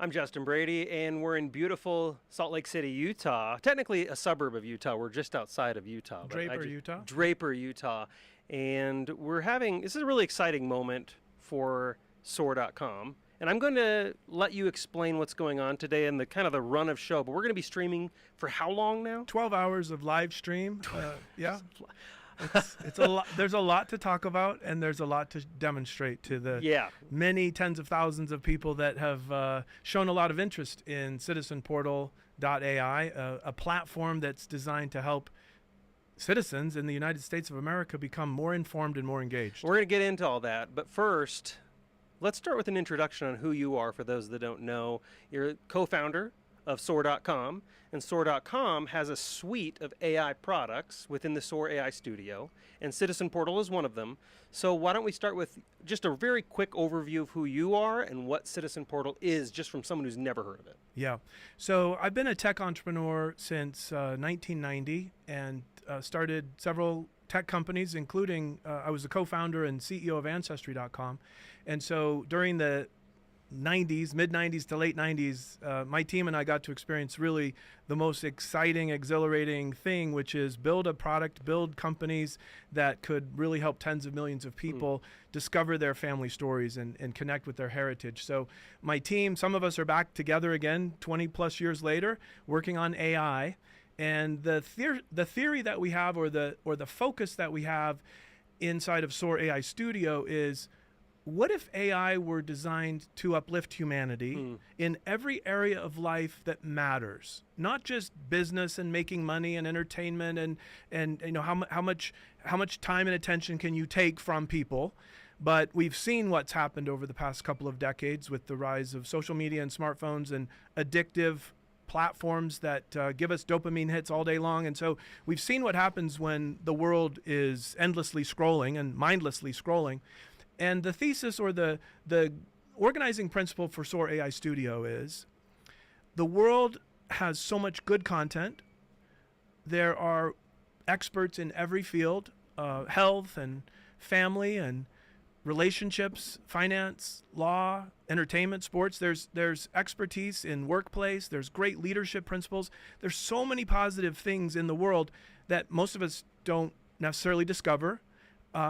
I'm Justin Brady, and we're in beautiful Salt Lake City, Utah. Technically a suburb of Utah. We're just outside of Utah. Draper, Utah? Draper, Utah. And this is a really exciting moment for SOAR.com. And I'm going to let you explain what's going on today and the kind of the run of show. But we're going to be streaming for how long now? 12 hours of live stream. Yeah. It's a lot. There's a lot to talk about, and there's a lot to demonstrate to the many tens of thousands of people that have shown a lot of interest in citizenportal.ai, a platform that's designed to help citizens in the United States of America become more informed and more engaged. We're going to get into all that, but first, let's start with an introduction on who you are for those that don't know. You're a co-founder of SOAR.com, and SOAR.com has a suite of AI products within the SOAR AI Studio, and Citizen Portal is one of them. So why don't we start with just a very quick overview of who you are and what Citizen Portal is, just from someone who's never heard of it. Yeah. So I've been a tech entrepreneur since 1990 and started several tech companies, including I was the co-founder and CEO of Ancestry.com. And so during the 90s, mid-90s to late 90s, my team and I got to experience really the most exciting, exhilarating thing, which is build a product, build companies that could really help tens of millions of people discover their family stories and connect with their heritage. So my team, some of us are back together again 20 plus years later, working on AI. And the theory that we have, or the focus that we have inside of SOAR AI Studio is, what if AI were designed to uplift humanity in every area of life that matters? Not just business and making money and entertainment and you know how much time and attention can you take from people? But we've seen what's happened over the past couple of decades with the rise of social media and smartphones and addictive platforms that give us dopamine hits all day long. And so we've seen what happens when the world is endlessly scrolling and mindlessly scrolling. And the thesis, or the organizing principle for SOAR AI Studio is, the world has so much good content. There are experts in every field, health and family and relationships, finance, law, entertainment, sports. There's expertise in workplace. There's great leadership principles. There's so many positive things in the world that most of us don't necessarily discover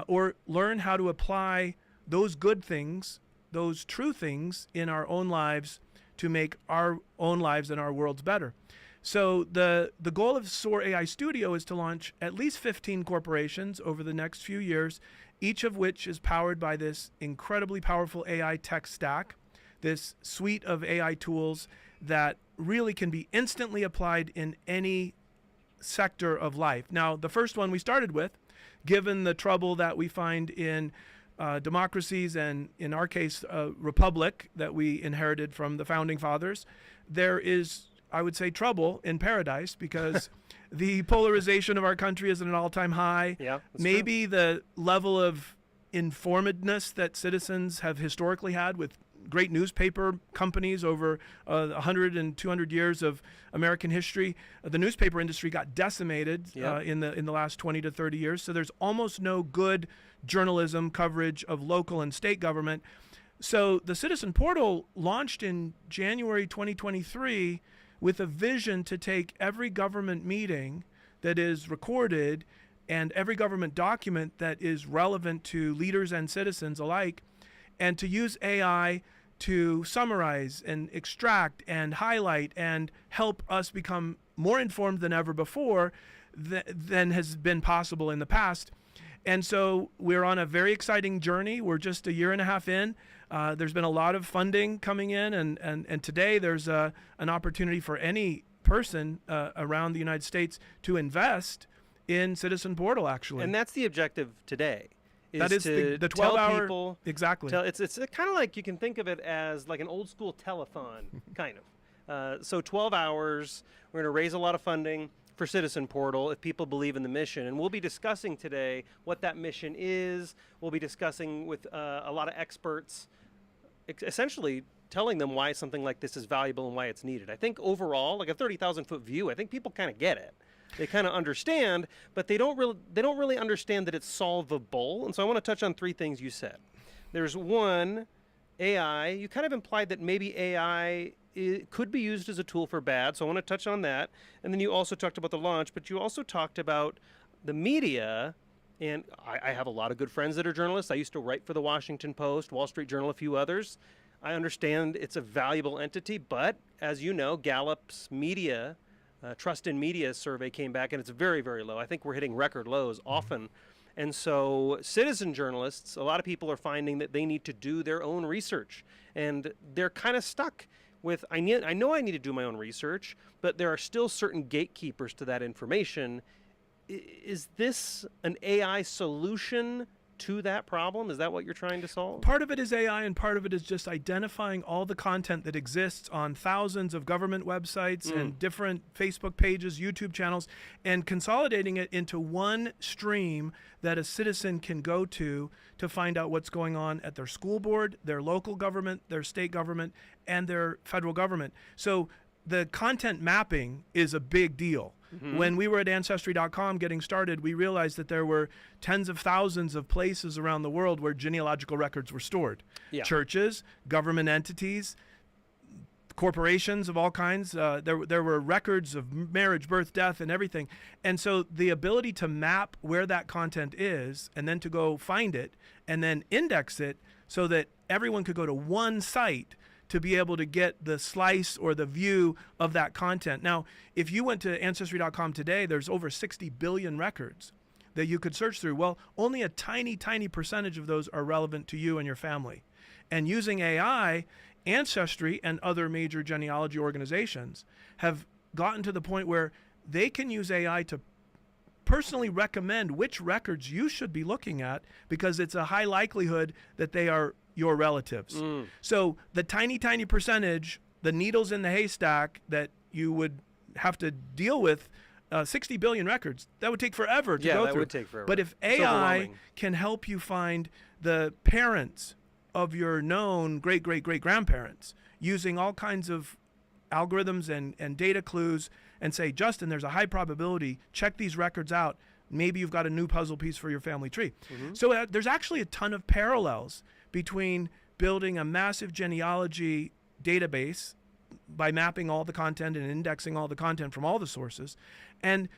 or learn how to apply those good things, those true things in our own lives to make our own lives and our worlds better. So the goal of SOAR AI Studio is to launch at least 15 corporations over the next few years, each of which is powered by this incredibly powerful AI tech stack, this suite of AI tools that really can be instantly applied in any sector of life. Now, the first one we started with, given the trouble that we find in democracies and, in our case, republic that we inherited from the founding fathers, there is, I would say, trouble in paradise because the polarization of our country is at an all-time high. Yeah, maybe true. The level of informedness that citizens have historically had with great newspaper companies over 100 and 200 years of American history. The newspaper industry got decimated in the last 20 to 30 years. So there's almost no good journalism coverage of local and state government. So the Citizen Portal launched in January 2023 with a vision to take every government meeting that is recorded and every government document that is relevant to leaders and citizens alike, and to use AI to summarize and extract and highlight and help us become more informed than ever before than has been possible in the past. And so we're on a very exciting journey. We're just a year and a half in. There's been a lot of funding coming in, and today there's an opportunity for any person around the United States to invest in Citizen Portal, actually. And that's the objective today. That is the 12-hour people, exactly. It's kind of like, you can think of it as like an old school telethon, kind of. So 12 hours, we're going to raise a lot of funding for Citizen Portal if people believe in the mission. And we'll be discussing today what that mission is. We'll be discussing with a lot of experts, essentially telling them why something like this is valuable and why it's needed. I think overall, like a 30,000 foot view, I think people kind of get it. They kind of understand, but they don't really understand that it's solvable. And so I want to touch on three things you said. There's one, AI. You kind of implied that maybe AI it could be used as a tool for bad. So I want to touch on that. And then you also talked about the launch, but you also talked about the media. And I have a lot of good friends that are journalists. I used to write for the Washington Post, Wall Street Journal, a few others. I understand it's a valuable entity, but as you know, Gallup's media, Trust in Media survey came back, and it's very, very low. I think we're hitting record lows often. And so citizen journalists, a lot of people are finding that they need to do their own research. And they're kind of stuck with, I know I need to do my own research, but there are still certain gatekeepers to that information. Is this an AI solution to that problem? Is that what you're trying to solve? Part of it is AI, and part of it is just identifying all the content that exists on thousands of government websites and different Facebook pages, YouTube channels, and consolidating it into one stream that a citizen can go to find out what's going on at their school board, their local government, their state government, and their federal government. So the content mapping is a big deal. When we were at Ancestry.com getting started, we realized that there were tens of thousands of places around the world where genealogical records were stored. Yeah. Churches, government entities, corporations of all kinds. There were records of marriage, birth, death, and everything. And so the ability to map where that content is and then to go find it and then index it so that everyone could go to one site to be able to get the slice or the view of that content. Now, if you went to Ancestry.com today, there's over 60 billion records that you could search through. Well, only a tiny, tiny percentage of those are relevant to you and your family. And using AI, Ancestry and other major genealogy organizations have gotten to the point where they can use AI to personally recommend which records you should be looking at because it's a high likelihood that they are your relatives. So the tiny, tiny percentage, the needles in the haystack that you would have to deal with, 60 billion records, that would take forever to go through. Yeah, that would take forever. But if It's AI overwhelming. can help you find the parents of your known great-great-great-grandparents using all kinds of algorithms and data clues and say, Justin, there's a high probability, check these records out. Maybe you've got a new puzzle piece for your family tree. So there's actually a ton of parallels between building a massive genealogy database by mapping all the content and indexing all the content from all the sources. And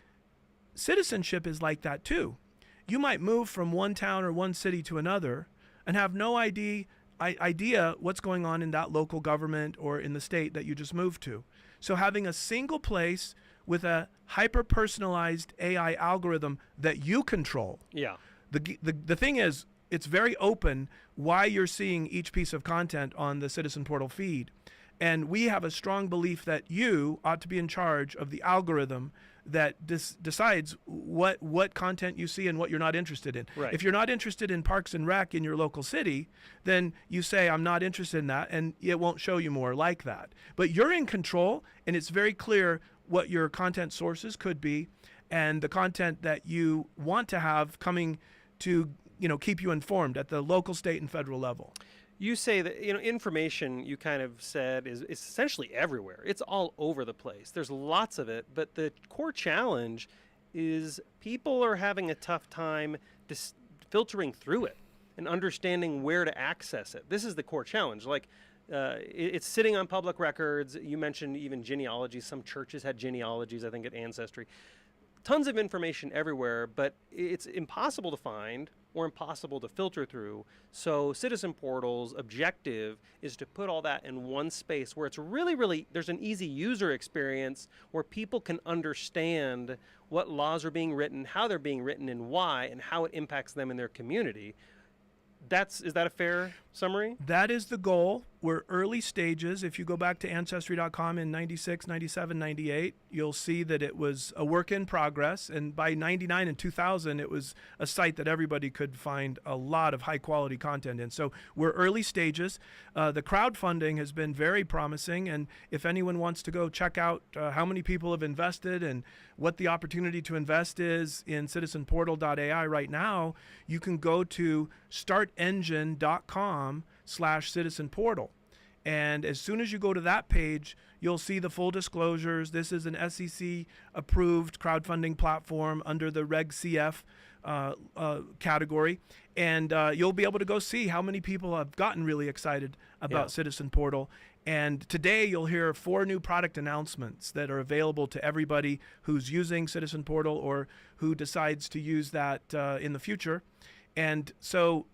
citizenship is like that too. You might move from one town or one city to another and have no idea what's going on in that local government or in the state that you just moved to. So having a single place with a hyper-personalized AI algorithm that you control. Yeah. The thing is, it's very open why you're seeing each piece of content on the Citizen Portal feed. And we have a strong belief that you ought to be in charge of the algorithm that decides what content you see and what you're not interested in. Right. If you're not interested in Parks and Rec in your local city, then you say, I'm not interested in that, and it won't show you more like that. But you're in control, and it's very clear what your content sources could be and the content that you want to have coming to keep you informed at the local, state, and federal level. You say that information, you kind of said, is essentially everywhere. It's all over the place. There's lots of it, but the core challenge is people are having a tough time filtering through it and understanding where to access it. This is the core challenge. Like, it's sitting on public records. You mentioned even genealogies. Some churches had genealogies, I think, at Ancestry. Tons of information everywhere, but it's impossible to find or impossible to filter through. So Citizen Portal's objective is to put all that in one space where it's really, there's an easy user experience where people can understand what laws are being written, how they're being written, and why, and how it impacts them in their community. Is that a fair summary? That is the goal. We're early stages. If you go back to Ancestry.com in 96, 97, 98, you'll see that it was a work in progress. And by 99 and 2000, it was a site that everybody could find a lot of high quality content in. So we're early stages. The crowdfunding has been very promising. And if anyone wants to go check out how many people have invested and what the opportunity to invest is in citizenportal.ai right now, you can go to startengine.com/citizenportal. And as soon as you go to that page, you'll see the full disclosures. This is an SEC approved crowdfunding platform under the Reg CF category. And you'll be able to go see how many people have gotten really excited about Citizen Portal. And today you'll hear 4 new product announcements that are available to everybody who's using Citizen Portal or who decides to use that in the future. And so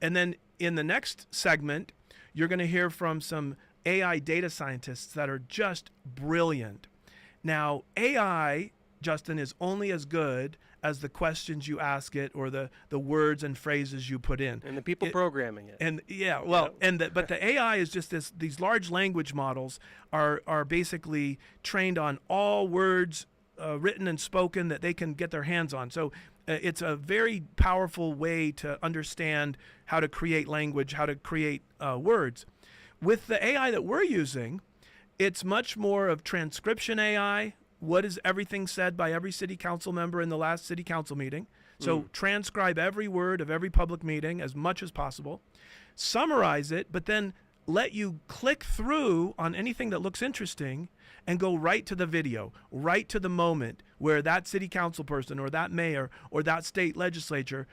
and then in the next segment, you're going to hear from some AI data scientists that are just brilliant. Now, AI, Justin, is only as good as the questions you ask it or the words and phrases you put in. And the people programming it. And but the AI is just these large language models are basically trained on all words written and spoken that they can get their hands on. So it's a very powerful way to understand how to create language, how to create words. With the AI that we're using, it's much more of transcription AI. What is everything said by every city council member in the last city council meeting? So transcribe every word of every public meeting as much as possible. Summarize it, but then let you click through on anything that looks interesting and go right to the video, right to the moment where that city council person or that mayor or that state legislator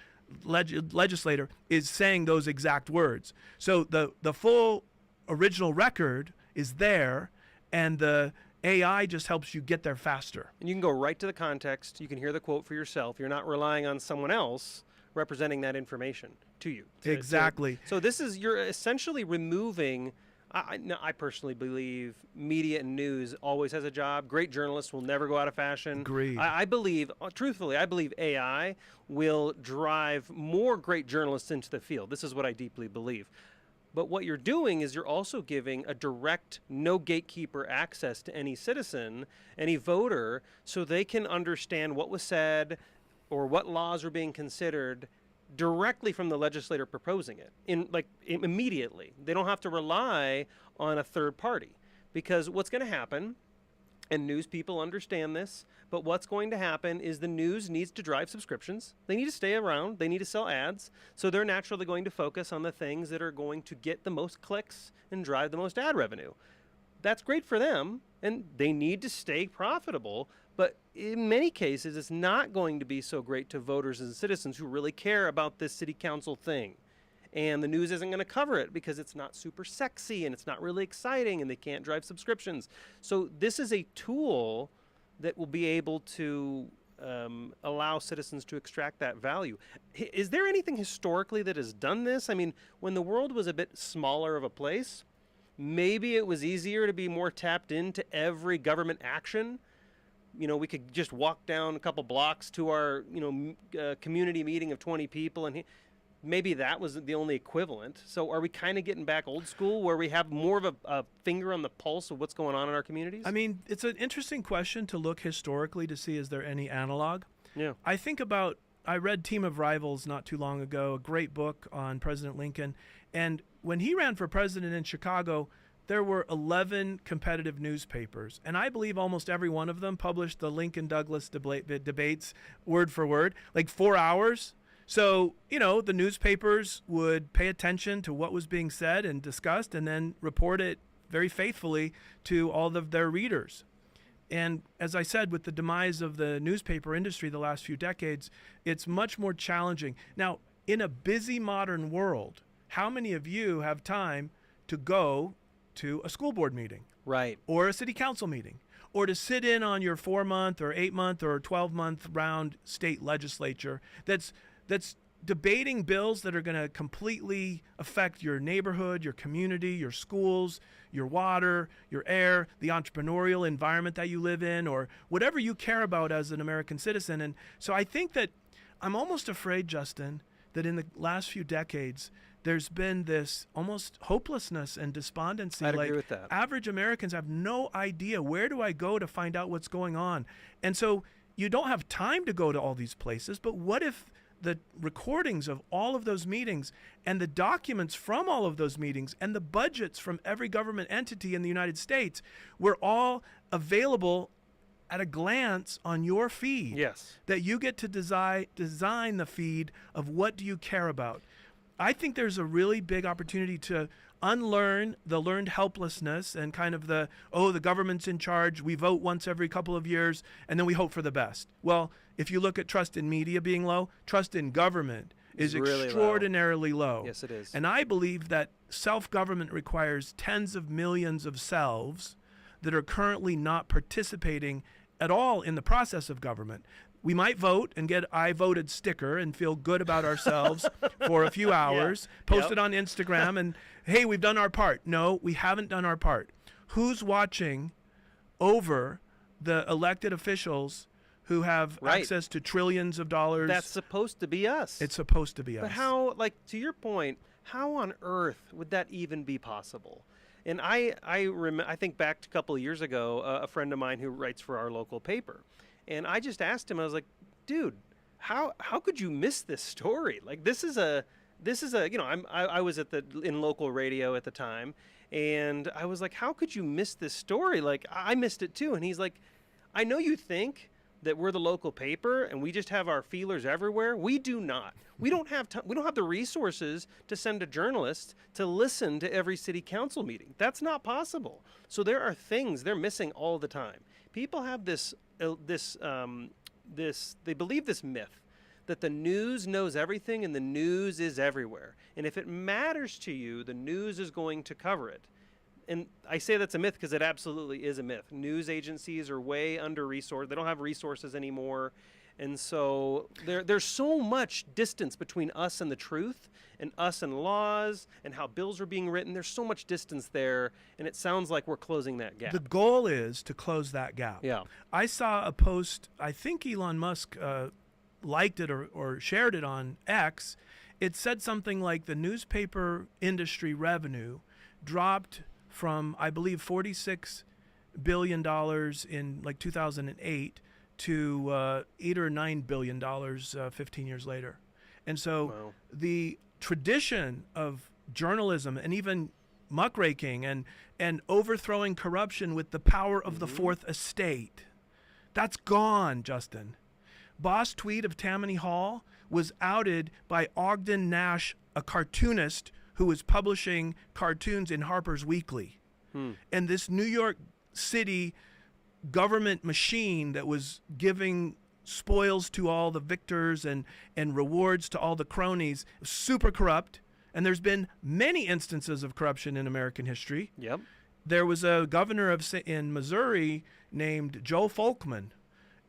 is saying those exact words. So the full original record is there, and the AI just helps you get there faster. And you can go right to the context. You can hear the quote for yourself. You're not relying on someone else representing that information to you. Exactly. So you're essentially removing, I personally believe media and news always has a job. Great journalists will never go out of fashion. Agreed. I believe AI will drive more great journalists into the field. This is what I deeply believe. But what you're doing is you're also giving a direct, no gatekeeper access to any citizen, any voter, so they can understand what was said or what laws are being considered directly from the legislator proposing it, immediately. They don't have to rely on a third party, because what's going to happen, and news people understand this, but what's going to happen is the news needs to drive subscriptions. They need to stay around. They need to sell ads. So they're naturally going to focus on the things that are going to get the most clicks and drive the most ad revenue. That's great for them, and they need to stay profitable. But in many cases, it's not going to be so great to voters and citizens who really care about this city council thing. And the news isn't going to cover it because it's not super sexy and it's not really exciting and they can't drive subscriptions. So this is a tool that will be able to allow citizens to extract that value. Is there anything historically that has done this? I mean, when the world was a bit smaller of a place, maybe it was easier to be more tapped into every government action. You know, we could just walk down a couple blocks to our, community meeting of 20 people and maybe that was the only equivalent. So are we kind of getting back old school where we have more of a finger on the pulse of what's going on in our communities? I mean, it's an interesting question to look historically to see, is there any analog? Yeah. I read Team of Rivals not too long ago, a great book on President Lincoln. And when he ran for president in Chicago, there were 11 competitive newspapers. And I believe almost every one of them published the Lincoln-Douglas debates word for word, like 4 hours. So, the newspapers would pay attention to what was being said and discussed and then report it very faithfully to all of their readers. And as I said, with the demise of the newspaper industry the last few decades, it's much more challenging. Now, in a busy modern world, how many of you have time to go to a school board meeting? Right. Or a city council meeting? Or to sit in on your 4-month or 8-month or 12-month round state legislature that's debating bills that are going to completely affect your neighborhood, your community, your schools, your water, your air, the entrepreneurial environment that you live in, or whatever you care about as an American citizen. And so I think that I'm almost afraid, Justin, that in the last few decades, there's been this almost hopelessness and despondency. I'd agree with that. Average Americans have no idea, where do I go to find out what's going on? And so you don't have time to go to all these places, but what if the recordings of all of those meetings and the documents from all of those meetings and the budgets from every government entity in the United States were all available at a glance on your feed? Yes. That you get to design the feed of what do you care about. I think there's a really big opportunity to unlearn the learned helplessness and kind of the government's in charge, we vote once every couple of years, and then we hope for the best. Well, if you look at trust in media being low, trust in government is It's really low. extraordinarily low. Yes, it is. And I believe that self-government requires tens of millions of selves that are currently not participating at all in the process of government. We might vote and get I voted sticker and feel good about ourselves for a few hours, post it on Instagram, and hey, we've done our part. No, we haven't done our part. Who's watching over the elected officials who have access to trillions of dollars? That's supposed to be us. It's supposed to be us. But how, like, to your point, how on earth would that even be possible? And I think back to a couple of years ago, a friend of mine who writes for our local paper, and I just asked him, I was like, dude, how could you miss this story? Like, this is a you know, I was in local radio at the time, and I was like, how could you miss this story? Like, I missed it too. And he's like, I know you think that we're the local paper and we just have our feelers everywhere. We do not. We don't have we don't have the resources to send a journalist to listen to every city council meeting. That's not possible. So there are things they're missing all the time. People have they believe this myth that the news knows everything and the news is everywhere. And if it matters to you, the news is going to cover it. And I say that's a myth because it absolutely is a myth. News agencies are way under-resourced. They don't have resources anymore. And so there's so much distance between us and the truth and us and laws and how bills are being written. There's so much distance there, and it sounds like we're closing that gap. The goal is to close that gap. Yeah. I saw a post, I think Elon Musk liked it or shared it on X. It said something like the newspaper industry revenue dropped from, I believe, $46 billion in like 2008 to $8 or $9 billion 15 years later. And so the tradition of journalism and even muckraking and overthrowing corruption with the power of the fourth estate, that's gone, Justin. Boss tweet of Tammany Hall was outed by Ogden Nash, a cartoonist who was publishing cartoons in Harper's Weekly. And this New York City government machine that was giving spoils to all the victors and rewards to all the cronies, super corrupt. And there's been many instances of corruption in American history. Yep. There was a governor in Missouri named Joe Folkman,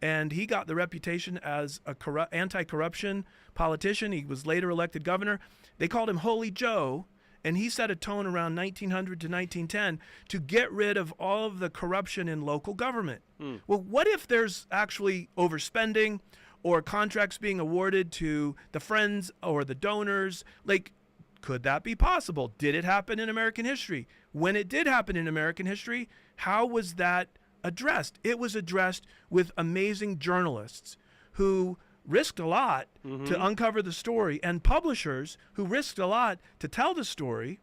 and he got the reputation as a anti-corruption politician. He was later elected governor. They called him Holy Joe, and he set a tone around 1900 to 1910 to get rid of all of the corruption in local government. Well, what if there's actually overspending or contracts being awarded to the friends or the donors? Like, could that be possible? Did it happen in American history? When it did happen in American history, how was that addressed? It was addressed with amazing journalists who risked a lot to uncover the story, and publishers who risked a lot to tell the story,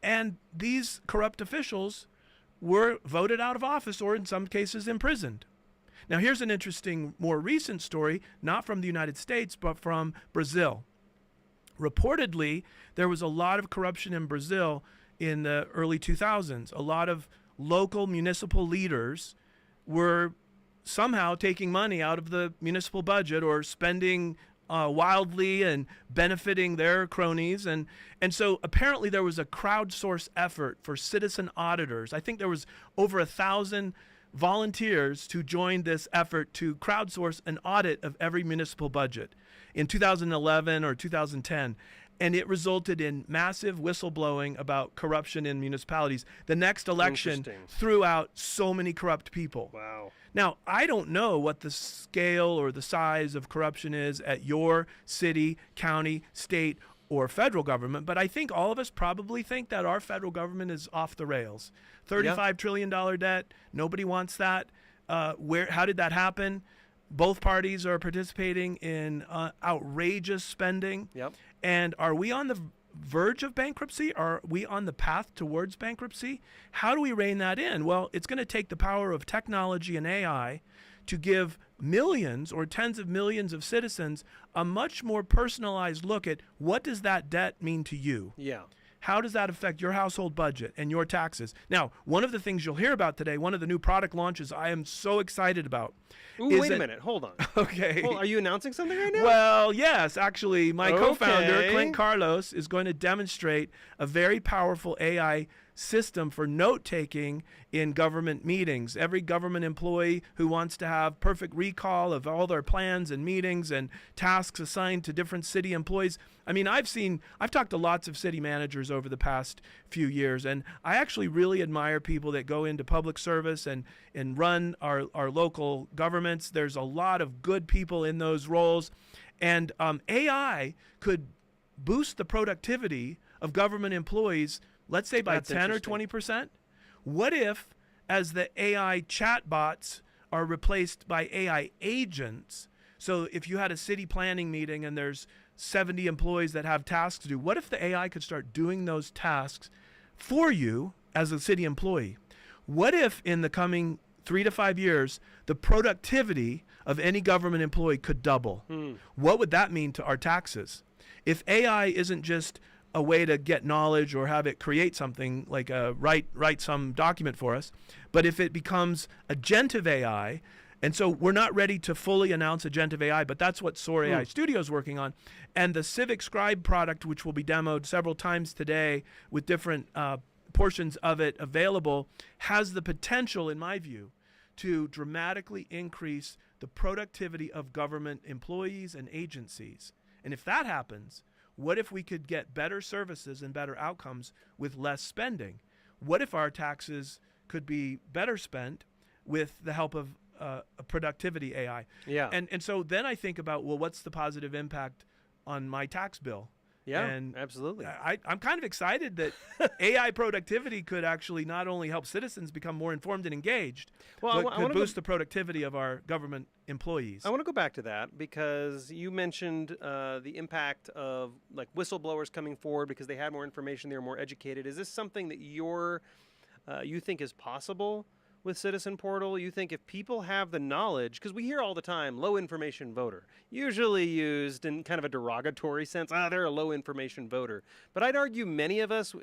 and these corrupt officials were voted out of office or in some cases imprisoned. Now here's an interesting, more recent story, not from the United States, but from Brazil. Reportedly, there was a lot of corruption in Brazil in the early 2000s. A lot of local municipal leaders were somehow taking money out of the municipal budget or spending wildly and benefiting their cronies. And so apparently there was a crowdsource effort for citizen auditors. I think there was over 1,000 volunteers who joined this effort to crowdsource an audit of every municipal budget in 2011 or 2010. And it resulted in massive whistleblowing about corruption in municipalities. The next election threw out so many corrupt people. Wow. Now, I don't know what the scale or the size of corruption is at your city, county, state, or federal government, but I think all of us probably think that our federal government is off the rails. $35 trillion debt, nobody wants that. How did that happen? Both parties are participating in outrageous spending. Yep. And are we on the verge of bankruptcy? Are we on the path towards bankruptcy? How do we rein that in? Well, it's going to take the power of technology and AI to give millions or tens of millions of citizens a much more personalized look at what does that debt mean to you? Yeah. how does that affect your household budget and your taxes? Now, one of the things you'll hear about today, one of the new product launches I am so excited about. Ooh, wait a minute. Hold on. Okay. Are you announcing something right now? Well, yes. Actually, my co-founder, Okay. Clint Carlos, is going to demonstrate a very powerful AI system for note-taking in government meetings. Every government employee who wants to have perfect recall of all their plans and meetings and tasks assigned to different city employees. I mean, I've talked to lots of city managers over the past few years, and I actually really admire people that go into public service and run our local governments. There's a lot of good people in those roles, and AI could boost the productivity of government employees, let's say by That's 10 or 20%. What if, as the AI chatbots are replaced by AI agents, so if you had a city planning meeting and there's 70 employees that have tasks to do, what if the AI could start doing those tasks for you as a city employee? What if in the coming 3 to 5 years, the productivity of any government employee could double? What would that mean to our taxes? If AI isn't just a way to get knowledge or have it create something like write some document for us, but if it becomes agentive AI, and so we're not ready to fully announce agentive AI, but that's what Soar AI Studio is working on. And the Civic Scribe product, which will be demoed several times today with different portions of it available, has the potential, in my view, to dramatically increase the productivity of government employees and agencies. And if that happens, what if we could get better services and better outcomes with less spending? What if our taxes could be better spent with the help of a productivity AI? Yeah. And so then I think about, well, what's the positive impact on my tax bill? Yeah, and absolutely. I'm kind of excited that AI productivity could actually not only help citizens become more informed and engaged, but could boost the productivity of our government employees. I want to go back to that because you mentioned the impact of like whistleblowers coming forward because they had more information, they were more educated. Is this something that you think is possible with Citizen Portal? You think if people have the knowledge, because we hear all the time, low information voter, usually used in kind of a derogatory sense, they're a low information voter. But I'd argue many of us,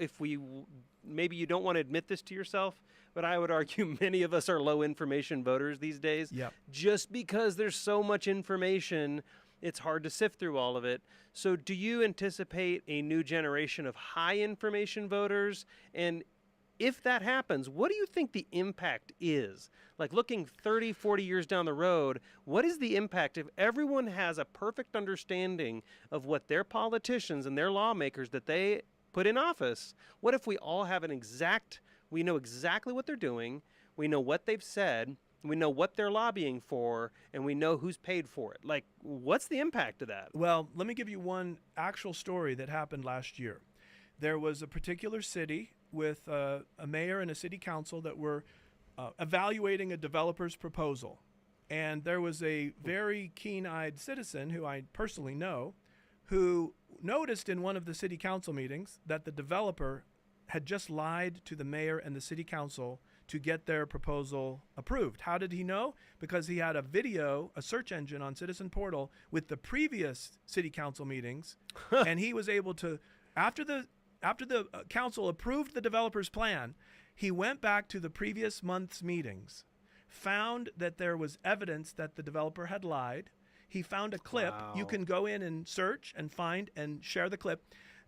maybe you don't want to admit this to yourself, but I would argue many of us are low information voters these days. Yep. Just because there's so much information, it's hard to sift through all of it. So do you anticipate a new generation of high information voters? And if that happens, what do you think the impact is? Like looking 30, 40 years down the road, what is the impact if everyone has a perfect understanding of what their politicians and their lawmakers that they put in office? What if we all have we know exactly what they're doing, we know what they've said, we know what they're lobbying for, and we know who's paid for it? Like, what's the impact of that? Well, let me give you one actual story that happened last year. There was a particular city with a mayor and a city council that were evaluating a developer's proposal. And there was a very keen-eyed citizen who I personally know who noticed in one of the city council meetings that the developer had just lied to the mayor and the city council to get their proposal approved. How did he know? Because he had a video, a search engine on Citizen Portal with the previous city council meetings, and he was able to, after the council approved the developer's plan, he went back to the previous month's meetings, found that there was evidence that the developer had lied. He found a clip. Wow. You can go in and search and find and share the clip.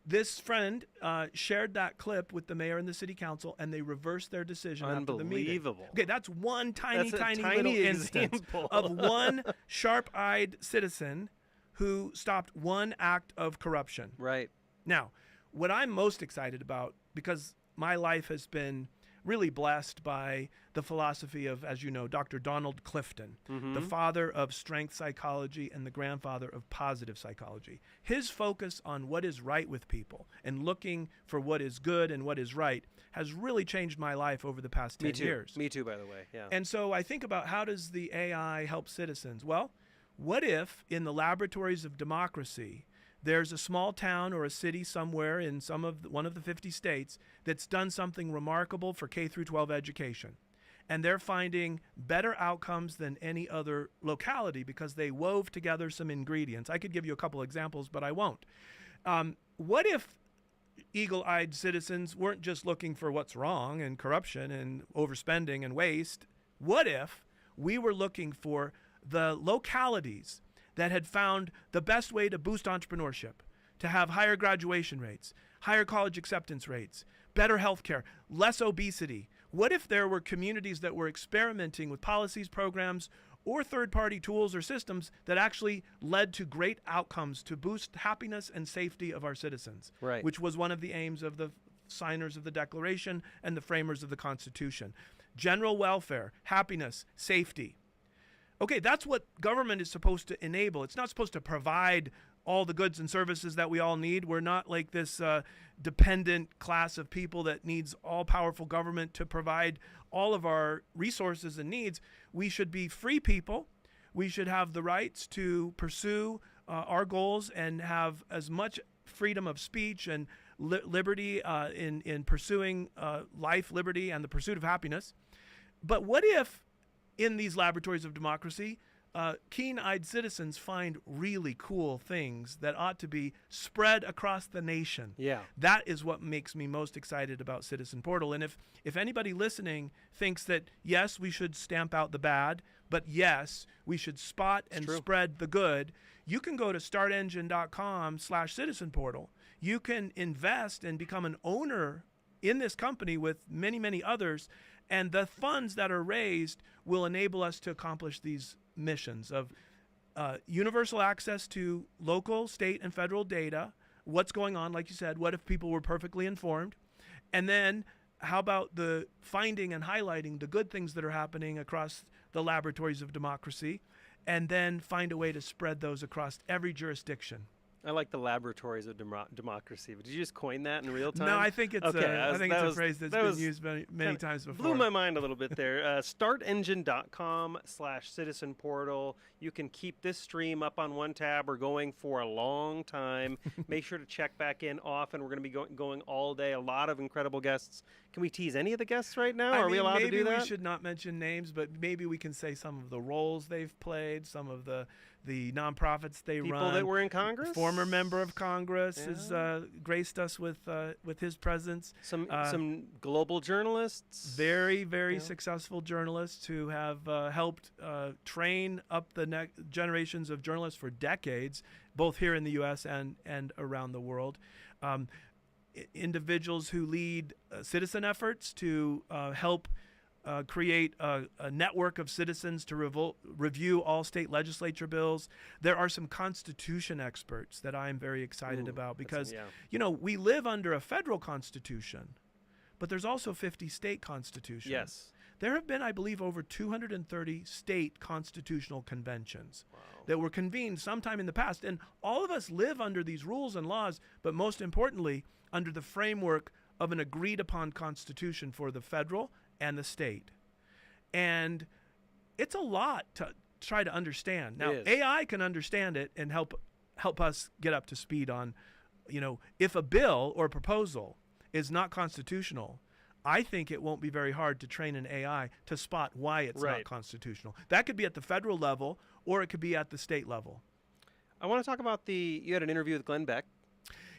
This friend shared that clip with the mayor and the city council, and they reversed their decision after the meeting. Unbelievable. Okay, that's one tiny That's a little instance example of one sharp-eyed citizen who stopped one act of corruption. Right. Now, what I'm most excited about, because my life has been really blessed by the philosophy of, as you know, Dr. Donald Clifton, the father of strength psychology and the grandfather of positive psychology. His focus on what is right with people and looking for what is good and what is right has really changed my life over the past 10 years. Me too, by the way. Yeah. And so I think about, how does the AI help citizens? Well, what if in the laboratories of democracy, there's a small town or a city somewhere in one of the 50 states that's done something remarkable for K through 12 education, and they're finding better outcomes than any other locality because they wove together some ingredients. I could give you a couple examples, but I won't. What if eagle-eyed citizens weren't just looking for what's wrong and corruption and overspending and waste. What if we were looking for the localities that had found the best way to boost entrepreneurship, to have higher graduation rates, higher college acceptance rates, better healthcare, less obesity? What if there were communities that were experimenting with policies, programs, or third-party tools or systems that actually led to great outcomes to boost happiness and safety of our citizens, Right. which was one of the aims of the signers of the Declaration and the framers of the Constitution. General welfare, happiness, safety. Okay, that's what government is supposed to enable. It's not supposed to provide all the goods and services that we all need. We're not like this dependent class of people that needs all-powerful government to provide all of our resources and needs. We should be free people. We should have the rights to pursue our goals and have as much freedom of speech and liberty in pursuing life, liberty, and the pursuit of happiness. But what if in these laboratories of democracy, keen-eyed citizens find really cool things that ought to be spread across the nation? Yeah. That is what makes me most excited about Citizen Portal. And if anybody listening thinks that, yes, we should stamp out the bad, but yes, we should spot and spread the good, you can go to startengine.com/Citizen Portal. You can invest and become an owner in this company with many, many others. And the funds that are raised will enable us to accomplish these missions of universal access to local, state, and federal data. What's going on, like you said, what if people were perfectly informed? And then how about the finding and highlighting the good things that are happening across the laboratories of democracy, and then find a way to spread those across every jurisdiction? I like the laboratories of democracy. But did you just coin that in real time? No, I think it's, okay, I think it's a phrase that's been used many times before. Blew my mind a little bit there. Startengine.com/Citizen Portal. You can keep this stream up on one tab or going for a long time. Make sure to check back in often. We're going to be going all day. A lot of incredible guests. Can we tease any of the guests right now? Are we allowed to do that? Maybe we should not mention names, but maybe we can say some of the roles they've played, some of the nonprofits they run. People that were in Congress? Former member of Congress has graced us with his presence. Some global journalists. Very, very successful journalists who have helped train up the next generations of journalists for decades, both here in the U.S. and around the world. Individuals who lead citizen efforts to help create a network of citizens to review all state legislature bills. There are some Constitution experts that I'm very excited about because, we live under a federal constitution, but there's also 50 state constitutions. Yes. There have been, I believe, over 230 state constitutional conventions that were convened sometime in the past. And all of us live under these rules and laws, but most importantly, under the framework of an agreed-upon constitution for the federal and the state. And it's a lot to try to understand. Now, AI can understand it and help us get up to speed on, if a bill or proposal is not constitutional, I think it won't be very hard to train an AI to spot why it's not constitutional. That could be at the federal level or it could be at the state level. I want to talk about you had an interview with Glenn Beck.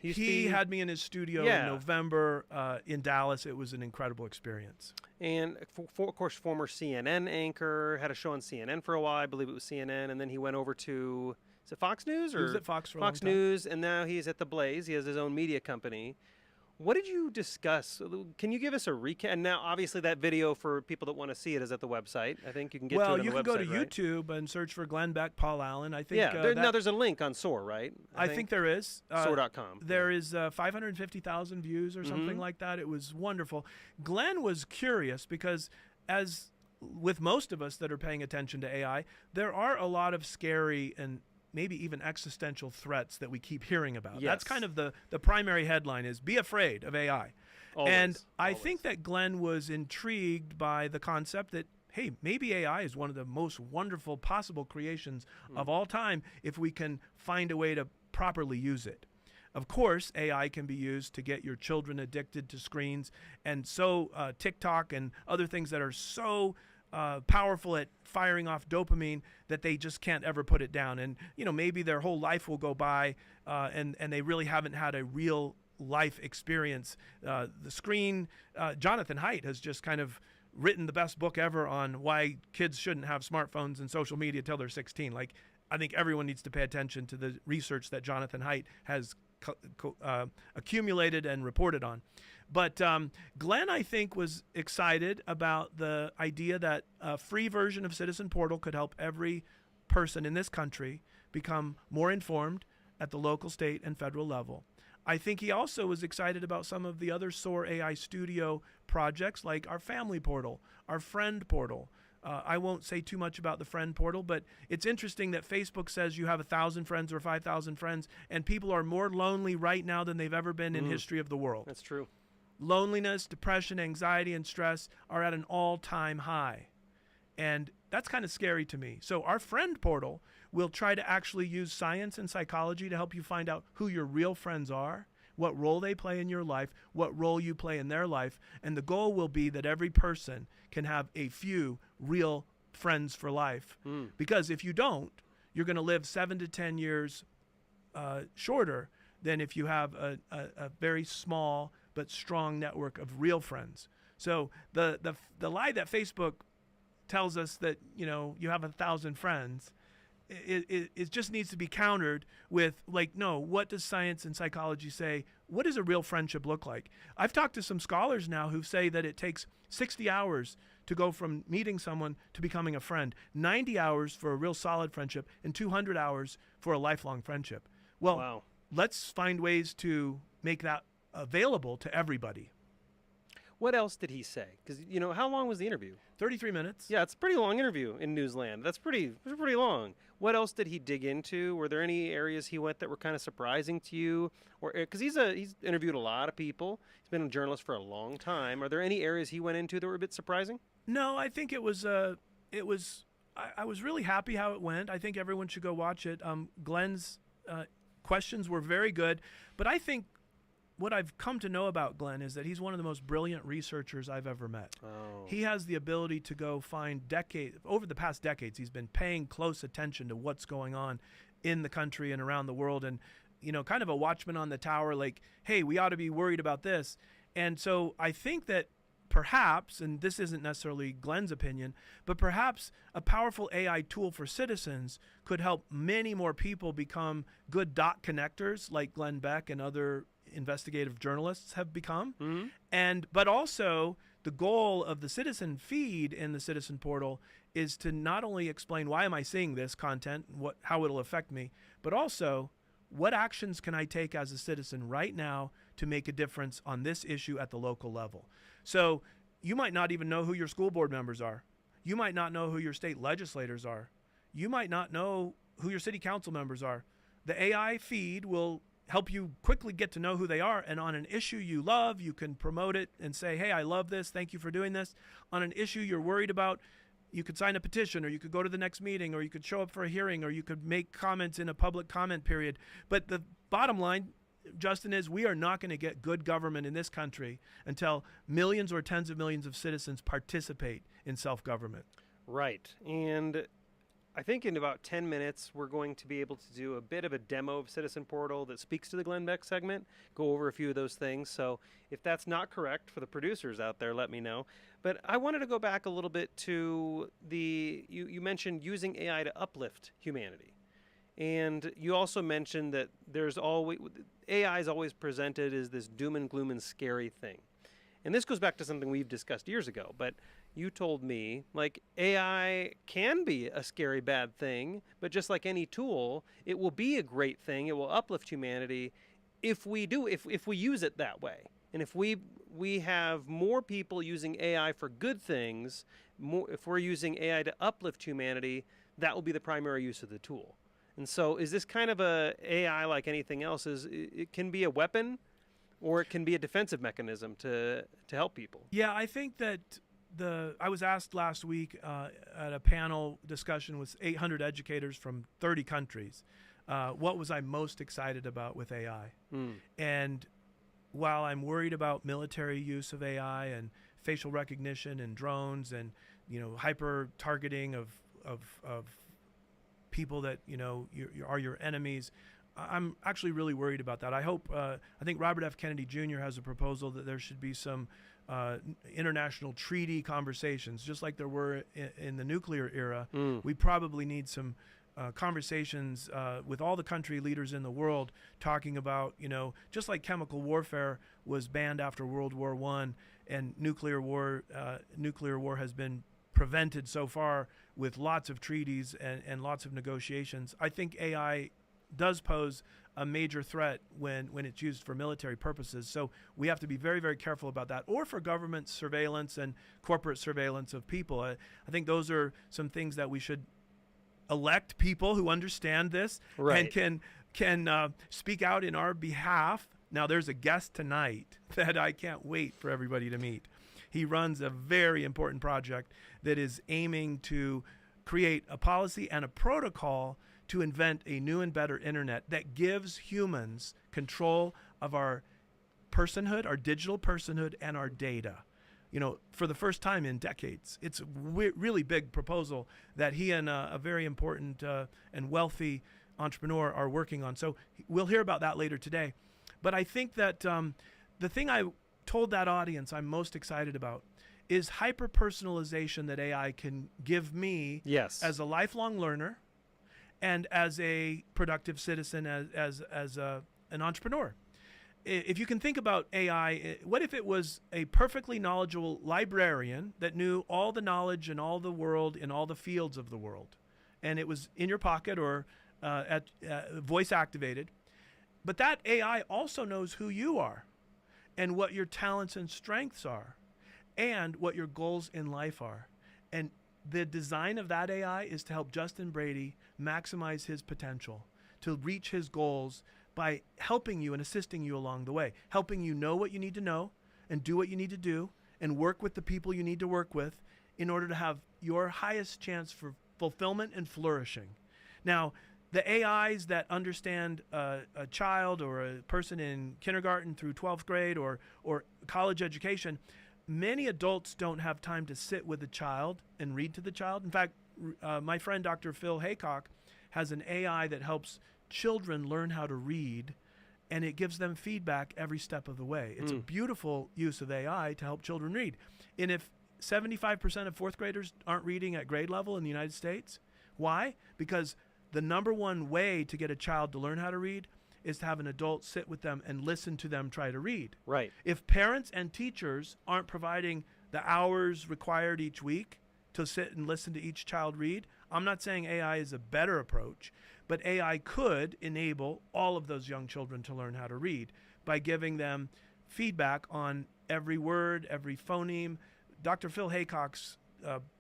He had me in his studio in November in Dallas. It was an incredible experience. And, of course, former CNN anchor, had a show on CNN for a while. I believe it was CNN. And then he went over to, is it Fox News? He was at Fox for a long Fox time. News, and now he's at The Blaze. He has his own media company. What did you discuss? Can you give us a recap? And now, obviously, that video for people that want to see it is at the website. I think you can get to it on the website. Well, you can go to YouTube and search for Glenn Beck, Paul Allen. I think now there's a link on SOAR, right? I think there is. SOAR.com. There is 550,000 views or something like that. It was wonderful. Glenn was curious because, as with most of us that are paying attention to AI, there are a lot of scary and maybe even existential threats that we keep hearing about. Yes. That's kind of the primary headline is be afraid of AI. I think that Glenn was intrigued by the concept that, hey, maybe AI is one of the most wonderful possible creations of all time if we can find a way to properly use it. Of course, AI can be used to get your children addicted to screens, and so TikTok and other things that are so powerful at firing off dopamine that they just can't ever put it down. And, maybe their whole life will go by and they really haven't had a real life experience. The screen, Jonathan Haidt has just kind of written the best book ever on why kids shouldn't have smartphones and social media till they're 16. Like, I think everyone needs to pay attention to the research that Jonathan Haidt has accumulated and reported on. But Glenn, I think, was excited about the idea that a free version of Citizen Portal could help every person in this country become more informed at the local, state, and federal level. I think he also was excited about some of the other SOAR AI Studio projects, like our family portal, our friend portal. I won't say too much about the friend portal, but it's interesting that Facebook says you have 1,000 friends or 5,000 friends, and people are more lonely right now than they've ever been in history of the world. That's true. Loneliness, depression, anxiety, and stress are at an all-time high. And that's kind of scary to me. So our friend portal will try to actually use science and psychology to help you find out who your real friends are, what role they play in your life, what role you play in their life. And the goal will be that every person can have a few real friends for life. Because if you don't, you're going to live 7 to 10 years shorter than if you have a very small but strong network of real friends. So the lie that Facebook tells us that, you have 1,000 friends, it just needs to be countered with, like, no, what does science and psychology say? What does a real friendship look like? I've talked to some scholars now who say that it takes 60 hours to go from meeting someone to becoming a friend, 90 hours for a real solid friendship, and 200 hours for a lifelong friendship. Well, Wow. Let's find ways to make that available to everybody. What else did he say? Because, how long was the interview? 33 minutes. Yeah, it's a pretty long interview in Newsland. That's pretty long. What else did he dig into? Were there any areas he went that were kind of surprising to you? Or because he's interviewed a lot of people. He's been a journalist for a long time. Are there any areas he went into that were a bit surprising? No, I think I was really happy how it went. I think everyone should go watch it. Glenn's questions were very good, but I think what I've come to know about Glenn is that he's one of the most brilliant researchers I've ever met. Oh. He has the ability to go find over the past decades, he's been paying close attention to what's going on in the country and around the world, and, kind of a watchman on the tower, like, hey, we ought to be worried about this. And so I think that perhaps, and this isn't necessarily Glenn's opinion, but perhaps a powerful AI tool for citizens could help many more people become good dot connectors, like Glenn Beck and other investigative journalists have become. But also the goal of the citizen feed in the Citizen Portal is to not only explain why am I seeing this content, how it'll affect me, but also what actions can I take as a citizen right now to make a difference on this issue at the local level. So you might not even know who your school board members are. You might not know who your state legislators are. You might not know who your city council members are. The AI feed will help you quickly get to know who they are. And on an issue you love, you can promote it and say, hey, I love this. Thank you for doing this. On an issue you're worried about, you could sign a petition, or you could go to the next meeting, or you could show up for a hearing, or you could make comments in a public comment period. But the bottom line, Justin, is we are not going to get good government in this country until millions or tens of millions of citizens participate in self-government. Right. And I think in about 10 minutes, we're going to be able to do a bit of a demo of Citizen Portal that speaks to the Glenn Beck segment, go over a few of those things. So if that's not correct for the producers out there, let me know. But I wanted to go back a little bit to you mentioned using AI to uplift humanity. And you also mentioned that AI is always presented as this doom and gloom and scary thing. And this goes back to something we've discussed years ago, but you told me, like, AI can be a scary bad thing, but just like any tool, it will be a great thing. It will uplift humanity if we use it that way. And if we have more people using AI for good things, if we're using AI to uplift humanity, that will be the primary use of the tool. And so is this kind of a AI like anything else? It can be a weapon, or it can be a defensive mechanism to help people? Yeah, I think that I was asked last week at a panel discussion with 800 educators from 30 countries, what was I most excited about with AI? And while I'm worried about military use of AI and facial recognition and drones and hyper targeting of people that are your enemies, I'm actually really worried about that. I think Robert F. Kennedy Jr. has a proposal that there should be some international treaty conversations, just like there were in the nuclear era. We probably need some conversations with all the country leaders in the world talking about, just like chemical warfare was banned after World War I, and nuclear war has been prevented so far with lots of treaties and lots of negotiations. I think AI does pose a major threat when it's used for military purposes. So we have to be very, very careful about that, or for government surveillance and corporate surveillance of people. I think those are some things that we should elect people who understand this and can speak out in our behalf. Now, there's a guest tonight that I can't wait for everybody to meet. He runs a very important project that is aiming to create a policy and a protocol to invent a new and better internet that gives humans control of our personhood, our digital personhood, and our data. For the first time in decades. It's a really big proposal that he and a very important and wealthy entrepreneur are working on. So we'll hear about that later today. But I think that the thing I told that audience I'm most excited about is hyper-personalization that AI can give me as a lifelong learner and as a productive citizen, as an entrepreneur. If you can think about AI, what if it was a perfectly knowledgeable librarian that knew all the knowledge in all the world, in all the fields of the world, and it was in your pocket or voice activated, but that AI also knows who you are and what your talents and strengths are and what your goals in life are. And the design of that AI is to help Justin Brady maximize his potential, to reach his goals by helping you and assisting you along the way, helping you know what you need to know and do what you need to do and work with the people you need to work with in order to have your highest chance for fulfillment and flourishing. Now, the AIs that understand a child or a person in kindergarten through 12th grade or college education, many adults don't have time to sit with a child and read to the child. In fact, my friend Dr. Phil Haycock has an AI that helps children learn how to read, and it gives them feedback every step of the way. It's a beautiful use of AI to help children read. And if 75% of fourth graders aren't reading at grade level in the United States, why? Because the number one way to get a child to learn how to read is to have an adult sit with them and listen to them try to read. Right. If parents and teachers aren't providing the hours required each week to sit and listen to each child read, I'm not saying AI is a better approach, but AI could enable all of those young children to learn how to read by giving them feedback on every word, every phoneme. Dr. Phil Haycock's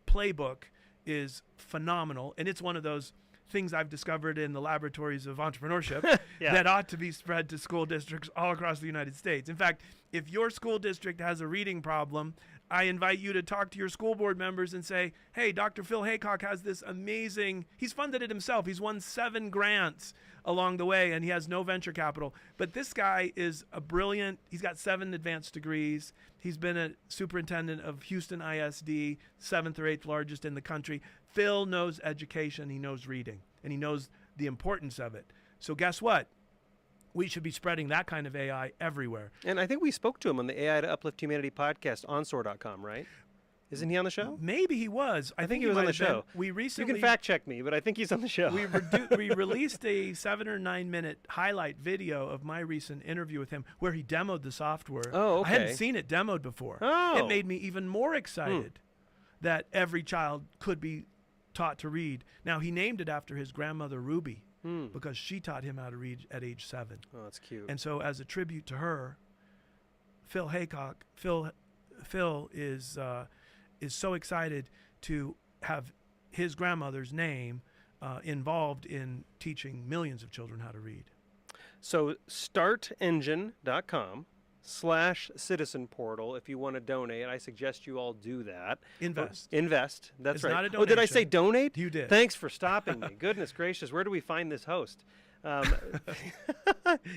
playbook is phenomenal, and it's one of those things I've discovered in the laboratories of entrepreneurship that ought to be spread to school districts all across the United States. In fact, if your school district has a reading problem, I invite you to talk to your school board members and say, hey, Dr. Phil Haycock has this amazing, he's funded it himself. He's won 7 grants along the way, and he has no venture capital. But this guy is a brilliant, he's got 7 advanced degrees. He's been a superintendent of Houston ISD, 7th or 8th largest in the country. Phil knows education, he knows reading, and he knows the importance of it. So guess what? We should be spreading that kind of AI everywhere. And I think we spoke to him on the AI to Uplift Humanity podcast on SOAR.com, right? Isn't he on the show? Maybe he was. I think he was on the show. We recently, you can fact check me, but I think he's on the show. We released a 7 or 9 minute highlight video of my recent interview with him where he demoed the software. Oh, okay. I hadn't seen it demoed before. Oh. It made me even more excited that every child could be taught to read. Now, he named it after his grandmother, Ruby, because she taught him how to read at age 7. Oh, that's cute. And so as a tribute to her, Phil Haycock, Phil is so excited to have his grandmother's name involved in teaching millions of children how to read. So startengine.com/citizen portal if you want to donate. I suggest you all do that. Invest. Invest. That's It's right. not a Oh, did I donation. say donate? You did. Thanks for stopping me. Goodness gracious. Where do we find this host?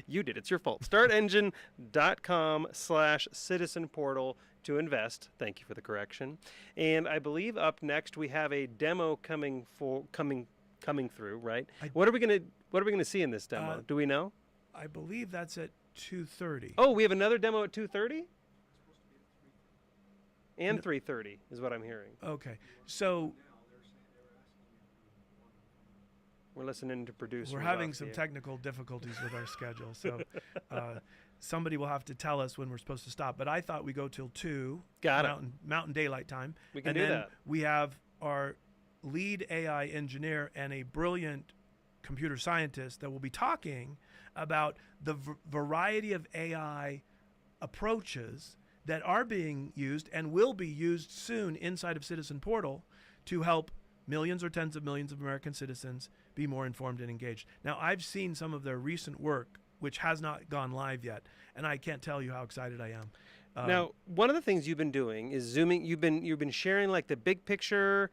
You did. It's your fault. Startengine.com/citizen portal to invest. Thank you for the correction. And I believe up next we have a demo coming coming through, right? What are we gonna see in this demo? Do we know? I believe that's at 2:30. Oh, we have another demo at 2:30? And 3:30 is what I'm hearing. Okay. So we're listening to producers. we're having some technical difficulties with our schedule. So somebody will have to tell us when we're supposed to stop. But I thought we go till 2 Mountain Daylight Time. We can and do then that. We have our lead AI engineer and a brilliant computer scientist that will be talking about the variety of AI approaches that are being used and will be used soon inside of Citizen Portal to help millions or tens of millions of American citizens be more informed and engaged. Now, I've seen some of their recent work, which has not gone live yet, and I can't tell you how excited I am. Now, one of the things you've been doing is zooming. You've been sharing like the big picture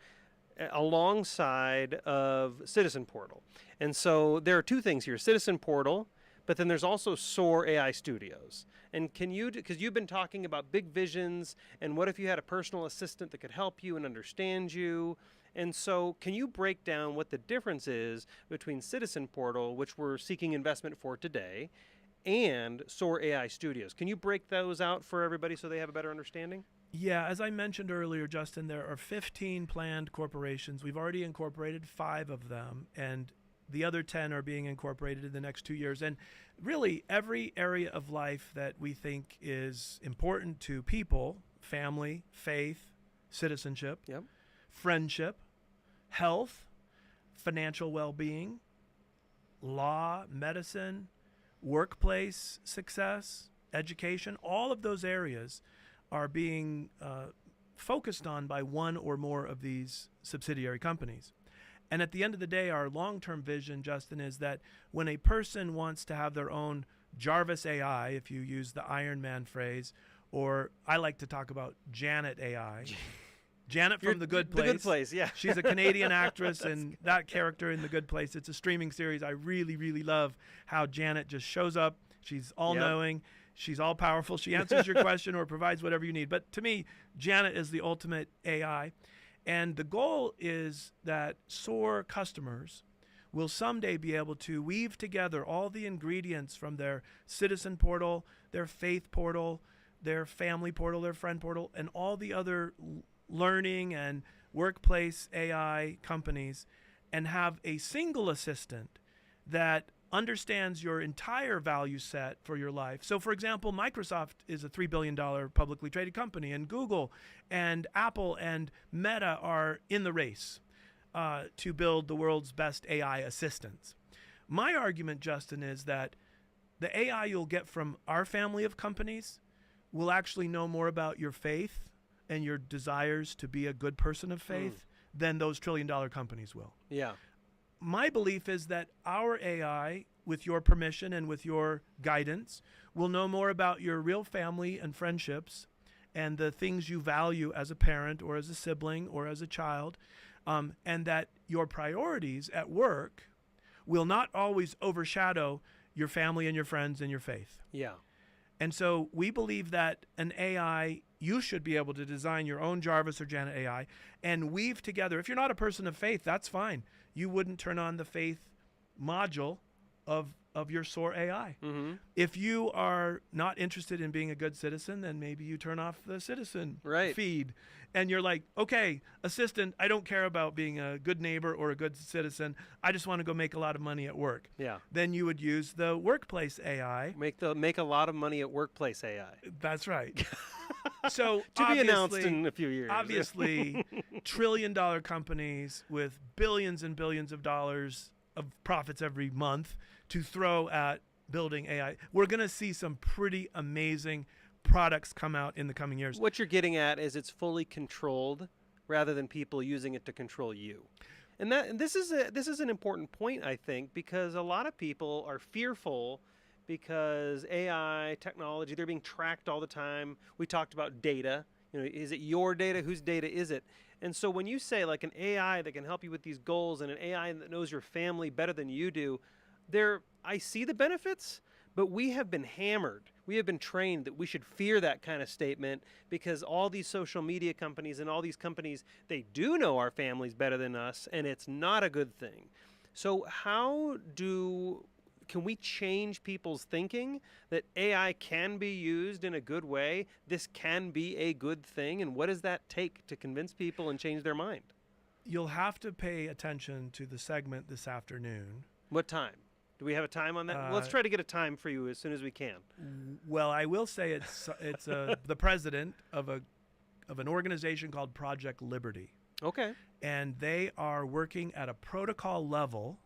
alongside of Citizen Portal, and so there are two things here: Citizen Portal, but then there's also SOAR AI Studios. And can you, because you've been talking about big visions, and what if you had a personal assistant that could help you and understand you? And so can you break down what the difference is between Citizen Portal, which we're seeking investment for today, and SOAR AI Studios? Can you break those out for everybody so they have a better understanding? Yeah, as I mentioned earlier, Justin, there are 15 planned corporations. We've already incorporated 5 of them, and the other 10 are being incorporated in the next 2 years. And really, every area of life that we think is important to people, family, faith, citizenship, Yep. friendship, health, financial well-being, law, medicine, workplace success, education, all of those areas are being focused on by one or more of these subsidiary companies. And at the end of the day, our long-term vision, Justin, is that when a person wants to have their own Jarvis AI, if you use the Iron Man phrase, or I like to talk about Janet AI. Janet from The Good Place. The Good Place, yeah. She's a Canadian actress, and that character in The Good Place, it's a streaming series. I really, really love how Janet just shows up. She's all-knowing. She's all-powerful. She answers your question or provides whatever you need. But to me, Janet is the ultimate AI. And the goal is that SOAR customers will someday be able to weave together all the ingredients from their Citizen Portal, their Faith Portal, their Family Portal, their Friend Portal, and all the other learning and workplace AI companies, and have a single assistant that understands your entire value set for your life. So, for example, Microsoft is a $3 billion publicly traded company, and Google and Apple and Meta are in the race to build the world's best AI assistants. My argument, Justin, is that the AI you'll get from our family of companies will actually know more about your faith and your desires to be a good person of faith than those trillion-dollar companies will. Yeah. My belief is that our AI, with your permission and with your guidance, will know more about your real family and friendships and the things you value as a parent or as a sibling or as a child, and that your priorities at work will not always overshadow your family and your friends and your faith. Yeah. And so we believe that an AI, you should be able to design your own Jarvis or Janet AI and weave together. If you're not a person of faith, that's fine. You wouldn't turn on the faith module of your SOAR AI. Mm-hmm. If you are not interested in being a good citizen, then maybe you turn off the citizen feed. And you're like, okay, assistant, I don't care about being a good neighbor or a good citizen. I just want to go make a lot of money at work. Yeah. Then you would use the workplace AI. Make a lot of money at workplace AI. That's right. So to be announced in a few years. Obviously, trillion-dollar companies with billions and billions of dollars of profits every month to throw at building AI. We're going to see some pretty amazing products come out in the coming years. What you're getting at is it's fully controlled rather than people using it to control you. And this is an important point, I think, because a lot of people are fearful because AI technology, they're being tracked all the time. We talked about data. You know, is it your data? Whose data is it? And so when you say like an AI that can help you with these goals and an AI that knows your family better than you do, I see the benefits, But we have been hammered. We have been trained that we should fear that kind of statement because all these social media companies and all these companies, they do know our families better than us, and it's not a good thing. So can we change people's thinking that AI can be used in a good way? This can be a good thing. And what does that take to convince people and change their mind? You'll have to pay attention to the segment this afternoon. What time? Do we have a time on that? Let's try to get a time for you as soon as we can. Well, I will say it's the president of an organization called Project Liberty. Okay. And they are working at a protocol level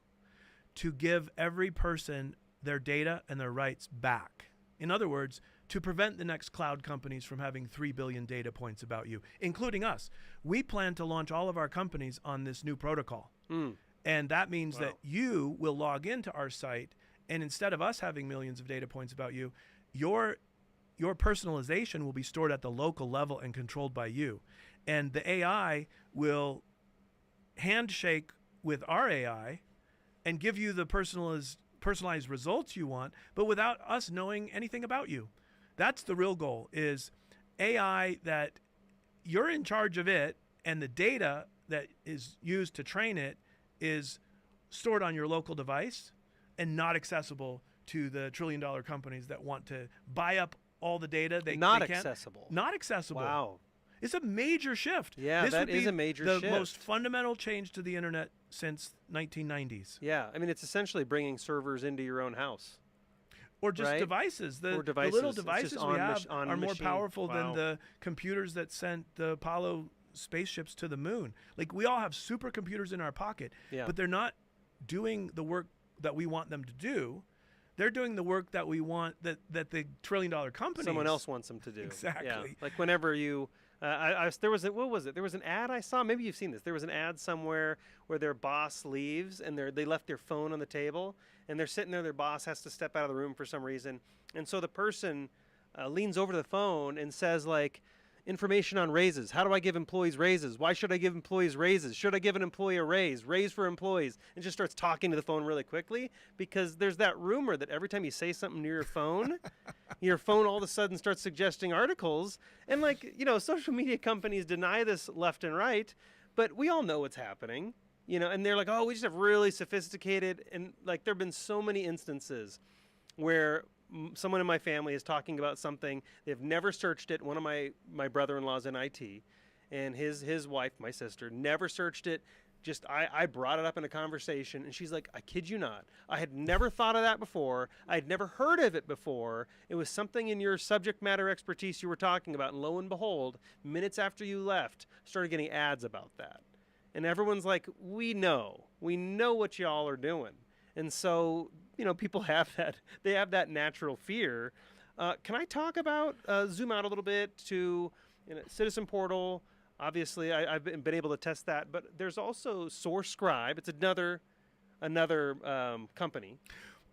to give every person their data and their rights back. In other words, to prevent the next cloud companies from having 3 billion data points about you, including us. We plan to launch all of our companies on this new protocol. And that means that you will log into our site, and instead of us having millions of data points about you, your personalization will be stored at the local level and controlled by you. And the AI will handshake with our AI and give you the personalized results you want, but without us knowing anything about you. That's the real goal, is AI that you're in charge of it, and the data that is used to train it is stored on your local device and not accessible to the trillion-dollar companies that want to buy up all the data. Not accessible. Not accessible. Wow. It's a major shift. Yeah, this that would is be a major the shift. most fundamental change to the internet since 1990s. Yeah, I mean, it's essentially bringing servers into your own house. Or just right? devices. Or The devices. little It's just devices on we have on are more machine. powerful than Wow. the computers that sent the Apollo spaceships to the moon. Like, we all have supercomputers in our pocket, Yeah. but they're not doing the work that we want them to do. They're doing the work that we want, that the trillion-dollar companies. Someone else wants them to do. Exactly. Yeah. Like whenever you, there was what was it? There was an ad I saw. Maybe you've seen this. There was an ad somewhere where their boss leaves and they left their phone on the table and they're sitting there. Their boss has to step out of the room for some reason, and so the person leans over to the phone and says like, information on raises. How do I give employees raises? Why should I give employees raises? Should I give an employee a raise? Raise for employees. And just starts talking to the phone really quickly because there's that rumor that every time you say something near your phone all of a sudden starts suggesting articles. And like, social media companies deny this left and right, but we all know what's happening, and they're like, oh, we just have really sophisticated, and like there have been so many instances where someone in my family is talking about something. They've never searched it. One of my brother-in-law's in IT, and his wife, my sister, never searched it. Just I brought it up in a conversation, and she's like, I kid you not. I had never thought of that before. I had never heard of it before. It was something in your subject matter expertise you were talking about, and lo and behold, minutes after you left, started getting ads about that. And everyone's like, we know what y'all are doing. And so, people have that natural fear. Can I talk about, zoom out a little bit to Citizen Portal? Obviously, I've been able to test that, but there's also Scribe. It's another company.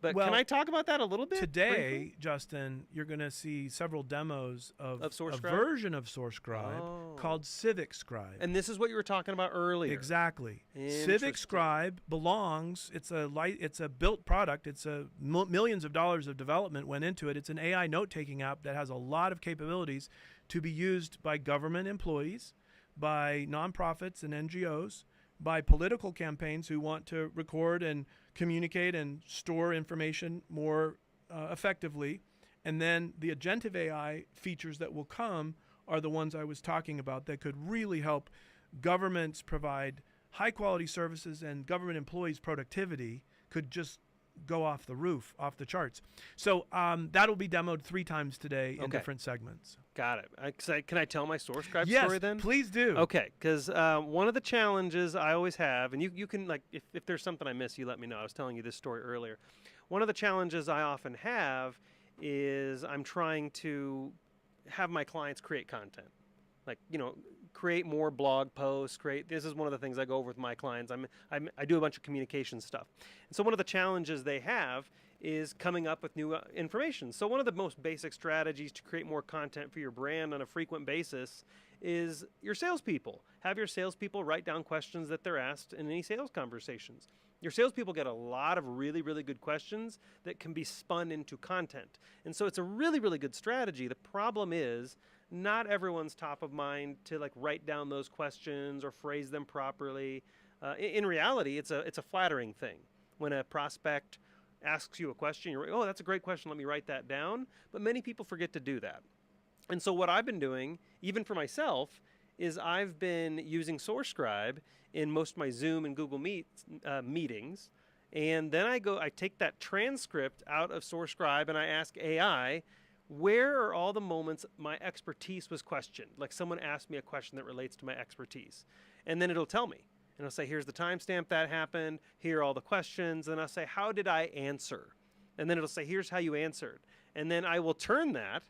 But can I talk about that a little bit? Today, briefly? Justin, you're going to see several demos of a Scribe? version of Scribe called Civic Scribe. And this is what you were talking about earlier. Exactly. Civic Scribe belongs. It's a built product. It's millions of dollars of development went into it. It's an AI note-taking app that has a lot of capabilities to be used by government employees, by nonprofits and NGOs, by political campaigns who want to record and communicate and store information more effectively. And then the agentive AI features that will come are the ones I was talking about that could really help governments provide high quality services, and government employees' productivity could just go off the roof, off the charts. So that'll be demoed 3 times today in different segments. Got it. Can I tell my Scribe yes, story then? Please do. Okay, because one of the challenges I always have, and you can, like, if there's something I miss, you let me know. I was telling you this story earlier. One of the challenges I often have is I'm trying to have my clients create content. Like, create more blog posts, this is one of the things I go over with my clients. I do a bunch of communication stuff. And so one of the challenges they have is coming up with new information. So one of the most basic strategies to create more content for your brand on a frequent basis is your salespeople. Have your salespeople write down questions that they're asked in any sales conversations. Your salespeople get a lot of really, really good questions that can be spun into content. And so it's a really, really good strategy. The problem is not everyone's top of mind to like write down those questions or phrase them properly. In reality, it's a flattering thing. When a prospect asks you a question, you're like, oh, that's a great question, let me write that down. But many people forget to do that. And so what I've been doing, even for myself, is I've been using Scribe in most of my Zoom and Google Meet meetings. And then I take that transcript out of Scribe and I ask AI, where are all the moments my expertise was questioned? Like someone asked me a question that relates to my expertise. And then it'll tell me. And I'll say, here's the timestamp that happened. Here are all the questions. And I'll say, how did I answer? And then it'll say, here's how you answered. And then I will turn that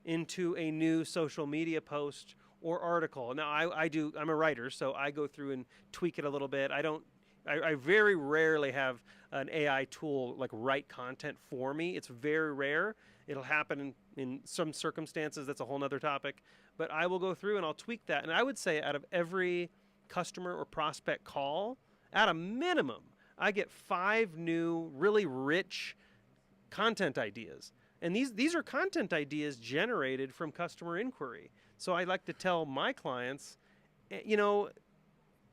into a new social media post or article. Now I'm a writer, so I go through and tweak it a little bit. I very rarely have an AI tool like write content for me. It's very rare. It'll happen in some circumstances. That's a whole nother topic. But I will go through and I'll tweak that. And I would say out of every customer or prospect call, at a minimum, I get 5 new, really rich content ideas. And these are content ideas generated from customer inquiry. So I like to tell my clients,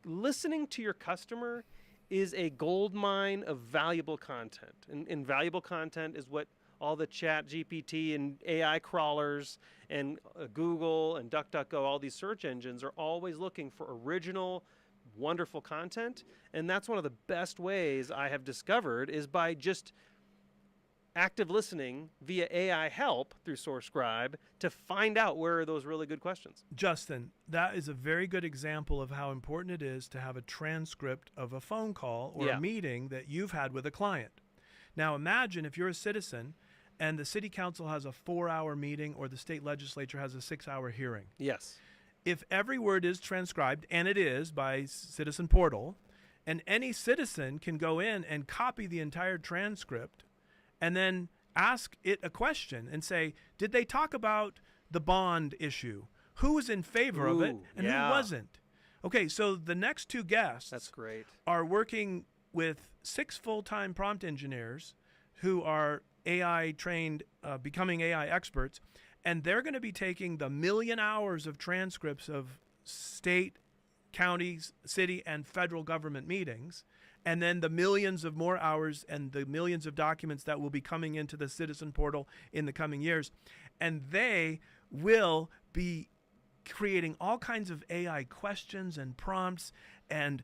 listening to your customer is a gold mine of valuable content. And valuable content is what all the chat GPT and AI crawlers and Google and DuckDuckGo, all these search engines are always looking for original, wonderful content. And that's one of the best ways I have discovered is by just active listening via AI help through Scribe to find out where are those really good questions. Justin, that is a very good example of how important it is to have a transcript of a phone call or a meeting that you've had with a client. Now imagine if you're a citizen and the city council has a 4-hour meeting or the state legislature has a 6-hour hearing. Yes. If every word is transcribed, and it is by Citizen Portal, and any citizen can go in and copy the entire transcript and then ask it a question and say, did they talk about the bond issue? Who was in favor of it and who wasn't? Okay, so the next 2 guests That's great. are working with 6 full-time prompt engineers who are AI trained, becoming AI experts, and they're going to be taking the 1,000,000 hours of transcripts of state, counties, city, and federal government meetings, and then the millions of more hours and the millions of documents that will be coming into the Citizen Portal in the coming years. And they will be creating all kinds of AI questions and prompts and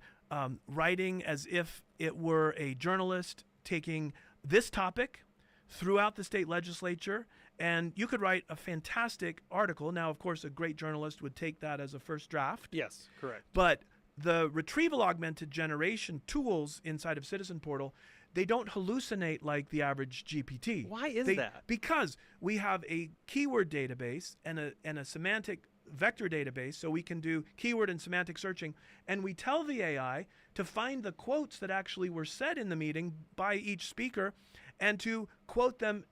writing as if it were a journalist taking this topic throughout the state legislature. And you could write a fantastic article. Now, of course, a great journalist would take that as a first draft. Yes, correct. But the retrieval augmented generation tools inside of Citizen Portal, they don't hallucinate like the average GPT. Why is that? Because we have a keyword database and a semantic vector database, so we can do keyword and semantic searching, and we tell the AI to find the quotes that actually were said in the meeting by each speaker and to quote them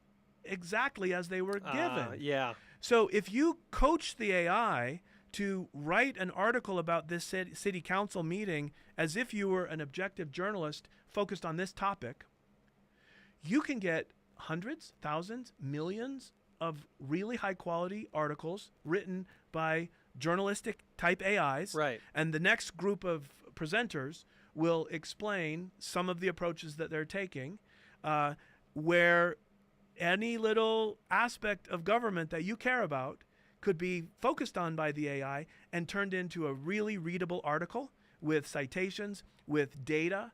exactly as they were given. Yeah. So if you coach the AI to write an article about this city council meeting as if you were an objective journalist focused on this topic, you can get hundreds, thousands, millions of really high quality articles written by journalistic type AIs. Right. And the next group of presenters will explain some of the approaches that they're taking, where any little aspect of government that you care about could be focused on by the AI and turned into a really readable article with citations, with data.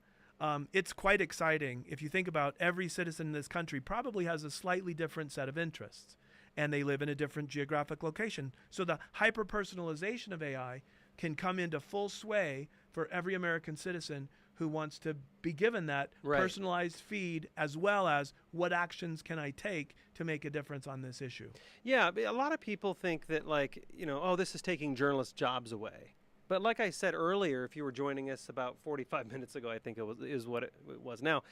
It's quite exciting. If you think about every citizen in this country probably has a slightly different set of interests, and they live in a different geographic location. So the hyper-personalization of AI can come into full sway for every American citizen who wants to be given that personalized feed, as well as what actions can I take to make a difference on this issue. Yeah, a lot of people think that, like, oh, this is taking journalists' jobs away. But like I said earlier, if you were joining us about 45 minutes ago, I think is what it was now,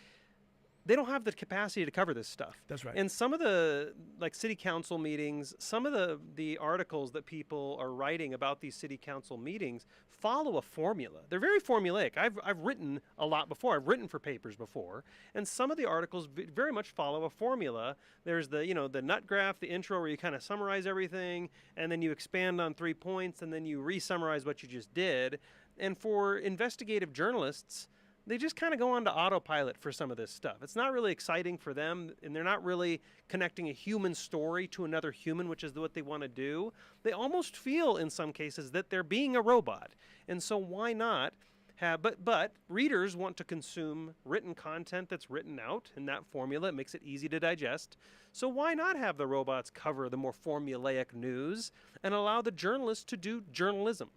they don't have the capacity to cover this stuff. That's right. And some of the like city council meetings, some of the articles that people are writing about these city council meetings follow a formula. They're very formulaic. I've written a lot before. I've written for papers before, and some of the articles very much follow a formula. There's the the nut graph, the intro where you kind of summarize everything, and then you expand on 3 points, and then you re-summarize what you just did. And for investigative journalists, they just kind of go on to autopilot for some of this stuff. It's not really exciting for them, and they're not really connecting a human story to another human, which is what they want to do. They almost feel, in some cases, that they're being a robot. And so why not have, but readers want to consume written content that's written out in that formula. It makes it easy to digest. So why not have the robots cover the more formulaic news and allow the journalists to do journalism?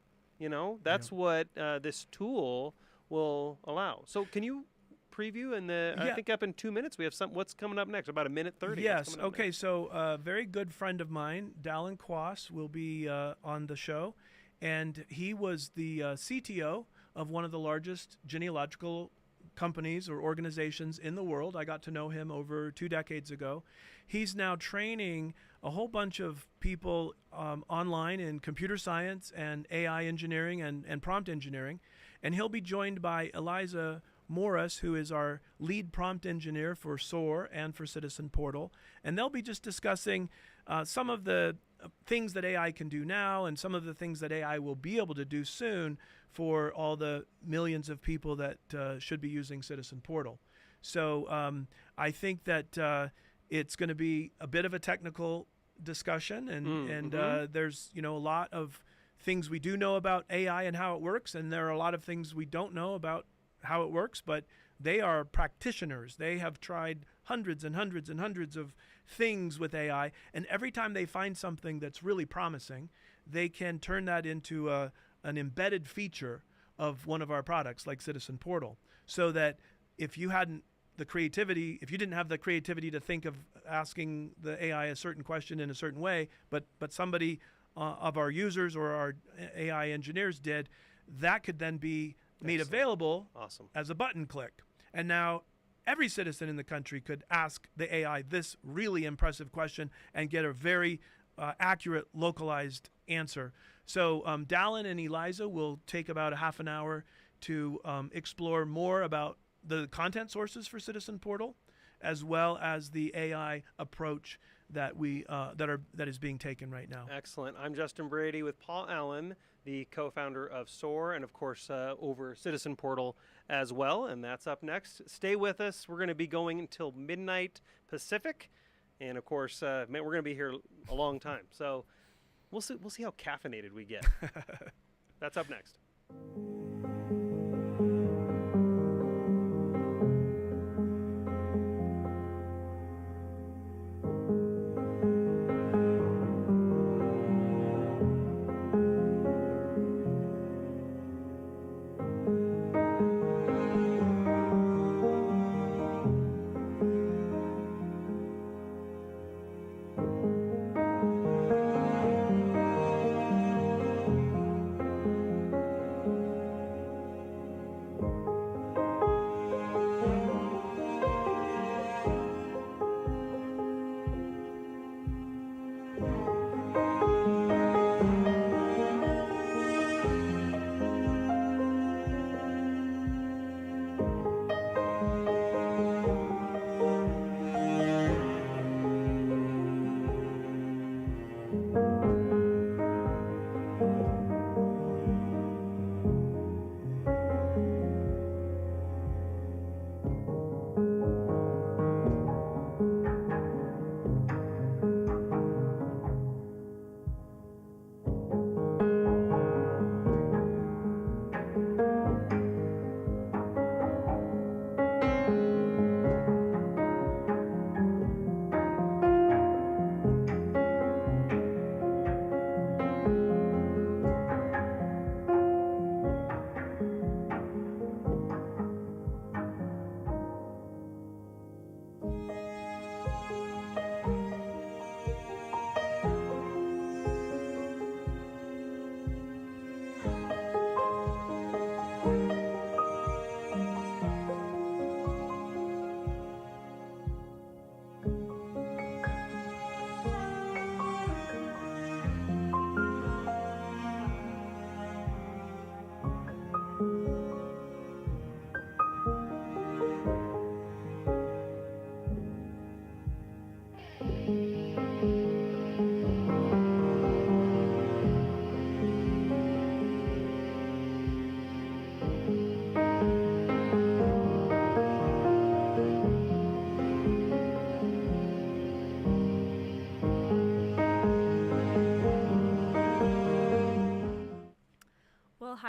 That's what this tool will allow. So can you preview I think up in 2 minutes we have what's coming up next, about 1:30. Yes. Okay. So a very good friend of mine, Dallin Quas, will be on the show, and he was the CTO of one of the largest genealogical companies or organizations in the world. I got to know him over 2 decades ago. He's now training a whole bunch of people online in computer science and AI engineering and prompt engineering. And he'll be joined by Eliza Morris, who is our lead prompt engineer for SOAR and for Citizen Portal. And they'll be just discussing some of the things that AI can do now and some of the things that AI will be able to do soon for all the millions of people that should be using Citizen Portal. So I think that it's going to be a bit of a technical discussion, and there's a lot of things we do know about AI and how it works, and there are a lot of things we don't know about how it works, but they are practitioners. They have tried hundreds and hundreds and hundreds of things with AI, and every time they find something that's really promising, they can turn that into an embedded feature of one of our products like Citizen Portal, so that if you didn't have the creativity to think of asking the AI a certain question in a certain way, but somebody of our users or our AI engineers did, that could then be made available as a button click. And now every citizen in the country could ask the AI this really impressive question and get a very accurate, localized answer. So Dallin and Eliza will take about a half an hour to explore more about the content sources for Citizen Portal, as well as the AI approach that that is being taken right now. Excellent. I'm Justin Brady with Paul Allen, the co-founder of SOAR, and of course over Citizen Portal as well. And that's up next. Stay with us. We're going to be going until midnight Pacific, and of course, we're going to be here a long time. So we'll see how caffeinated we get. That's up next.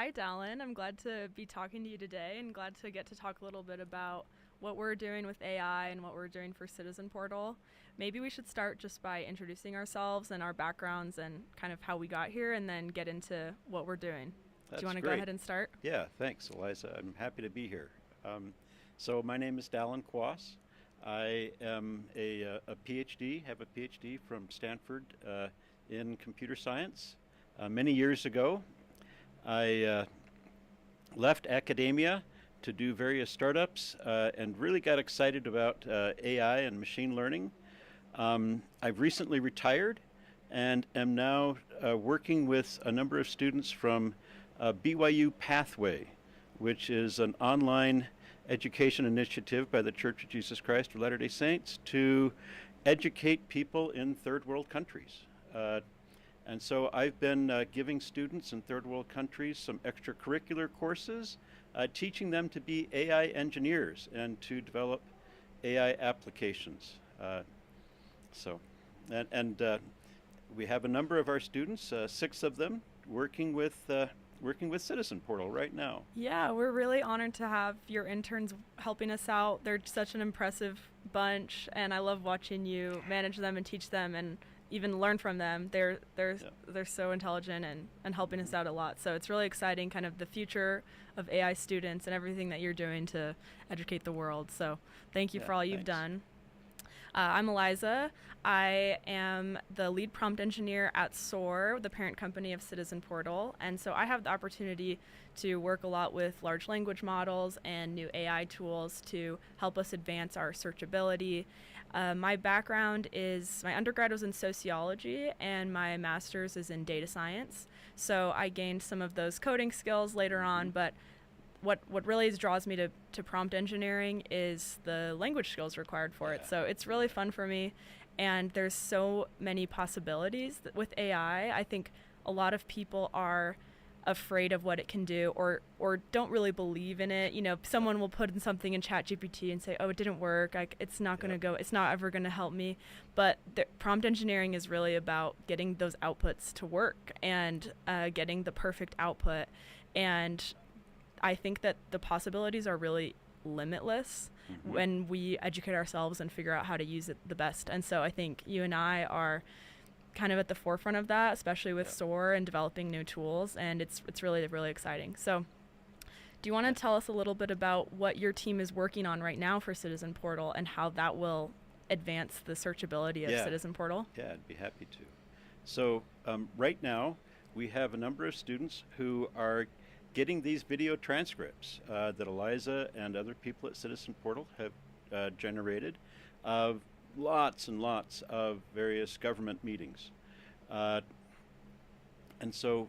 Hi, Dallin. I'm glad to be talking to you today and glad to get to talk a little bit about what we're doing with AI and what we're doing for Citizen Portal. Maybe we should start just by introducing ourselves and our backgrounds and kind of how we got here, and then get into what we're doing. That's Do you want to great. go ahead and start? Yeah, thanks, Eliza. I'm happy to be here. So my name is Dallin Quas. I am a PhD, have a PhD from Stanford in computer science. Many years ago, I left academia to do various startups and really got excited about AI and machine learning. I've recently retired and am now working with a number of students from BYU Pathway, which is an online education initiative by the Church of Jesus Christ of Latter-day Saints to educate people in third world countries. And so I've been giving students in third world countries some extracurricular courses, teaching them to be AI engineers and to develop AI applications. We have a number of our students, 6 of them, working with Citizen Portal right now. Yeah, we're really honored to have your interns helping us out. They're such an impressive bunch, and I love watching you manage them and teach them and even learn from them. They're so intelligent and helping us out a lot. So it's really exciting, kind of the future of AI students and everything that you're doing to educate the world. So thank you for all you've done. I'm Eliza. I am the lead prompt engineer at SOAR, the parent company of Citizen Portal. And so I have the opportunity to work a lot with large language models and new AI tools to help us advance our searchability. My background is, my undergrad was in sociology and my master's is in data science. So I gained some of those coding skills later on, but what really draws me to prompt engineering is the language skills required for it. So it's really fun for me, and there's so many possibilities with AI. I think a lot of people are afraid of what it can do, or don't really believe in it. You know, someone will put in something in ChatGPT and say, oh, it didn't work, it's not going to go, it's not ever going to help me. But prompt engineering is really about getting those outputs to work and getting the perfect output. And I think that the possibilities are really limitless when we educate ourselves and figure out how to use it the best. And so I think you and I are kind of at the forefront of that, especially with SOAR and developing new tools, and it's really, really exciting. So do you want to tell us a little bit about what your team is working on right now for Citizen Portal and how that will advance the searchability of Citizen Portal? Yeah, I'd be happy to. So right now we have a number of students who are getting these video transcripts that Eliza and other people at Citizen Portal have generated of lots and lots of various government meetings. And so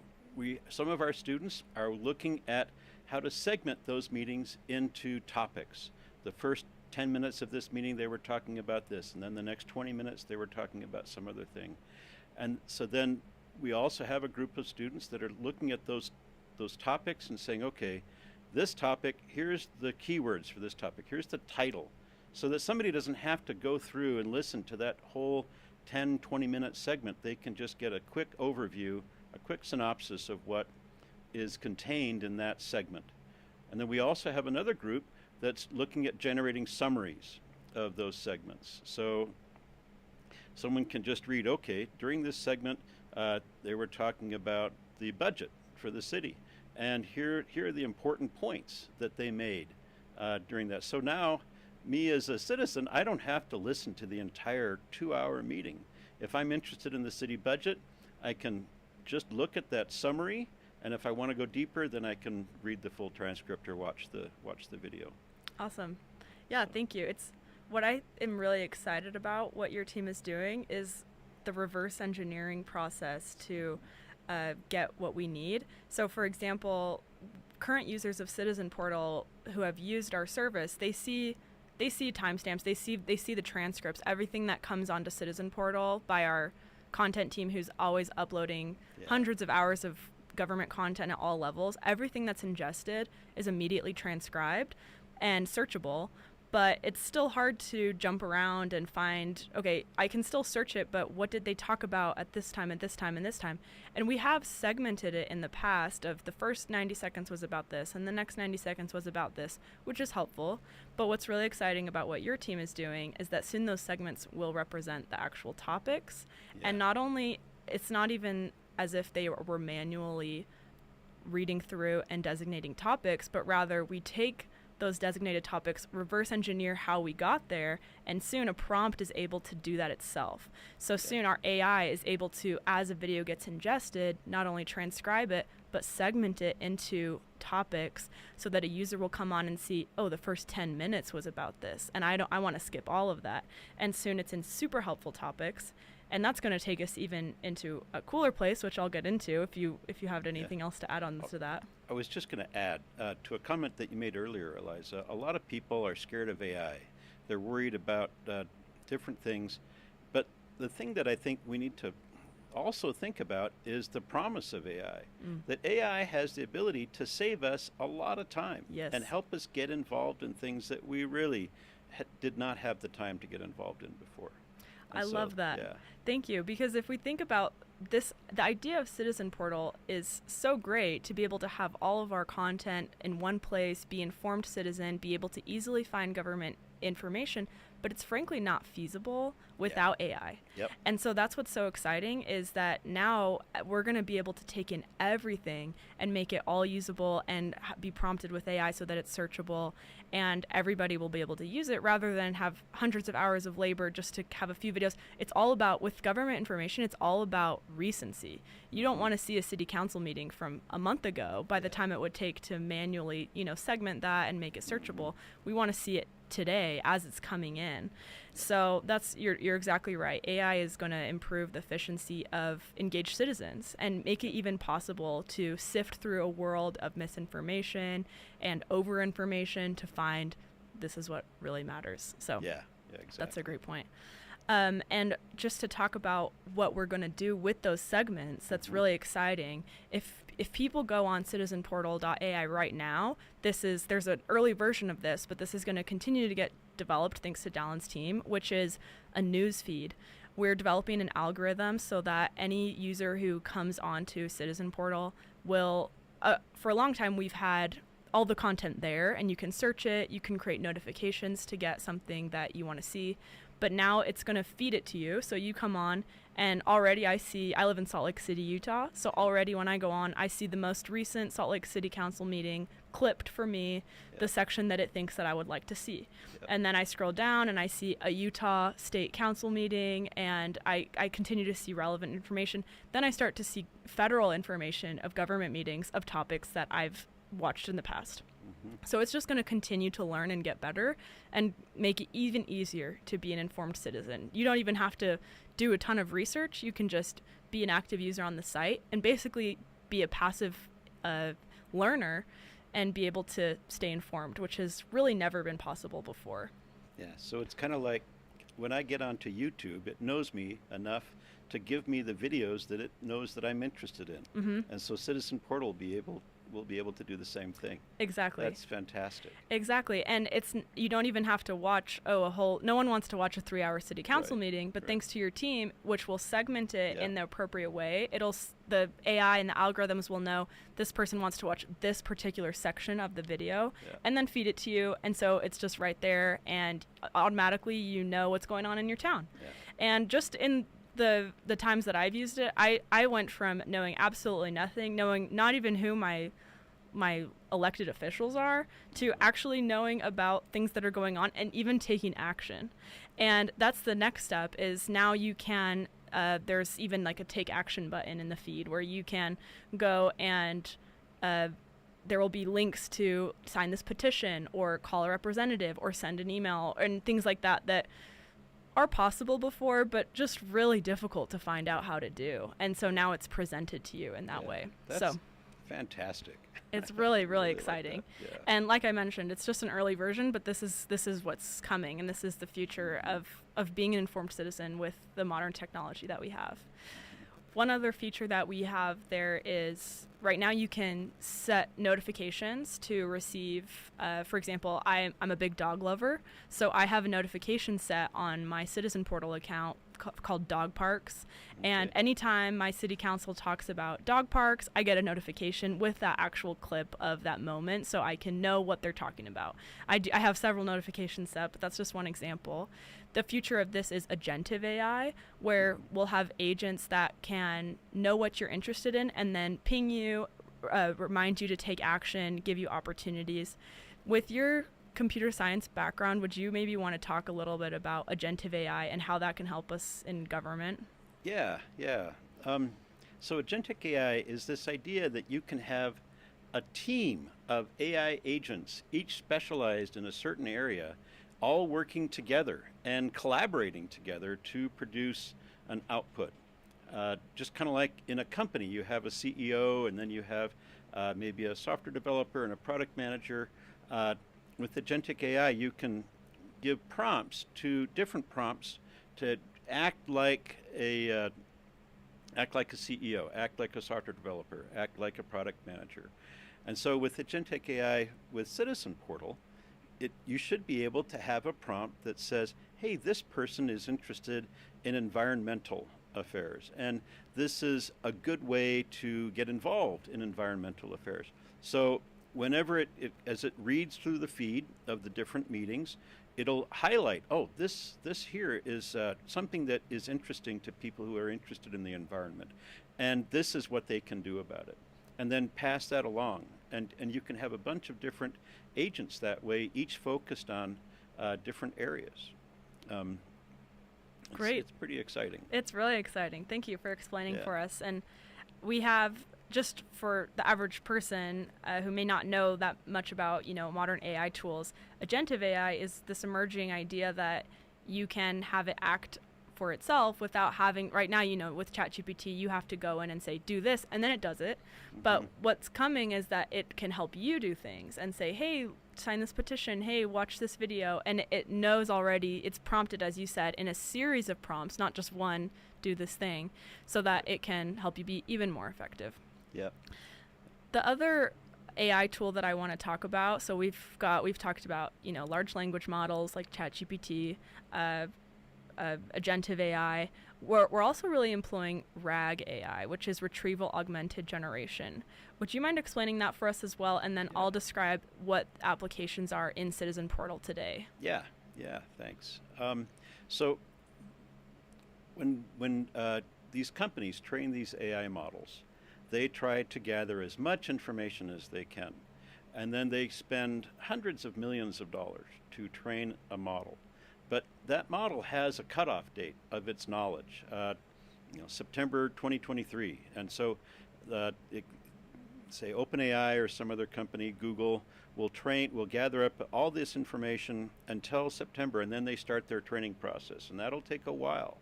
some of our students are looking at how to segment those meetings into topics. The first 10 minutes of this meeting they were talking about this, and then the next 20 minutes they were talking about some other thing. And so then we also have a group of students that are looking at those topics and saying, okay, this topic, here's the keywords for this topic, here's the title, so that somebody doesn't have to go through and listen to that whole 10, 20-minute segment. They can just get a quick overview, a quick synopsis of what is contained in that segment. And then we also have another group that's looking at generating summaries of those segments. So someone can just read, okay, during this segment, they were talking about the budget for the city. And here are the important points that they made during that. So now, me as a citizen, I don't have to listen to the entire 2-hour meeting. If I'm interested in the city budget, I can just look at that summary, and if I want to go deeper, then I can read the full transcript or watch the video. Awesome. Yeah, thank you. It's what I am really excited about what your team is doing is the reverse engineering process to get what we need. So for example, current users of Citizen Portal who have used our service, they see timestamps, they see the transcripts, everything that comes onto Citizen Portal by our content team who's always uploading hundreds of hours of government content at all levels. Everything that's ingested is immediately transcribed and searchable, but it's still hard to jump around and find, okay, I can still search it, but what did they talk about at this time, at this time, and this time? And we have segmented it in the past of the first 90 seconds was about this, and the next 90 seconds was about this, which is helpful. But what's really exciting about what your team is doing is that soon those segments will represent the actual topics. Yeah. And not only, it's not even as if they were manually reading through and designating topics, but rather we take those designated topics, reverse engineer how we got there, and soon a prompt is able to do that itself. So soon our AI is able to, as a video gets ingested, not only transcribe it, but segment it into topics so that a user will come on and see, oh, the first 10 minutes was about this, and I want to skip all of that. And soon it's in super helpful topics. And that's going to take us even into a cooler place, which I'll get into if you have anything else to add on to that. I was just going to add to a comment that you made earlier, Eliza. A lot of people are scared of AI. They're worried about different things. But the thing that I think we need to also think about is the promise of AI. That AI has the ability to save us a lot of time and help us get involved in things that we really did not have the time to get involved in before. I love that. Yeah. Thank you. Because if we think about this, the idea of Citizen Portal is so great to be able to have all of our content in one place, be informed citizen, be able to easily find government information, but it's frankly not feasible without AI. Yep. And so that's what's so exciting is that now we're going to be able to take in everything and make it all usable and be prompted with AI so that it's searchable and everybody will be able to use it rather than have hundreds of hours of labor just to have a few videos. It's all about, with government information, it's all about recency. You don't want to see a city council meeting from a month ago by the time it would take to manually, segment that and make it searchable. We want to see it today as it's coming in. So you're exactly right. AI is going to improve the efficiency of engaged citizens and make it even possible to sift through a world of misinformation and over-information to find this is what really matters. So yeah, exactly. That's a great point. And just to talk about what we're going to do with those segments, that's really exciting. If people go on citizenportal.ai right now, there's an early version of this, but this is going to continue to get developed thanks to Dallin's team, which is a news feed. We're developing an algorithm so that any user who comes onto Citizen Portal will, for a long time we've had all the content there and you can search it, you can create notifications to get something that you want to see. But now it's going to feed it to you. So you come on and already I live in Salt Lake City, Utah. So already when I go on, I see the most recent Salt Lake City Council meeting clipped for me, the section that it thinks that I would like to see. And then I scroll down and I see a Utah State Council meeting and I continue to see relevant information. Then I start to see federal information of government meetings of topics that I've watched in the past. So it's just going to continue to learn and get better and make it even easier to be an informed citizen. You don't even have to do a ton of research. You can just be an active user on the site and basically be a passive learner and be able to stay informed, which has really never been possible before. Yeah, so it's kind of like when I get onto YouTube, it knows me enough to give me the videos that it knows that I'm interested in. And so Citizen Portal will be able to do the same thing. Exactly. That's fantastic. Exactly. And you don't even have to watch no one wants to watch a 3-hour city council meeting, but thanks to your team, which will segment it in the appropriate way, the AI and the algorithms will know this person wants to watch this particular section of the video and then feed it to you. And so it's just right there and automatically you know what's going on in your town. And just in the times that I've used it, I went from knowing absolutely nothing, knowing not even who my elected officials are, to actually knowing about things that are going on and even taking action. And that's the next step is now you can, there's even like a take action button in the feed where you can go and there will be links to sign this petition or call a representative or send an email and things like that are possible before, but just really difficult to find out how to do. And so now it's presented to you in that way. That's fantastic. It's really, really exciting. Like and like I mentioned, it's just an early version, but this is what's coming, and this is the future of being an informed citizen with the modern technology that we have. One other feature that we have there is right now you can set notifications to receive, for example, I'm a big dog lover, so I have a notification set on my Citizen Portal account called Dog Parks. Okay. And anytime my city council talks about dog parks, I get a notification with that actual clip of that moment, so I can know what they're talking about. I have several notifications set, but that's just one example. The future of this is agentive AI, where we'll have agents that can know what you're interested in and then ping you, remind you to take action, give you opportunities. With your computer science background, would you maybe want to talk a little bit about agentive AI and how that can help us in government? Yeah. So agentic AI is this idea that you can have a team of AI agents, each specialized in a certain area, all working together and collaborating together to produce an output. Just kind of like in a company, you have a CEO and then you have maybe a software developer and a product manager. With agentic AI, you can give different prompts to act like a CEO, act like a software developer, act like a product manager. And so with agentic AI with Citizen Portal, you should be able to have a prompt that says, hey, this person is interested in environmental affairs, and this is a good way to get involved in environmental affairs. So whenever as it reads through the feed of the different meetings, it'll highlight, oh, this here is something that is interesting to people who are interested in the environment, and this is what they can do about it, and then pass that along. And you can have a bunch of different agents that way, each focused on different areas. Great. It's pretty exciting. It's really exciting. Thank you for explaining Yeah. for us. And we have, just for the average person who may not know that much about, modern AI tools, agentive AI is this emerging idea that you can have it act for itself without having, right now, with ChatGPT, you have to go in and say, do this, and then it does it. But what's coming is that it can help you do things and say, hey, sign this petition, hey, watch this video. And it knows already, it's prompted, as you said, in a series of prompts, not just one, do this thing, so that it can help you be even more effective. Yep. The other AI tool that I want to talk about, so we've talked about, large language models like ChatGPT, agentive AI. We're also really employing RAG AI, which is retrieval augmented generation. Would you mind explaining that for us as well? And then I'll describe what applications are in Citizen Portal today. Yeah, thanks. So when these companies train these AI models, they try to gather as much information as they can. And then they spend hundreds of millions of dollars to train a model. But that model has a cutoff date of its knowledge, September 2023. And so say OpenAI or some other company, Google, will gather up all this information until September, and then they start their training process. And that'll take a while.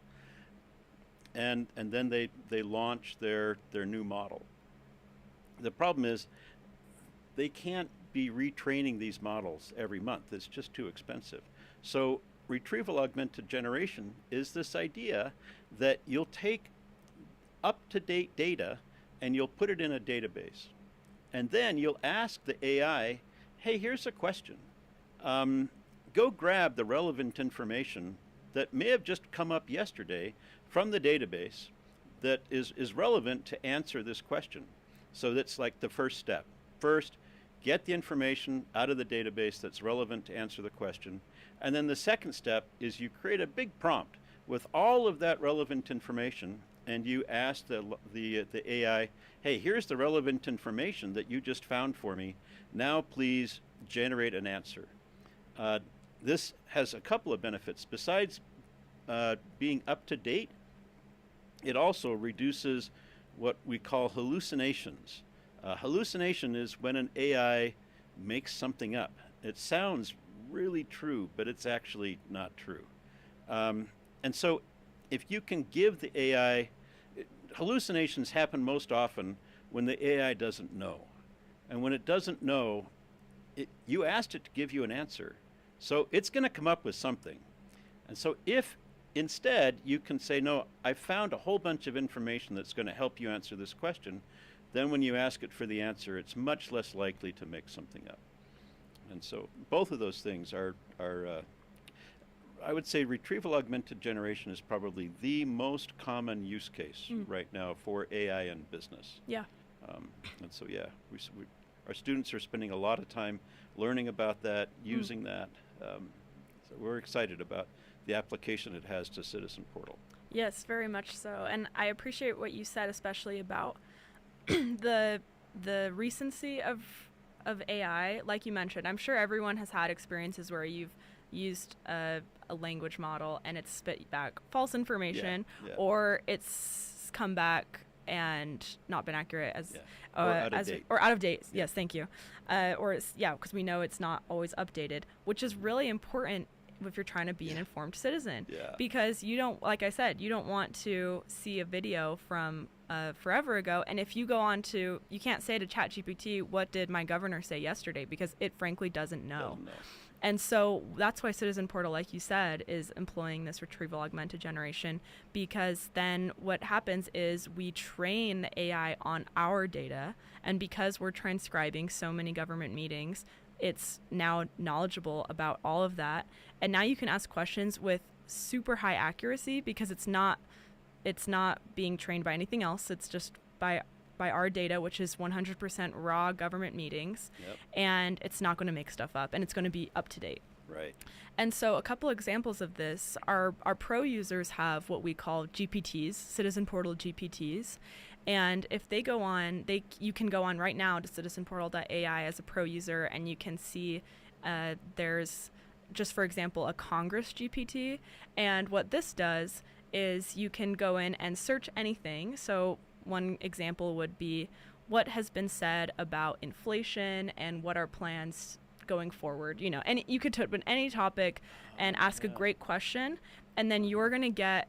And then they launch their new model. The problem is they can't be retraining these models every month. It's just too expensive. So retrieval augmented generation is this idea that you'll take up-to-date data and you'll put it in a database. And then you'll ask the AI, hey, here's a question. Go grab the relevant information that may have just come up yesterday from the database that is relevant to answer this question. So that's like the first step. First, get the information out of the database that's relevant to answer the question. And then the second step is you create a big prompt with all of that relevant information, and you ask the AI, hey, here's the relevant information that you just found for me. Now please generate an answer. This has a couple of benefits. Besides being up to date, it also reduces what we call hallucinations. Hallucination is when an AI makes something up. It sounds really true, but it's actually not true. And so if you can give the AI, hallucinations happen most often when the AI doesn't know. And when it doesn't know, you asked it to give you an answer. So it's going to come up with something. And so if instead you can say, no, I found a whole bunch of information that's going to help you answer this question, then when you ask it for the answer, it's much less likely to make something up. And so both of those things are I would say retrieval augmented generation is probably the most common use case right now for AI in business. Yeah. And so, yeah, our students are spending a lot of time learning about that, using that. So we're excited about the application it has to Citizen Portal. Yes, very much so. And I appreciate what you said, especially about the recency of AI. Like you mentioned, I'm sure everyone has had experiences where you've used a language model and it's spit back false information, or it's come back and not been accurate or out of date. Yes, thank you. Or it's because we know it's not always updated, which is really important if you're trying to be an informed citizen, because you don't, like I said, you don't want to see a video from forever ago, and if you go on to, you can't say to ChatGPT, what did my governor say yesterday, because it frankly doesn't know. And so that's why Citizen Portal, like you said, is employing this retrieval augmented generation, because then what happens is we train the AI on our data, and because we're transcribing so many government meetings, it's now knowledgeable about all of that. And now you can ask questions with super high accuracy, because it's not being trained by anything else. It's just by our data, which is 100% raw government meetings, and it's not going to make stuff up, and it's going to be up to date. Right. And so a couple examples of this are our pro users have what we call GPTs, Citizen Portal GPTs. And if they go on, you can go on right now to citizenportal.ai as a pro user, and you can see there's, just for example, a Congress GPT. And what this does is you can go in and search anything. So one example would be what has been said about inflation and what are plans going forward. And you could put in any topic and ask a great question, and then you're going to get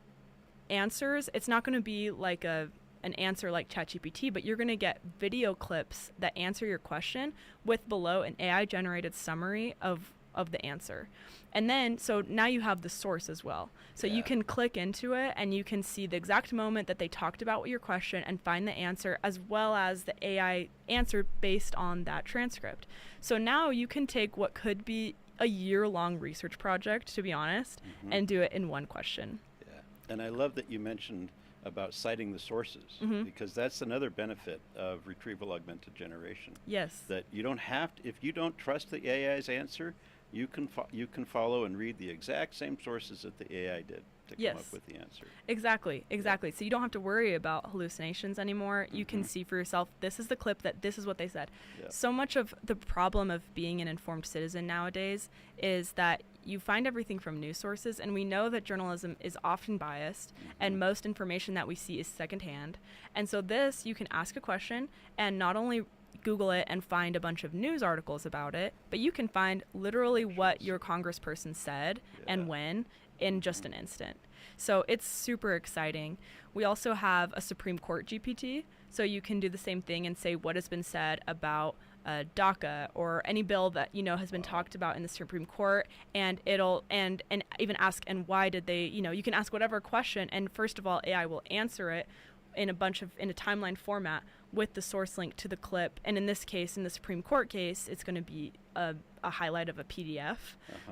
answers. It's not going to be like an answer like ChatGPT, but you're going to get video clips that answer your question with below an AI generated summary of the answer. And then, so now you have the source as well. So you can click into it and you can see the exact moment that they talked about your question and find the answer, as well as the AI answer based on that transcript. So now you can take what could be a year-long research project, to be honest, and do it in one question. Yeah, and I love that you mentioned about citing the sources, because that's another benefit of retrieval augmented generation. Yes. That you don't have to, if you don't trust the AI's answer, you can follow and read the exact same sources that the AI did to come up with the answer. Exactly. So you don't have to worry about hallucinations anymore. You can see for yourself, this is the clip, that this is what they said. So much of the problem of being an informed citizen nowadays is that you find everything from news sources, and we know that journalism is often biased, and most information that we see is secondhand. And so you can ask a question and not only Google it and find a bunch of news articles about it, but you can find literally what your congressperson said and when in just an instant. So it's super exciting. We also have a Supreme Court GPT, so you can do the same thing and say what has been said about DACA or any bill that has been talked about in the Supreme Court, and it'll and even ask, and why did they, you can ask whatever question, and first of all AI will answer it in a timeline format with the source link to the clip. And in this case, in the Supreme Court case, it's going to be a highlight of a PDF,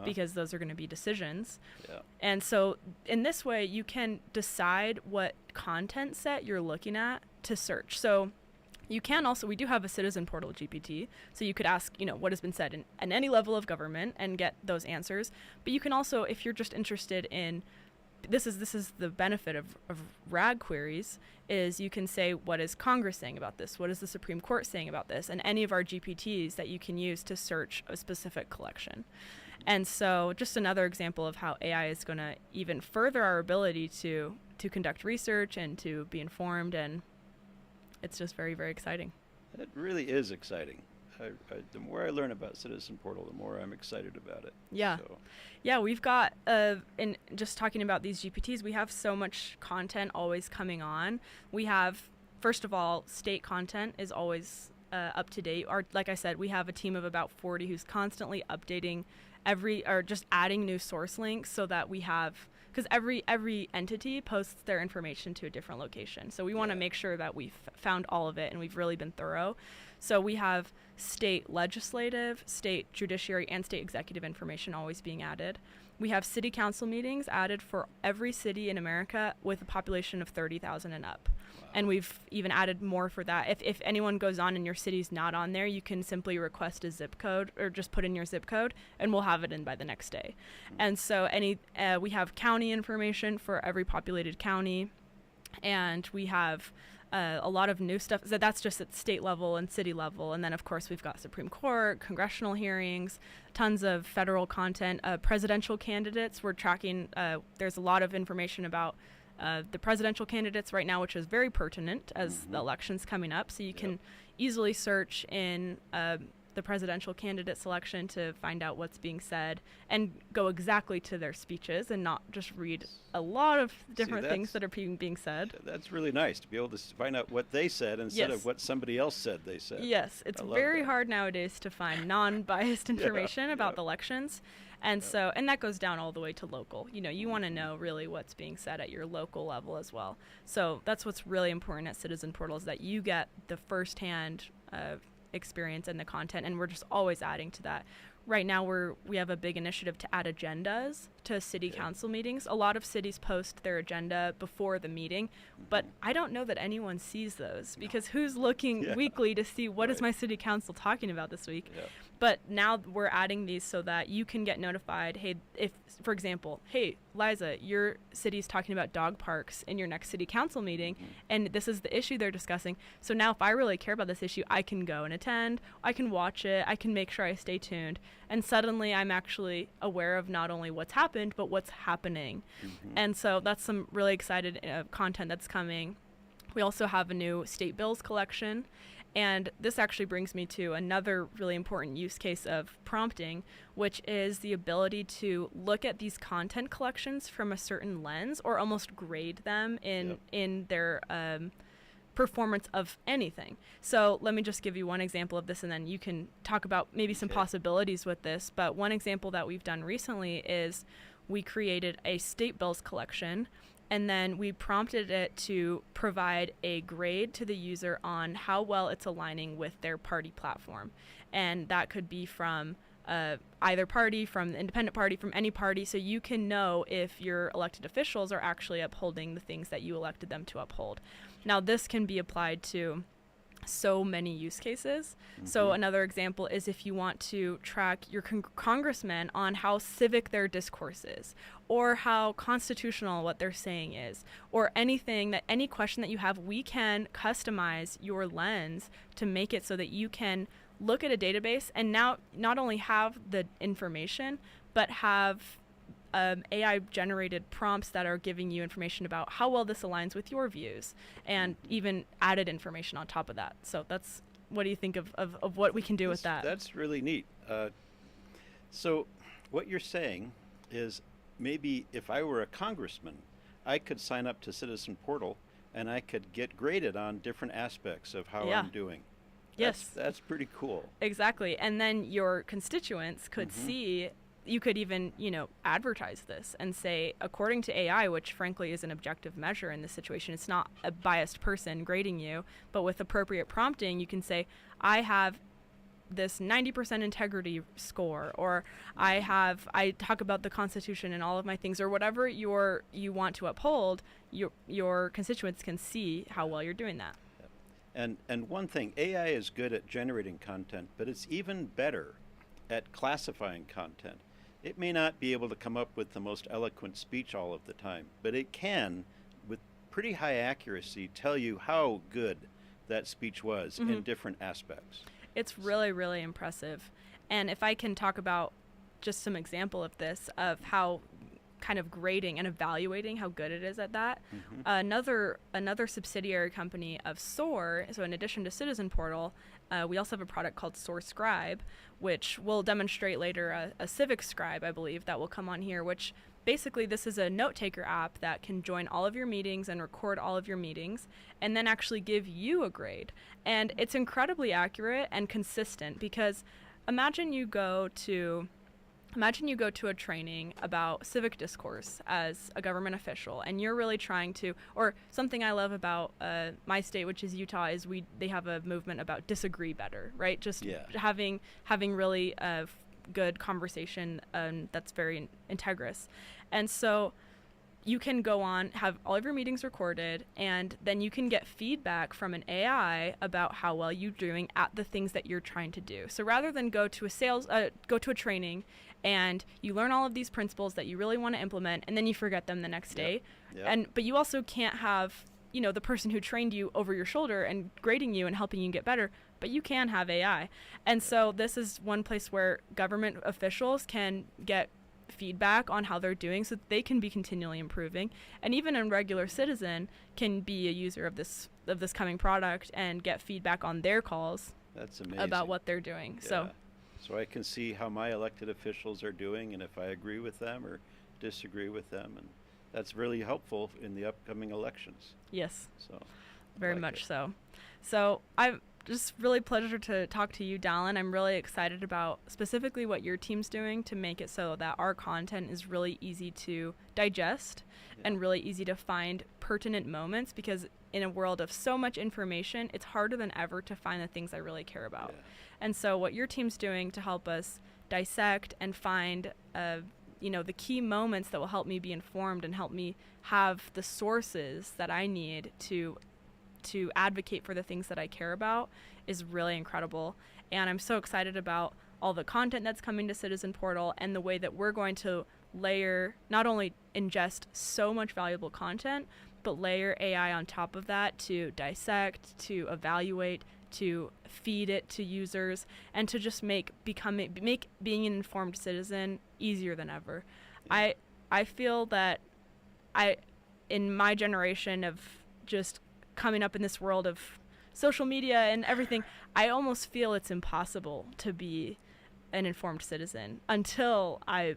because those are going to be decisions. And so in this way, you can decide what content set you're looking at to search. So you can also, we do have a Citizen Portal GPT, so you could ask, what has been said in any level of government and get those answers. But you can also, if you're just interested in, this is the benefit of RAG queries, is you can say, what is Congress saying about this? What is the Supreme Court saying about this? And any of our GPTs that you can use to search a specific collection. And so just another example of how AI is going to even further our ability to conduct research and to be informed, and it's just very, very exciting. It really is exciting. The more I learn about Citizen Portal, the more I'm excited about it. Yeah. So. Yeah, we've got, in just talking about these GPTs, we have so much content always coming on. We have, first of all, state content is always up to date. Like I said, we have a team of about 40 who's constantly updating just adding new source links, so that we have because every entity posts their information to a different location. So we want to make sure that we've found all of it and we've really been thorough. So we have state legislative, state judiciary, and state executive information always being added. We have city council meetings added for every city in America with a population of 30,000 and up. Wow. And we've even added more for that. If anyone goes on and your city's not on there, you can simply request a zip code or just put in your zip code and we'll have it in by the next day. And so we have county information for every populated county, and we have a lot of new stuff. So that's just at state level and city level. And then, of course, we've got Supreme Court, congressional hearings, tons of federal content, presidential candidates. We're tracking, there's a lot of information about the presidential candidates right now, which is very pertinent as the election's coming up. So you can easily search in the presidential candidate selection to find out what's being said and go exactly to their speeches and not just read a lot of different things that are being said. That's really nice to be able to find out what they said instead of what somebody else said they said. Yes, it's very hard nowadays to find non-biased information about the elections. And so, and that goes down all the way to local. You know, you want to know really what's being said at your local level as well. So that's what's really important at Citizen Portal, is that you get the firsthand experience and the content, and we're just always adding to that. Right now we have a big initiative to add agendas to city council meetings. A lot of cities post their agenda before the meeting, but I don't know that anyone sees those because who's looking weekly to see what is my city council talking about this week? But now we're adding these so that you can get notified. Hey, if, for example, hey, Liza, your city's talking about dog parks in your next city council meeting, and this is the issue they're discussing. So now if I really care about this issue, I can go and attend, I can watch it, I can make sure I stay tuned. And suddenly I'm actually aware of not only what's happened, but what's happening. And so that's some really excited content that's coming. We also have a new state bills collection. And this actually brings me to another really important use case of prompting, which is the ability to look at these content collections from a certain lens or almost grade them in their performance of anything. So let me just give you one example of this, and then you can talk about maybe some possibilities with this. But one example that we've done recently is we created a state bills collection, and then we prompted it to provide a grade to the user on how well it's aligning with their party platform. And that could be from either party, from the independent party, from any party, so you can know if your elected officials are actually upholding the things that you elected them to uphold. Now, this can be applied to so many use cases. So another example is if you want to track your congressmen on how civic their discourse is, or how constitutional what they're saying is, or any question that you have, we can customize your lens to make it so that you can look at a database and now not only have the information, but have AI generated prompts that are giving you information about how well this aligns with your views, and even added information on top of that. So that's, what do you think of what we can do with that? That's really neat. So what you're saying is, maybe if I were a congressman, I could sign up to Citizen Portal and I could get graded on different aspects of how I'm doing. Yes. That's pretty cool. Exactly. And then your constituents could see, you could even, advertise this and say, according to AI, which frankly is an objective measure in this situation, it's not a biased person grading you, but with appropriate prompting, you can say, I have this 90% integrity score, or I talk about the Constitution and all of my things, or whatever you want to uphold, your constituents can see how well you're doing that. And one thing, AI is good at generating content, but it's even better at classifying content. It may not be able to come up with the most eloquent speech all of the time, but it can, with pretty high accuracy, tell you how good that speech was in different aspects. It's really, really impressive. And if I can talk about just some example of this, of how kind of grading and evaluating how good it is at that. Another subsidiary company of SOAR, so in addition to Citizen Portal, we also have a product called SOAR Scribe, which we'll demonstrate later, a Civic Scribe, I believe, that will come on here, which basically this is a note-taker app that can join all of your meetings and record all of your meetings and then actually give you a grade. And it's incredibly accurate and consistent, because imagine you go to imagine you go to a training about civic discourse as a government official, and you're really trying to, or something I love about my state, which is Utah, is they have a movement about disagree better, right? Just having really good conversation that's very integrous. And so you can go on, have all of your meetings recorded, and then you can get feedback from an AI about how well you're doing at the things that you're trying to do. So rather than go to a training and you learn all of these principles that you really want to implement, and then you forget them the next day, but you also can't have the person who trained you over your shoulder and grading you and helping you get better, but you can have AI. And so this is one place where government officials can get feedback on how they're doing so that they can be continually improving, and even a regular citizen can be a user of this coming product and get feedback on their calls. That's amazing. About what they're doing. So I can see how my elected officials are doing, and if I agree with them or disagree with them, and that's really helpful in the upcoming elections. Yes. So very much so. So I'm just really pleasure to talk to you, Dallin. I'm really excited about specifically what your team's doing to make it so that our content is really easy to digest and really easy to find pertinent moments, because in a world of so much information, it's harder than ever to find the things I really care about. And so what your team's doing to help us dissect and find the key moments that will help me be informed and help me have the sources that I need to advocate for the things that I care about is really incredible. And I'm so excited about all the content that's coming to Citizen Portal and the way that we're going to not only ingest so much valuable content, but layer AI on top of that to dissect, to evaluate, to feed it to users, and to just make being an informed citizen easier than ever. I feel that in my generation of just coming up in this world of social media and everything, I almost feel it's impossible to be an informed citizen until I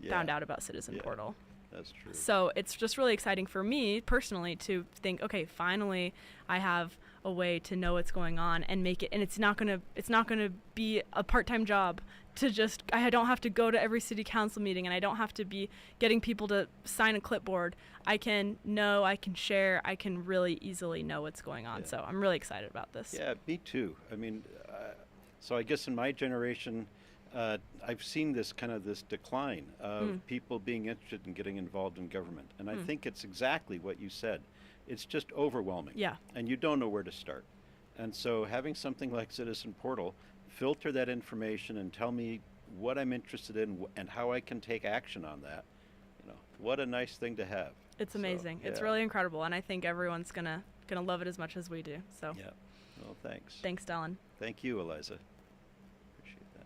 found out about Citizen Portal. That's true. So it's just really exciting for me personally to think, okay, finally I have a way to know what's going on and make it, and it's not gonna be a part-time job to just, I don't have to go to every city council meeting, and I don't have to be getting people to sign a clipboard. I can share, I can really easily know what's going on. So I'm really excited about this. Yeah, me too. I mean, so I guess in my generation, I've seen this decline of people being interested in getting involved in government. And I think it's exactly what you said. It's just overwhelming. Yeah. And you don't know where to start. And so having something like Citizen Portal filter that information and tell me what I'm interested in and how I can take action on that, what a nice thing to have. It's amazing. It's really incredible. And I think everyone's gonna love it as much as we do. So yeah. Well, thanks. Thanks, Dallin. Thank you, Eliza. Appreciate that.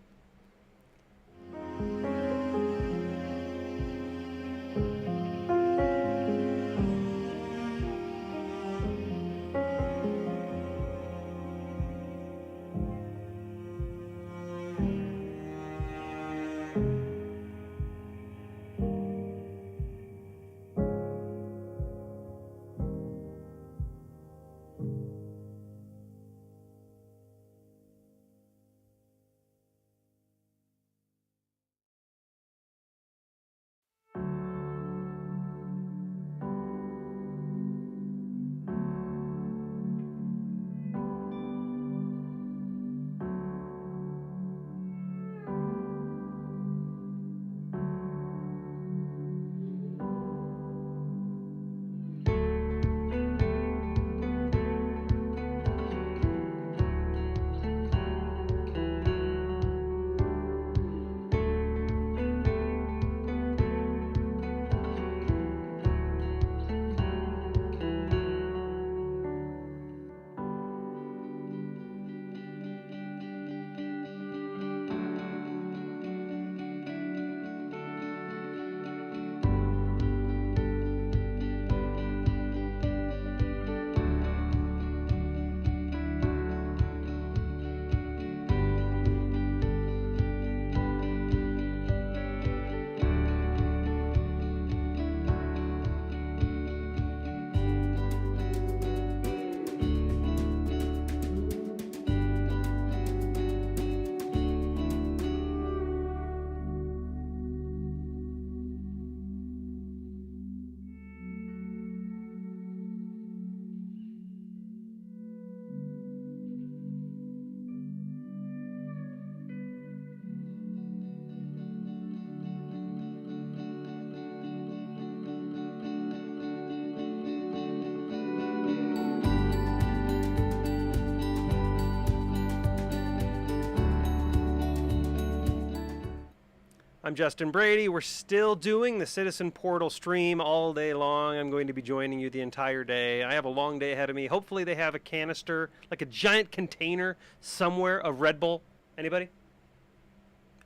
I'm Justin Brady. We're still doing the Citizen Portal stream all day long. I'm going to be joining you the entire day. I have a long day ahead of me. Hopefully they have a canister, like a giant container somewhere of Red Bull. Anybody?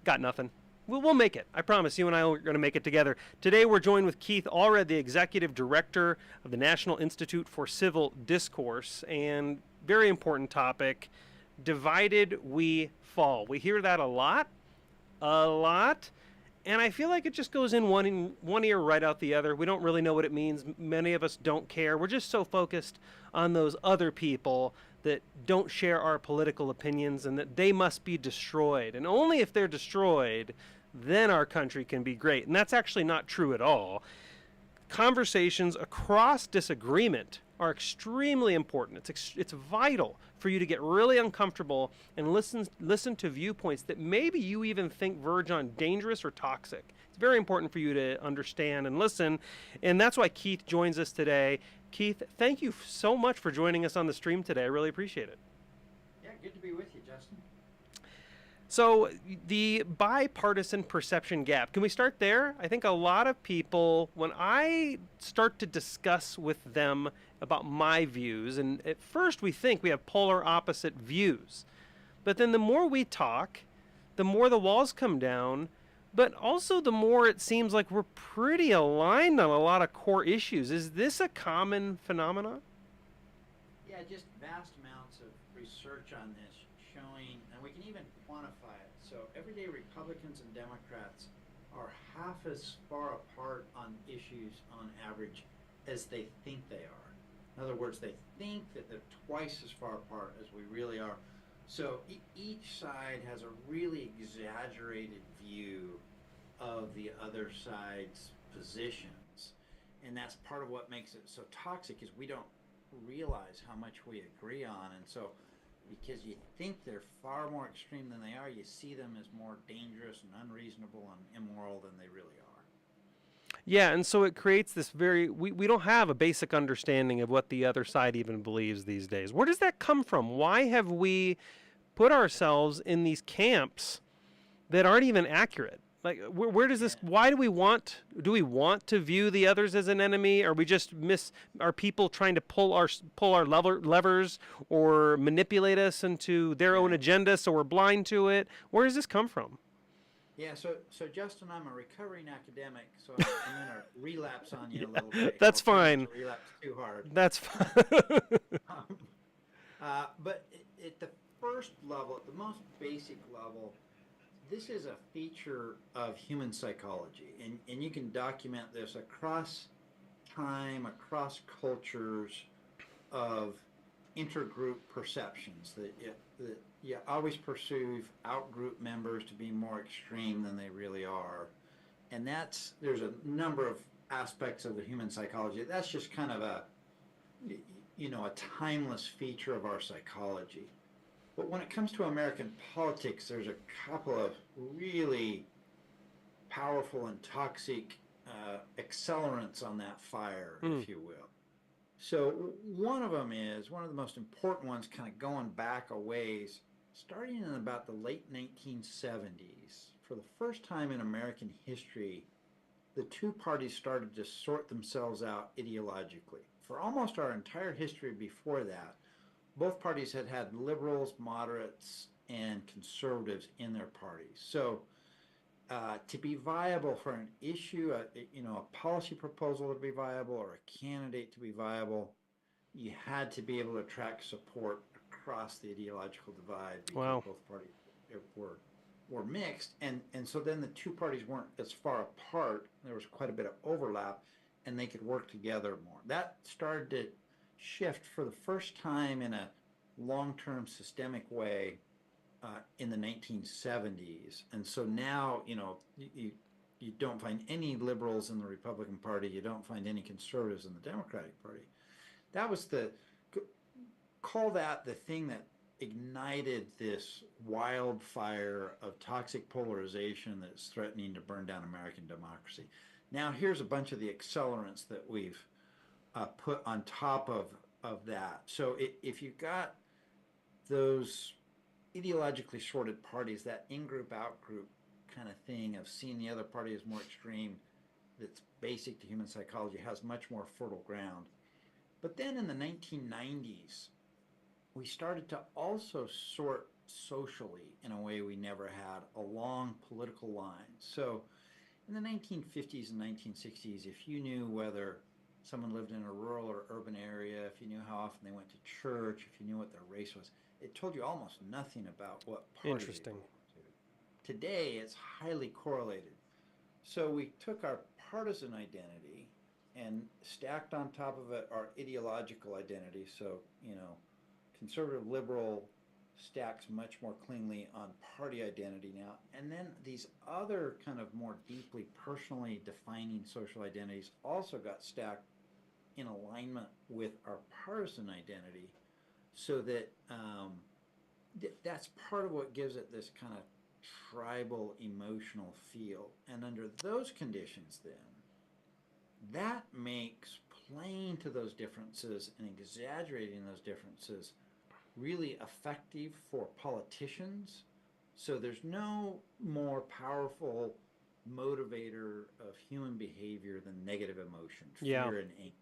Got nothing. We'll make it. I promise you and I are going to make it together. Today we're joined with Keith Allred, the Executive Director of the National Institute for Civil Discourse, and very important topic, divided we fall. We hear that a lot, and I feel like it just goes in one ear right out the other. We don't really know what it means. Many of us don't care. We're just so focused on those other people that don't share our political opinions and that they must be destroyed. And only if they're destroyed, then our country can be great. And that's actually not true at all. Conversations across disagreement are extremely important. It's vital for you to get really uncomfortable and listen to viewpoints that maybe you even think verge on dangerous or toxic. It's very important for you to understand and listen, and that's why Keith joins us today. Keith, thank you so much for joining us on the stream today. I really appreciate it. Yeah, good to be with you, Justin. So the bipartisan perception gap, can we start there? I think a lot of people, when I start to discuss with them about my views, and at first we think we have polar opposite views, but then the more we talk, the more the walls come down, but also the more it seems like we're pretty aligned on a lot of core issues. Is this a common phenomenon? Yeah, just vast amounts of research on this showing, and we can even quantify it. So everyday Republicans and Democrats are half as far apart on issues on average as they think they are. In other words, they think that they're twice as far apart as we really are. So each side has a really exaggerated view of the other side's positions. And that's part of what makes it so toxic, is we don't realize how much we agree on. And so because you think they're far more extreme than they are, you see them as more dangerous and unreasonable and immoral than they really are. Yeah, and so it creates this we don't have a basic understanding of what the other side even believes these days. Where does that come from? Why have we put ourselves in these camps that aren't even accurate? Like, where does this, why do we want to view the others as an enemy? Are we just are people trying to pull our levers or manipulate us into their own agenda so we're blind to it? Where does this come from? Yeah, so Justin, I'm a recovering academic, so I'm going to relapse on you a little bit. That's I'll try fine. not to relapse too hard. That's fine. But at the first level, at the most basic level, this is a feature of human psychology, and you can document this across time, across cultures, of intergroup perceptions, that you always perceive outgroup members to be more extreme than they really are. And there's a number of aspects of the human psychology. That's just kind of a timeless feature of our psychology. But when it comes to American politics, there's a couple of really powerful and toxic accelerants on that fire, if you will. So one of them is, one of the most important ones, kind of going back a ways, starting in about the late 1970s. For the first time in American history, the two parties started to sort themselves out ideologically. For almost our entire history before that, both parties had liberals, moderates, and conservatives in their parties. So to be viable for an issue, a policy proposal to be viable, or a candidate to be viable, you had to be able to attract support across the ideological divide, because both parties were mixed. And so then the two parties weren't as far apart. There was quite a bit of overlap, and they could work together more. That started to shift for the first time in a long-term systemic way in the 1970s. And so now, you don't find any liberals in the Republican Party. You don't find any conservatives in the Democratic Party. That was call that the thing that ignited this wildfire of toxic polarization that's threatening to burn down American democracy. Now here's a bunch of the accelerants that we've put on top of that. So if you've got those ideologically sorted parties, that in-group, out-group kind of thing of seeing the other party as more extreme, that's basic to human psychology, has much more fertile ground. But then in the 1990s, we started to also sort socially in a way we never had along political lines. So in the 1950s and 1960s, if you knew whether someone lived in a rural or urban area, if you knew how often they went to church, if you knew what their race was, it told you almost nothing about what party Interesting. they belonged to. Today, it's highly correlated. So we took our partisan identity and stacked on top of it our ideological identity. So, conservative liberal stacks much more cleanly on party identity now. And then these other kind of more deeply personally defining social identities also got stacked in alignment with our partisan identity, so that that's part of what gives it this kind of tribal emotional feel. And under those conditions, then, that makes playing to those differences and exaggerating those differences really effective for politicians. So there's no more powerful motivator of human behavior than negative emotion, fear and anger.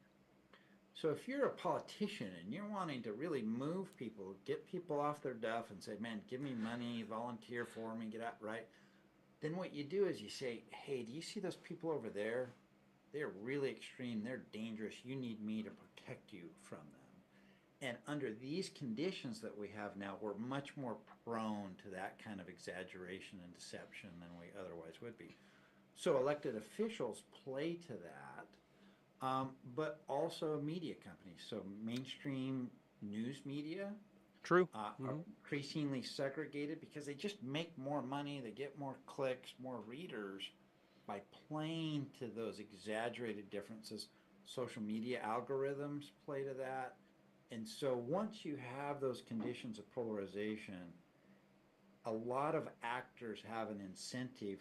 So if you're a politician and you're wanting to really move people, get people off their duff and say, man, give me money, volunteer for me, get out right, then what you do is you say, hey, do you see those people over there? They're really extreme. They're dangerous. You need me to protect you from them. And under these conditions that we have now, we're much more prone to that kind of exaggeration and deception than we otherwise would be. So elected officials play to that, but also media companies. So mainstream news media True. are increasingly segregated because they just make more money, they get more clicks, more readers by playing to those exaggerated differences. Social media algorithms play to that. And so once you have those conditions of polarization, a lot of actors have an incentive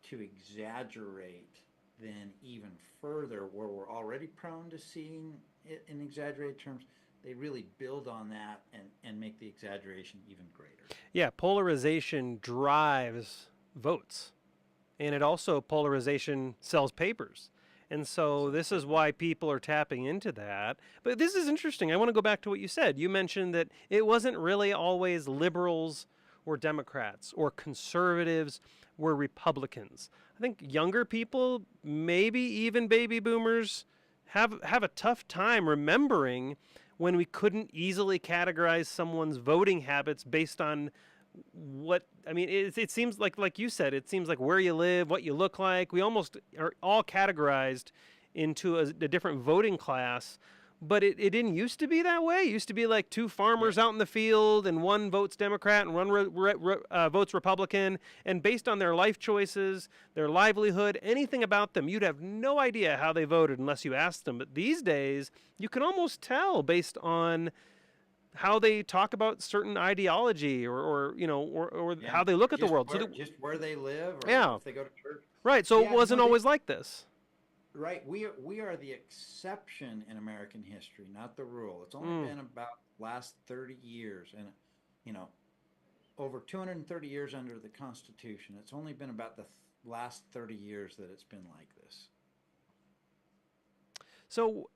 to exaggerate then even further, where we're already prone to seeing it in exaggerated terms. They really build on that and make the exaggeration even greater. Yeah, polarization drives votes. And it also, polarization sells papers. And so this is why people are tapping into that. But this is interesting. I want to go back to what you said. You mentioned that it wasn't really always liberals or Democrats or conservatives were Republicans. I think younger people, maybe even baby boomers, have a tough time remembering when we couldn't easily categorize someone's voting habits based on what, I mean, it seems like you said, it seems like where you live, what you look like. We almost are all categorized into a different voting class, but it didn't used to be that way. It used to be like two farmers out in the field and one votes Democrat and one votes Republican. And based on their life choices, their livelihood, anything about them, you'd have no idea how they voted unless you asked them. But these days, you can almost tell based on how they talk about certain ideology or how they look at the world. Just where they live or if they go to church. Right. So it wasn't always like this. Right. We are the exception in American history, not the rule. It's only been about last 30 years. And, over 230 years under the Constitution, it's only been about the last 30 years that it's been like this. So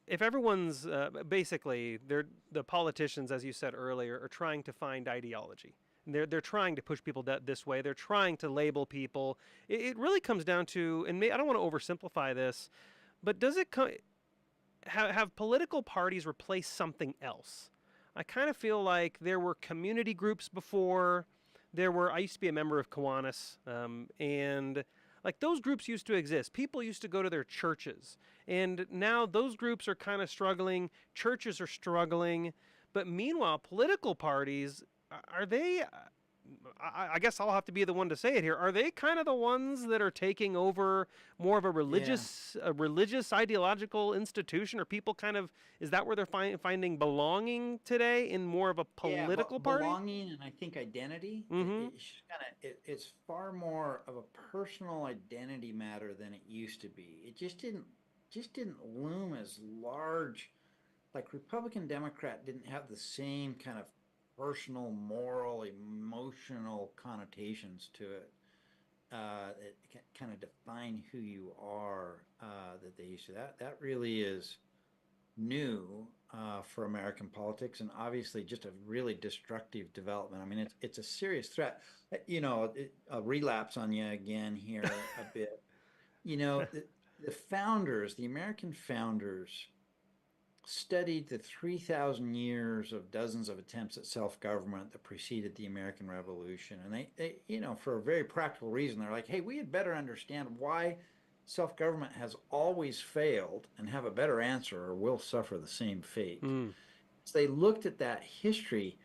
if everyone's basically, the politicians, as you said earlier, are trying to find ideology. They're trying to push people this way. They're trying to label people. It really comes down to, and I don't want to oversimplify this, but does it have political parties replace something else? I kind of feel like there were community groups before. I used to be a member of Kiwanis, and like those groups used to exist. People used to go to their churches. And now those groups are kind of struggling. Churches are struggling. But meanwhile, political parties, are they, I guess I'll have to be the one to say it here, are they kind of the ones that are taking over more of a religious ideological institution? Or people kind of, is that where they're finding belonging today in more of a political party? Belonging and I think identity. It's far more of a personal identity matter than it used to be. It just didn't loom as large. Like Republican Democrat didn't have the same kind of personal, moral, emotional connotations to it that kind of define who you are that they used to. That really is new for American politics, and obviously just a really destructive development. I mean, it's a serious threat. A relapse on you again here a bit. The founders, the American founders, studied the 3,000 years of dozens of attempts at self-government that preceded the American Revolution. And they, for a very practical reason, they're like, hey, we had better understand why self-government has always failed and have a better answer, or we'll suffer the same fate. So they looked at that history.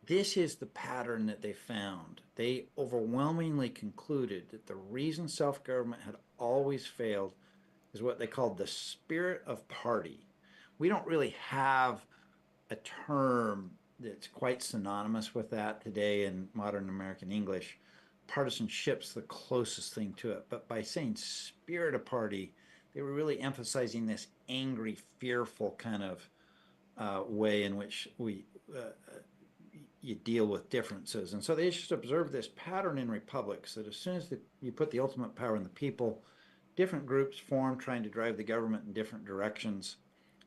This is the pattern that they found. They overwhelmingly concluded that the reason self-government had always failed is what they called the spirit of party. We don't really have a term that's quite synonymous with that today in modern American English. Partisanship's the closest thing to it. But by saying spirit of party, they were really emphasizing this angry, fearful kind of way in which you deal with differences. And so they just observed this pattern in republics that as soon as you put the ultimate power in the people, different groups form trying to drive the government in different directions.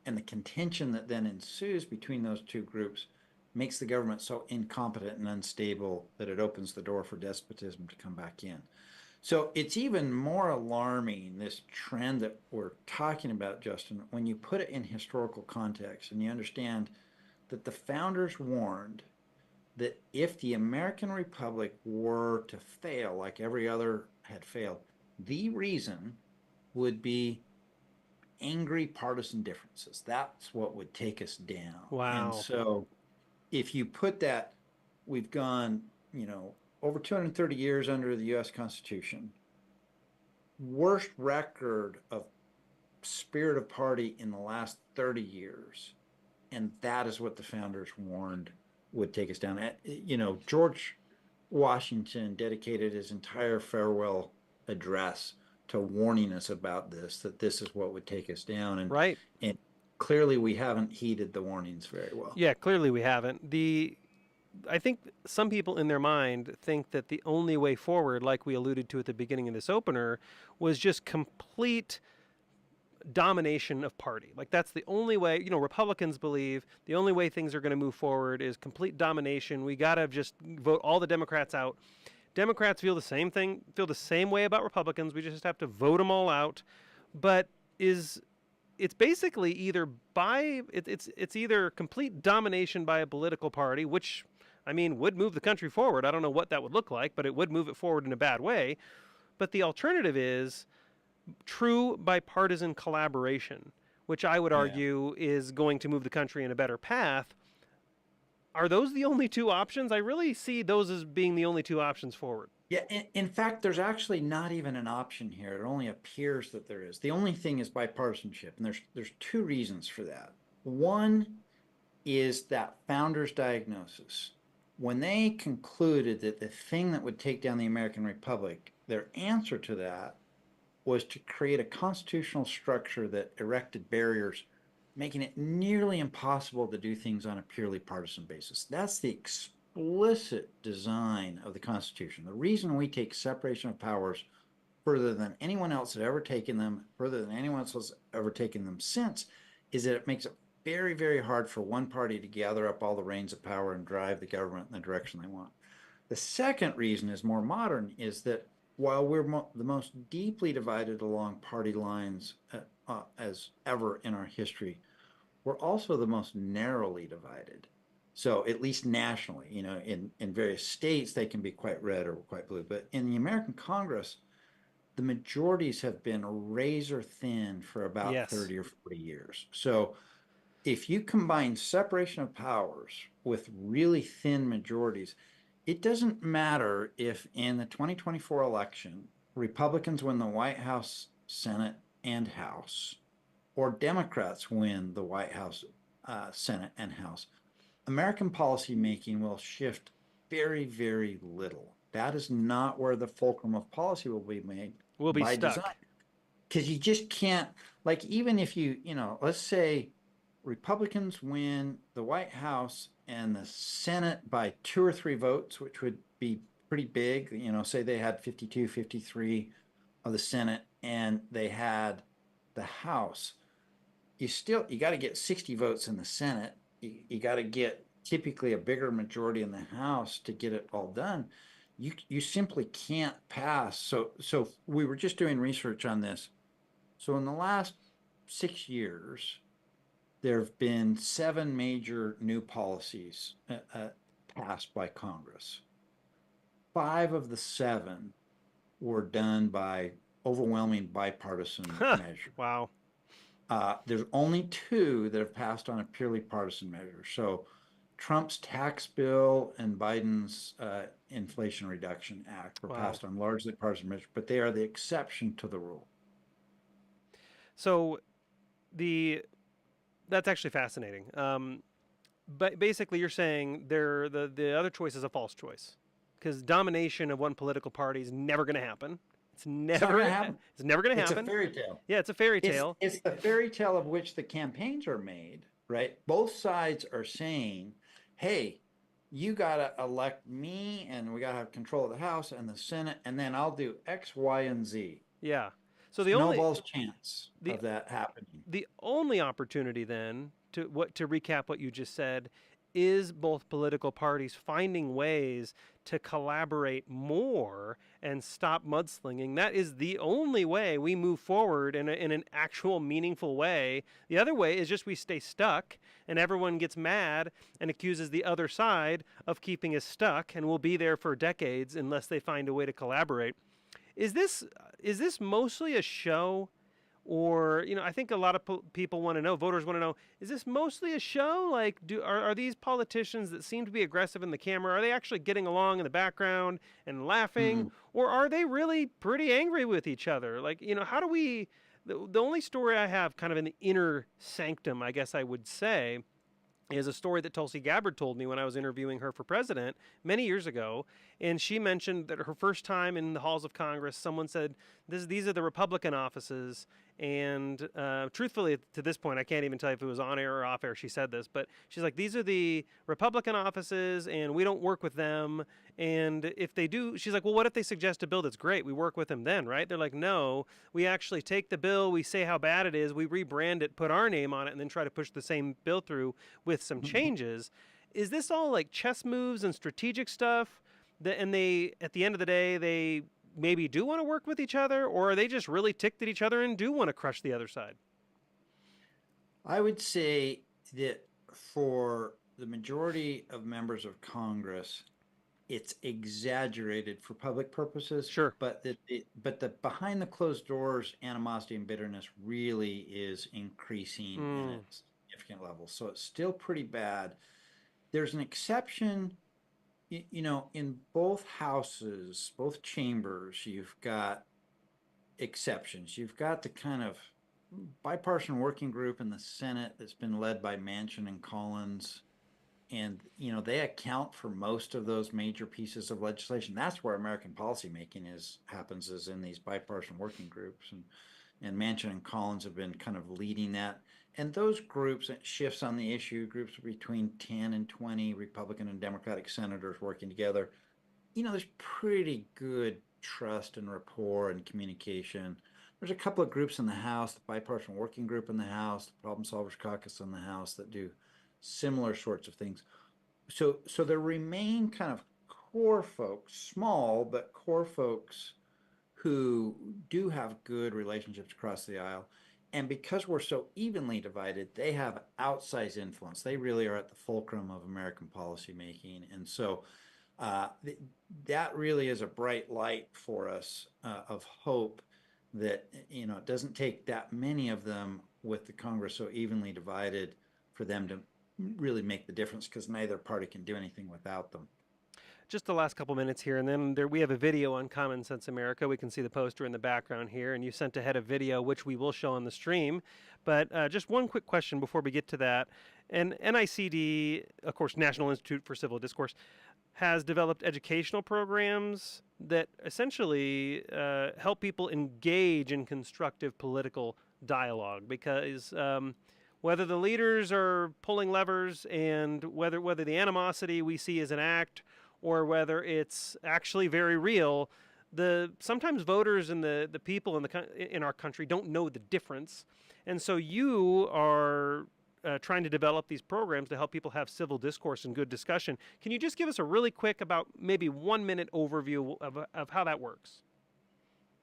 And the contention that then ensues between those two groups makes the government so incompetent and unstable that it opens the door for despotism to come back in. So it's even more alarming, this trend that we're talking about, Justin, when you put it in historical context and you understand that the founders warned that if the American Republic were to fail like every other had failed, the reason would be angry partisan differences. That's what would take us down. Wow. And so if you put that, we've gone, over 230 years under the U.S. Constitution, worst record of spirit of party in the last 30 years. And that is what the founders warned would take us down. George Washington dedicated his entire farewell address to warning us about this, that this is what would take us down. And, right. And clearly we haven't heeded the warnings very well. Yeah, clearly we haven't. I think some people in their mind think that the only way forward, like we alluded to at the beginning of this opener, was just complete domination of party. Like that's the only way, Republicans believe the only way things are going to move forward is complete domination. We got to just vote all the Democrats out. Democrats feel the same way about Republicans. We just have to vote them all out. But it's basically either it's either complete domination by a political party, which would move the country forward. I don't know what that would look like, but it would move it forward in a bad way. But the alternative is true bipartisan collaboration, which I would argue is going to move the country in a better path. Are those the only two options? I really see those as being the only two options forward. Yeah, in fact, there's actually not even an option here. It only appears that there is. The only thing is bipartisanship, and there's two reasons for that. One is that founders' diagnosis. When they concluded that the thing that would take down the American Republic, their answer to that was to create a constitutional structure that erected barriers, making it nearly impossible to do things on a purely partisan basis. That's the explicit design of the Constitution. The reason we take separation of powers further than anyone else had ever taken them, further than anyone else has ever taken them since, is that it makes it very, very hard for one party to gather up all the reins of power and drive the government in the direction they want. The second reason is more modern, is that while we're the most deeply divided along party lines as ever in our history, we're also the most narrowly divided. So at least nationally, in various states, they can be quite red or quite blue. But in the American Congress, the majorities have been razor thin for about 30 or 40 years. So if you combine separation of powers with really thin majorities, it doesn't matter if in the 2024 election, Republicans win the White House, Senate, and House, or Democrats win the White House, Senate, and House. American policymaking will shift very, very little. That is not where the fulcrum of policy will be made. We'll be stuck. Because you just can't, like, even if let's say Republicans win the White House and the Senate by 2 or 3 votes, which would be pretty big. Say they had 52, 53 of the Senate and they had the House. You got to get 60 votes in the Senate. You got to get typically a bigger majority in the House to get it all done. You simply can't pass. So we were just doing research on this. So in the last 6 years, there have been 7 major new policies passed by Congress. 5 of the 7 were done by overwhelming bipartisan measure. Wow. There's only 2 that have passed on a purely partisan measure. So Trump's tax bill and Biden's Inflation Reduction Act were passed on largely partisan measures, but they are the exception to the rule. So that's actually fascinating. But basically you're saying the other choice is a false choice because domination of one political party is never going to happen. It's never going to happen. It's never going to happen. It's a fairy tale. Yeah, it's a fairy tale. It's the fairy tale of which the campaigns are made, right? Both sides are saying, hey, you got to elect me and we got to have control of the House and the Senate, and then I'll do X, Y, and Z. Yeah. So snowball's chance of that happening. The only opportunity then to recap what you just said is both political parties finding ways to collaborate more and stop mudslinging. That is the only way we move forward in an actual meaningful way. The other way is just we stay stuck and everyone gets mad and accuses the other side of keeping us stuck, and we'll be there for decades unless they find a way to collaborate. Is this mostly a show? Or, I think a lot of people want to know, voters want to know, is this mostly a show? Like, are these politicians that seem to be aggressive in the camera, are they actually getting along in the background and laughing? Or are they really pretty angry with each other? Like, how do we, the only story I have kind of in the inner sanctum, I guess I would say, is a story that Tulsi Gabbard told me when I was interviewing her for president many years ago. And she mentioned that her first time in the halls of Congress, someone said, these are the Republican offices. And truthfully, to this point, I can't even tell you if it was on air or off air she said this, but she's like, these are the Republican offices and we don't work with them. And if they do, she's like, well, what if they suggest a bill that's great? We work with them then, right? They're like, no, we actually take the bill, we say how bad it is, we rebrand it, put our name on it, and then try to push the same bill through with some changes. Is this all like chess moves and strategic stuff? And they, at the end of the day, they maybe do want to work with each other, or are they just really ticked at each other and do want to crush the other side? I would say that for the majority of members of Congress, it's exaggerated for public purposes. Sure. But the behind the closed doors animosity and bitterness really is increasing in a significant level. So it's still pretty bad. There's an exception. In both houses, both chambers, you've got exceptions. You've got the kind of bipartisan working group in the Senate that's been led by Manchin and Collins. And, they account for most of those major pieces of legislation. That's where American policymaking happens is in these bipartisan working groups. And Manchin and Collins have been kind of leading that. And those groups, it shifts on the issue, groups between 10 and 20 Republican and Democratic senators working together. There's pretty good trust and rapport and communication. There's a couple of groups in the House, the Bipartisan Working Group in the House, the Problem Solvers Caucus in the House that do similar sorts of things. So there remain kind of core folks, small, but core folks who do have good relationships across the aisle. And because we're so evenly divided, they have outsized influence. They really are at the fulcrum of American policymaking. And so that really is a bright light for us of hope that, it doesn't take that many of them with the Congress so evenly divided for them to really make the difference, because neither party can do anything without them. Just the last couple minutes here, and then we have a video on Common Sense America. We can see the poster in the background here, and you sent ahead a video, which we will show on the stream. But just one quick question before we get to that. And NICD, of course, National Institute for Civil Discourse, has developed educational programs that essentially help people engage in constructive political dialogue. Because whether the leaders are pulling levers and whether the animosity we see is an act or whether it's actually very real, sometimes voters and the people in our country don't know the difference. And so you are trying to develop these programs to help people have civil discourse and good discussion. Can you just give us a really quick, about maybe 1 minute overview of how that works?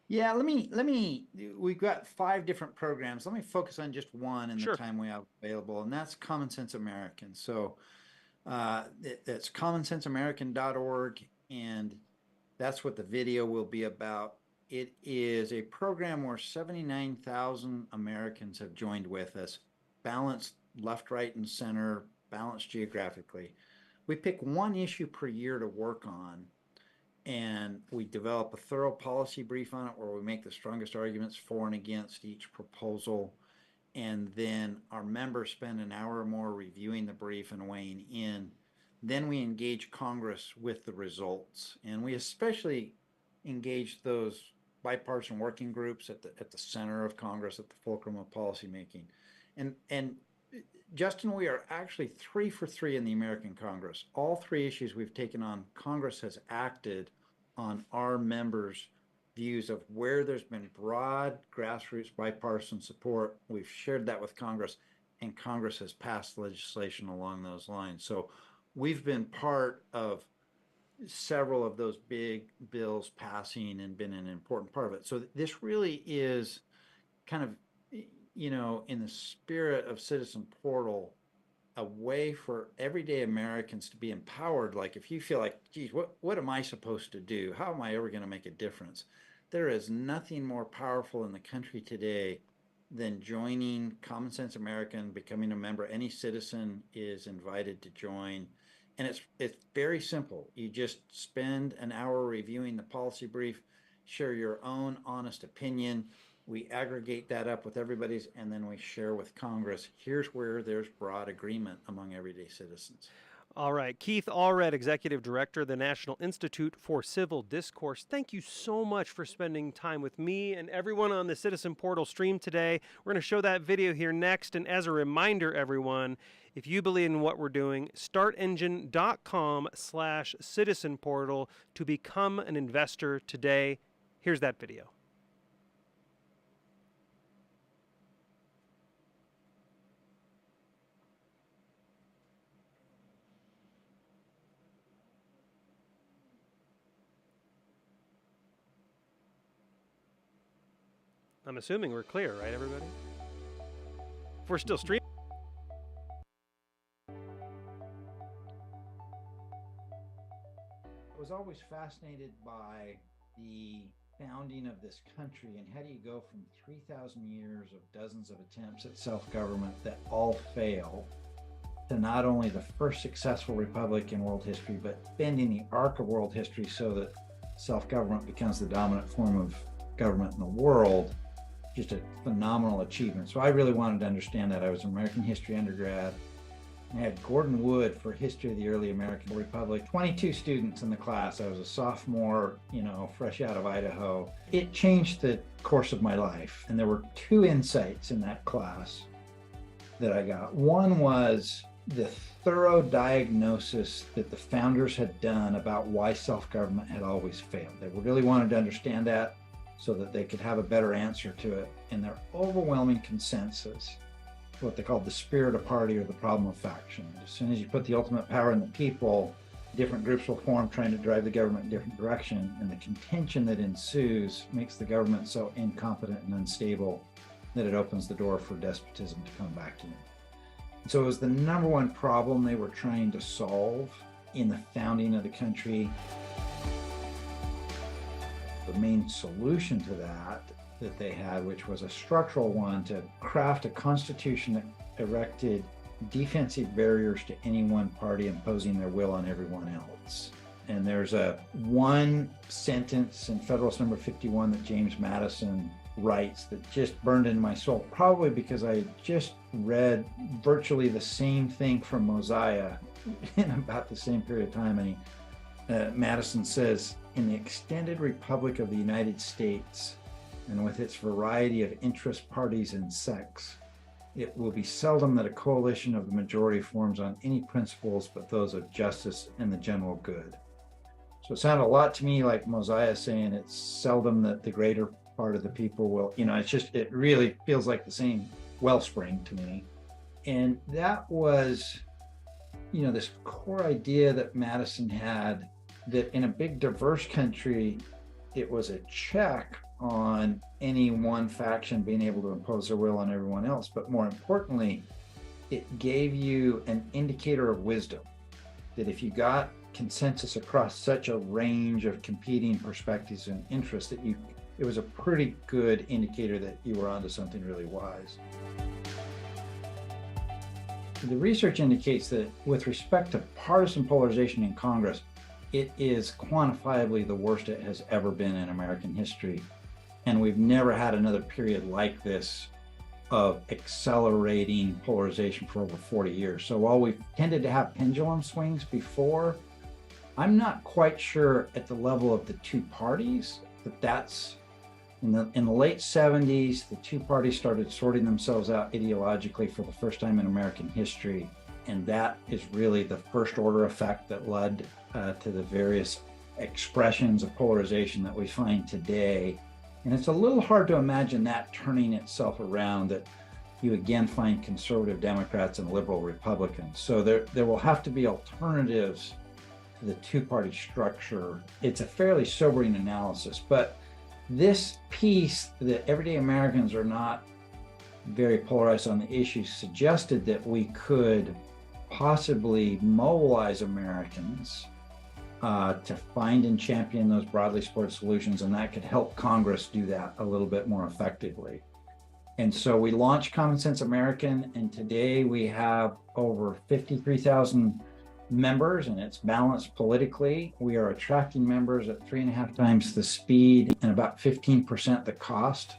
Yeah, we've got 5 different programs. Let me focus on just one in the time we have available, and that's Common Sense American. So it's commonsenseamerican.org, and that's what the video will be about. It is a program where 79,000 Americans have joined with us, balanced left, right, and center, balanced geographically. We pick one issue per year to work on, and we develop a thorough policy brief on it where we make the strongest arguments for and against each proposal. And then our members spend an hour or more reviewing the brief and weighing in. Then we engage Congress with the results. And we especially engage those bipartisan working groups at the center of Congress, at the fulcrum of policymaking. And Justin, we are actually 3 for 3 in the American Congress. All 3 issues we've taken on, Congress has acted on our members' views of where there's been broad grassroots bipartisan support. We've shared that with Congress, and Congress has passed legislation along those lines. So we've been part of several of those big bills passing and been an important part of it. So this really is kind of, in the spirit of Citizen Portal, a way for everyday Americans to be empowered. Like, if you feel like, geez, what am I supposed to do? How am I ever going to make a difference? There is nothing more powerful in the country today than joining Common Sense American, becoming a member. Any citizen is invited to join. And it's very simple. You just spend an hour reviewing the policy brief, share your own honest opinion. We aggregate that up with everybody's, and then we share with Congress. Here's where there's broad agreement among everyday citizens. All right. Keith Allred, Executive Director of the National Institute for Civil Discourse. Thank you so much for spending time with me and everyone on the Citizen Portal stream today. We're going to show that video here next. And as a reminder, everyone, if you believe in what we're doing, startengine.com/Citizen Portal to become an investor today. Here's that video. I'm assuming we're clear, right, everybody? If we're still streaming. I was always fascinated by the founding of this country, and how do you go from 3,000 years of dozens of attempts at self-government that all fail to not only the first successful republic in world history, but bending the arc of world history so that self-government becomes the dominant form of government in the world. Just a phenomenal achievement. So I really wanted to understand that. I was an American history undergrad. I had Gordon Wood for history of the early American Republic. 22 students in the class. I was a sophomore, fresh out of Idaho. It changed the course of my life. And there were 2 insights in that class that I got. One was the thorough diagnosis that the founders had done about why self-government had always failed. They really wanted to understand that, so that they could have a better answer to it. And their overwhelming consensus, what they called the spirit of party or the problem of faction. As soon as you put the ultimate power in the people, different groups will form trying to drive the government in a different direction. And the contention that ensues makes the government so incompetent and unstable that it opens the door for despotism to come back to them. So it was the number one problem they were trying to solve in the founding of the country. The main solution to that they had, which was a structural one, to craft a constitution that erected defensive barriers to any one party imposing their will on everyone else. And there's one sentence in Federalist number 51 that James Madison writes that just burned into my soul, probably because I had just read virtually the same thing from Mosiah in about the same period of time. And Madison says, "In the extended Republic of the United States, and with its variety of interest parties and sects, It will be seldom that a coalition of the majority forms on any principles but those of justice and the general good. So it sounded a lot to me like Mosiah saying it's seldom that the greater part of the people will, it really feels like the same wellspring to me. And that was, this core idea that Madison had, that in a big diverse country, it was a check on any one faction being able to impose their will on everyone else. But more importantly, it gave you an indicator of wisdom, that if you got consensus across such a range of competing perspectives and interests, that it was a pretty good indicator that you were onto something really wise. The research indicates that with respect to partisan polarization in Congress, it is quantifiably the worst it has ever been in American history. And we've never had another period like this of accelerating polarization for over 40 years. So while we've tended to have pendulum swings before, I'm not quite sure at the level of the two parties that's in the late 70s, the two parties started sorting themselves out ideologically for the first time in American history. And that is really the first order effect that led to the various expressions of polarization that we find today. And it's a little hard to imagine that turning itself around, that you again find conservative Democrats and liberal Republicans. So there will have to be alternatives to the two-party structure. It's a fairly sobering analysis, but this piece that everyday Americans are not very polarized on the issue suggested that we could possibly mobilize Americans to find and champion those broadly supported solutions, and that could help Congress do that a little bit more effectively. And so we launched Common Sense American, and today we have over 53,000 members, and it's balanced politically. We are attracting members at 3.5 times the speed and about 15% the cost.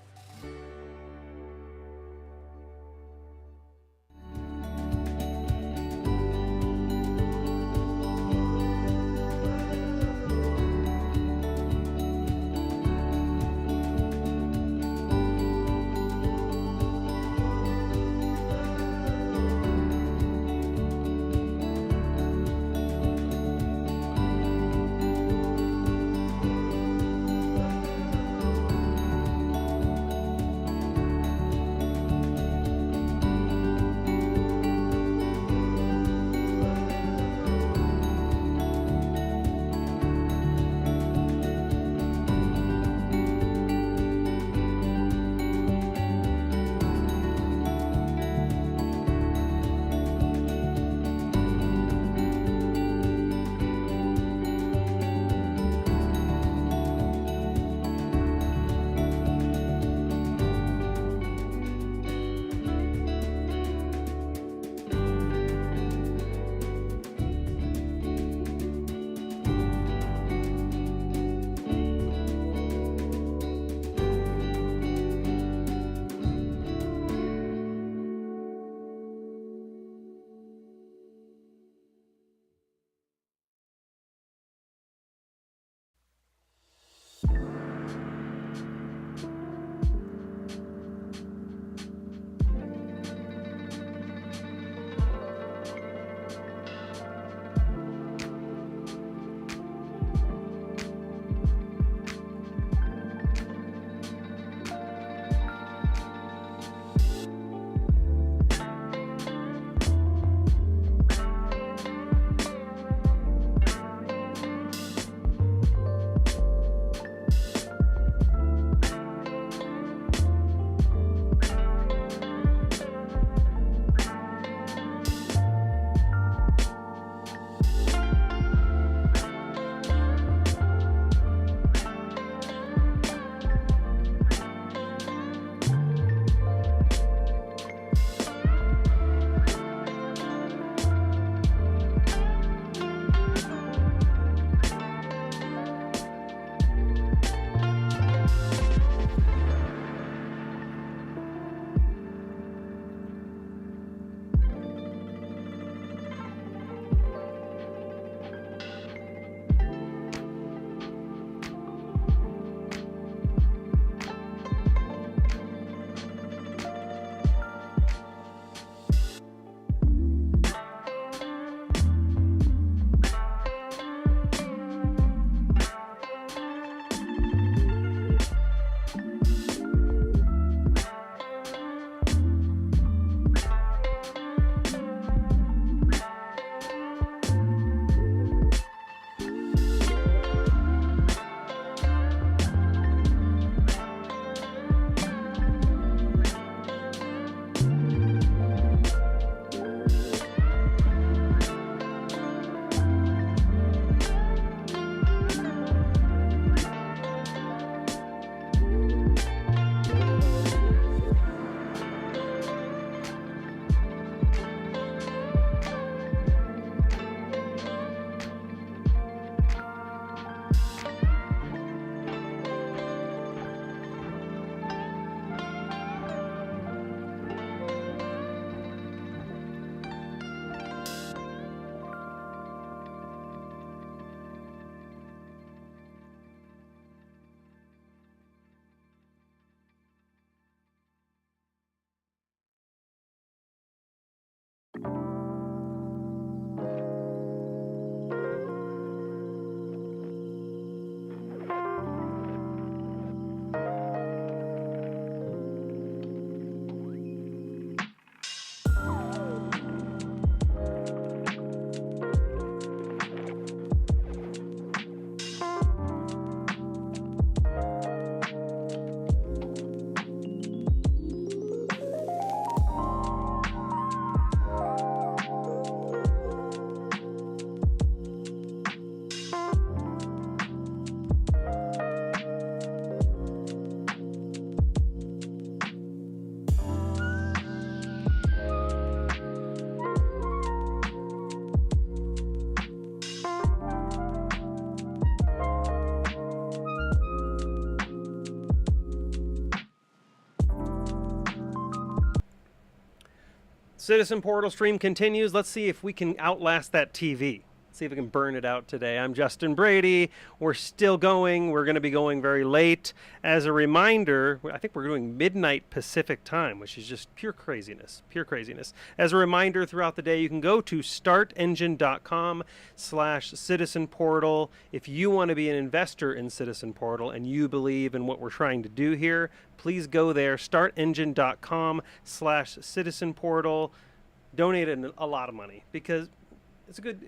Citizen Portal stream continues. Let's see if we can outlast that TV. See if we can burn it out today. I'm Justin Brady. We're still going. We're going to be going very late. As a reminder, I think we're doing midnight Pacific time, which is just pure craziness. Pure craziness. As a reminder, throughout the day, you can go to startengine.com/Citizen Portal. If you want to be an investor in Citizen Portal and you believe in what we're trying to do here, please go there. Startengine.com/Citizen Portal. Donate a lot of money because it's a good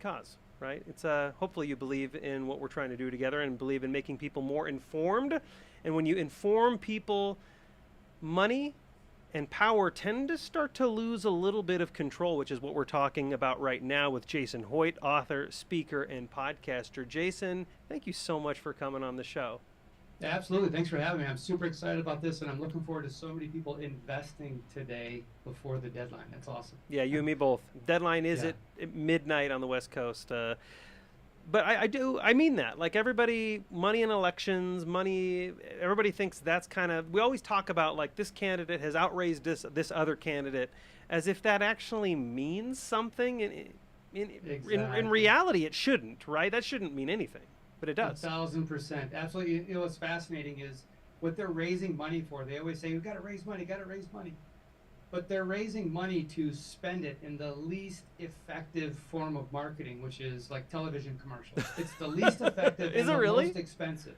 cause, right? It's hopefully you believe in what we're trying to do together and believe in making people more informed. And when you inform people, money and power tend to start to lose a little bit of control, which is what we're talking about right now with Jason Hoyt, author, speaker, and podcaster. Jason, thank you so much for coming on the show. Absolutely. Thanks for having me. I'm super excited about this, and I'm looking forward to so many people investing today before the deadline. That's awesome. Yeah, you and me both. Deadline is at midnight on the West Coast. But I mean that. Like everybody, money in elections, everybody thinks that's kind of, we always talk about like this candidate has outraised this other candidate as if that actually means something. In reality, it shouldn't, right? That shouldn't mean anything. But it does. 1,000%. Absolutely. You know, what's fascinating is what they're raising money for. They always say, we've got to raise money, But they're raising money to spend it in the least effective form of marketing, which is like television commercials. It's the least effective and the most expensive.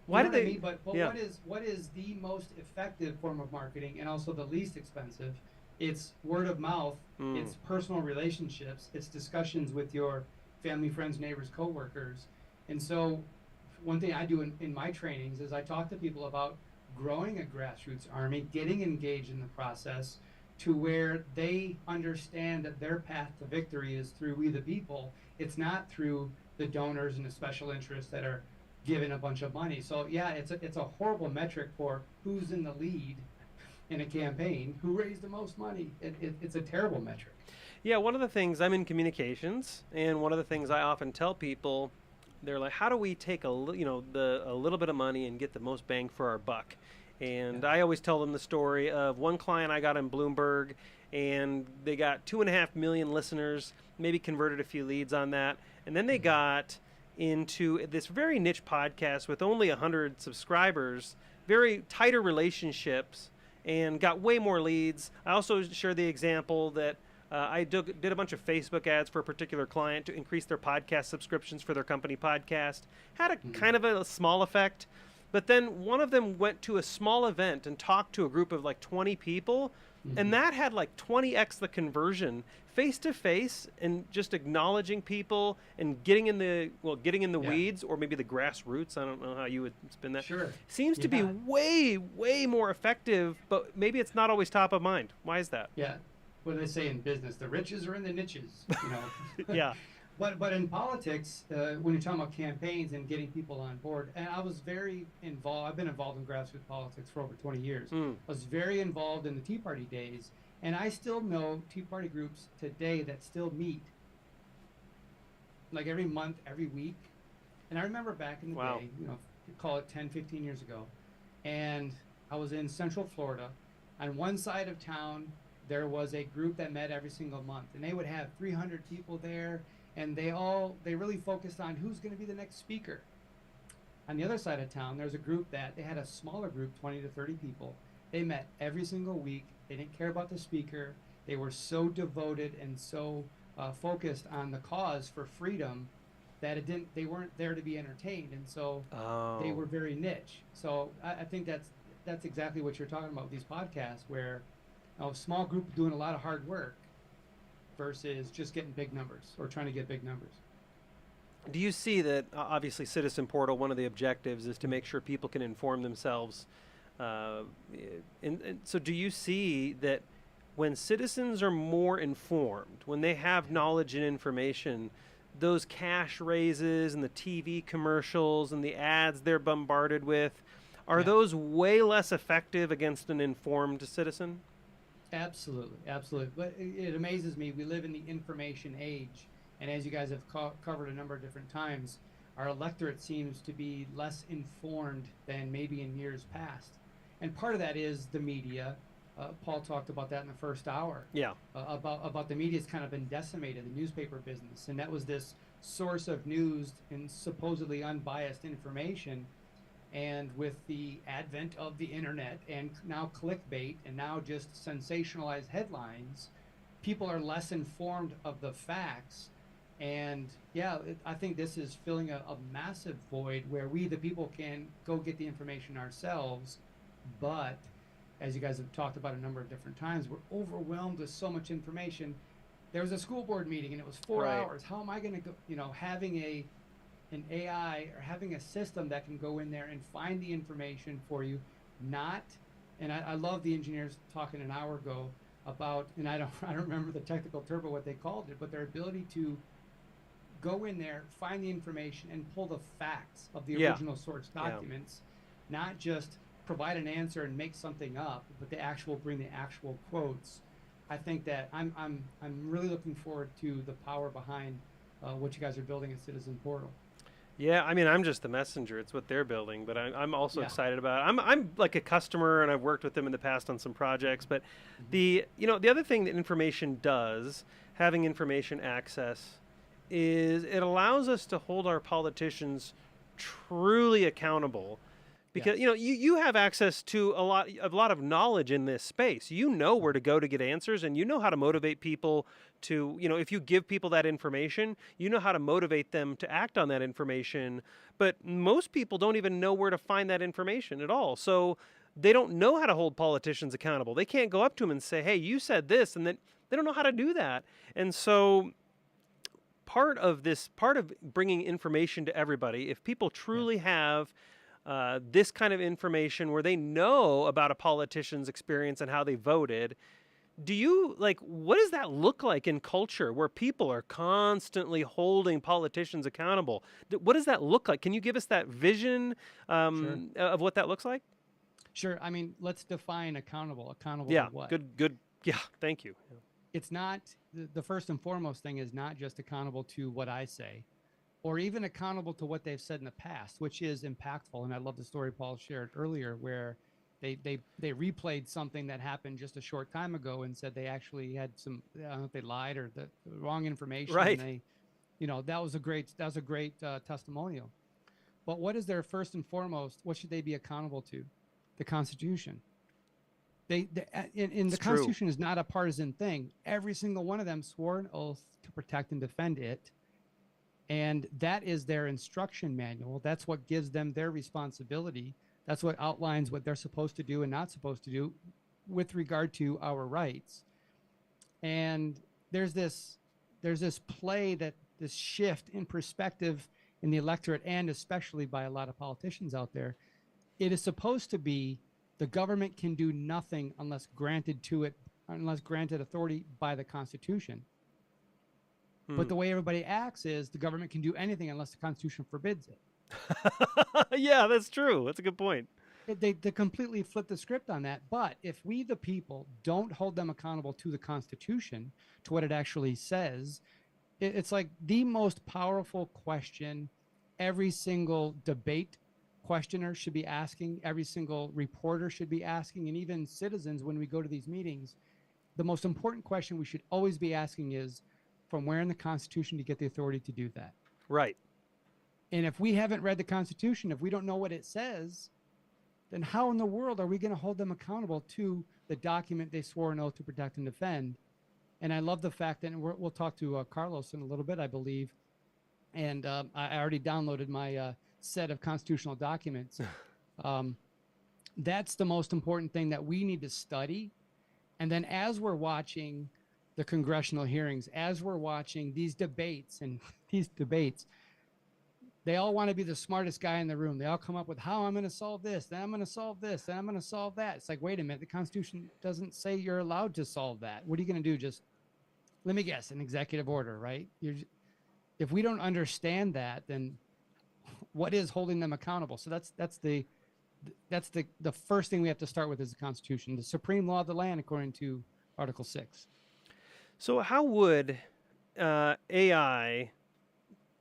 Why do they? I mean? But yeah. what is the most effective form of marketing and also the least expensive? It's word of mouth. It's personal relationships. It's discussions with your family, friends, neighbors, coworkers. And so one thing I do in my trainings is I talk to people about growing a grassroots army, getting engaged in the process to where they understand that their path to victory is through we the people. It's not through the donors and the special interests that are giving a bunch of money. So yeah, it's a horrible metric for who's in the lead in a campaign, who raised the most money. It's a terrible metric. Yeah, one of the things, I'm in communications, and one of the things I often tell people, they're like, how do we take a little bit of money and get the most bang for our buck? And I always tell them the story of one client I got in Bloomberg, and they got 2.5 million listeners, maybe converted a few leads on that, and then they got into this very niche podcast with only 100 subscribers, very tighter relationships, and got way more leads. I also share the example that I did a bunch of Facebook ads for a particular client to increase their podcast subscriptions for their company podcast. Had a kind of a small effect, but then one of them went to a small event and talked to a group of like 20 people, and that had like 20x the conversion face to face and just acknowledging people and getting in the weeds, or maybe the grassroots. I don't know how you would spin that. Sure. Seems to be way more effective, but maybe it's not always top of mind. Why is that? Yeah. What do they say in business? The riches are in the niches, you know. Yeah. But in politics, when you're talking about campaigns and getting people on board, and I was very involved. I've been involved in grassroots politics for over 20 years. I was very involved in the Tea Party days, and I still know Tea Party groups today that still meet, like every month, every week. And I remember back in the day, you know, call it 10, 15 years ago, and I was in Central Florida. On one side of town, there was a group that met every single month, and they would have 300 people there, and they really focused on who's going to be the next speaker. On the other side of town, there's a group that they had a smaller group, 20 to 30 people. They met every single week. They didn't care about the speaker. They were so devoted and so focused on the cause for freedom that they weren't there to be entertained, and so they were very niche. So I think that's exactly what you're talking about with these podcasts, where a small group doing a lot of hard work versus just getting big numbers or trying to get big numbers. Do you see that, obviously, Citizen Portal, one of the objectives is to make sure people can inform themselves. And so do you see that when citizens are more informed, when they have knowledge and information, those cash raises and the TV commercials and the ads they're bombarded with, are those way less effective against an informed citizen? Absolutely. But it amazes me. We live in the information age, and as you guys have covered a number of different times, our electorate seems to be less informed than maybe in years past. And part of that is the media. Paul talked about that in the first hour. Yeah. About the media's kind of been decimated, the newspaper business, and that was this source of news and supposedly unbiased information. And with the advent of the internet and now clickbait and now just sensationalized headlines, people are less informed of the facts. And yeah, I think this is filling a massive void where we, the people, can go get the information ourselves. But as you guys have talked about a number of different times, we're overwhelmed with so much information. There was a school board meeting and it was 4 Right. hours. How am I going to go, having an AI or having a system that can go in there and find the information for you, and I love the engineers talking an hour ago about, and I don't remember the technical term of what they called it, but their ability to go in there, find the information, and pull the facts of the Yeah. original source documents, not just provide an answer and make something up, but bring the actual quotes. I think that I'm really looking forward to the power behind what you guys are building at Citizen Portal. Yeah, I mean, I'm just the messenger. It's what they're building, but I'm also Yeah. excited about it. I'm like a customer, and I've worked with them in the past on some projects. But the other thing that information does, having information access, is it allows us to hold our politicians truly accountable. Because you have access to a lot of knowledge in this space. You know where to go to get answers, and you know how to motivate people to, if you give people that information, you know how to motivate them to act on that information. But most people don't even know where to find that information at all. So they don't know how to hold politicians accountable. They can't go up to them and say, "Hey, you said this," and then they don't know how to do that. And so part of bringing information to everybody, if people truly have this kind of information where they know about a politician's experience and how they voted, what does that look like in culture where people are constantly holding politicians accountable? What does that look like? Can you give us that vision of what that looks like? Sure. I mean, let's define accountable. Accountable Yeah, to what? good. Yeah, thank you. It's not, the first and foremost thing is not just accountable to what I say, or even accountable to what they've said in the past, which is impactful. And I love the story Paul shared earlier where they replayed something that happened just a short time ago and said they actually had some, I don't know if they lied or the wrong information. Right. And that was a great testimonial. But what is their first and foremost, what should they be accountable to? The Constitution. The It's true. Constitution is not a partisan thing. Every single one of them swore an oath to protect and defend it. And that is their instruction manual. That's what gives them their responsibility. That's what outlines what they're supposed to do and not supposed to do with regard to our rights. And there's this play, this shift in perspective in the electorate, and especially by a lot of politicians out there. It is supposed to be the government can do nothing unless granted authority by the Constitution. But the way everybody acts is the government can do anything unless the Constitution forbids it. Yeah, that's true. That's a good point. They completely flip the script on that. But if we, the people, don't hold them accountable to the Constitution, to what it actually says, it's like the most powerful question every single debate questioner should be asking, every single reporter should be asking, and even citizens when we go to these meetings. The most important question we should always be asking is, from where in the Constitution to get the authority to do that? Right. And if we haven't read the Constitution, if we don't know what it says, then how in the world are we going to hold them accountable to the document they swore an oath to protect and defend? And I love the fact that, and we'll talk to Carlos in a little bit, I believe. And I already downloaded my set of constitutional documents. That's the most important thing that we need to study. And then as we're watching the congressional hearings, as we're watching these debates, they all want to be the smartest guy in the room. They all come up with how I'm going to solve this, then I'm going to solve this, then I'm going to solve that. It's like, wait a minute, the Constitution doesn't say you're allowed to solve that. What are you going to do? Just, let me guess, an executive order, right? If we don't understand that, then what is holding them accountable? So that's the first thing we have to start with is the Constitution, the supreme law of the land, according to Article 6. So how would AI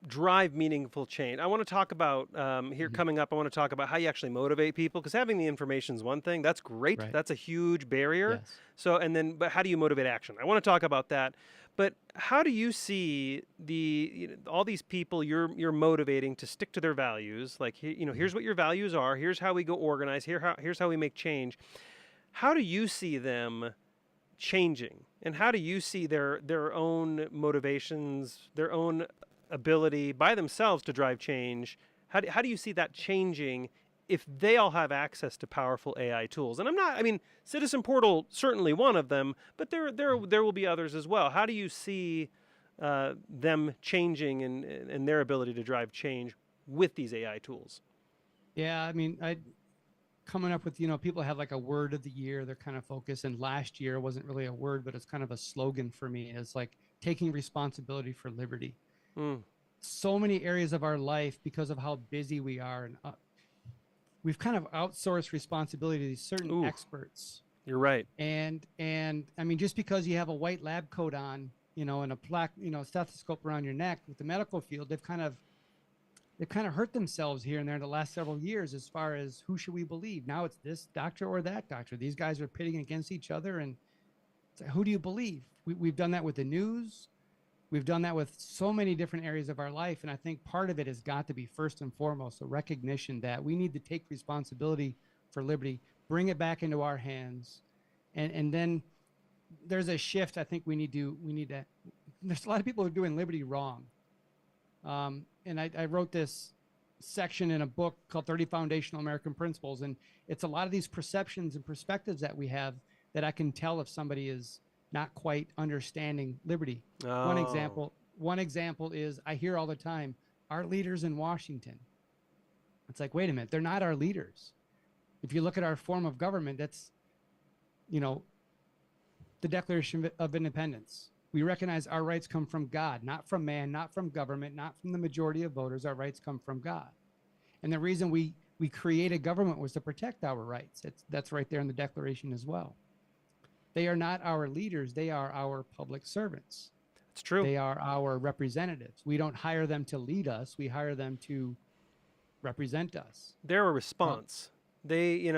drive meaningful change. I want to talk about here coming up. I want to talk about how you actually motivate people, because having the information is one thing. That's great. Right. That's a huge barrier. Yes. So, and then, but how do you motivate action? I want to talk about that. But how do you see all these people you're motivating to stick to their values? Like, here's what your values are. Here's how we go organize. Here's how we make change. How do you see them changing? And how do you see their own motivations, their own ability by themselves to drive change? How do you see that changing if they all have access to powerful AI tools? And Citizen Portal, certainly one of them, but there will be others as well. How do you see them changing and their ability to drive change with these AI tools? Yeah, coming up with, people have like a word of the year, they're kind of focused. And last year wasn't really a word, but it's kind of a slogan for me. It's like taking responsibility for liberty. So many areas of our life, because of how busy we are, and we've kind of outsourced responsibility to these certain experts. You're right. And just because you have a white lab coat on, and a black, stethoscope around your neck with the medical field, they've kind of hurt themselves here and there in the last several years as far as who should we believe. Now it's this doctor or that doctor. These guys are pitting against each other, and it's like, who do you believe? We've done that with the news. We've done that with so many different areas of our life. And I think part of it has got to be, first and foremost, a recognition that we need to take responsibility for liberty, bring it back into our hands. And then there's a shift. I think we need to, there's a lot of people who are doing liberty wrong. And I wrote this section in a book called 30 Foundational American Principles. And it's a lot of these perceptions and perspectives that we have that I can tell if somebody is not quite understanding liberty. Oh. One example is, I hear all the time, our leaders in Washington. It's like, wait a minute, they're not our leaders. If you look at our form of government, that's, the Declaration of Independence. We recognize our rights come from God, not from man, not from government, not from the majority of voters. Our rights come from God. And the reason we created government was to protect our rights. That's right there in the Declaration as well. They are not our leaders. They are our public servants. It's true. They are our representatives. We don't hire them to lead us. We hire them to represent us. They're a response. I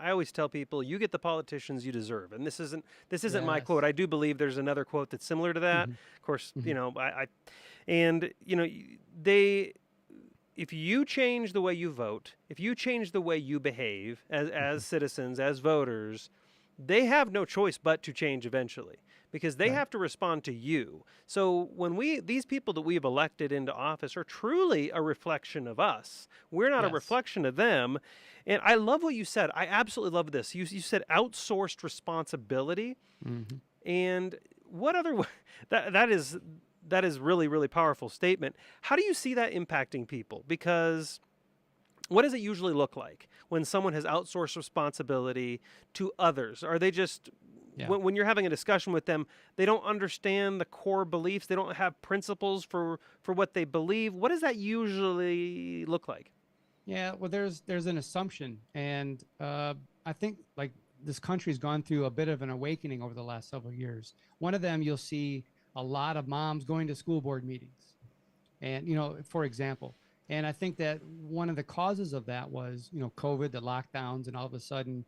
always tell people, you get the politicians you deserve. And this isn't my quote. I do believe there's another quote that's similar to that. Of course, if you change the way you vote, if you change the way you behave as citizens, as voters, they have no choice but to change eventually, because they have to respond to you. So when these people that we have elected into office are truly a reflection of us. We're not a reflection of them. And I love what you said. I absolutely love this. You said outsourced responsibility. And what other that is really, really powerful statement. How do you see that impacting people? Because what does it usually look like when someone has outsourced responsibility to others? Are they just, when you're having a discussion with them, they don't understand the core beliefs? They don't have principles for what they believe? What does that usually look like? Yeah, well, there's an assumption. And I think like this country's gone through a bit of an awakening over the last several years. One of them, you'll see a lot of moms going to school board meetings. And, for example, and I think that one of the causes of that was, COVID, the lockdowns, and all of a sudden,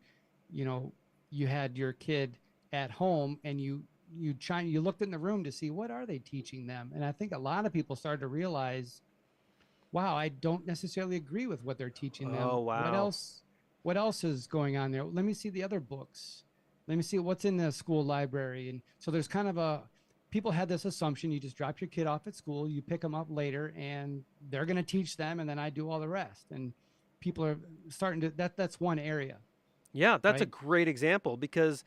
you had your kid at home and you looked in the room to see what are they teaching them. And I think a lot of people started to realize, wow, I don't necessarily agree with what they're teaching them. Oh, wow. What else is going on there? Let me see the other books. Let me see what's in the school library. And so there's kind of people had this assumption, you just drop your kid off at school, you pick them up later, and they're going to teach them, and then I do all the rest. And people are starting to, that's one area. Yeah, that's a great example, because,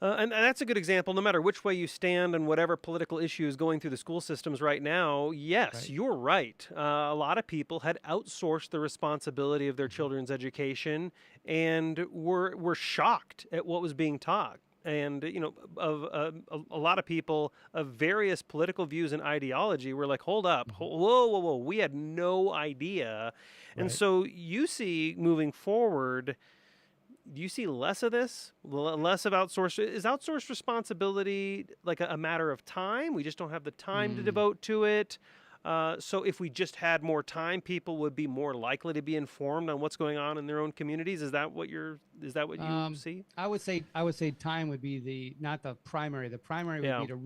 and that's a good example, no matter which way you stand and whatever political issue is going through the school systems right now. Yes, you're right. A lot of people had outsourced the responsibility of their children's education and were shocked at what was being taught. And, a lot of people of various political views and ideology were like, hold up, whoa, we had no idea. And so you see, moving forward, do you see less of this, less of outsourced? Is outsourced responsibility like a matter of time? We just don't have the time to devote to it? So if we just had more time, people would be more likely to be informed on what's going on in their own communities. Is that what you see? I would say time would be not the primary. The primary would Yeah. be to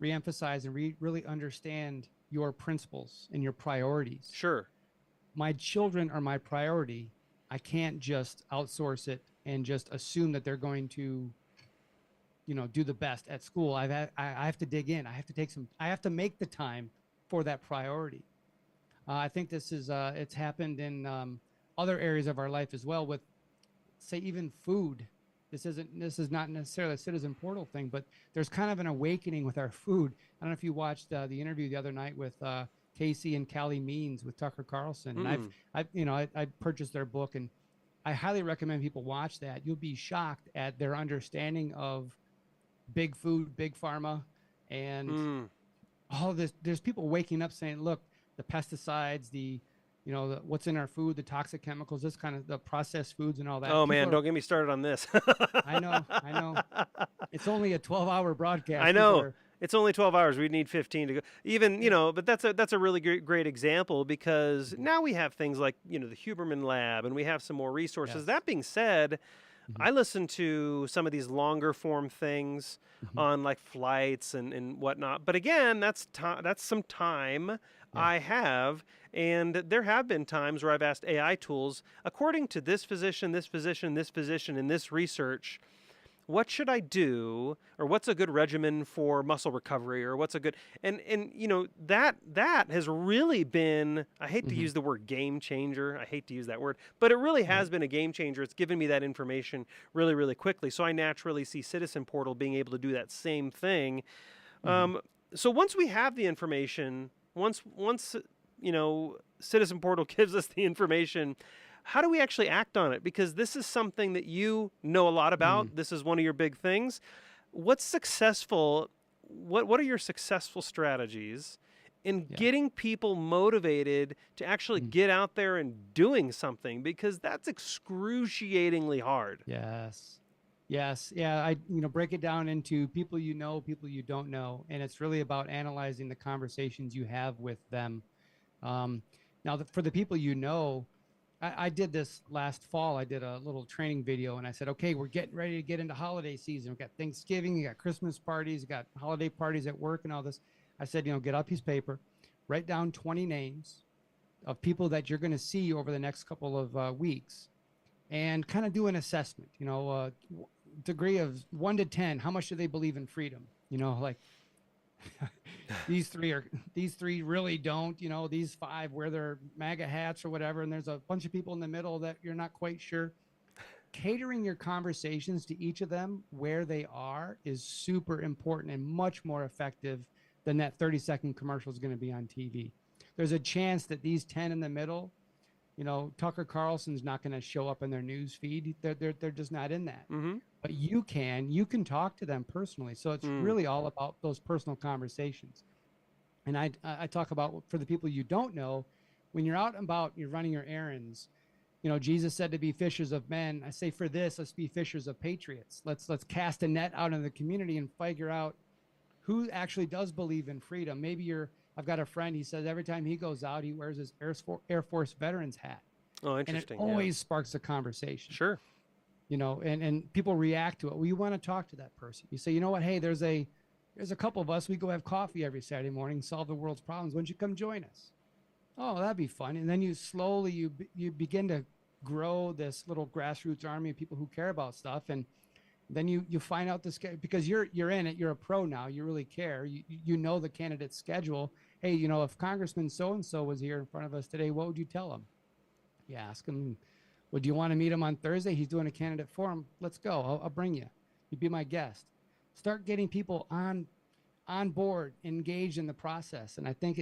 re-emphasize and really understand your principles and your priorities. Sure. My children are my priority. I can't just outsource it and just assume that they're going to, do the best at school. I have to dig in. I have to make the time for that priority. I think this is, it's happened in other areas of our life as well with, say, even food. This is not necessarily a Citizen Portal thing, but there's kind of an awakening with our food. I don't know if you watched the interview the other night with Casey and Callie Means with Tucker Carlson. And I purchased their book, and I highly recommend people watch that. You'll be shocked at their understanding of big food, big pharma, and all this. There's people waking up saying, look, the pesticides, what's in our food, the toxic chemicals, this kind of the processed foods and all that. Oh, man, don't get me started on this. I know. It's only a 12-hour broadcast. I know. It's only 12 hours. We need 15 to go. Even, but that's a really great example, because now we have things like, the Huberman Lab, and we have some more resources. Yes. That being said, I listen to some of these longer form things on like flights and whatnot. But again, that's some time I have. And there have been times where I've asked AI tools, according to this physician, this physician, this physician, and this research, what should I do, or what's a good regimen for muscle recovery, or what's a good, and that has really been, I hate to use the word game changer. I hate to use that word, but it really has been a game changer. It's given me that information really, really quickly. So I naturally see Citizen Portal being able to do that same thing. So once we have the information, once Citizen Portal gives us the information, how do we actually act on it? Because this is something that you know a lot about. This is one of your big things. What's successful? What are your successful strategies in getting people motivated to actually get out there and doing something? Because that's excruciatingly hard. Yes. Yeah. I break it down into people people you don't know, and it's really about analyzing the conversations you have with them. Now, for the people I did this last fall. I did a little training video, and I said, okay, we're getting ready to get into holiday season. We've got Thanksgiving, you got Christmas parties, you got holiday parties at work and all this. I said, get out a piece of paper, write down 20 names of people that you're going to see over the next couple of weeks, and kind of do an assessment, degree of 1 to 10. How much do they believe in freedom? these three really don't, these 5 wear their MAGA hats or whatever. And there's a bunch of people in the middle that you're not quite sure. Catering your conversations to each of them where they are is super important and much more effective than that 30-second commercial is going to be on TV. There's a chance that these 10 in the middle, Tucker Carlson's not going to show up in their news feed. They're just not in that. But you can talk to them personally. So it's really all about those personal conversations. And I talk about, for the people you don't know, when you're out and about, you're running your errands. Jesus said to be fishers of men. I say, for this, let's be fishers of patriots. Let's cast a net out in the community and figure out who actually does believe in freedom. I've got a friend, he says every time he goes out, he wears his Air Force veterans hat. Oh, interesting. And it always sparks a conversation. Sure. And people react to it. Well, you want to talk to that person. You say, you know what? Hey, there's a couple of us. We go have coffee every Saturday morning, solve the world's problems. Why don't you come join us? Oh, that'd be fun. And then you slowly, you begin to grow this little grassroots army of people who care about stuff. And then you find out this, because you're in it, you're a pro now, you really care. You know the candidate's schedule. Hey, if Congressman so-and-so was here in front of us today, what would you tell him? You ask him, well, do you want to meet him on Thursday? He's doing a candidate forum. Let's go. I'll bring you. You'd be my guest. Start getting people on board, engaged in the process. And I think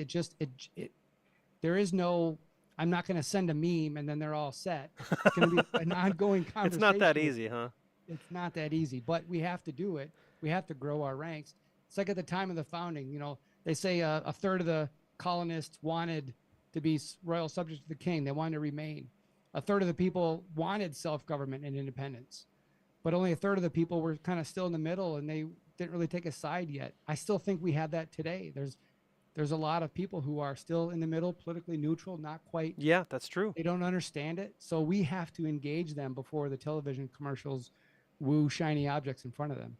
there is no, I'm not going to send a meme and then they're all set. It's going to be an ongoing conversation. It's not that easy, huh? It's not that easy, but we have to do it. We have to grow our ranks. It's like at the time of the founding, they say a third of the colonists wanted to be royal subjects to the king. They wanted to remain. A third of the people wanted self-government and independence, but only a third of the people were kind of still in the middle, and they didn't really take a side yet. I still think we have that today. There's a lot of people who are still in the middle, politically neutral, not quite. Yeah, that's true. They don't understand it. So we have to engage them before the television commercials woo shiny objects in front of them.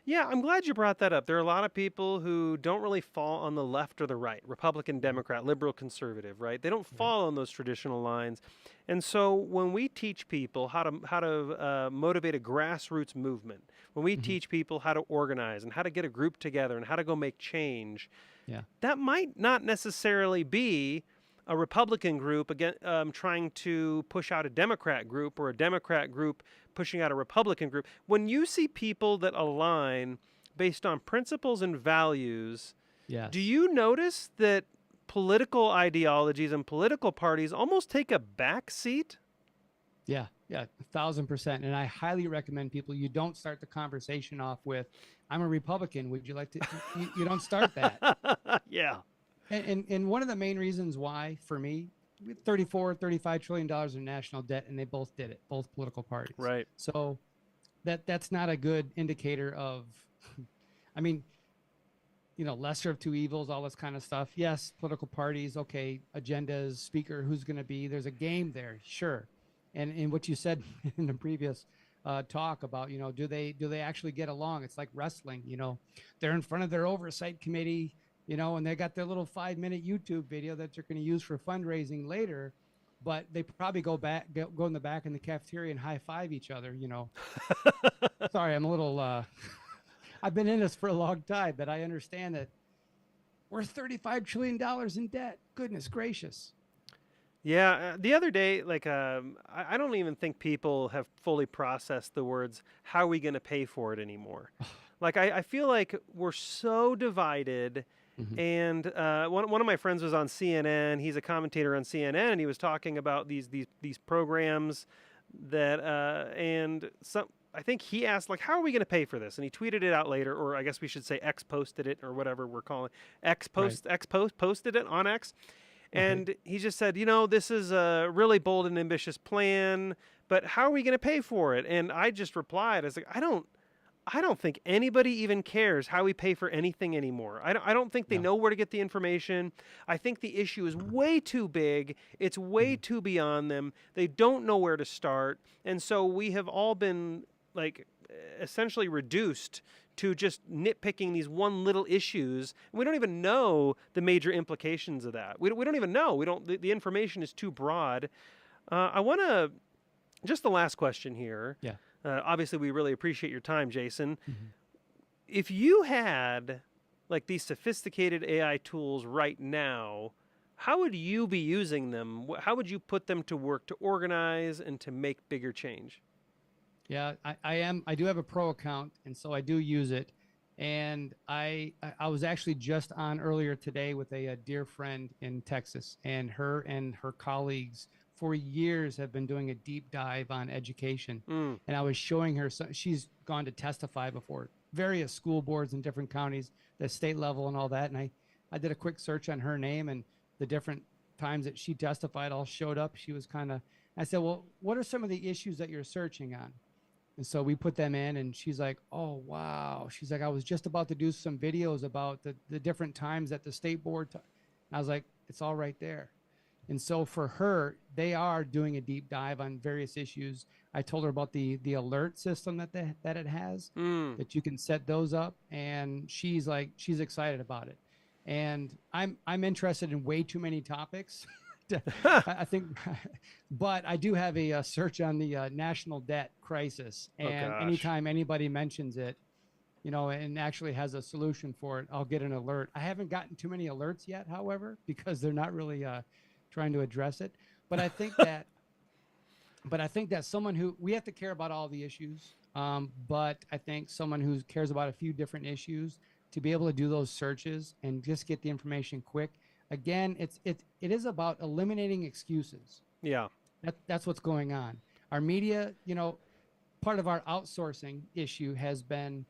Yeah, I'm glad you brought that up. There are a lot of people who don't really fall on the left or the right, Republican, Democrat, liberal, conservative, right? They don't fall on those traditional lines. And so when we teach people how to motivate a grassroots movement, when we teach people how to organize and how to get a group together and how to go make change, that might not necessarily be a Republican group again, trying to push out a Democrat group, or a Democrat group pushing out a Republican group. When you see people that align based on principles and values, do you notice that political ideologies and political parties almost take a back seat? Yeah, 1,000%. And I highly recommend people, you don't start the conversation off with, I'm a Republican. Would you like to? You don't start that. Yeah. And one of the main reasons why, for me, we have $35 trillion in national debt, and they both did it, both political parties. Right. So that's not a good indicator of, I mean, lesser of two evils, all this kind of stuff. Yes, political parties, okay, agendas, speaker, who's going to be, there's a game there, sure. And what you said in the previous talk about, do they actually get along? It's like wrestling, they're in front of their oversight committee, and they got their little 5-minute YouTube video that they're going to use for fundraising later, but they probably go in the back in the cafeteria and high five each other, Sorry, I'm a little, I've been in this for a long time, but I understand that we're $35 trillion in debt. Goodness gracious. Yeah, the other day, I don't even think people have fully processed the words, how are we going to pay for it anymore? I feel like we're so divided. And one of my friends was on CNN. He's a commentator on CNN, and he was talking about these programs that and some. I think he asked, how are we going to pay for this? And he tweeted it out later, or I guess we should say X posted it, or whatever we're calling it. X posted it on X. And he just said, this is a really bold and ambitious plan, but how are we going to pay for it? And I just replied, I was like, I don't think anybody even cares how we pay for anything anymore. I don't think they know where to get the information. I think the issue is way too big. It's way too beyond them. They don't know where to start. And so we have all been essentially reduced to just nitpicking these one little issues. We don't even know the major implications of that. We don't even know. The information is too broad. I want to, just the last question here. Yeah. Obviously, we really appreciate your time, Jason. If you had these sophisticated AI tools right now, how would you be using them? How would you put them to work to organize and to make bigger change? Yeah, I do have a pro account, and so I do use it. And I was actually just on earlier today with a dear friend in Texas, and her colleagues for years have been doing a deep dive on education. And I was showing her, she's gone to testify before various school boards in different counties, the state level and all that. And I did a quick search on her name, and the different times that she testified all showed up. She was I said, well, what are some of the issues that you're searching on? And so we put them in, and she's like, oh, wow. She's like, I was just about to do some videos about the different times that the state board. And I was like, it's all right there. And so for her, they are doing a deep dive on various issues. I told her about the alert system that it has, that you can set those up. And she's excited about it. And I'm interested in way too many topics. I think, but I do have a search on the national debt crisis, and anytime anybody mentions it, and actually has a solution for it, I'll get an alert. I haven't gotten too many alerts yet, however, because they're not really trying to address it. But I think that, someone who, we have to care about all the issues, but I think someone who cares about a few different issues, to be able to do those searches and just get the information quick. Again, it is about eliminating excuses. Yeah. That's what's going on. Our media, part of our outsourcing issue has been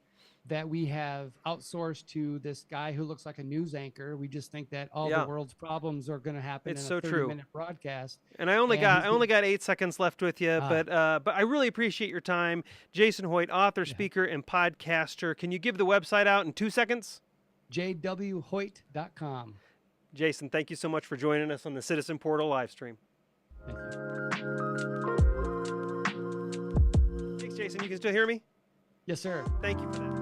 that we have outsourced to this guy who looks like a news anchor. We just think that all the world's problems are going to happen in a 30-minute broadcast. And I only got 8 seconds left with you, but I really appreciate your time. Jason Hoyt, author, speaker, and podcaster. Can you give the website out in 2 seconds? jwhoyt.com. Jason, thank you so much for joining us on the Citizen Portal live stream. Thank you. Thanks, Jason. You can still hear me? Yes, sir. Thank you for that.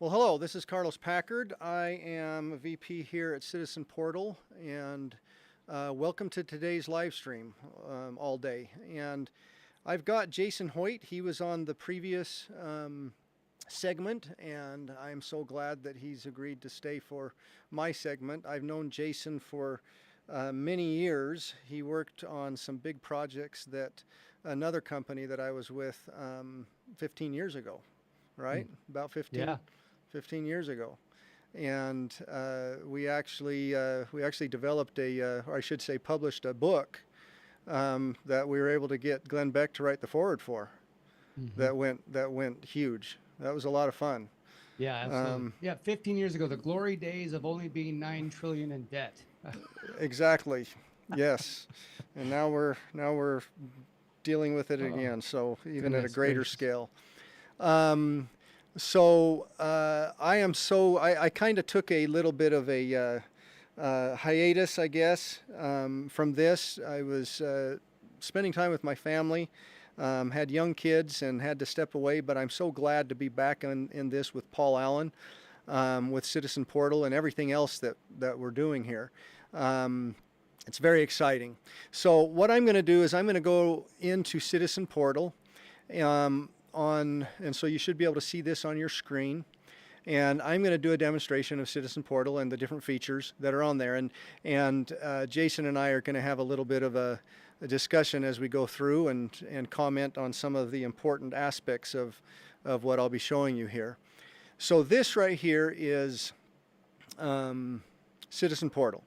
Well, hello, this is Carlos Packard. I am a VP here at Citizen Portal, and welcome to today's live stream all day. And I've got Jason Hoyt. He was on the previous segment, and I'm so glad that he's agreed to stay for my segment. I've known Jason for many years. He worked on some big projects that another company that I was with 15 years ago, right? About 15 years ago. And we actually developed or I should say published a book that we were able to get Glenn Beck to write the foreword for. That went huge. That was a lot of fun. Yeah, absolutely. 15 years ago, the glory days of only being $9 trillion in debt. Exactly. Yes. And now we're dealing with it again. So even at a greater scale. I kind of took a little bit of a hiatus, I guess, from this. I was spending time with my family, had young kids and had to step away, but I'm so glad to be back in this with Paul Allen, with Citizen Portal and everything else that we're doing here. It's very exciting. So what I'm going to do is I'm going to go into Citizen Portal, and so you should be able to see this on your screen. And I'm going to do a demonstration of Citizen Portal and the different features that are on there. And Jason and I are going to have a little bit of a discussion as we go through and comment on some of the important aspects of what I'll be showing you here. So this right here is Citizen Portal.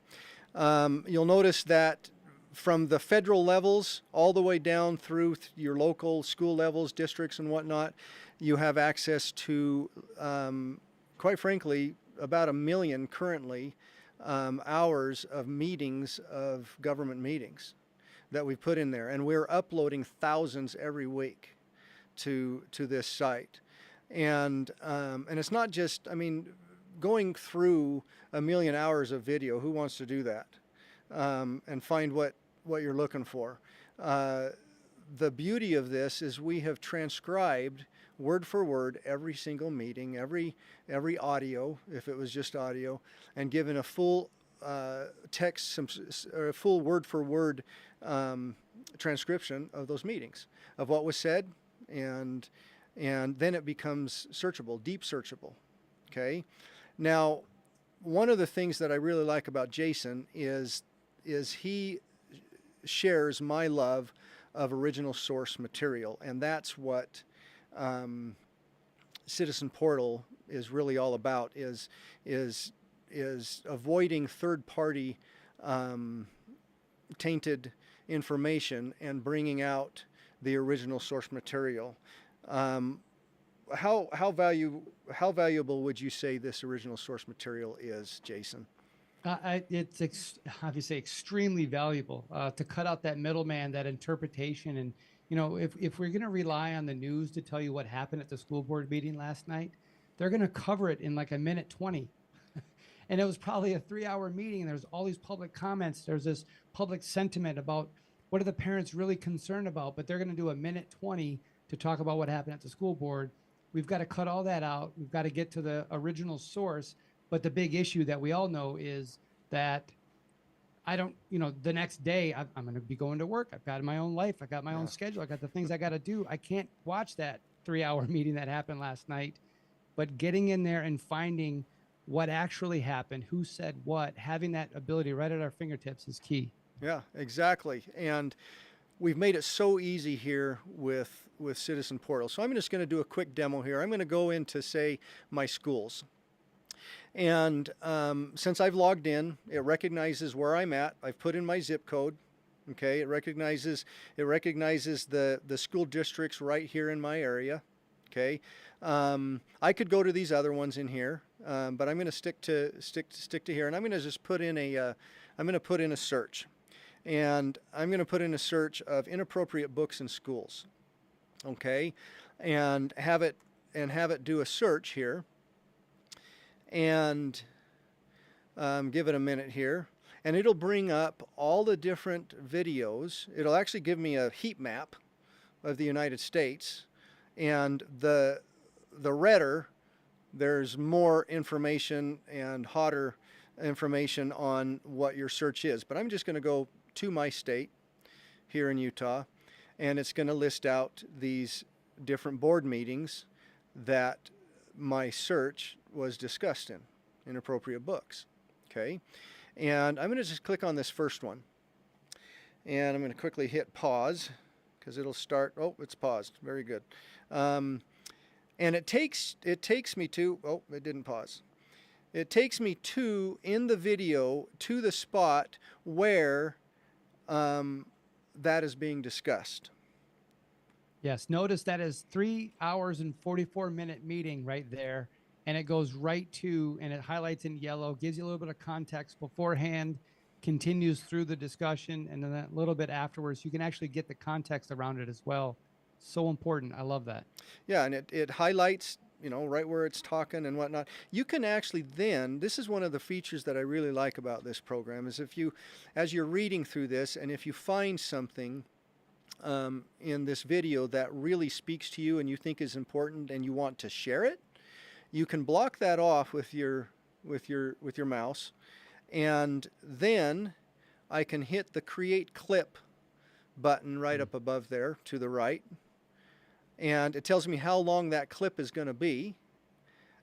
You'll notice that from the federal levels all the way down through your local school levels, districts and whatnot, you have access to, quite frankly, about 1 million currently hours of meetings, of government meetings that we've put in there. And we're uploading thousands every week to this site. And it's not just, going through 1 million hours of video, who wants to do that? And find what you're looking for. The beauty of this is we have transcribed word for word every single meeting, every audio, if it was just audio, and given a full text, or a full word for word transcription of those meetings, of what was said, and then it becomes searchable, deep searchable. Okay. Now, one of the things that I really like about Jason is he shares my love of original source material, and that's what Citizen Portal is really all about, is avoiding third-party tainted information and bringing out the original source material. How valuable would you say this original source material is, Jason? It's obviously extremely valuable to cut out that middleman, that interpretation. And, if we're going to rely on the news to tell you what happened at the school board meeting last night, they're going to cover it in like 1:20. And it was probably a 3-hour meeting. There's all these public comments. There's this public sentiment about what are the parents really concerned about, but they're going to do 1:20 to talk about what happened at the school board. We've got to cut all that out. We've got to get to the original source. But the big issue that we all know is that I don't, the next day I'm going to be going to work. I've got my own life. I got my own schedule. I got the things I got to do. I can't watch that 3-hour meeting that happened last night. But getting in there and finding what actually happened, who said what, having that ability right at our fingertips is key. Yeah, exactly. And we've made it so easy here with Citizen Portal. So I'm just going to do a quick demo here. I'm going to go into, say, my schools. And since I've logged in, it recognizes where I'm at. I've put in my zip code. Okay, it recognizes the school districts right here in my area. Okay, I could go to these other ones in here, but I'm going to stick to here, and I'm going to just put in a search, and I'm going to put in a search of inappropriate books in schools. Okay, and have it do a search here. And give it a minute here, and it'll bring up all the different videos. It'll actually give me a heat map of the United States, and the redder there's more information and hotter information on what your search is. But I'm just going to go to my state here in Utah, and it's going to list out these different board meetings that my search was discussed in inappropriate books. Okay, and I'm going to just click on this first one, and I'm going to quickly hit pause because it'll start. Oh, it's paused. Very good. And it takes me to. Oh, it didn't pause. It takes me to, in the video, to the spot where that is being discussed. Yes, notice that is 3 hours and 44-minute meeting right there, and it goes right to, and it highlights in yellow, gives you a little bit of context beforehand, continues through the discussion, and then a little bit afterwards. You can actually get the context around it as well. So important. I love that. Yeah, and it highlights, right where it's talking and whatnot. You can actually then, this is one of the features that I really like about this program, is as you're reading through this, and if you find something in this video that really speaks to you and you think is important and you want to share it, you can block that off with your mouse, and then I can hit the Create Clip button right up above there to the right, and it tells me how long that clip is going to be,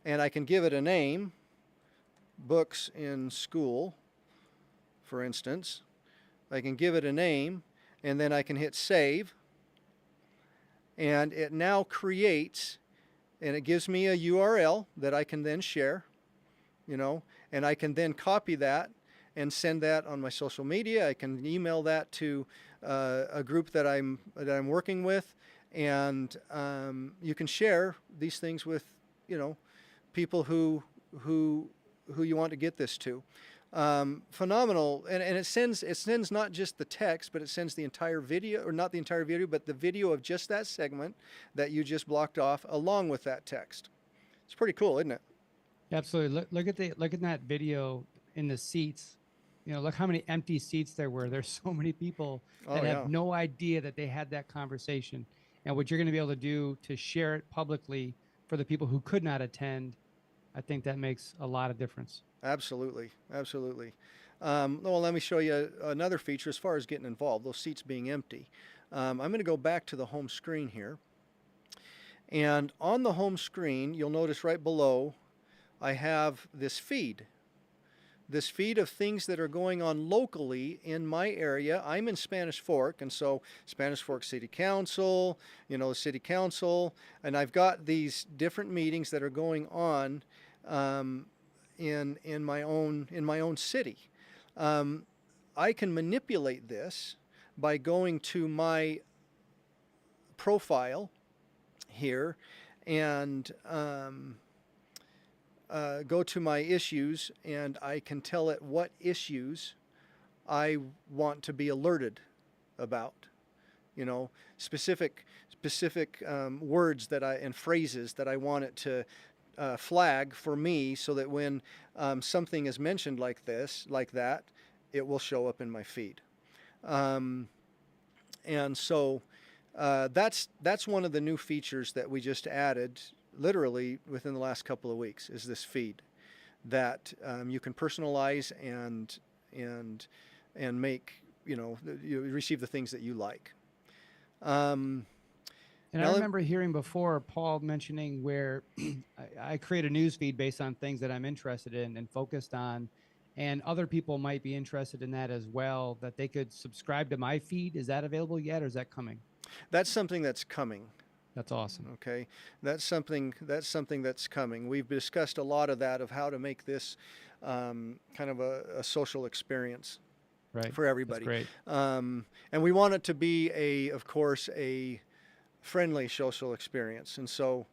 and I can give it a name, Books in School, for instance. I can give it a name, and then I can hit Save, and it now creates, and it gives me a URL that I can then share, and I can then copy that and send that on my social media. I can email that to a group that I'm working with, and you can share these things with people who you want to get this to. Phenomenal, and it sends not just the text, but it sends the entire video, or not the entire video, but the video of just that segment that you just blocked off along with that text. It's pretty cool, isn't it? Absolutely. Look at that video in the seats. Look how many empty seats there were. There's so many people that have no idea that they had that conversation. And what you're going to be able to do to share it publicly for the people who could not attend, I think that makes a lot of difference. Absolutely. Well, let me show you another feature as far as getting involved, those seats being empty. I'm going to go back to the home screen here. And on the home screen, you'll notice right below, I have this feed of things that are going on locally in my area. I'm in Spanish Fork, and so Spanish Fork City Council, City Council, and I've got these different meetings that are going on in my own city. I can manipulate this by going to my profile here and go to my issues, and I can tell it what issues I want to be alerted about. Specific words and phrases that I want it to flag for me, so that when something is mentioned like that, it will show up in my feed. And so that's one of the new features that we just added literally within the last couple of weeks, is this feed that you can personalize and make, you receive the things that you like. And I remember hearing before Paul mentioning where I create a news feed based on things that I'm interested in and focused on, and other people might be interested in that as well, that they could subscribe to my feed. Is that available yet, or is that coming? That's something that's coming. That's awesome. Okay, that's something that's coming. We've discussed a lot of that, of how to make this kind of a social experience, right, for everybody. That's great. And we want it to be of course, a friendly social experience, and so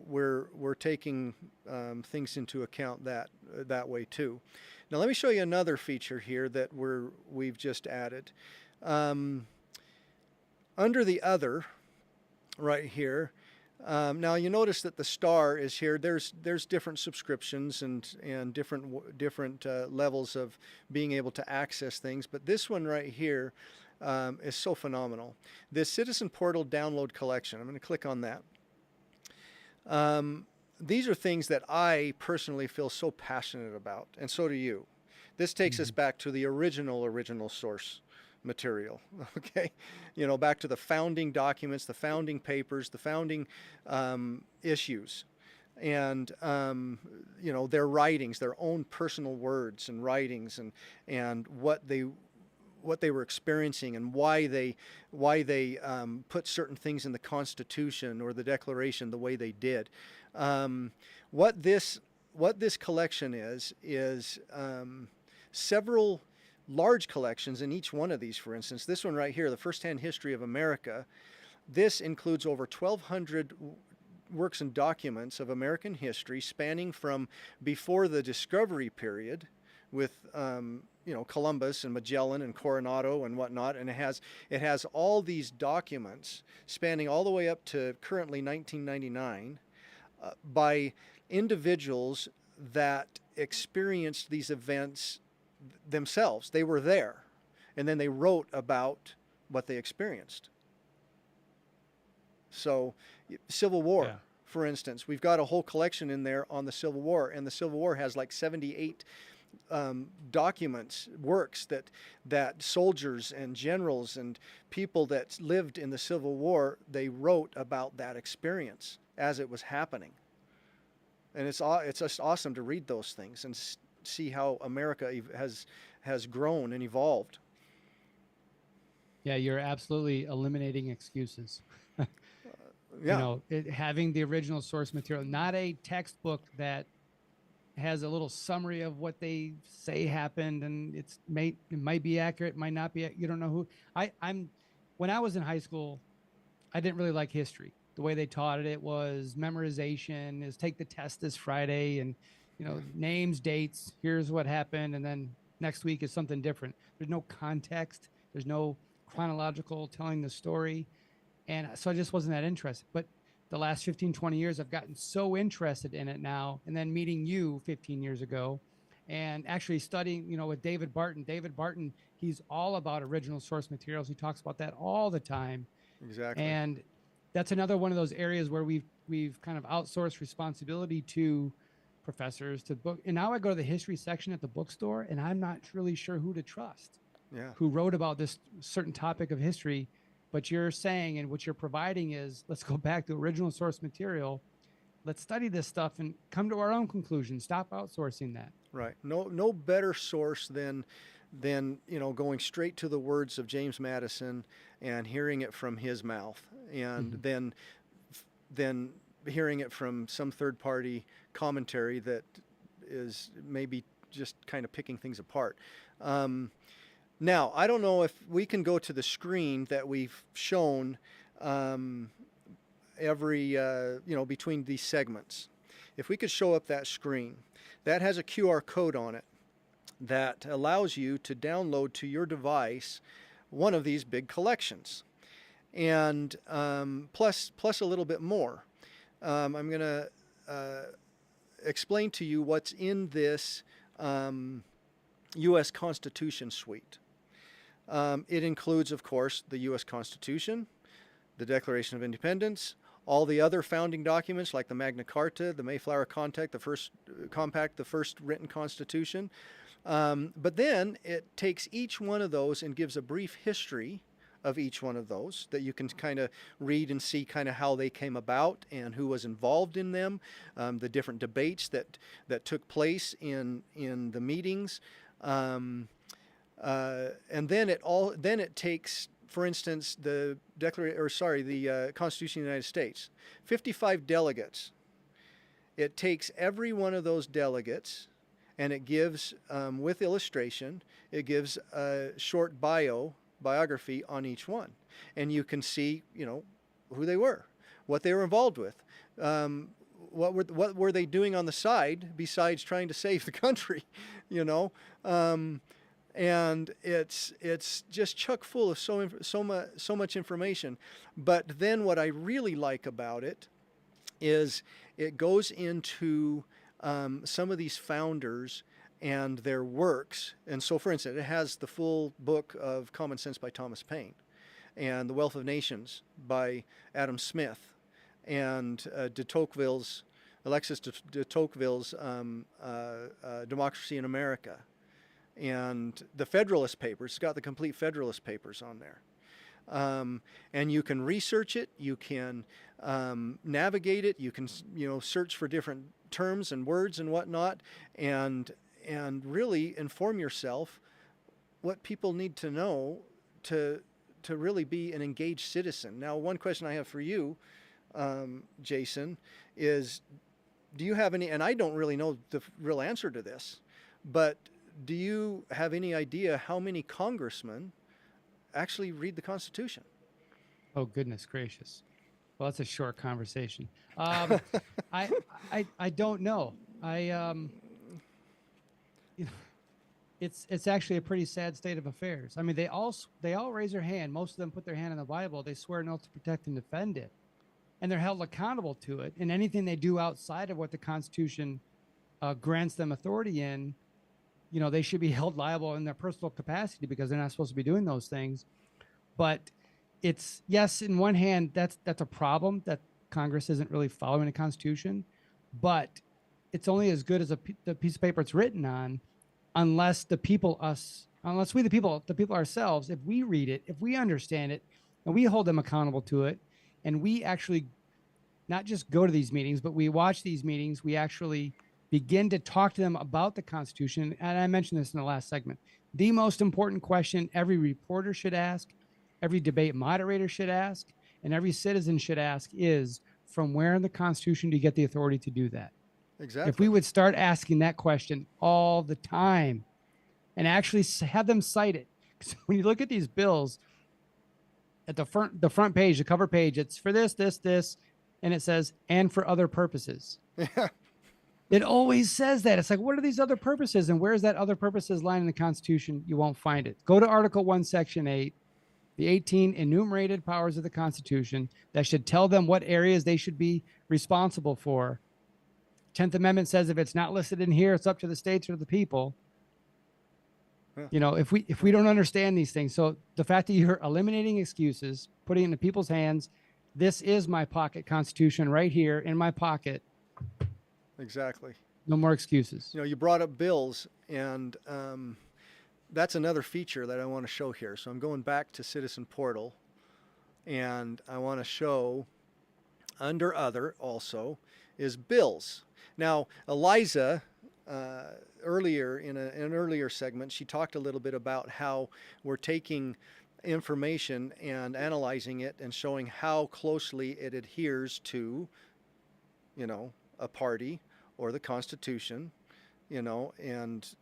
we're taking things into account that way too. Now let me show you another feature here that we've just added. Under the other, right here, now you notice that the star is here. There's different subscriptions and different levels of being able to access things, but this one right here is so phenomenal. This Citizen Portal Download Collection. I'm going to click on that. these are things that I personally feel so passionate about, and so do you. This takes us back to the original source material, okay? You know, back to the founding documents, the founding papers, the founding issues, and you know, their writings, their own personal words and writings, and what they were experiencing, and why they put certain things in the Constitution or the Declaration the way they did. What this collection is several large collections in each one of these. For instance, this one right here, the Firsthand History of America, this includes over 1,200 works and documents of American history spanning from before the discovery period with you know, Columbus and Magellan and Coronado and whatnot, and it has all these documents spanning all the way up to currently 1999 by individuals that experienced these events themselves. They were there, and then they wrote about what they experienced. So, Civil War, Yeah. for instance, we've got a whole collection in there on the Civil War, and the Civil War has like 78 documents, works that soldiers and generals and people that lived in the Civil War, they wrote about that experience as it was happening. And it's just awesome to read those things and see how America has grown and evolved. Yeah, you're absolutely eliminating excuses. Yeah. You know, having the original source material, not a textbook that has a little summary of what they say happened, and it might be accurate, might not be. You don't know who. When I was in high school, I didn't really like history. The way they taught it was memorization, is take the test this Friday, and you know, names, dates, here's what happened, and then next week is something different. There's no context. There's no chronological telling the story. And so I just wasn't that interested. But the last 15, 20 years, I've gotten so interested in it now. And then meeting you 15 years ago and actually studying, you know, with David Barton. David Barton, he's all about original source materials. He talks about that all the time. Exactly. And that's another one of those areas where we've kind of outsourced responsibility to professors to book. And now I go to the history section at the bookstore, and I'm not really sure who to trust. Yeah. Who wrote about this certain topic of history. But you're saying, and what you're providing is, let's go back to original source material. Let's study this stuff and come to our own conclusions. Stop outsourcing that. Right. No better source than you know, going straight to the words of James Madison and hearing it from his mouth, and then hearing it from some third party commentary that is maybe just kind of picking things apart. Now, I don't know if we can go to the screen that we've shown every, you know, between these segments. If we could show up that screen, that has a QR code on it that allows you to download to your device one of these big collections. And plus a little bit more. I'm going to explain to you what's in this U.S. Constitution suite. It includes, of course, the U.S. Constitution, the Declaration of Independence, all the other founding documents like the Magna Carta, the Mayflower Compact, the first written Constitution. But then it takes each one of those and gives a brief history of each one of those that you can kind of read and see kind of how they came about and who was involved in them, the different debates that took place in the meetings. And then it takes, for instance, the Constitution of the United States, 55 delegates. It takes every one of those delegates, and it gives, with illustration, it gives a short biography on each one, and you can see, you know, who they were, what they were involved with. What were they doing on the side besides trying to save the country, you know? And it's just chock full of so much information. But then what I really like about it is it goes into some of these founders and their works. And so, for instance, it has the full book of Common Sense by Thomas Paine, and The Wealth of Nations by Adam Smith, and de Tocqueville's Alexis de Tocqueville's Democracy in America, and the Federalist Papers. It's got the complete Federalist Papers on there. And you can research it, you can navigate it, you can search for different terms and words and whatnot, and really inform yourself what people need to know to really be an engaged citizen. Now, one question I have for you, Jason, is do you have any, and I don't really know the real answer to this, but do you have any idea how many congressmen actually read the Constitution? Oh, goodness gracious. Well, that's a short conversation. I don't know. It's actually a pretty sad state of affairs. I mean, they all raise their hand. Most of them put their hand on the Bible. They swear an oath to protect and defend it, and they're held accountable to it. And anything they do outside of what the Constitution grants them authority in, they should be held liable in their personal capacity because they're not supposed to be doing those things. But it's, yes, in one hand, that's a problem that Congress isn't really following the Constitution, but it's only as good as the piece of paper it's written on, unless we, the people ourselves, if we read it, if we understand it, and we hold them accountable to it, and we actually not just go to these meetings, but we watch these meetings, we actually begin to talk to them about the Constitution. And I mentioned this in the last segment. The most important question every reporter should ask, every debate moderator should ask, and every citizen should ask is, from where in the Constitution do you get the authority to do that? Exactly. If we would start asking that question all the time and actually have them cite it. Because when you look at these bills, at the front page, the cover page, it's for this, and it says, and for other purposes. Yeah. It always says that. It's like, what are these other purposes? And where's that other purposes line in the Constitution? You won't find it. Go to Article 1, Section 8, the 18 enumerated powers of the Constitution that should tell them what areas they should be responsible for. 10th Amendment says if it's not listed in here, it's up to the states or the people. Yeah. If we don't understand these things. So the fact that you're eliminating excuses, putting it into people's hands, this is my pocket Constitution right here in my pocket. Exactly. No more excuses. You brought up bills, and that's another feature that I want to show here. So I'm going back to Citizen Portal, and I want to show under other also is bills. Now, Eliza, earlier in an earlier segment, she talked a little bit about how we're taking information and analyzing it and showing how closely it adheres to, a party or the Constitution, and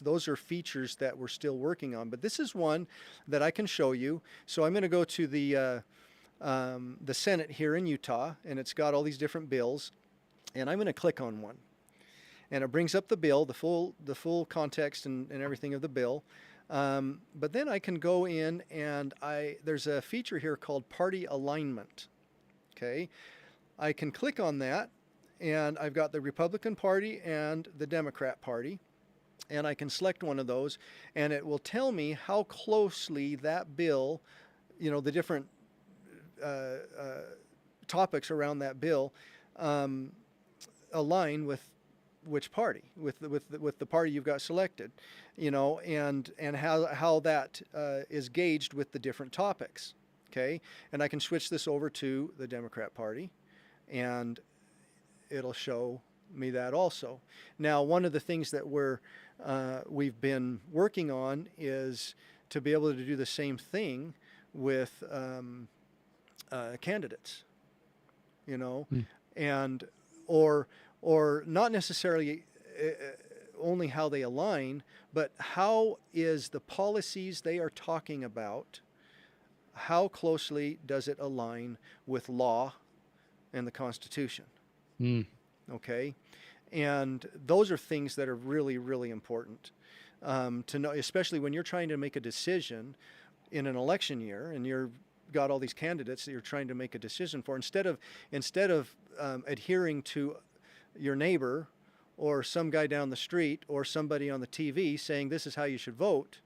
those are features that we're still working on. But this is one that I can show you. So I'm going to go to the Senate here in Utah, and it's got all these different bills, and I'm going to click on one, and it brings up the bill, the full context and everything of the bill. But then I can go in and there's a feature here called party alignment. Okay, I can click on that, and I've got the Republican Party and the Democrat Party, and I can select one of those, and it will tell me how closely that bill, the different topics around that bill align with which party, with the party you've got selected, and how that is gauged with the different topics. Okay, and I can switch this over to the Democrat Party, and it'll show me that also. Now, one of the things that we've been working on is to be able to do the same thing with candidates, and or not necessarily only how they align, but how is the policies they are talking about, how closely does it align with law and the Constitution? Okay, and those are things that are really, really important to know, especially when you're trying to make a decision in an election year and you've got all these candidates that you're trying to make a decision for. Instead of adhering to your neighbor or some guy down the street or somebody on the TV saying this is how you should vote,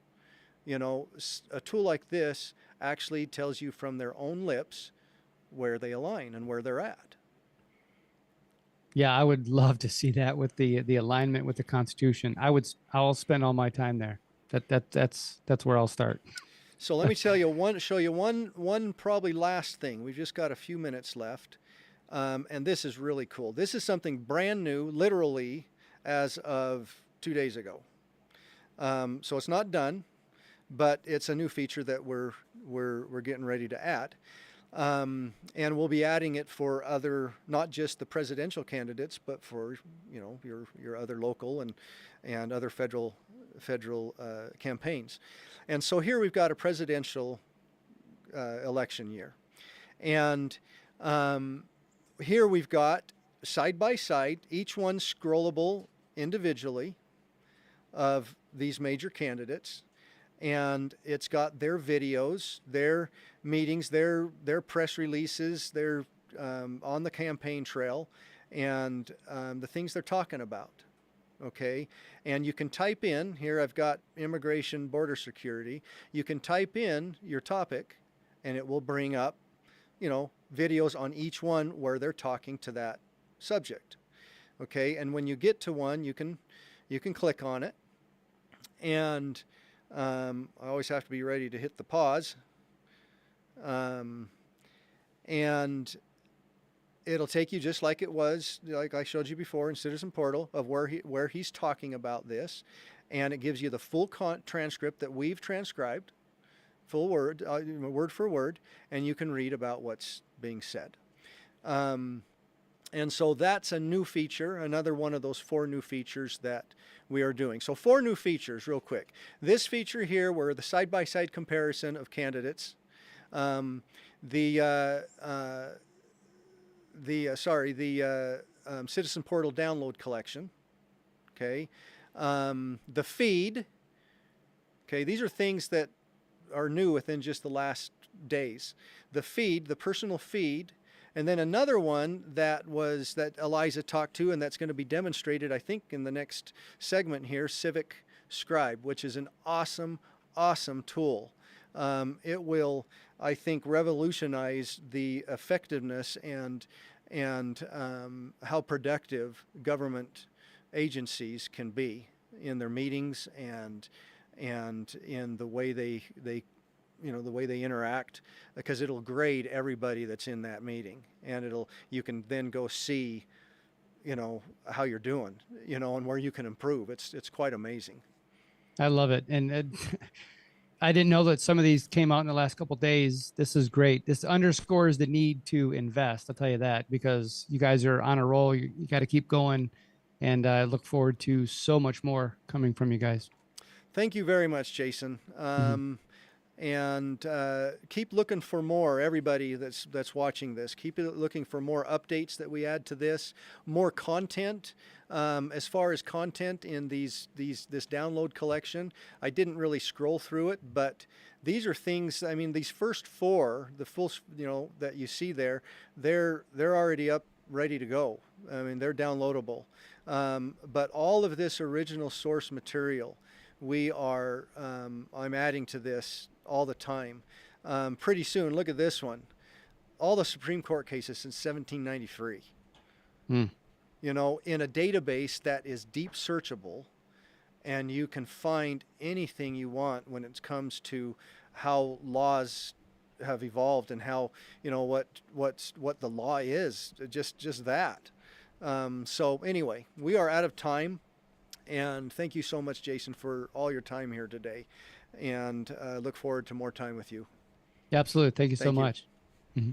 a tool like this actually tells you from their own lips where they align and where they're at. Yeah, I would love to see that with the alignment with the Constitution. I'll spend all my time there. That's where I'll start. So let me show you one probably last thing. We've just got a few minutes left, and this is really cool. This is something brand new, literally as of 2 days ago. So it's not done, but it's a new feature that we're getting ready to add. And we'll be adding it for other, not just the presidential candidates, but for your other local and other federal campaigns. And so here we've got a presidential election year, and here we've got side by side, each one scrollable individually, of these major candidates. And it's got their videos, their meetings, their press releases, their on the campaign trail, and the things they're talking about. Okay, and you can type in here. I've got immigration, border security. You can type in your topic, and it will bring up, videos on each one where they're talking to that subject. Okay, and when you get to one, you can click on it, and I always have to be ready to hit the pause. And it'll take you just like it was, like I showed you before in Citizen Portal, of where he's talking about this, and it gives you the full transcript that we've transcribed, full word for word, and you can read about what's being said. And so that's a new feature, another one of those 4 new features that we are doing. So 4 new features real quick. This feature here, where the side-by-side comparison of candidates, the Citizen Portal download collection, okay, the feed, okay, these are things that are new within just the last days. The feed, the personal feed, and then another one that Eliza talked to, and that's going to be demonstrated, I think, in the next segment here, Civic Scribe, which is an awesome, awesome tool. It will, I think, revolutionize the effectiveness and how productive government agencies can be in their meetings and in the way they interact, because it'll grade everybody that's in that meeting, and you can then go see, how you're doing, and where you can improve. It's quite amazing. I love it. And I didn't know that some of these came out in the last couple of days. This is great. This underscores the need to invest. I'll tell you that, because you guys are on a roll. You got to keep going. And I look forward to so much more coming from you guys. Thank you very much, Jason. And keep looking for more. Everybody that's watching this, keep looking for more updates that we add to this, more content. As far as content in this download collection, I didn't really scroll through it, but these are things. I mean, these first 4, the full, that you see there, they're already up, ready to go. I mean, they're downloadable. But all of this original source material, I'm adding to this all the time. Pretty soon, look at this one. All the Supreme Court cases since 1793. In a database that is deep searchable, and you can find anything you want when it comes to how laws have evolved and how, what the law is, just that. So anyway, we are out of time. And thank you so much, Jason, for all your time here today. And look forward to more time with you. Absolutely. Thank you so much. Mm-hmm.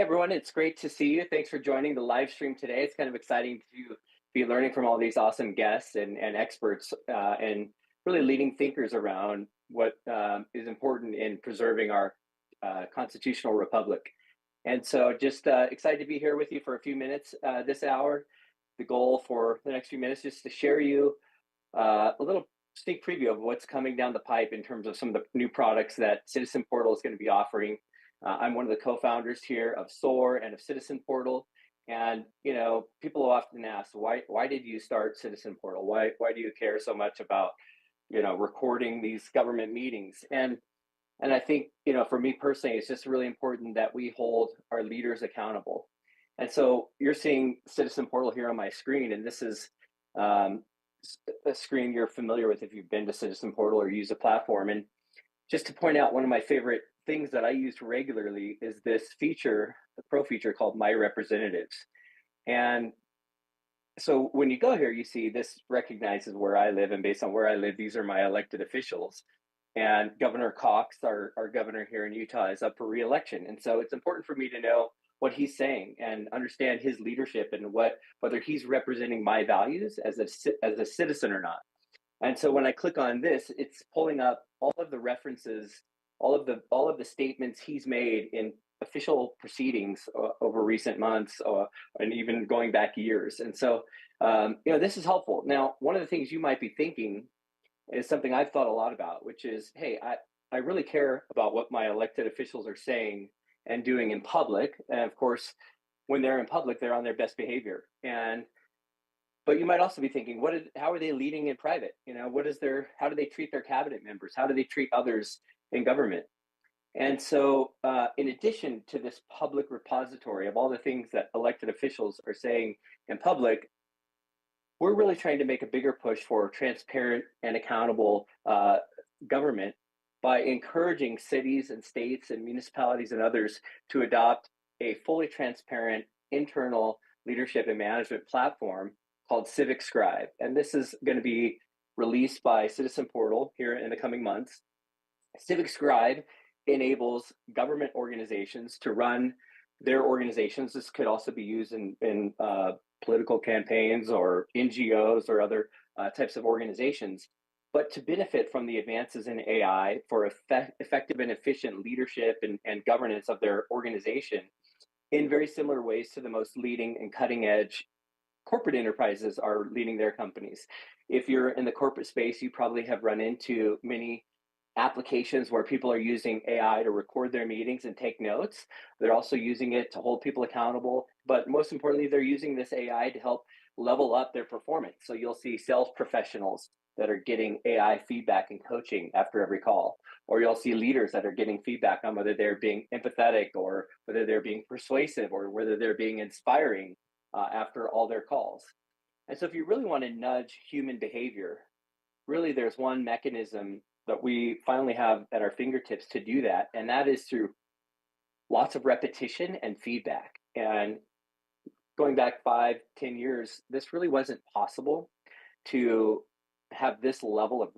Hey everyone, it's great to see you. Thanks for joining the live stream today. It's kind of exciting to be learning from all these awesome guests and experts and really leading thinkers around what is important in preserving our constitutional republic. And so just excited to be here with you for a few minutes this hour. The goal for the next few minutes is to share you a little sneak preview of what's coming down the pipe in terms of some of the new products that Citizen Portal is going to be offering. I'm one of the co-founders here of SOAR and of Citizen Portal. And, you know, people often ask, why did you start Citizen Portal? Why do you care so much about, you know, recording these government meetings? And I think, you know, for me personally, it's just really important that we hold our leaders accountable. And so you're seeing Citizen Portal here on my screen, and this is a screen you're familiar with if you've been to Citizen Portal or use the platform. And just to point out, one of my favorite things that I use regularly is this feature, the pro feature called My Representatives. And so when you go here, you see this recognizes where I live, and based on where I live, these are my elected officials. And Governor Cox, our governor here in Utah, is up for re-election. And so it's important for me to know what he's saying and understand his leadership and whether he's representing my values as a citizen or not. And so when I click on this, it's pulling up all of the references, all of the statements he's made in official proceedings over recent months, and even going back years. And so, you know, this is helpful. Now, one of the things you might be thinking is something I've thought a lot about, which is, hey, I really care about what my elected officials are saying and doing in public. And of course, when they're in public, they're on their best behavior. But you might also be thinking, how are they leading in private? You know, how do they treat their cabinet members? How do they treat others in government? And so in addition to this public repository of all the things that elected officials are saying in public, we're really trying to make a bigger push for transparent and accountable government by encouraging cities and states and municipalities and others to adopt a fully transparent internal leadership and management platform called Civic Scribe. And this is going to be released by Citizen Portal here in the coming months. Civic Scribe enables government organizations to run their organizations. This could also be used in political campaigns or NGOs or other types of organizations, but to benefit from the advances in AI for effective and efficient leadership and governance of their organization in very similar ways to the most leading and cutting edge corporate enterprises are leading their companies. If you're in the corporate space, you probably have run into many applications where people are using AI to record their meetings and take notes. They're also using it to hold people accountable, but most importantly, they're using this AI to help level up their performance. So you'll see sales professionals that are getting AI feedback and coaching after every call, or you'll see leaders that are getting feedback on whether they're being empathetic or whether they're being persuasive or whether they're being inspiring after all their calls. And so if you really want to nudge human behavior, really there's one mechanism that we finally have at our fingertips to do that, and that is through lots of repetition and feedback. And going back 5-10 years, this really wasn't possible to have this level of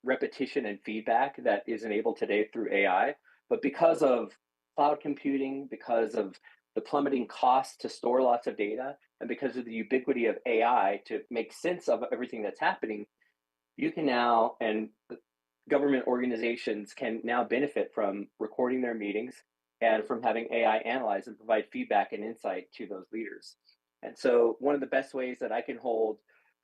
repetition and feedback that is enabled today through AI. But because of cloud computing, because of the plummeting costs to store lots of data, and because of the ubiquity of AI to make sense of everything that's happening, you can now, and government organizations can now benefit from recording their meetings and from having AI analyze and provide feedback and insight to those leaders. And so one of the best ways that I can hold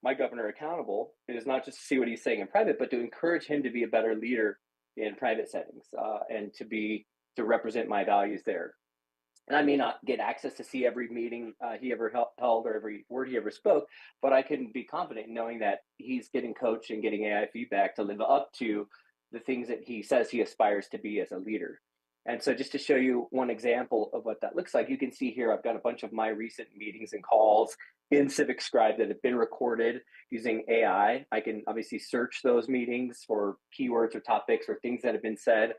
my governor accountable is not just to see what he's saying in private, but to encourage him to be a better leader in private settings and to represent my values there. And I may not get access to see every meeting he ever held or every word he ever spoke, but I can be confident in knowing that he's getting coached and getting AI feedback to live up to the things that he says he aspires to be as a leader. And so just to show you one example of what that looks like, you can see here I've got a bunch of my recent meetings and calls in Civic Scribe that have been recorded using AI. I can obviously search those meetings for keywords or topics or things that have been said.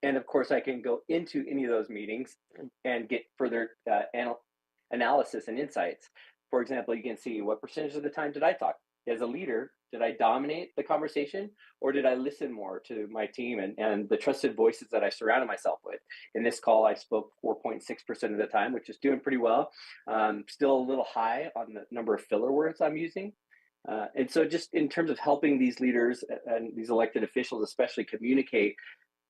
And of course, I can go into any of those meetings and get further analysis and insights. For example, you can see what percentage of the time did I talk? as a leader, did I dominate the conversation, or did I listen more to my team and the trusted voices that I surrounded myself with? In this call, I spoke 4.6% of the time, which is doing pretty well. Still a little high on the number of filler words I'm using. And so just in terms of helping these leaders and these elected officials, especially, communicate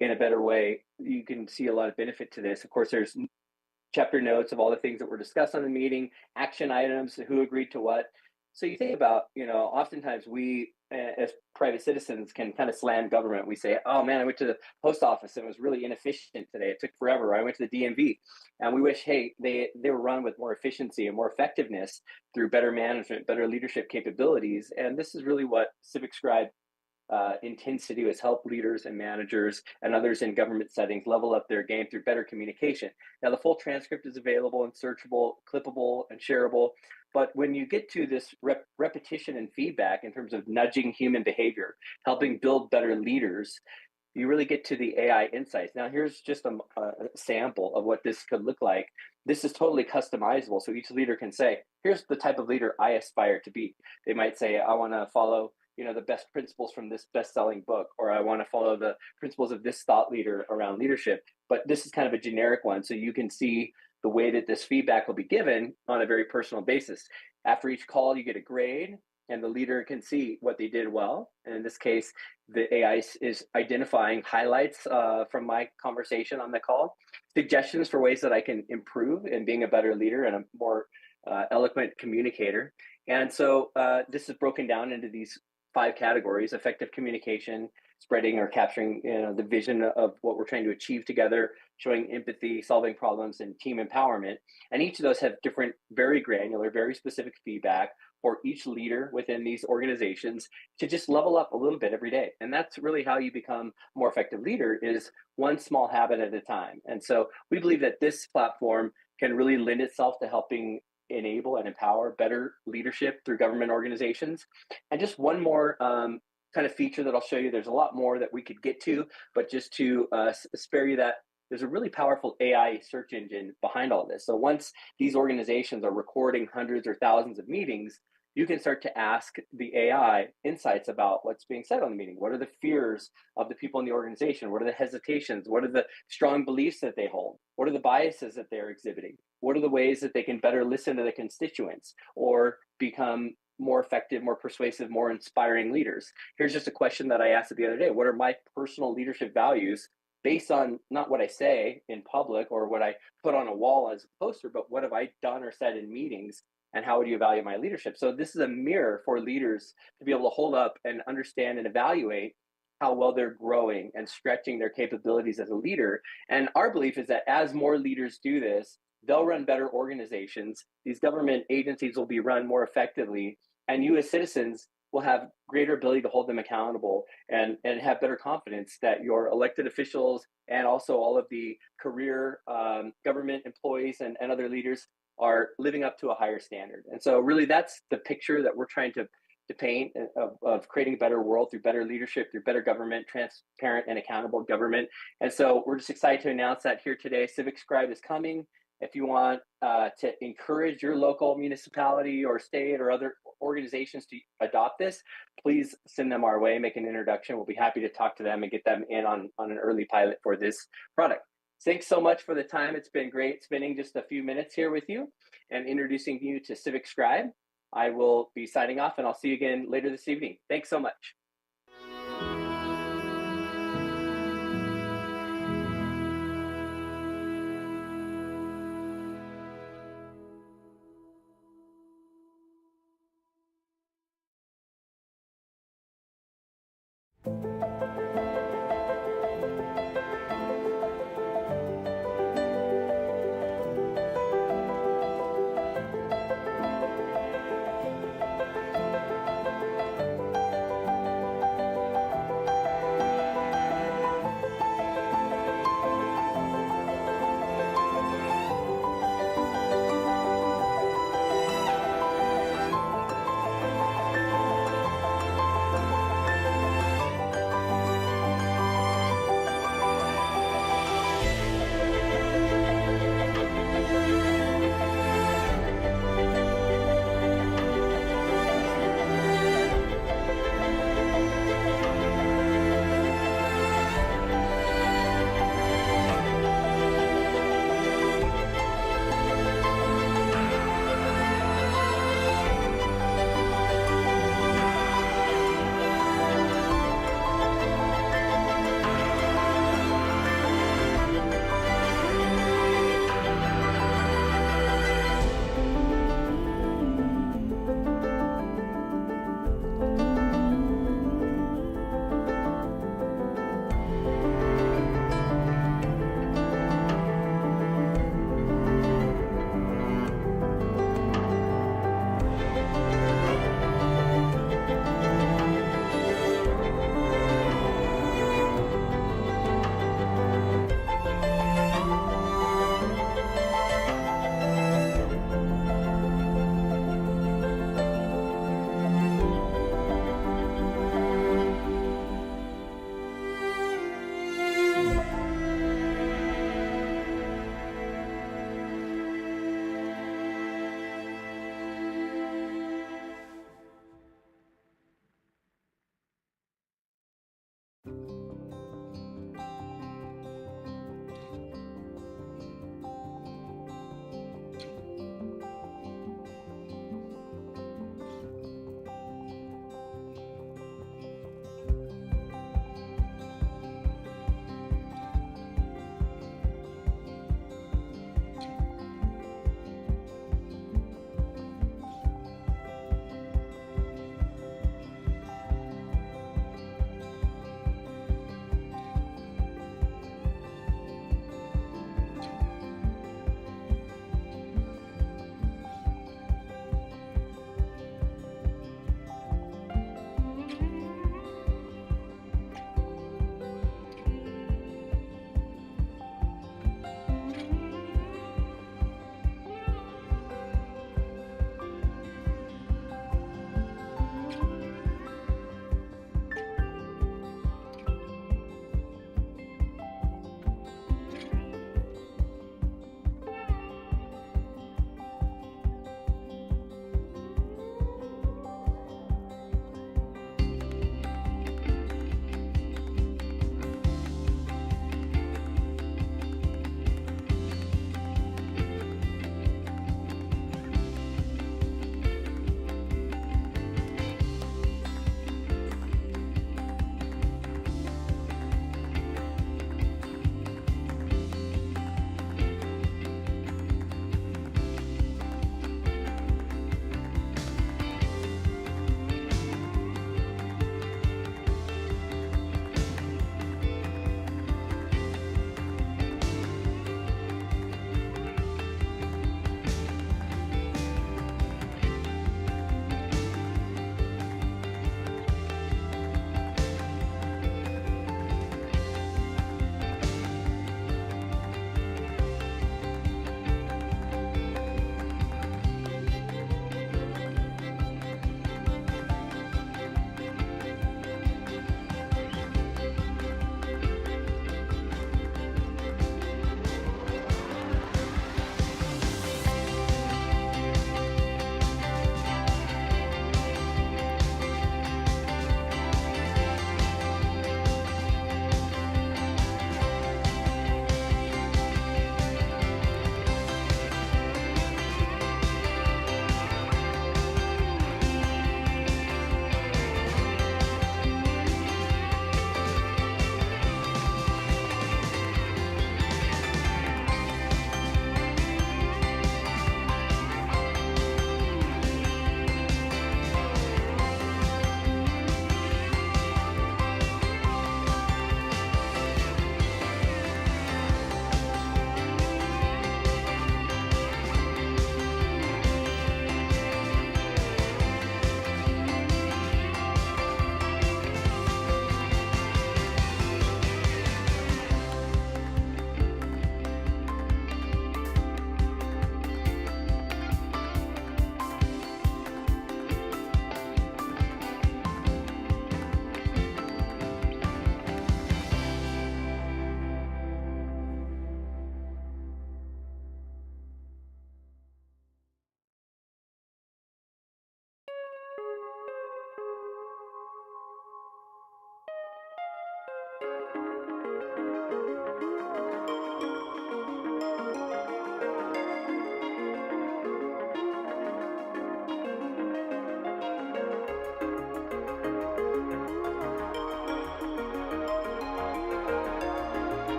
in a better way, you can see a lot of benefit to this. Of course, there's chapter notes of all the things that were discussed on the meeting, action items, who agreed to what. So you think about, oftentimes we as private citizens can kind of slam government. We say, oh man, I went to the post office and it was really inefficient today. It took forever. Or I went to the DMV, and we wish, hey, they were run with more efficiency and more effectiveness through better management, better leadership capabilities. And this is really what Civic Scribe intends to do, is help leaders and managers and others in government settings level up their game through better communication. Now, the full transcript is available and searchable, clippable, and shareable. But when you get to this repetition and feedback in terms of nudging human behavior, helping build better leaders, you really get to the AI insights. Now, here's just a sample of what this could look like. This is totally customizable. So each leader can say, here's the type of leader I aspire to be. They might say, I want to follow the best principles from this best-selling book, or I want to follow the principles of this thought leader around leadership. But this is kind of a generic one, so you can see the way that this feedback will be given on a very personal basis. After each call, you get a grade, and the leader can see what they did well. And in this case, the AI is identifying highlights from my conversation on the call, suggestions for ways that I can improve in being a better leader and a more eloquent communicator. And so this is broken down into these 5 categories: effective communication, spreading or capturing the vision of what we're trying to achieve together, showing empathy, solving problems, and team empowerment. And each of those have different, very granular, very specific feedback for each leader within these organizations to just level up a little bit every day. And that's really how you become a more effective leader, is one small habit at a time. And so we believe that this platform can really lend itself to helping enable and empower better leadership through government organizations. And just one more kind of feature that I'll show you. There's a lot more that we could get to, but just to spare you that, there's a really powerful AI search engine behind all this. So once these organizations are recording hundreds or thousands of meetings, you can start to ask the AI insights about what's being said on the meeting. What are the fears of the people in the organization? What are the hesitations? What are the strong beliefs that they hold? What are the biases that they're exhibiting? What are the ways that they can better listen to the constituents or become more effective, more persuasive, more inspiring leaders? Here's just a question that I asked the other day. What are my personal leadership values, based on not what I say in public or what I put on a wall as a poster, but what have I done or said in meetings? And how would you evaluate my leadership? So this is a mirror for leaders to be able to hold up and understand and evaluate how well they're growing and stretching their capabilities as a leader. And our belief is that as more leaders do this, they'll run better organizations. These government agencies will be run more effectively. And you as citizens will have greater ability to hold them accountable and have better confidence that your elected officials and also all of the career government employees and other leaders are living up to a higher standard. And so really that's the picture that we're trying to paint of creating a better world through better leadership, through better government, transparent and accountable government. And so we're just excited to announce that here today. Civic Scribe is coming. If you want to encourage your local municipality or state or other organizations to adopt this, please send them our way, make an introduction. We'll be happy to talk to them and get them in on an early pilot for this product. Thanks so much for the time. It's been great spending just a few minutes here with you and introducing you to Civic Scribe. I will be signing off, and I'll see you again later this evening. Thanks so much.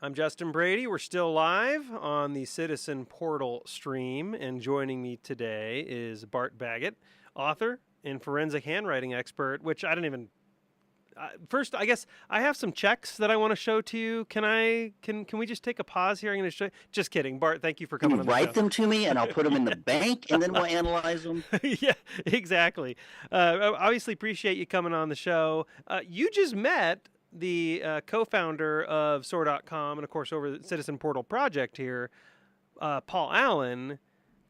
I'm Justin Brady. We're still live on the Citizen Portal stream, and joining me today is Bart Baggett, author and forensic handwriting expert, which I don't even... first, I guess I have some checks that I want to show to you. Can we just take a pause here? I'm going to show. Just kidding, Bart. Thank you for coming. Can you write them to me, and I'll put them in the bank, and then we'll analyze them. Yeah, exactly. Obviously, appreciate you coming on the show. You just met the co-founder of SOAR.com and, of course, over the Citizen Portal Project here, Paul Allen.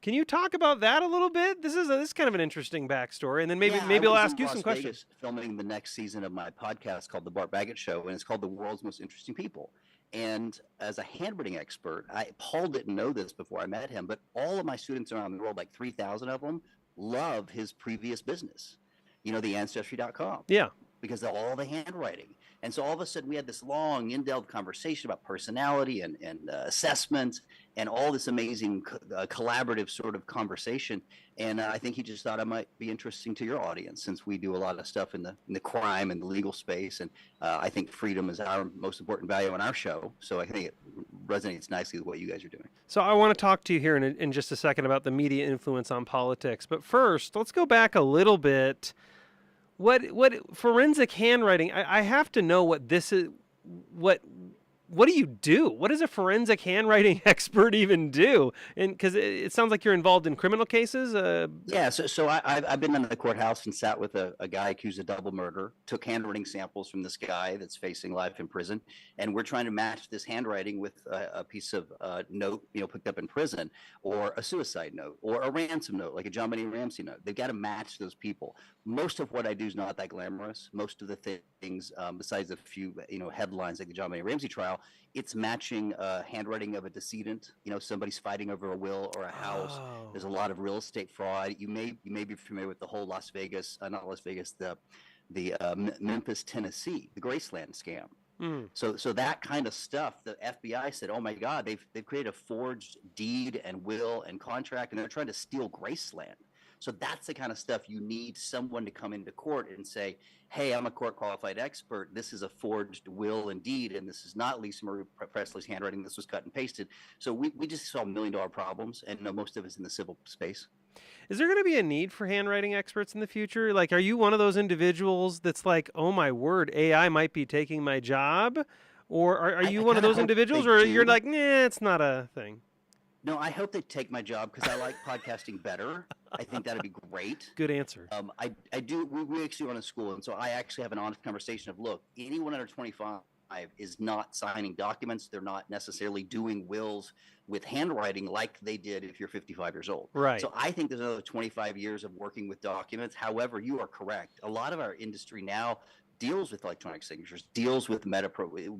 Can you talk about that a little bit? This is kind of an interesting backstory, and then maybe I'll ask you some questions. Filming the next season of my podcast called The Bart Baggett Show, and it's called The World's Most Interesting People. And as a handwriting expert, Paul didn't know this before I met him, but all of my students around the world, like 3,000 of them, love his previous business. You know, the Ancestry.com. Yeah. Because of all the handwriting. And so all of a sudden we had this long, in-depth conversation about personality and assessment and all this amazing collaborative sort of conversation. And I think he just thought it might be interesting to your audience, since we do a lot of stuff in the crime and the legal space. And I think freedom is our most important value on our show. So I think it resonates nicely with what you guys are doing. So I want to talk to you here in just a second about the media influence on politics. But first, let's go back a little bit. What forensic handwriting? I have to know what this is. What do you do? What does a forensic handwriting expert even do? And because it sounds like you're involved in criminal cases. Yeah. So I've been in the courthouse and sat with a guy accused of double murder. Took handwriting samples from this guy that's facing life in prison, and we're trying to match this handwriting with a piece of note, picked up in prison, or a suicide note, or a ransom note, like a John Benet Ramsey note. They've got to match those people. Most of what I do is not that glamorous. Most of the things, besides a few, headlines like the John Benet Ramsey trial, it's matching handwriting of a decedent. Somebody's fighting over a will or a house. Oh. There's a lot of real estate fraud. You may be familiar with the whole Memphis, Tennessee, the Graceland scam. Mm. So that kind of stuff, the FBI said, oh my God, they've created a forged deed and will and contract, and they're trying to steal Graceland. So that's the kind of stuff you need someone to come into court and say, hey, I'm a court qualified expert. This is a forged will and deed, and this is not Lisa Marie Presley's handwriting. This was cut and pasted. So we just solve $1 million problems, and most of it's in the civil space. Is there going to be a need for handwriting experts in the future? Like, are you one of those individuals that's like, oh my word, AI might be taking my job? Or are you one of those individuals, or you're like, nah, it's not a thing? No, I hope they take my job because I like podcasting better. I think that'd be great. Good answer. I do. We actually run a school, and so I actually have an honest conversation of, look, anyone under 25 is not signing documents. They're not necessarily doing wills with handwriting like they did if you're 55 years old. Right. So I think there's another 25 years of working with documents. However, you are correct. A lot of our industry now deals with electronic signatures, deals with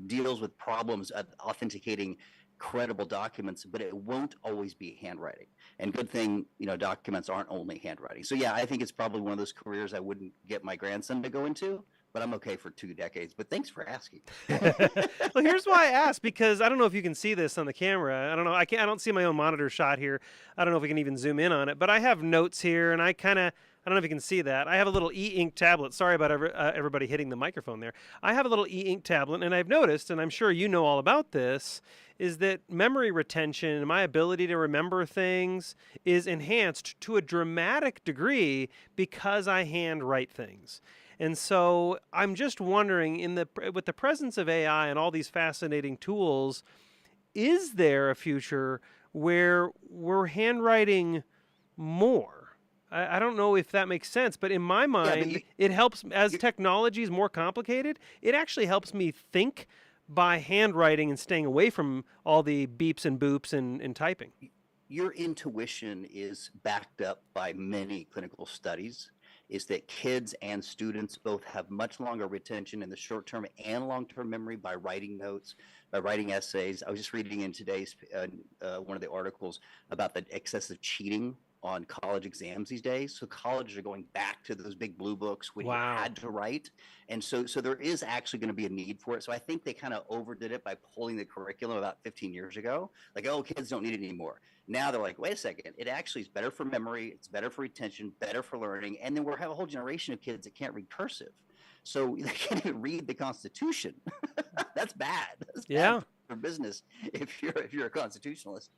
deals with problems authenticating credible documents, but it won't always be handwriting. And good thing, documents aren't only handwriting. So yeah, I think it's probably one of those careers I wouldn't get my grandson to go into, but I'm okay for 2 decades. But thanks for asking. Well, here's why I asked, because I don't know if you can see this on the camera. I don't know. I don't see my own monitor shot here. I don't know if we can even zoom in on it, but I have notes here, and I kind of I don't know if you can see that. I have a little e-ink tablet. Sorry about everybody hitting the microphone there. I have a little e-ink tablet, and I've noticed, and I'm sure you know all about this, is that memory retention and my ability to remember things is enhanced to a dramatic degree because I handwrite things. And so I'm just wondering, with the presence of AI and all these fascinating tools, is there a future where we're handwriting more? I don't know if that makes sense, but in my mind, it helps, as technology is more complicated, it actually helps me think by handwriting and staying away from all the beeps and boops and typing. Your intuition is backed up by many clinical studies, is that kids and students both have much longer retention in the short-term and long-term memory by writing notes, by writing essays. I was just reading in today's one of the articles about the excessive cheating on college exams these days. So colleges are going back to those big blue books when you had to write. And so there is actually going to be a need for it. So I think they kind of overdid it by pulling the curriculum about 15 years ago. Like, oh, kids don't need it anymore. Now they're like, wait a second, it actually is better for memory, it's better for retention, better for learning. And then we'll have a whole generation of kids that can't read cursive. So they can't even read the Constitution. That's bad. That's bad for business if you're a constitutionalist.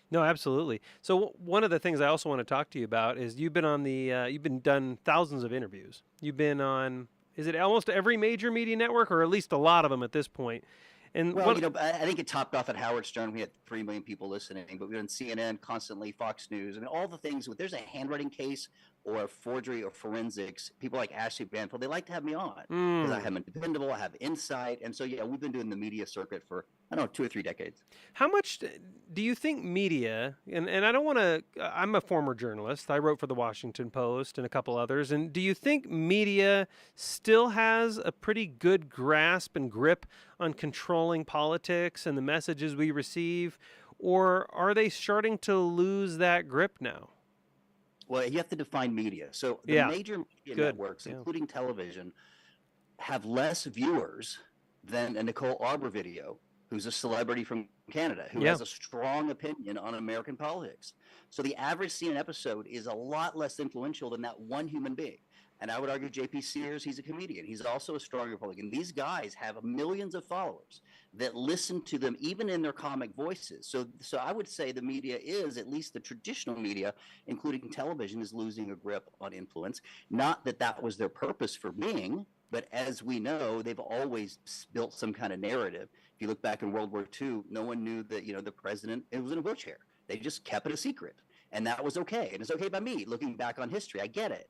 No, absolutely. So one of the things I also want to talk to you about is you've been done thousands of interviews. You've been on, is it almost every major media network, or at least a lot of them at this point? And well, I think it topped off at Howard Stern. We had 3 million people listening, but we were on CNN constantly, Fox News. I mean, all the things. If there's a handwriting case or forgery or forensics, people like Ashley Banfield, they like to have me on because I am dependable, I have insight. And so, yeah, we've been doing the media circuit for, I don't know, 2 or 3 decades. How much do you think media, and I don't want to, I'm a former journalist. I wrote for the Washington Post and a couple others. And do you think media still has a pretty good grasp and grip on controlling politics and the messages we receive? Or are they starting to lose that grip now? Well, you have to define media. So the major media networks, including television, have less viewers than a Nicole Arbor video, who's a celebrity from Canada, who has a strong opinion on American politics. So the average CNN episode is a lot less influential than that one human being. And I would argue J.P. Sears, he's a comedian. He's also a strong Republican. These guys have millions of followers that listen to them, even in their comic voices. So I would say the media is, at least the traditional media, including television, is losing a grip on influence. Not that that was their purpose for being, but as we know, they've always built some kind of narrative. If you look back in World War II, no one knew that, the president, it was in a wheelchair. They just kept it a secret. And that was okay. And it's okay by me, looking back on history. I get it.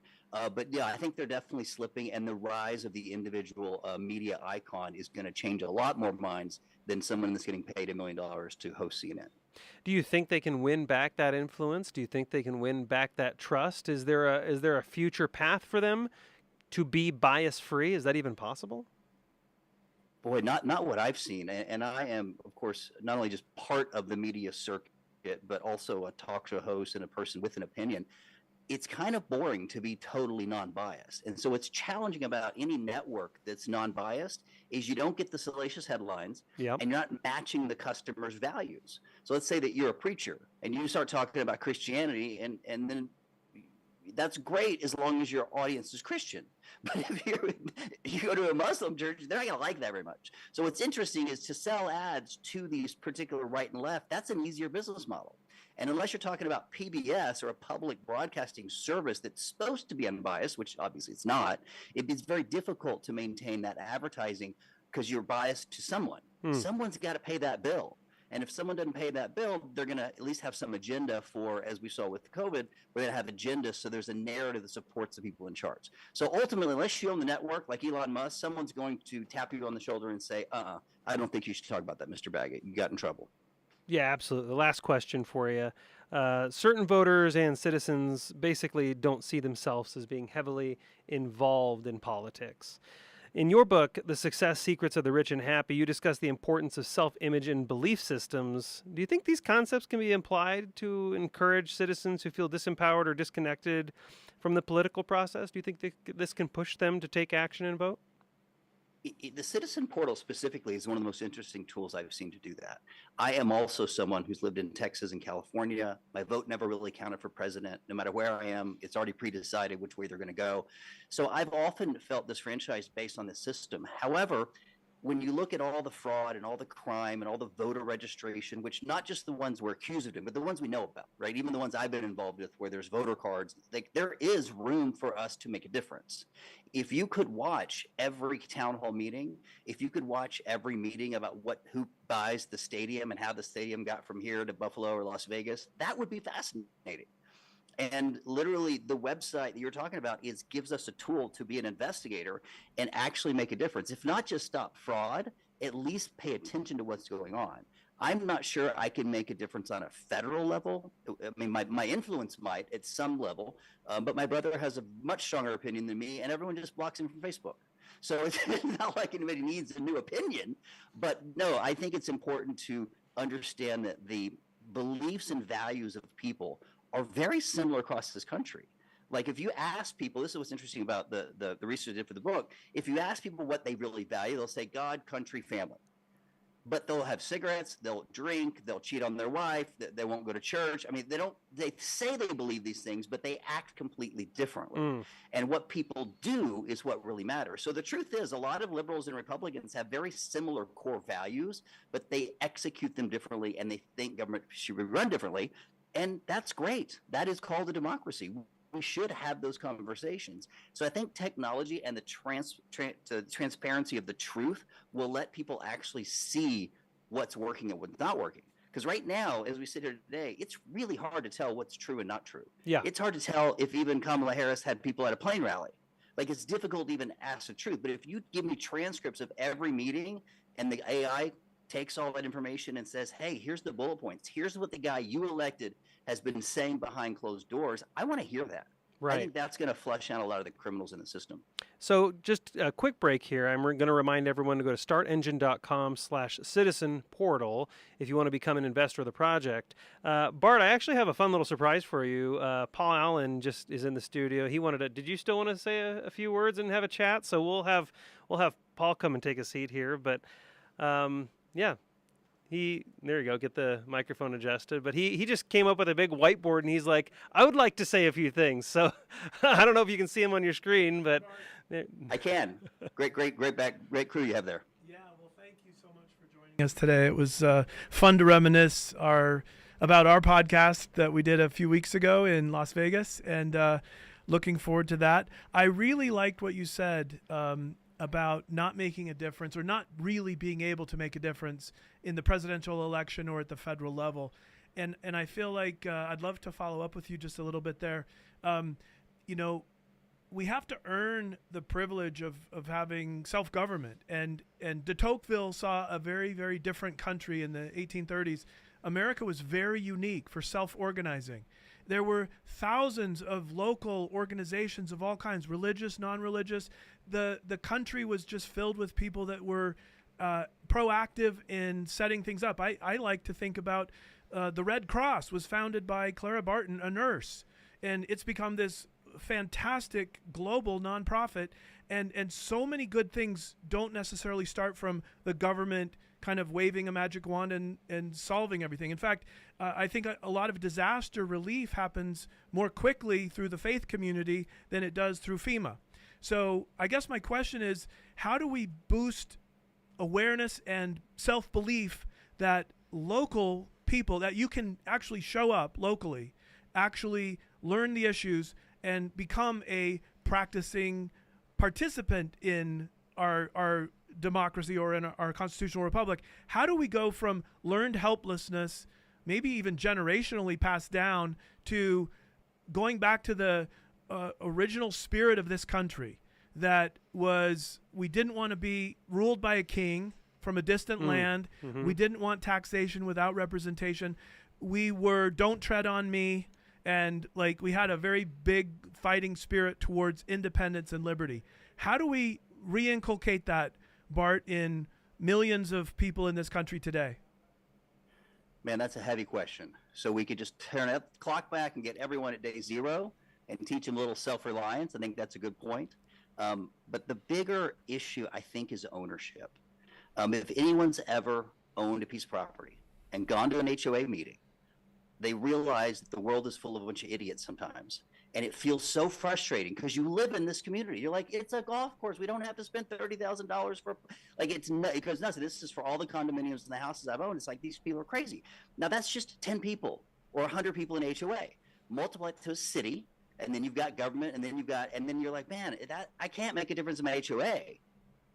But yeah, I think they're definitely slipping, and the rise of the individual media icon is going to change a lot more minds than someone that's getting paid $1 million to host CNN. Do you think they can win back that influence? Do you think they can win back that trust? Is there a future path for them to be bias-free? Is that even possible? Boy, not what I've seen. And I am, of course, not only just part of the media circuit, but also a talk show host and a person with an opinion. It's kind of boring to be totally non-biased. And so what's challenging about any network that's non-biased is you don't get the salacious headlines and you're not matching the customer's values. So let's say that you're a preacher and you start talking about Christianity, and then that's great as long as your audience is Christian. But if you go to a Muslim church, they're not going to like that very much. So what's interesting is to sell ads to these particular right and left, that's an easier business model. And unless you're talking about PBS or a public broadcasting service that's supposed to be unbiased, which obviously it's not, it's very difficult to maintain that advertising because you're biased to someone. Someone's got to pay that bill. And if someone doesn't pay that bill, they're going to at least have some agenda for, as we saw with COVID, we're going to have agenda. So there's a narrative that supports the people in charge. So ultimately, unless you own the network like Elon Musk, someone's going to tap you on the shoulder and say, I don't think you should talk about that, Mr. Baggett. You got in trouble. Yeah, absolutely. The last question for you. Certain voters and citizens basically don't see themselves as being heavily involved in politics. In your book, The Success Secrets of the Rich and Happy, you discuss the importance of self-image and belief systems. Do you think these concepts can be applied to encourage citizens who feel disempowered or disconnected from the political process? Do you think this can push them to take action and vote? The citizen portal specifically is one of the most interesting tools I've seen to do that. I am also someone who's lived in Texas and California. My vote never really counted for president. No matter where I am, it's already pre-decided which way they're going to go. So I've often felt disfranchised based on the system. However, when you look at all the fraud and all the crime and all the voter registration, which not just the ones we're accused of doing, but the ones we know about, right? Even the ones I've been involved with where there's voter cards, there is room for us to make a difference. If you could watch every town hall meeting, if you could watch every meeting about who buys the stadium and how the stadium got from here to Buffalo or Las Vegas, that would be fascinating. And literally the website that you're talking about gives us a tool to be an investigator and actually make a difference. If not just stop fraud, at least pay attention to what's going on. I'm not sure I can make a difference on a federal level. I mean, my influence might at some level, but my brother has a much stronger opinion than me, and everyone just blocks him from Facebook. So it's not like anybody needs a new opinion. But no, I think it's important to understand that the beliefs and values of people are very similar across this country. Like if you ask people, this is what's interesting about the research I did for the book, if you ask people what they really value, they'll say God, country, family. But they'll have cigarettes, they'll drink, they'll cheat on their wife, they won't go to church. I mean, they say they believe these things, but they act completely differently. And what people do is what really matters. So the truth is a lot of liberals and Republicans have very similar core values, but they execute them differently and they think government should be run differently. And that's great. That is called a democracy. We should have those conversations. So I think technology and the transparency of the truth will let people actually see what's working and what's not working. Because right now, as we sit here today, it's really hard to tell what's true and not true. Yeah. It's hard to tell if even Kamala Harris had people at a plane rally. Like it's difficult to even ask the truth. But if you give me transcripts of every meeting and the AI takes all that information and says, hey, here's the bullet points. Here's what the guy you elected has been saying behind closed doors. I want to hear that. Right. I think that's going to flush out a lot of the criminals in the system. So just a quick break here. I'm going to remind everyone to go to startengine.com/citizen portal if you want to become an investor of the project. Bart, I actually have a fun little surprise for you. Paul Allen just is in the studio. He wanted to, did you still want to say a few words and have a chat? So we'll have Paul come and take a seat here. But yeah. There you go, get the microphone adjusted. But he just came up with a big whiteboard and he's like, I would like to say a few things. So I don't know if you can see him on your screen, but I can. Great crew you have there. Yeah, well, thank you so much for joining us today. It was fun to reminisce about our podcast that we did a few weeks ago in Las Vegas, and looking forward to that. I really liked what you said about not making a difference or not really being able to make a difference in the presidential election or at the federal level. And I feel like I'd love to follow up with you just a little bit there. We have to earn the privilege of having self-government. And de Tocqueville saw a very, very different country in the 1830s. America was very unique for self-organizing. There were thousands of local organizations of all kinds, religious, non-religious. The country was just filled with people that were proactive in setting things up. I like to think about the Red Cross was founded by Clara Barton, a nurse, and it's become this fantastic global nonprofit. And so many good things don't necessarily start from the government kind of waving a magic wand and solving everything. In fact, I think a lot of disaster relief happens more quickly through the faith community than it does through FEMA. So I guess my question is, how do we boost awareness and self-belief that local people, that you can actually show up locally, actually learn the issues, and become a practicing participant in our democracy or in our constitutional republic? How do we go from learned helplessness, maybe even generationally passed down, to going back to the original spirit of this country, that was, we didn't want to be ruled by a king from a distant land. Mm-hmm. We didn't want taxation without representation. We were don't tread on me. And like we had a very big fighting spirit towards independence and liberty. How do we reinculcate that, Bart, in millions of people in this country today? Man, that's a heavy question. So we could just turn the clock back and get everyone at day zero and teach them a little self-reliance. I think that's a good point. But the bigger issue, I think, is ownership. If anyone's ever owned a piece of property and gone to an HOA meeting, they realize that the world is full of a bunch of idiots sometimes. And it feels so frustrating because you live in this community. You're like, it's a golf course. We don't have to spend $30,000 for, like, it goes nuts. This is for all the condominiums and the houses I've owned. It's like, these people are crazy. Now, that's just 10 people or 100 people in HOA. Multiply it to a city, and then you've got government, and then you're like, man, I can't make a difference in my HOA.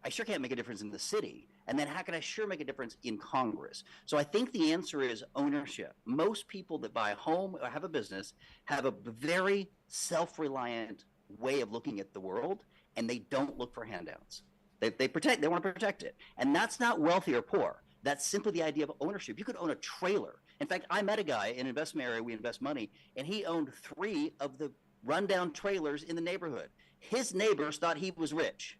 I sure can't make a difference in the city. And then how can I sure make a difference in Congress? So I think the answer is ownership. Most people that buy a home or have a business have a very self-reliant way of looking at the world, and they don't look for handouts. They want to protect it. And that's not wealthy or poor. That's simply the idea of ownership. You could own a trailer. In fact, I met a guy in an investment area, we invest money, and he owned 3 of the rundown trailers in the neighborhood. His neighbors thought he was rich.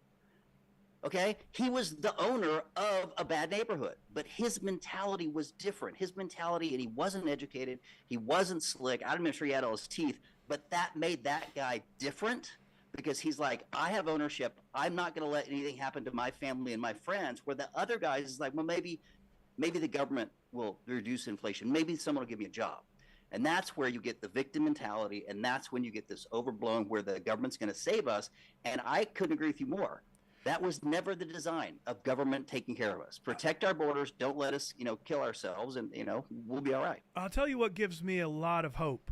Okay, he was the owner of a bad neighborhood, but his mentality was different. His mentality, and he wasn't educated, he wasn't slick. I'm not sure he had all his teeth, but that made that guy different because he's like, I have ownership. I'm not going to let anything happen to my family and my friends. Where the other guys is like, well, maybe the government will reduce inflation. Maybe someone will give me a job. And that's where you get the victim mentality, and that's when you get this overblown where the government's going to save us. And I couldn't agree with you more. That was never the design of government taking care of us. Protect our borders. Don't let us, kill ourselves, and, we'll be all right. I'll tell you what gives me a lot of hope.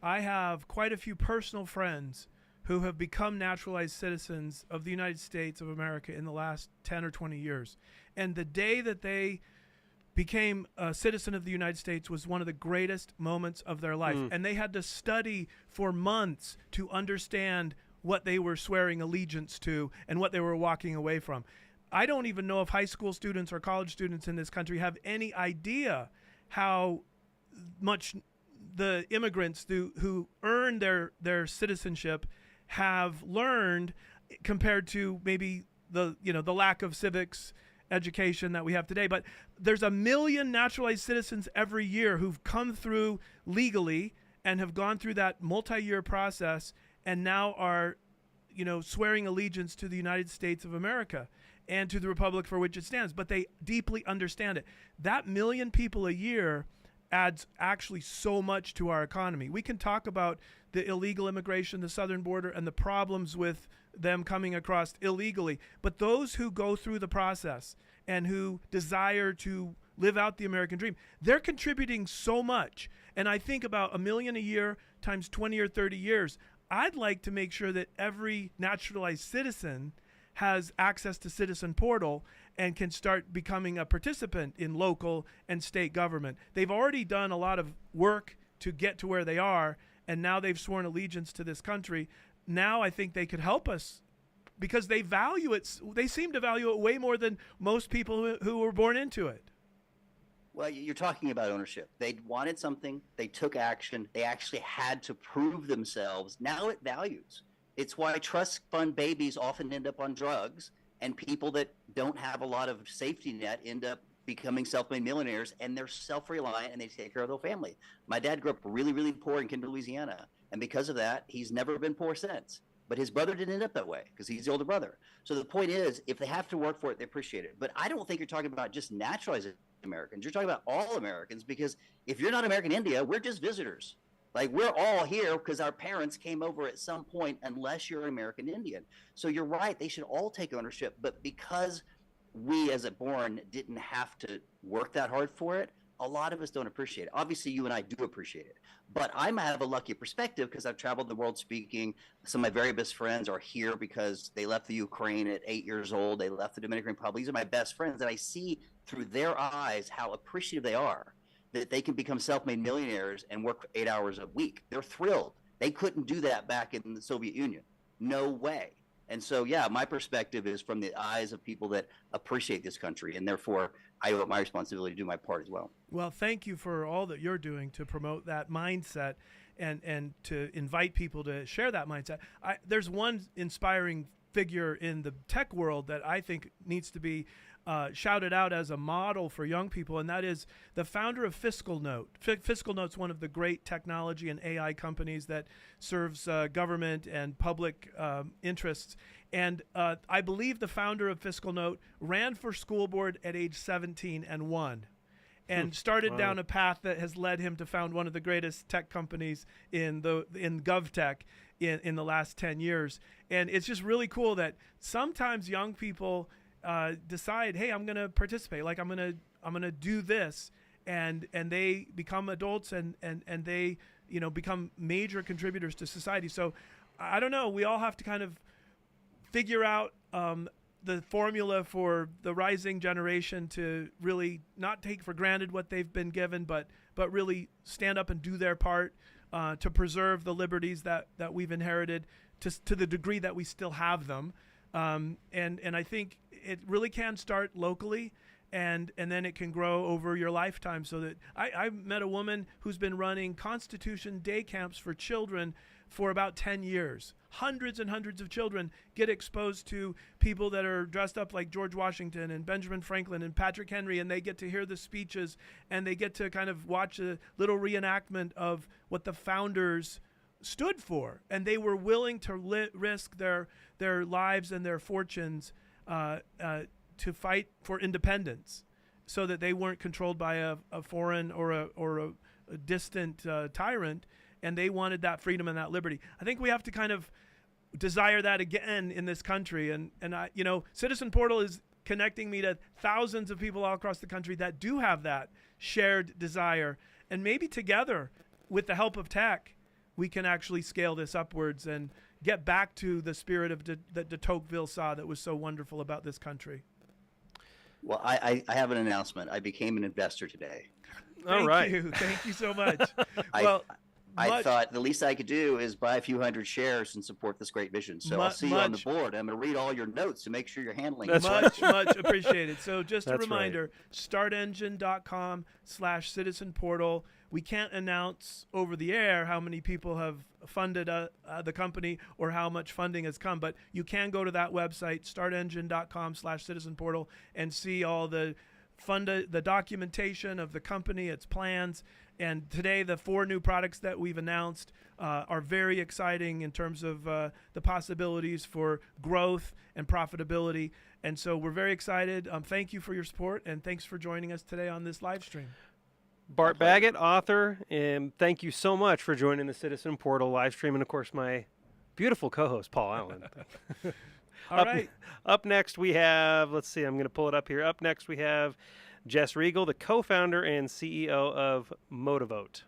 I have quite a few personal friends who have become naturalized citizens of the United States of America in the last 10 or 20 years. And the day that they became a citizen of the United States was one of the greatest moments of their life. And they had to study for months to understand what they were swearing allegiance to and what they were walking away from. I don't even know if high school students or college students in this country have any idea how much the immigrants who earn their citizenship have learned compared to maybe the lack of civics education that we have today. But there's 1 million naturalized citizens every year who've come through legally and have gone through that multi-year process and now are, swearing allegiance to the United States of America and to the republic for which it stands. But they deeply understand it. That 1 million people a year adds actually so much to our economy. We can talk about the illegal immigration, the southern border, and the problems with them coming across illegally. But those who go through the process and who desire to live out the American dream, they're contributing so much. And I think about 1 million a year times 20 or 30 years. I'd like to make sure that every naturalized citizen has access to Citizen Portal and can start becoming a participant in local and state government. They've already done a lot of work to get to where they are, and now they've sworn allegiance to this country. Now I think they could help us because they value it. They seem to value it way more than most people who were born into it. Well, you're talking about ownership. They wanted something. They took action. They actually had to prove themselves. Now it values. It's why trust fund babies often end up on drugs, and people that don't have a lot of safety net end up becoming self-made millionaires, and they're self-reliant and they take care of their family. My dad grew up really, really poor in Kinder, Louisiana, and because of that, he's never been poor since. But his brother didn't end up that way because he's the older brother. So the point is, if they have to work for it, they appreciate it. But I don't think you're talking about just naturalized Americans. You're talking about all Americans, because if you're not American India, we're just visitors. Like, we're all here because our parents came over at some point, unless you're an American Indian. So you're right. They should all take ownership. But because we as a born didn't have to work that hard for it, a lot of us don't appreciate it. Obviously, you and I do appreciate it. But I might have a lucky perspective because I've traveled the world speaking. Some of my very best friends are here because they left the Ukraine at 8 years old. They left the Dominican Republic. These are my best friends. And I see through their eyes how appreciative they are that they can become self-made millionaires and work 8 hours a week. They're thrilled. They couldn't do that back in the Soviet Union. No way. And so, yeah, my perspective is from the eyes of people that appreciate this country, and therefore I owe it my responsibility to do my part as well. Well, thank you for all that you're doing to promote that mindset and to invite people to share that mindset. There's one inspiring figure in the tech world that I think needs to be shouted out as a model for young people, and that is the founder of Fiscal Note. Fiscal Note's one of the great technology and AI companies that serves government and public interests. And I believe the founder of Fiscal Note ran for school board at age 17 and won. And started down a path that has led him to found one of the greatest tech companies in GovTech in the last 10 years. And it's just really cool that sometimes young people decide, hey, I'm going to participate. Like I'm going to do this, and they become adults and they become major contributors to society. So I don't know. We all have to kind of figure out the formula for the rising generation to really not take for granted what they've been given, but really stand up and do their part to preserve the liberties that we've inherited to the degree that we still have them. And I think it really can start locally, and then it can grow over your lifetime. So that I met a woman who's been running Constitution Day camps for children for about 10 years. Hundreds and hundreds of children get exposed to people that are dressed up like George Washington and Benjamin Franklin and Patrick Henry, and they get to hear the speeches, and they get to kind of watch a little reenactment of what the founders stood for. And they were willing to risk their lives and their fortunes to fight for independence, so that they weren't controlled by a foreign or a distant tyrant. And they wanted that freedom and that liberty. I think we have to kind of desire that again in this country. And I, Citizen Portal is connecting me to thousands of people all across the country that do have that shared desire. And maybe together, with the help of tech, we can actually scale this upwards and get back to the spirit of that de Tocqueville saw that was so wonderful about this country. Well, I have an announcement. I became an investor today. Thank you so much. I thought the least I could do is buy a few hundred shares and support this great vision. So I'll see you on the board. I'm going to read all your notes to make sure you're handling it. Much appreciated. So just a reminder, startengine.com/citizen portal. We can't announce over the air how many people have funded the company or how much funding has come, but you can go to that website, startengine.com/citizen portal, and see all the documentation of the company, its plans. And today, the 4 new products that we've announced are very exciting in terms of the possibilities for growth and profitability. And so we're very excited. Thank you for your support, and thanks for joining us today on this live stream. Bart Baggett, author, and thank you so much for joining the Citizen Portal live stream. And, of course, my beautiful co-host, Paul Allen. All right. Up next, we have, let's see, I'm going to pull it up here. Up next, we have Jess Riegel, the co-founder and CEO of Motivote.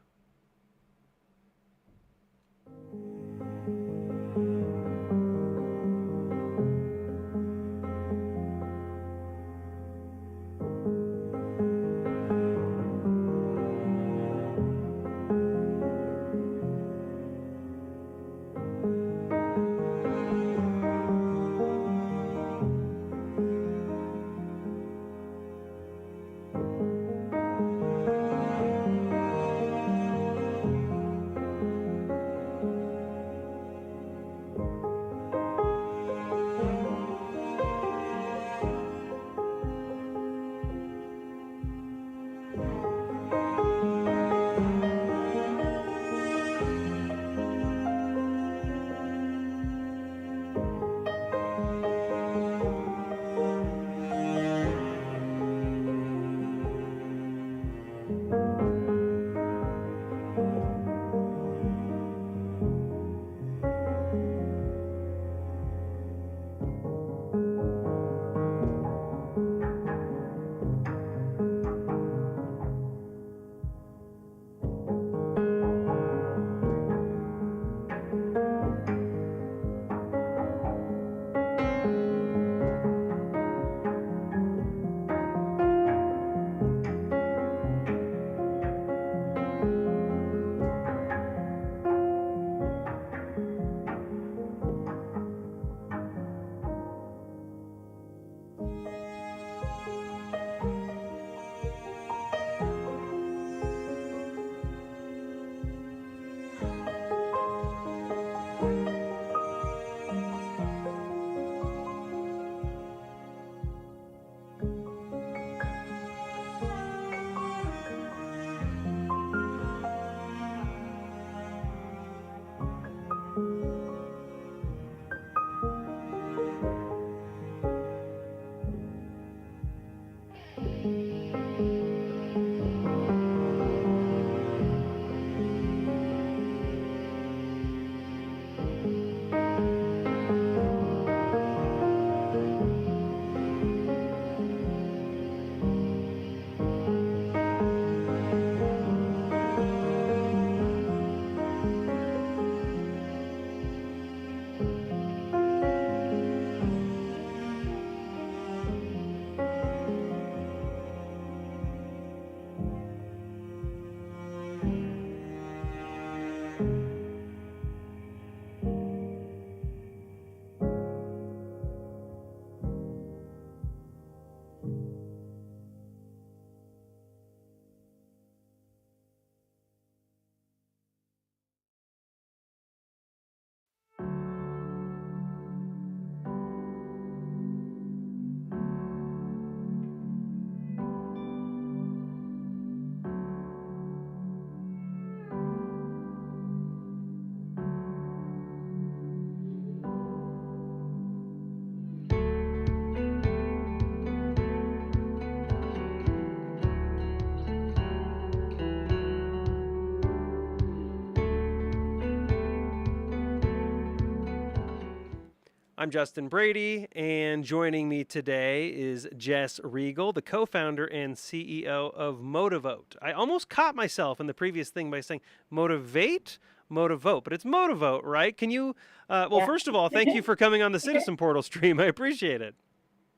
I'm Justin Brady, and joining me today is Jess Riegel, the co-founder and CEO of Motivote. I almost caught myself in the previous thing by saying motivate, Motivote, but it's Motivote, right? Can you, first of all, thank you for coming on the Citizen Portal stream. I appreciate it.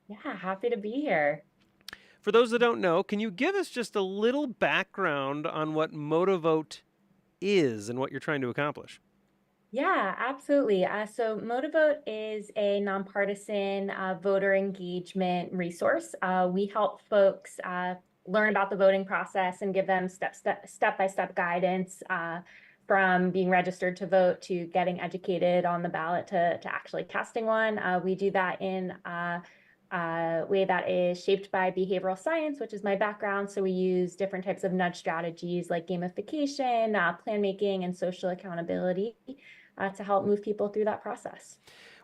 Yeah, happy to be here. For those that don't know, can you give us just a little background on what Motivote is and what you're trying to accomplish? Yeah, absolutely. So Motivote is a nonpartisan voter engagement resource. We help folks learn about the voting process and give them step-by-step guidance from being registered to vote to getting educated on the ballot to actually casting one. We do that in way that is shaped by behavioral science, which is my background. So we use different types of nudge strategies like gamification, plan making, and social accountability to help move people through that process.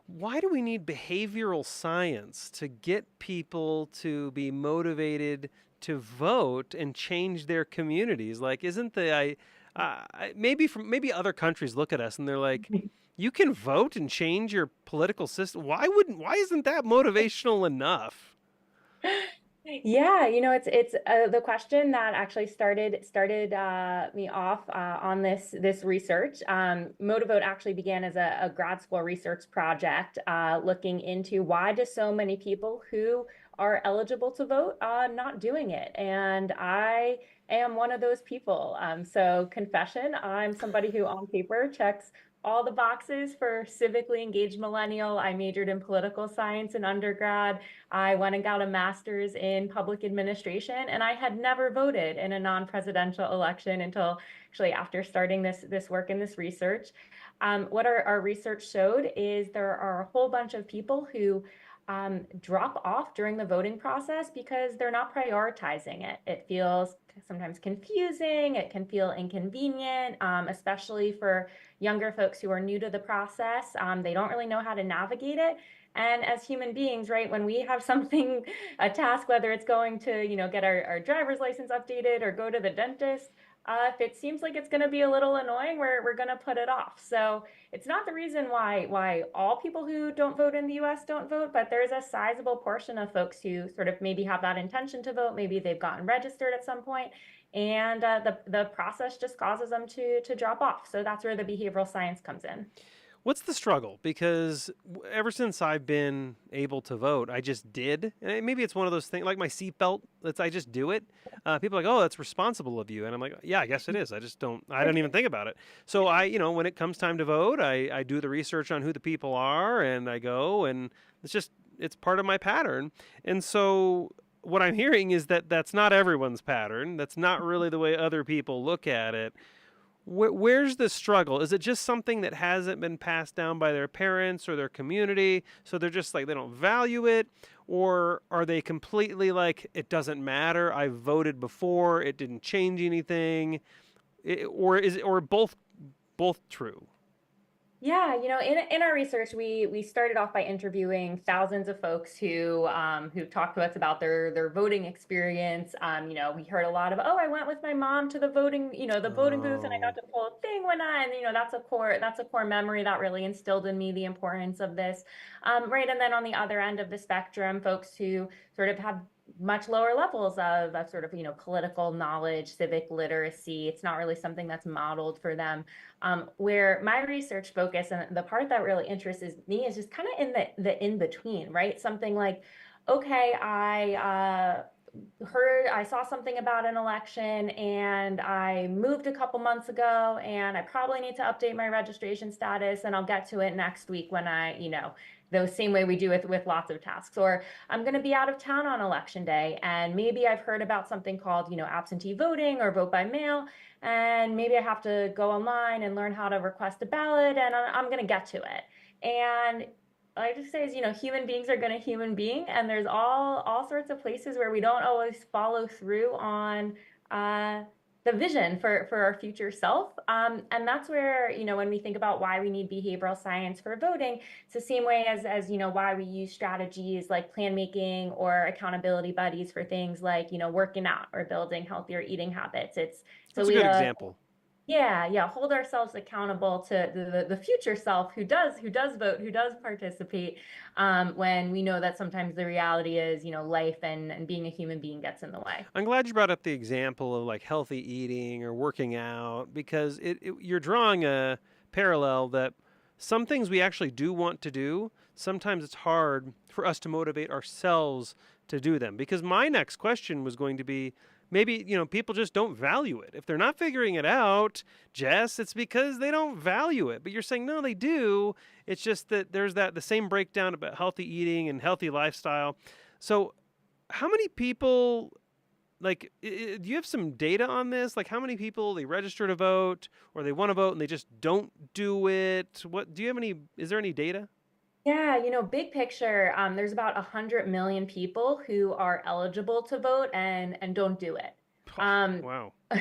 Why do we need behavioral science to get people to be motivated to vote and change their communities? Like, isn't maybe other countries look at us and they're like, you can vote and change your political system. Why isn't that motivational enough? Yeah, it's the question that actually started me off on this research. Motivote actually began as a grad school research project looking into why do so many people who are eligible to vote not doing it, and I am one of those people. So confession, I'm somebody who on paper checks all the boxes for civically engaged millennial. I majored in political science in undergrad. I went and got a master's in public administration, and I had never voted in a non-presidential election until actually after starting this work and this research. What our research showed is there are a whole bunch of people who drop off during the voting process because they're not prioritizing it. It feels sometimes confusing. It can feel inconvenient, especially for younger folks who are new to the process. They don't really know how to navigate it. And as human beings, right, when we have something, a task, whether it's going to, get our driver's license updated or go to the dentist, if it seems like it's going to be a little annoying, we're going to put it off. So it's not the reason why all people who don't vote in the U.S. don't vote, but there's a sizable portion of folks who sort of maybe have that intention to vote. Maybe they've gotten registered at some point, and the process just causes them to drop off. So that's where the behavioral science comes in. What's the struggle? Because ever since I've been able to vote, I just did. And maybe it's one of those things, like my seatbelt. I just do it. People are like, oh, that's responsible of you. And I'm like, yeah, I guess it is. I don't even think about it. So when it comes time to vote, I do the research on who the people are, and I go, and it's part of my pattern. And so what I'm hearing is that that's not everyone's pattern. That's not really the way other people look at it. Where's the struggle? Is it just something that hasn't been passed down by their parents or their community, so they're just like, they don't value it? Or are they completely like, it doesn't matter, I voted before, it didn't change anything? Or both true? Yeah, in our research, we started off by interviewing thousands of folks who talked to us about their voting experience. We heard a lot of, oh, I went with my mom to the voting booth, and I got to pull a thing when that's a core memory that really instilled in me the importance of this. Right, and then on the other end of the spectrum, folks who sort of have much lower levels of sort of, political knowledge, civic literacy. It's not really something that's modeled for them. Where my research focus and the part that really interests me is just kind of in the in between, right? Something like, okay, I saw something about an election and I moved a couple months ago and I probably need to update my registration status, and I'll get to it next week when the same way we do with lots of tasks. Or I'm going to be out of town on election day, and maybe I've heard about something called, absentee voting or vote by mail, and maybe I have to go online and learn how to request a ballot, and I'm going to get to it. And I just say is, human beings are going to human being, and there's all sorts of places where we don't always follow through on the vision for our future self. And that's where, when we think about why we need behavioral science for voting, it's the same way as why we use strategies like plan making or accountability buddies for things like, working out or building healthier eating habits. That's a good example. Yeah, hold ourselves accountable to the future self who does vote, who does participate, when we know that sometimes the reality is, life and being a human being gets in the way. I'm glad you brought up the example of like healthy eating or working out, because you're drawing a parallel that some things we actually do want to do, sometimes it's hard for us to motivate ourselves to do them. Because my next question was going to be, maybe, people just don't value it. If they're not figuring it out, Jess, it's because they don't value it. But you're saying, no, they do. It's just that there's the same breakdown about healthy eating and healthy lifestyle. So how many people, like, do you have some data on this? Like, how many people they register to vote or they want to vote and they just don't do it? What do you have any? Is there any data? Yeah, big picture, there's about 100 million people who are eligible to vote and don't do it. Um, Wow. oh,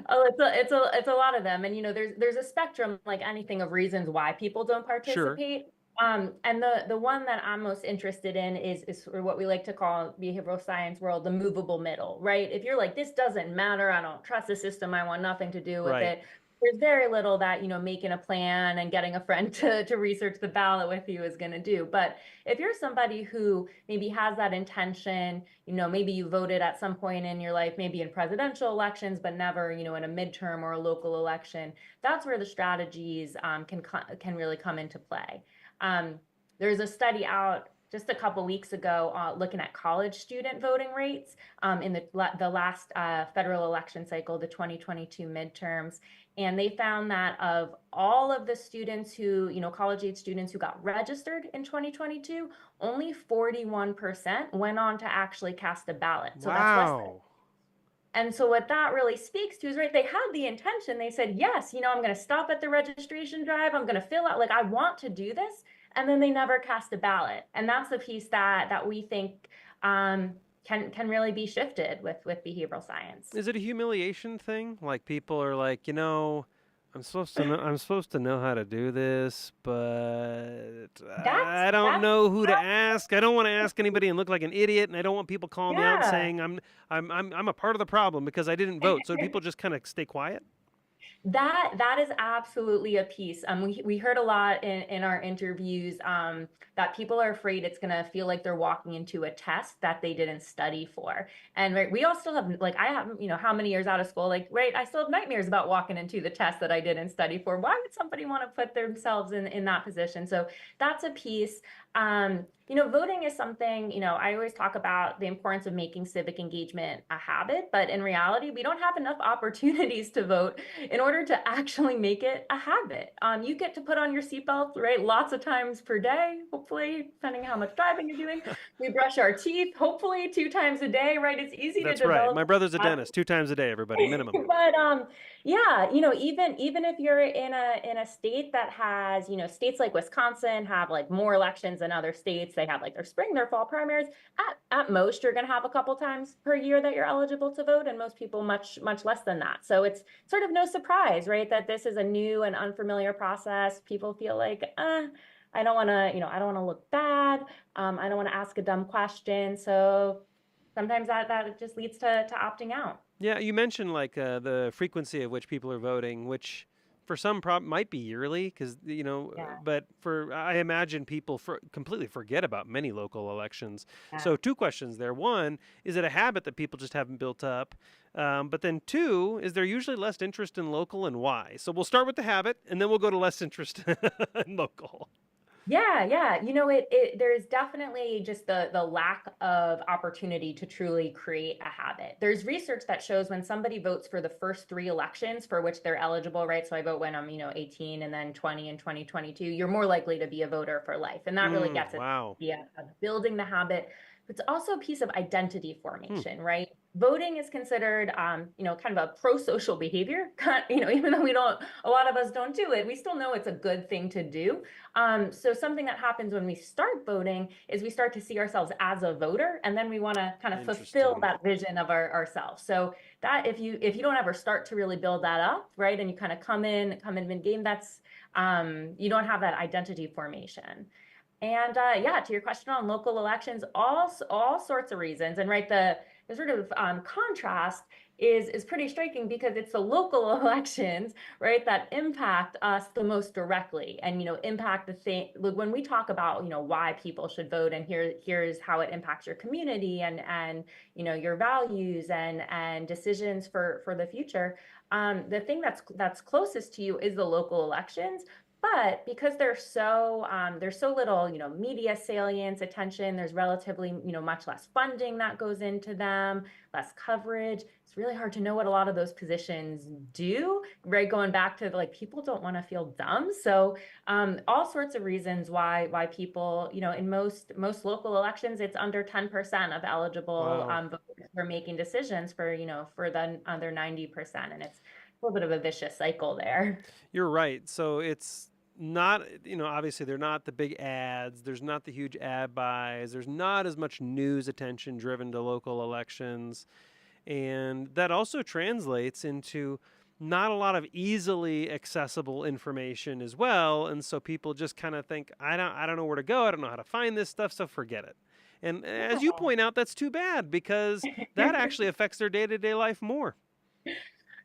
it's a lot of them, and there's a spectrum like anything of reasons why people don't Sure. participate. And the one that I'm most interested in is sort of what we like to call behavioral science world, the movable middle, right? If you're like, this doesn't matter, I don't trust the system, I want nothing to do with Right. it. There's very little that, making a plan and getting a friend to research the ballot with you is going to do. But if you're somebody who maybe has that intention, maybe you voted at some point in your life, maybe in presidential elections, but never, in a midterm or a local election, that's where the strategies can really come into play. Um, there's a study out just a couple weeks ago looking at college student voting rates in the last federal election cycle, the 2022 midterms. And they found that of all of the students who, college age students who got registered in 2022, only 41% went on to actually cast a ballot. So that's less than. Wow. And so what that really speaks to is, right, they had the intention. They said, yes, I'm going to stop at the registration drive. I'm going to fill out, like, I want to do this. And then they never cast a ballot. And that's the piece that we think can really be shifted with behavioral science. Is it a humiliation thing? Like, people are like, I'm supposed to know how to do this, but That's I don't that's know who to ask. I don't want to ask anybody and look like an idiot, and I don't want people calling me out and yeah. saying I'm a part of the problem because I didn't vote. So people just kind of stay quiet. That is absolutely a piece. We heard a lot in our interviews that people are afraid it's gonna feel like they're walking into a test that they didn't study for. And right, we all still have, like, I have, how many years out of school, like, right, I still have nightmares about walking into the test that I didn't study for. Why would somebody want to put themselves in that position? So that's a piece. Voting is something, I always talk about the importance of making civic engagement a habit, but in reality, we don't have enough opportunities to vote in order to actually make it a habit. You get to put on your seatbelt, right, lots of times per day, hopefully, depending on how much driving you're doing. We brush our teeth, hopefully 2 times a day, right? It's easy to That's right. develop. My brother's a dentist, 2 times a day, everybody, minimum. But yeah, even if you're in a state that has, states like Wisconsin have like more elections than other states. They have like their spring, their fall primaries. At most, you're going to have a couple times per year that you're eligible to vote, and most people much less than that. So it's sort of no surprise, right, that this is a new and unfamiliar process. People feel like, I don't want to, I don't want to look bad. I don't want to ask a dumb question. So sometimes that just leads to opting out. Yeah, you mentioned like the frequency of which people are voting, which for some might be yearly, because Yeah. but I imagine people completely forget about many local elections. Yeah. So 2 questions there. One, is it a habit that people just haven't built up? But then 2, is there usually less interest in local, and why? So we'll start with the habit, and then we'll go to less interest in local. Yeah. There's definitely just the lack of opportunity to truly create a habit. There's research that shows when somebody votes for the first 3 elections for which they're eligible, right? So I vote when I'm, 18 and then 20 and 2022, you're more likely to be a voter for life. And that really gets at Wow. the idea of building the habit. It's also a piece of identity formation, right? Voting is considered, kind of a pro-social behavior. Even though a lot of us don't do it, we still know it's a good thing to do. So something that happens when we start voting is we start to see ourselves as a voter, and then we want to kind of fulfill that vision of ourselves. So that if you don't ever start to really build that up, right, and you kind of come in mid-game, that's you don't have that identity formation. And yeah, to your question on local elections, all sorts of reasons. And right, sort of contrast is pretty striking, because it's the local elections, right, that impact us the most directly, and impact the thing. Like, when we talk about why people should vote, and here's how it impacts your community and your values and decisions for the future. The thing that's closest to you is the local elections. But because there's so little, media salience, attention, there's relatively, much less funding that goes into them, less coverage. It's really hard to know what a lot of those positions do, right? Going back to like, people don't want to feel dumb. So all sorts of reasons why people, in most local elections, it's under 10% of eligible voters who are making decisions for the other 90%. And it's a little bit of a vicious cycle there. You're right. So it's not, obviously they're not the big ads. There's not the huge ad buys. There's not as much news attention driven to local elections. And that also translates into not a lot of easily accessible information as well. And so people just kind of think, I don't know where to go. I don't know how to find this stuff, so forget it. And as you point out, that's too bad, because that actually affects their day-to-day life more.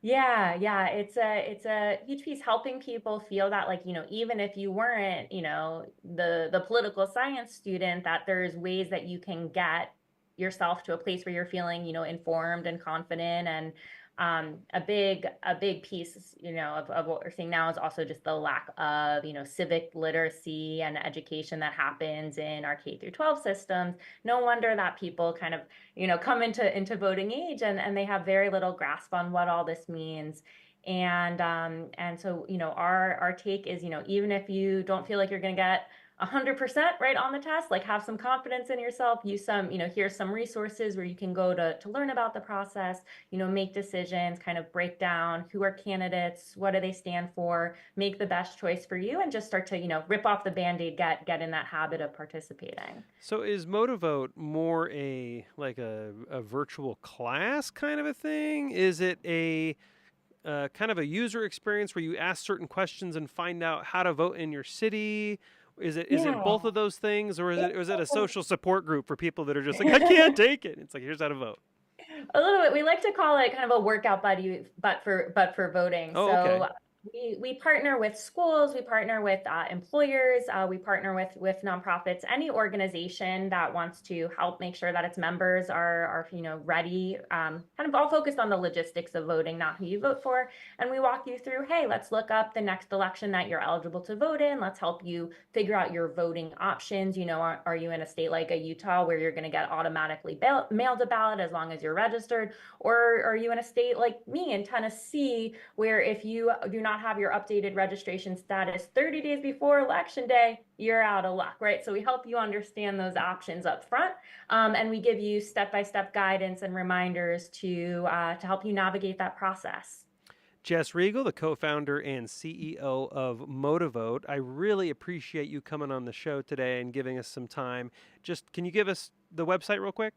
Yeah, it's a huge piece, helping people feel that, like, even if you weren't, the political science student, that there's ways that you can get yourself to a place where you're feeling, informed and confident. And a big piece, of what we're seeing now is also just the lack of, civic literacy and education that happens in our K through 12 systems. No wonder that people kind of, come into voting age and they have very little grasp on what all this means. And so, our take is, even if you don't feel like you're going to get 100% right on the test, like, have some confidence in yourself, use some, here's some resources where you can go to learn about the process, make decisions, kind of break down who are candidates, what do they stand for, make the best choice for you, and just start to, rip off the Band-Aid, get in that habit of participating. So is Motivote more a virtual class kind of a thing? Is it a kind of a user experience where you ask certain questions and find out how to vote in your city? Is it both of those things, or is it a social support group for people that are just like, I can't take it? It's like, here's how to vote. A little bit. We like to call it kind of a workout buddy, but for voting. Oh, so okay. We partner with schools, we partner with employers, we partner with nonprofits, any organization that wants to help make sure that its members are ready, kind of all focused on the logistics of voting, not who you vote for. And we walk you through, hey, let's look up the next election that you're eligible to vote in. Let's help you figure out your voting options. Are you in a state like a Utah where you're going to get automatically mailed a ballot as long as you're registered? Or are you in a state like me in Tennessee, where if you do not have your updated registration status 30 days before election day, you're out of luck, right? So we help you understand those options up front, and we give you step-by-step guidance and reminders to help you navigate that process. Jess Riegel, the co-founder and CEO of Motivote, I really appreciate you coming on the show today and giving us some time. Just, can you give us the website real quick?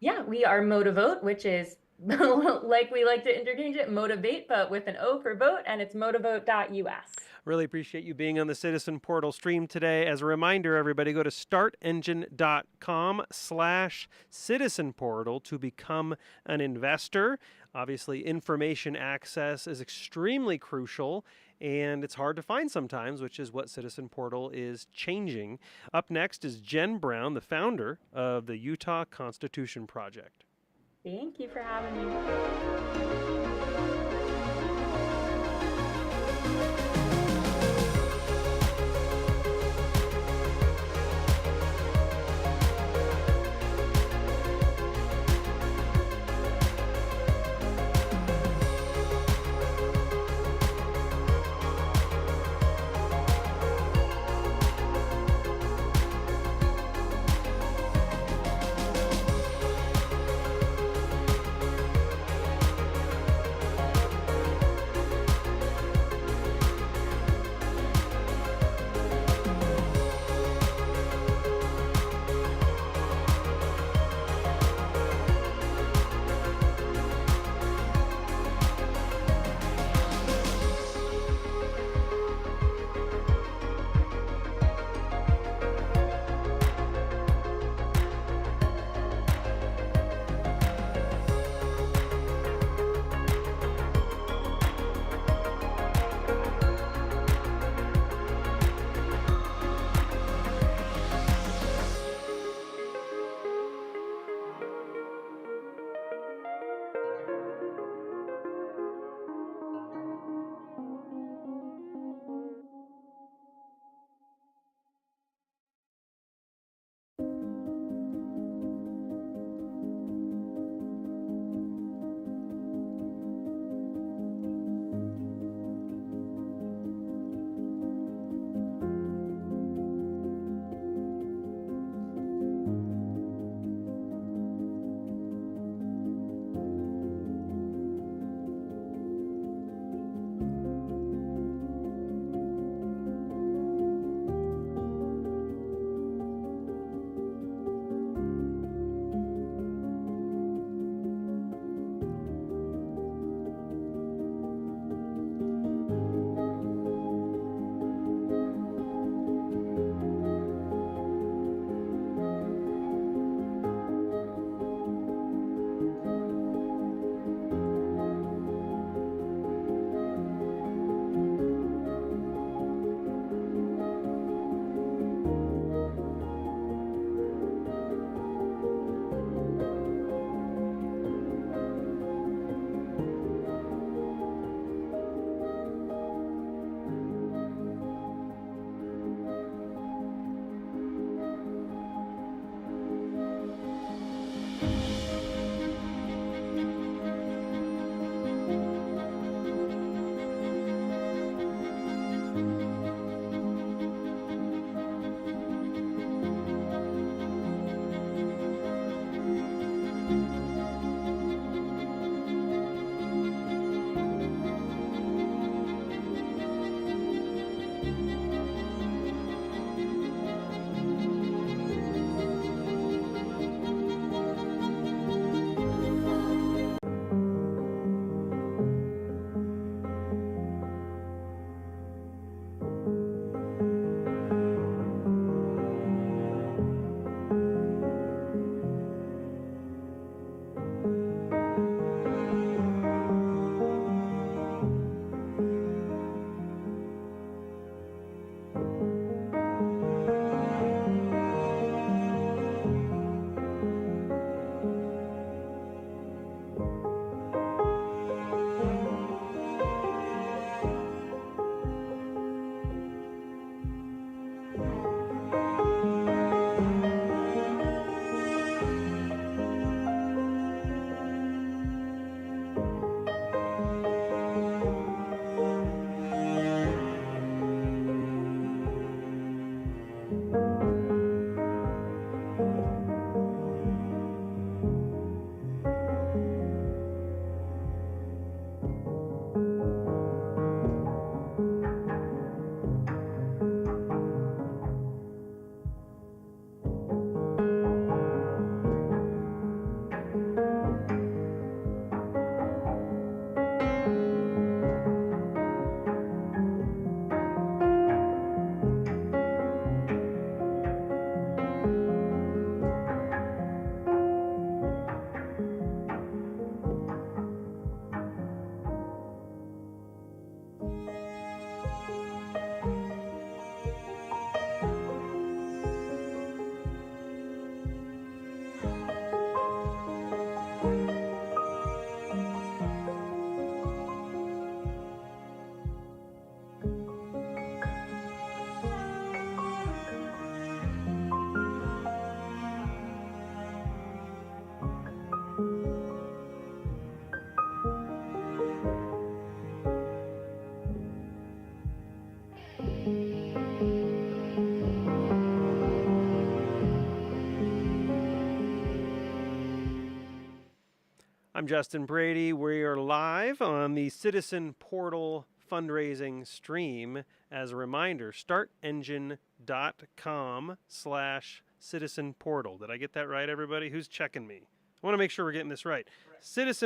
Yeah, we are Motivote, which is like we like to interchange it, motivate, but with an O for vote, and it's motivote.us. Really appreciate you being on the Citizen Portal stream today. As a reminder, everybody, go to startengine.com/Citizen Portal to become an investor. Obviously, information access is extremely crucial, and it's hard to find sometimes, which is what Citizen Portal is changing. Up next is Jen Brown, the founder of the Utah Constitution Project. Thank you for having me. I'm Justin Brady. We are live on the Citizen Portal fundraising stream. As a reminder, startengine.com/citizen portal. Did I get that right, everybody? Who's checking me? I want to make sure we're getting this right. Start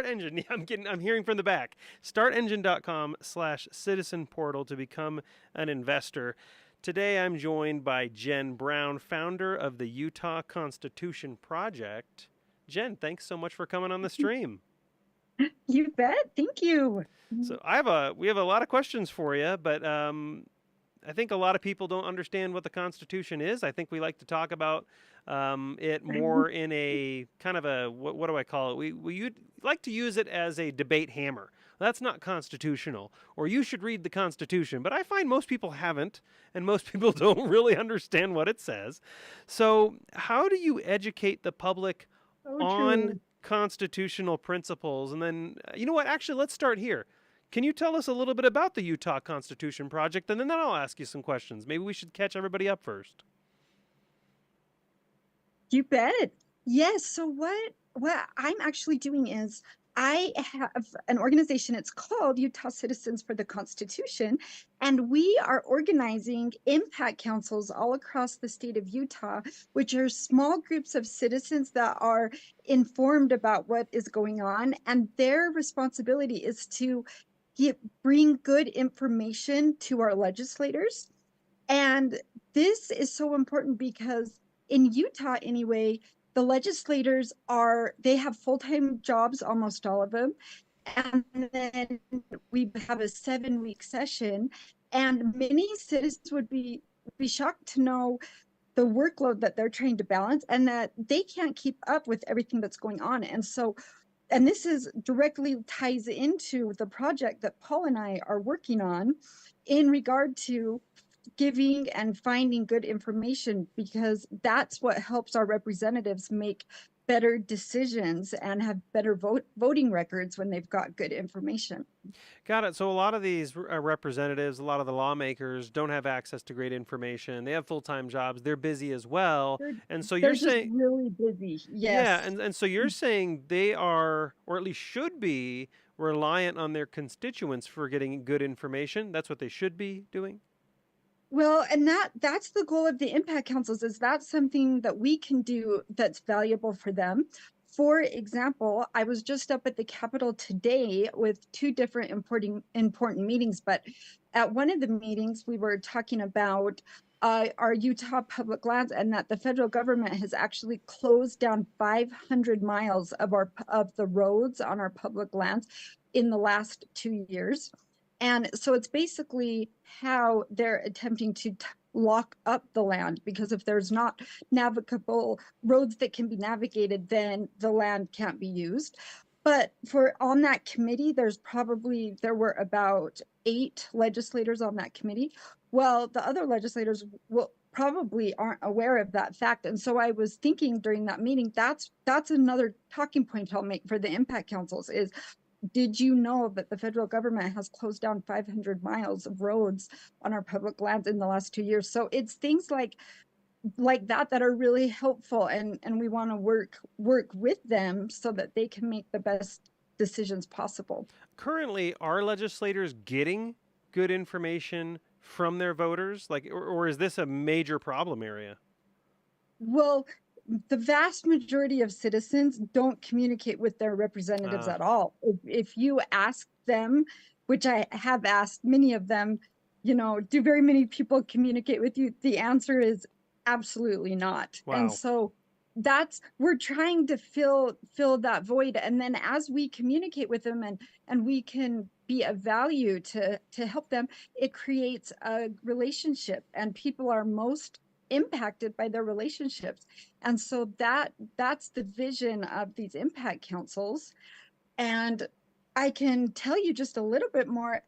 Engine. Yeah, I'm hearing from the back. Startengine.com/citizen portal to become an investor. Today I'm joined by Jen Brown, founder of the Utah Constitution Project. Jen, thanks so much for coming on the stream. You bet. Thank you. So we have a lot of questions for you, but I think a lot of people don't understand what the Constitution is. I think we like to talk about it more in a kind of a, what do I call it? We like to use it as a debate hammer. That's not constitutional, or you should read the Constitution. But I find most people haven't, and most people don't really understand what it says. So how do you educate the public on constitutional principles? And then, you know what, actually, let's start here. Can you tell us a little bit about the Utah Constitution Project, and then I'll ask you some questions. Maybe we should catch everybody up first. You bet. Yes. So what I'm actually doing is I have an organization. It's called Utah Citizens for the Constitution, and we are organizing impact councils all across the state of Utah, which are small groups of citizens that are informed about what is going on, and their responsibility is to bring good information to our legislators. And this is so important because in Utah, anyway, the legislators they have full-time jobs, almost all of them. And then we have a 7-week session, and many citizens would be shocked to know the workload that they're trying to balance, and that they can't keep up with everything that's going on. And this is directly ties into the project that Paul and I are working on in regard to giving and finding good information, because that's what helps our representatives make better decisions and have better voting records when they've got good information. Got it. So a lot of these representatives, a lot of the lawmakers don't have access to great information. They have full-time jobs. They're busy as well. And so you're saying really busy. Yes. Yeah. And so you're saying they are, or at least should be, reliant on their constituents for getting good information. That's what they should be doing. Well, and that's the goal of the impact councils, is that's something that we can do that's valuable for them. For example, I was just up at the Capitol today with 2 different important meetings, but at one of the meetings we were talking about our Utah public lands, and that the federal government has actually closed down 500 miles of the roads on our public lands in the last 2 years. And so it's basically how they're attempting to lock up the land, because if there's not navigable roads that can be navigated, then the land can't be used. But on that committee, there were about 8 legislators on that committee. Well, the other legislators probably aren't aware of that fact. And so I was thinking during that meeting, that's another talking point I'll make for the impact councils is, did you know that the federal government has closed down 500 miles of roads on our public lands in the last 2 years? So it's things like that are really helpful, and we want to work with them so that they can make the best decisions possible. Currently, are legislators getting good information from their voters? Or is this a major problem area? Well, the vast majority of citizens don't communicate with their representatives at all. If you ask them, which I have asked many of them, do very many people communicate with you? The answer is absolutely not. Wow. And so we're trying to fill that void. And then as we communicate with them and we can be of value to help them, it creates a relationship, and people are most impacted by their relationships. And so that's the vision of these impact councils. And I can tell you just a little bit more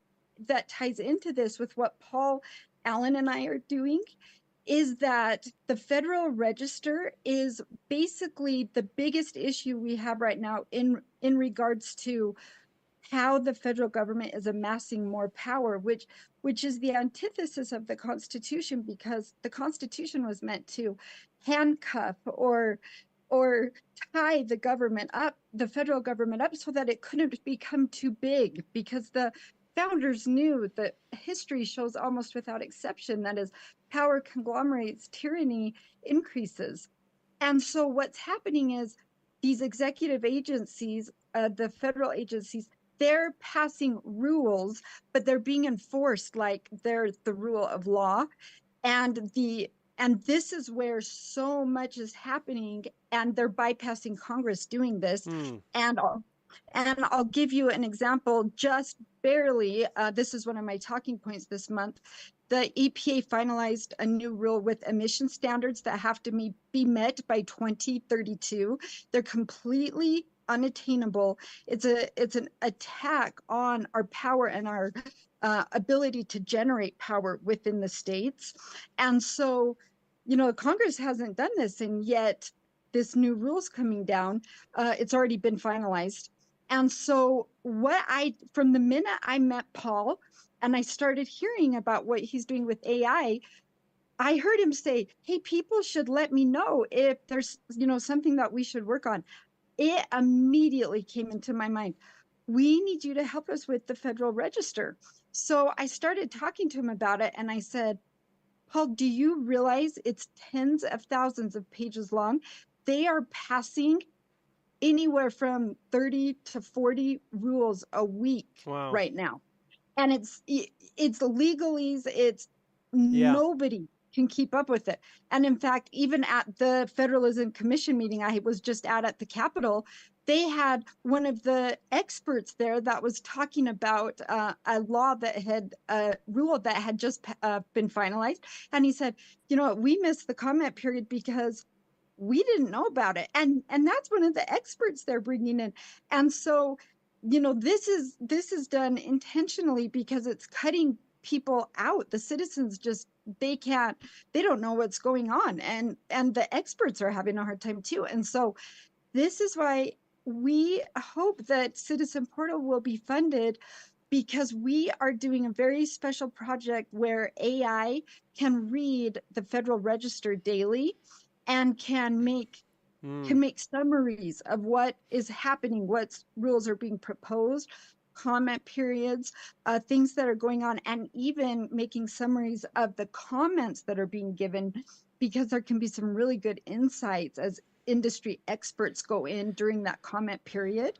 that ties into this with what Paul Allen and I are doing, is that the Federal Register is basically the biggest issue we have right now in regards to how the federal government is amassing more power, which is the antithesis of the Constitution, because the Constitution was meant to handcuff or tie the government up, the federal government up, so that it couldn't become too big, because the founders knew that history shows almost without exception that as power conglomerates, tyranny increases. And so what's happening is these executive agencies, the federal agencies, they're passing rules, but they're being enforced like they're the rule of law. And this is where so much is happening, and they're bypassing Congress doing this. And I'll give you an example, just barely. This is one of my talking points this month. The EPA finalized a new rule with emission standards that have to be met by 2032. They're completely unattainable. It's an attack on our power and our ability to generate power within the states. And so, Congress hasn't done this, and yet this new rule's coming down. It's already been finalized. And so from the minute I met Paul and I started hearing about what he's doing with AI, I heard him say, hey, people should let me know if there's, something that we should work on. It immediately came into my mind. We need you to help us with the Federal Register. So I started talking to him about it, and I said, Paul, do you realize it's tens of thousands of pages long? They are passing anywhere from 30 to 40 rules a week right now. And it's legalese, nobody can keep up with it. And in fact, even at the Federalism Commission meeting I was just at the Capitol, they had one of the experts there that was talking about a law that had a rule that had just been finalized. And he said, we missed the comment period because we didn't know about it. And that's one of the experts they're bringing in. And so, this is done intentionally because it's cutting people out. The citizens they don't know what's going on. And the experts are having a hard time too. And so this is why we hope that Citizen Portal will be funded, because we are doing a very special project where AI can read the Federal Register daily and can make summaries of what is happening, what rules are being proposed, comment periods, things that are going on, and even making summaries of the comments that are being given, because there can be some really good insights as industry experts go in during that comment period.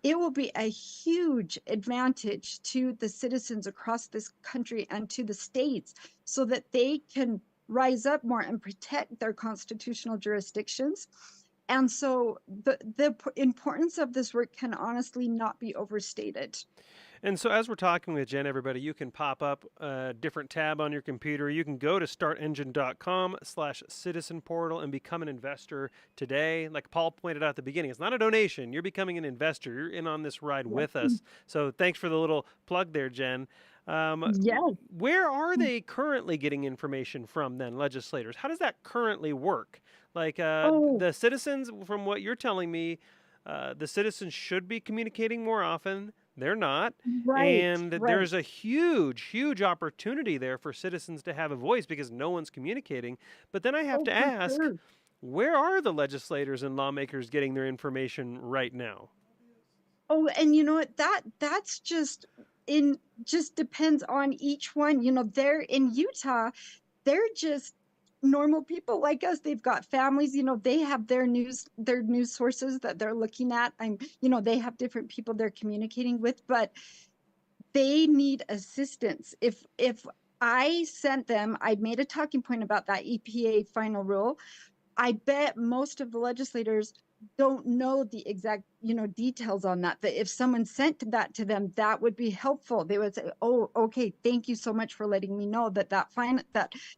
It will be a huge advantage to the citizens across this country and to the states, so that they can rise up more and protect their constitutional jurisdictions. And so the importance of this work can honestly not be overstated. And so as we're talking with Jen, everybody, you can pop up a different tab on your computer. You can go to startengine.com/citizen portal and become an investor today. Like Paul pointed out at the beginning, it's not a donation. You're becoming an investor. You're in on this ride with us. So thanks for the little plug there, Jen. Where are they currently getting information from then, legislators? How does that currently work? Like the citizens, from what you're telling me, the citizens should be communicating more often. They're not. And there's a huge, huge opportunity there for citizens to have a voice because no one's communicating. But then I have to ask, where are the legislators and lawmakers getting their information right now? Oh, and you know what? That's just depends on each one. They're in Utah, they're just normal people like us. They've got families, they have their news sources that they're looking at. They have different people they're communicating with, but they need assistance. If I sent them, I made a talking point about that EPA final rule. I bet most of the legislators don't know the exact, details on that. That if someone sent that to them, that would be helpful. They would say, "Oh, okay, thank you so much for letting me know that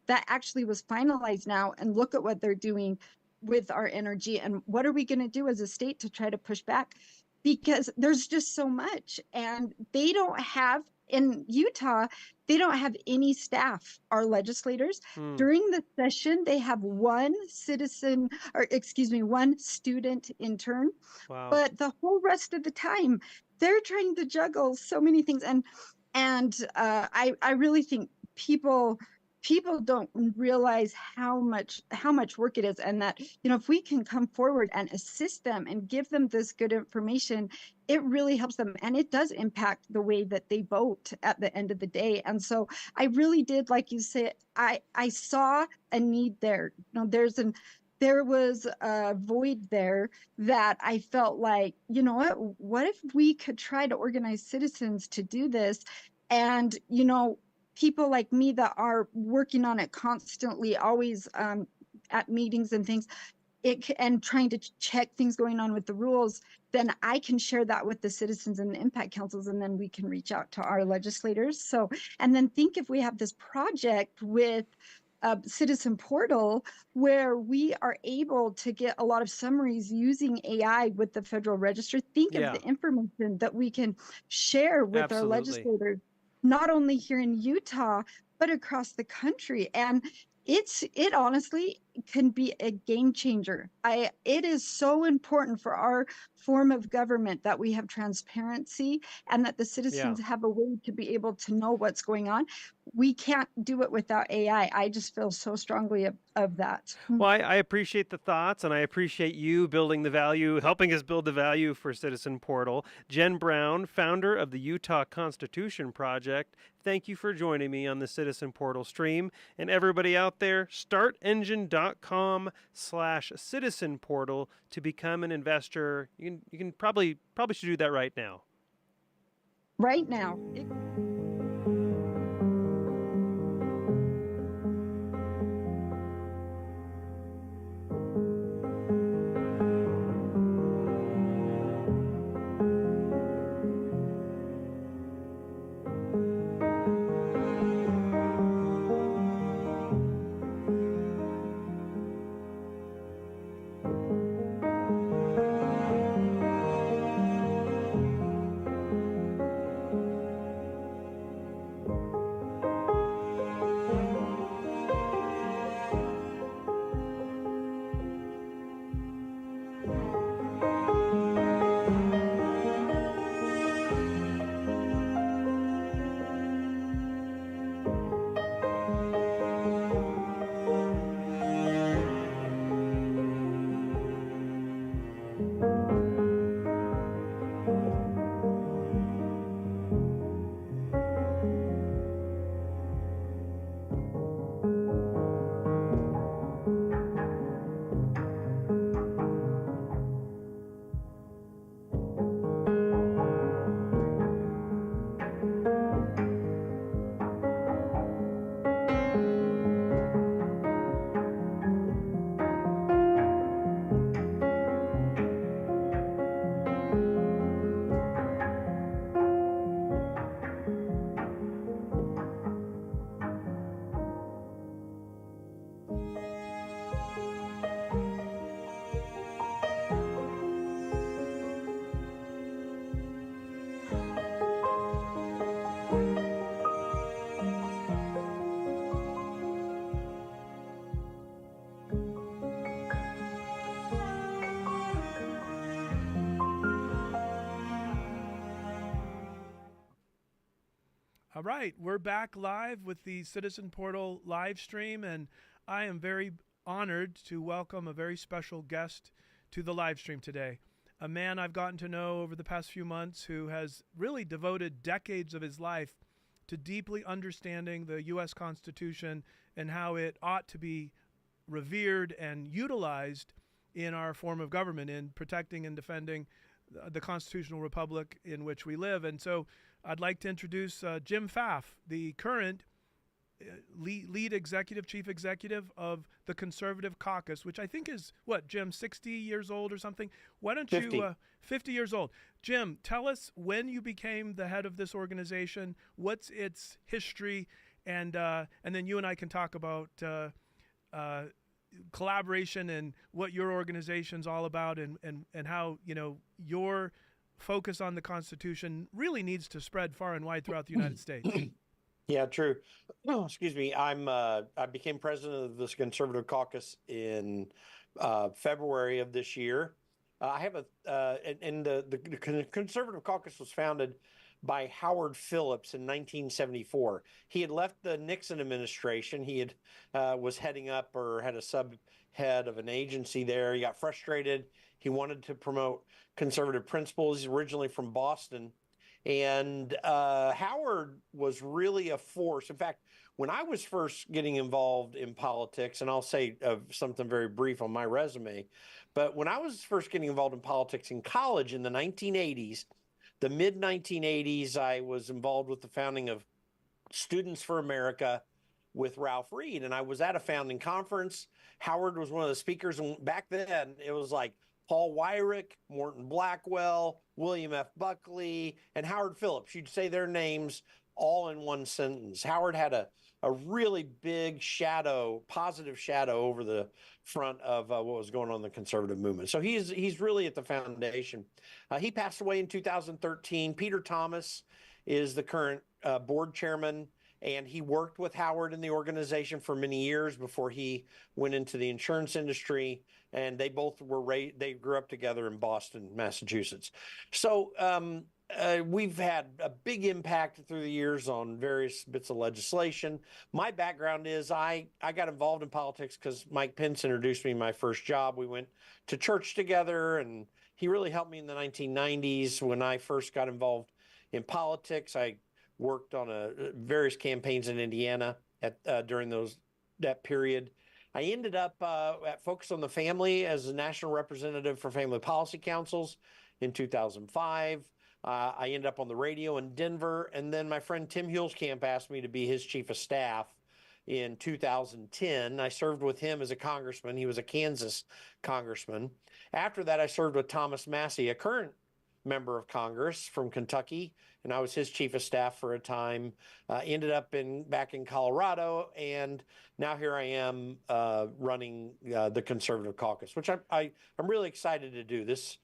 actually was finalized now, and look at what they're doing with our energy, and what are we going to do as a state to try to push back?" Because there's just so much, and they don't have in Utah, they don't have any staff, our legislators. During the session, they have one student intern. Wow. But the whole rest of the time, they're trying to juggle so many things. I really think people don't realize how much work it is, and that, if we can come forward and assist them and give them this good information, it really helps them, and it does impact the way that they vote at the end of the day. And so I really did, like you said, I saw a need there. There was a void there that I felt like, what if we could try to organize citizens to do this? And, people like me that are working on it constantly, always at meetings and things, and trying to check things going on with the rules, then I can share that with the citizens and the impact councils, and then we can reach out to our legislators. So, and then think if we have this project with Citizen Portal, where we are able to get a lot of summaries using AI with the Federal Register, think of the information that we can share with our legislators, not only here in Utah, but across the country. And it honestly can be a game changer. It is so important for our form of government that we have transparency, and that the citizens have a way to be able to know what's going on. We can't do it without AI. I just feel so strongly of that. Well, I appreciate the thoughts, and I appreciate you building the value, helping us build the value for Citizen Portal. Jen Brown, founder of the Utah Constitution Project, thank you for joining me on the Citizen Portal stream. And everybody out there, startengine.com/Citizen Portal to become an investor. You can probably should do that right now. Right now. All right, we're back live with the Citizen Portal live stream, and I am very honored to welcome a very special guest to the live stream today. A man I've gotten to know over the past few months who has really devoted decades of his life to deeply understanding the U.S. Constitution and how it ought to be revered and utilized in our form of government, in protecting and defending the constitutional republic in which we live. And so I'd like to introduce Jim Pfaff, the current lead executive, chief executive of the Conservative Caucus, which I think is, what, Jim, 60 years old or something? Why don't 50. you, 50 years old. Jim, tell us when you became the head of this organization, what's its history, and then you and I can talk about collaboration and what your organization's all about, and how, your focus on the Constitution really needs to spread far and wide throughout the United States. Yeah, true. Excuse me. I became president of this Conservative Caucus in February of this year. I have the Conservative Caucus was founded by Howard Phillips in 1974. He had left the Nixon administration. He had was heading up, or had a subhead of an agency there. He got frustrated. He wanted to promote conservative principles. He's originally from Boston. And Howard was really a force. In fact, when I was first getting involved in politics, and I'll say something very brief on my resume, but when I was first getting involved in politics in college in the 1980s, the mid 1980s, I was involved with the founding of Students for America with Ralph Reed. And I was at a founding conference. Howard was one of the speakers. And back then, it was like Paul Weyrich, Morton Blackwell, William F. Buckley, and Howard Phillips. You'd say their names all in one sentence. Howard had a really big shadow, positive shadow over the front of what was going on in the conservative movement. So he's really at the foundation. He passed away in 2013. Peter Thomas is the current board chairman, and he worked with Howard in the organization for many years before he went into the insurance industry. And they both they grew up together in Boston, Massachusetts. So we've had a big impact through the years on various bits of legislation. My background is I got involved in politics because Mike Pence introduced me to my first job. We went to church together, and he really helped me in the 1990s when I first got involved in politics. I worked on various campaigns in Indiana during that period. I ended up at Focus on the Family as a national representative for Family Policy Councils in 2005. I ended up on the radio in Denver, and then my friend Tim Hulskamp asked me to be his chief of staff in 2010. I served with him as a congressman. He was a Kansas congressman. After that, I served with Thomas Massie, a current member of Congress from Kentucky, and I was his chief of staff for a time. Ended up back in Colorado, and now here I am running the Conservative Caucus, which I'm really excited to do. This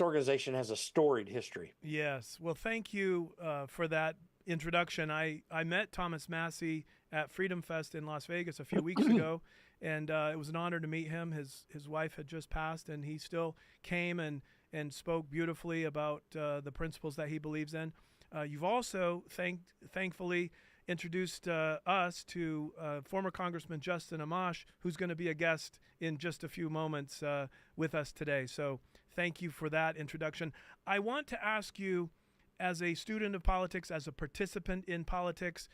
organization has a storied history. Yes. Well, thank you for that introduction. I met Thomas Massie at Freedom Fest in Las Vegas a few weeks ago, and it was an honor to meet him. His wife had just passed, and he still came and spoke beautifully about the principles that he believes in. You've also, thankfully, introduced us to former Congressman Justin Amash, who's going to be a guest in just a few moments with us today. So thank you for that introduction. I want to ask you, as a student of politics, as a participant in politics,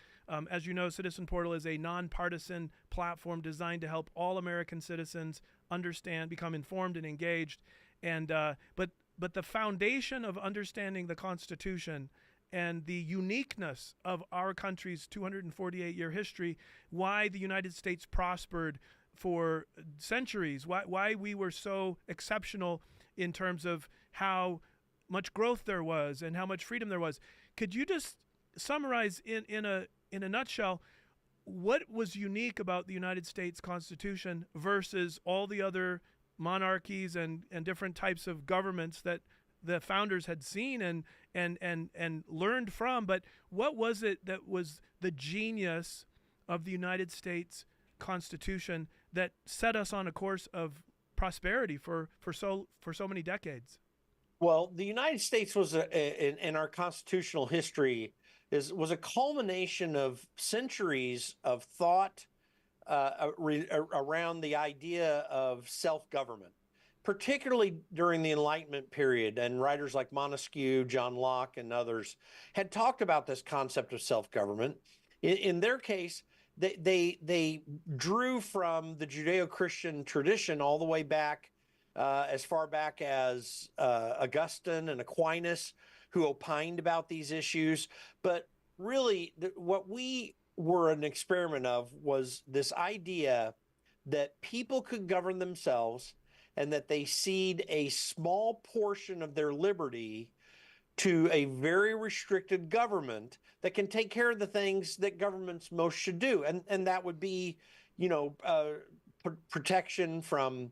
as you know, Citizen Portal is a nonpartisan platform designed to help all American citizens understand, become informed and engaged. And but the foundation of understanding the Constitution and the uniqueness of our country's 248-year history, why the United States prospered for centuries, why we were so exceptional in terms of how much growth there was and how much freedom there was. Could you just summarize in a nutshell what was unique about the United States Constitution versus all the other monarchies and different types of governments that the founders had seen and learned from? But what was it that was the genius of the United States Constitution that set us on a course of prosperity for so many decades? Well, the United States was in our constitutional history was a culmination of centuries of thought around the idea of self-government, particularly during the Enlightenment period. And writers like Montesquieu, John Locke, and others had talked about this concept of self-government. In their case, they drew from the Judeo-Christian tradition all the way back, as far back as Augustine and Aquinas, who opined about these issues. But really, what we were an experiment of was this idea that people could govern themselves and that they cede a small portion of their liberty to a very restricted government that can take care of the things that governments most should do. And that would be, protection from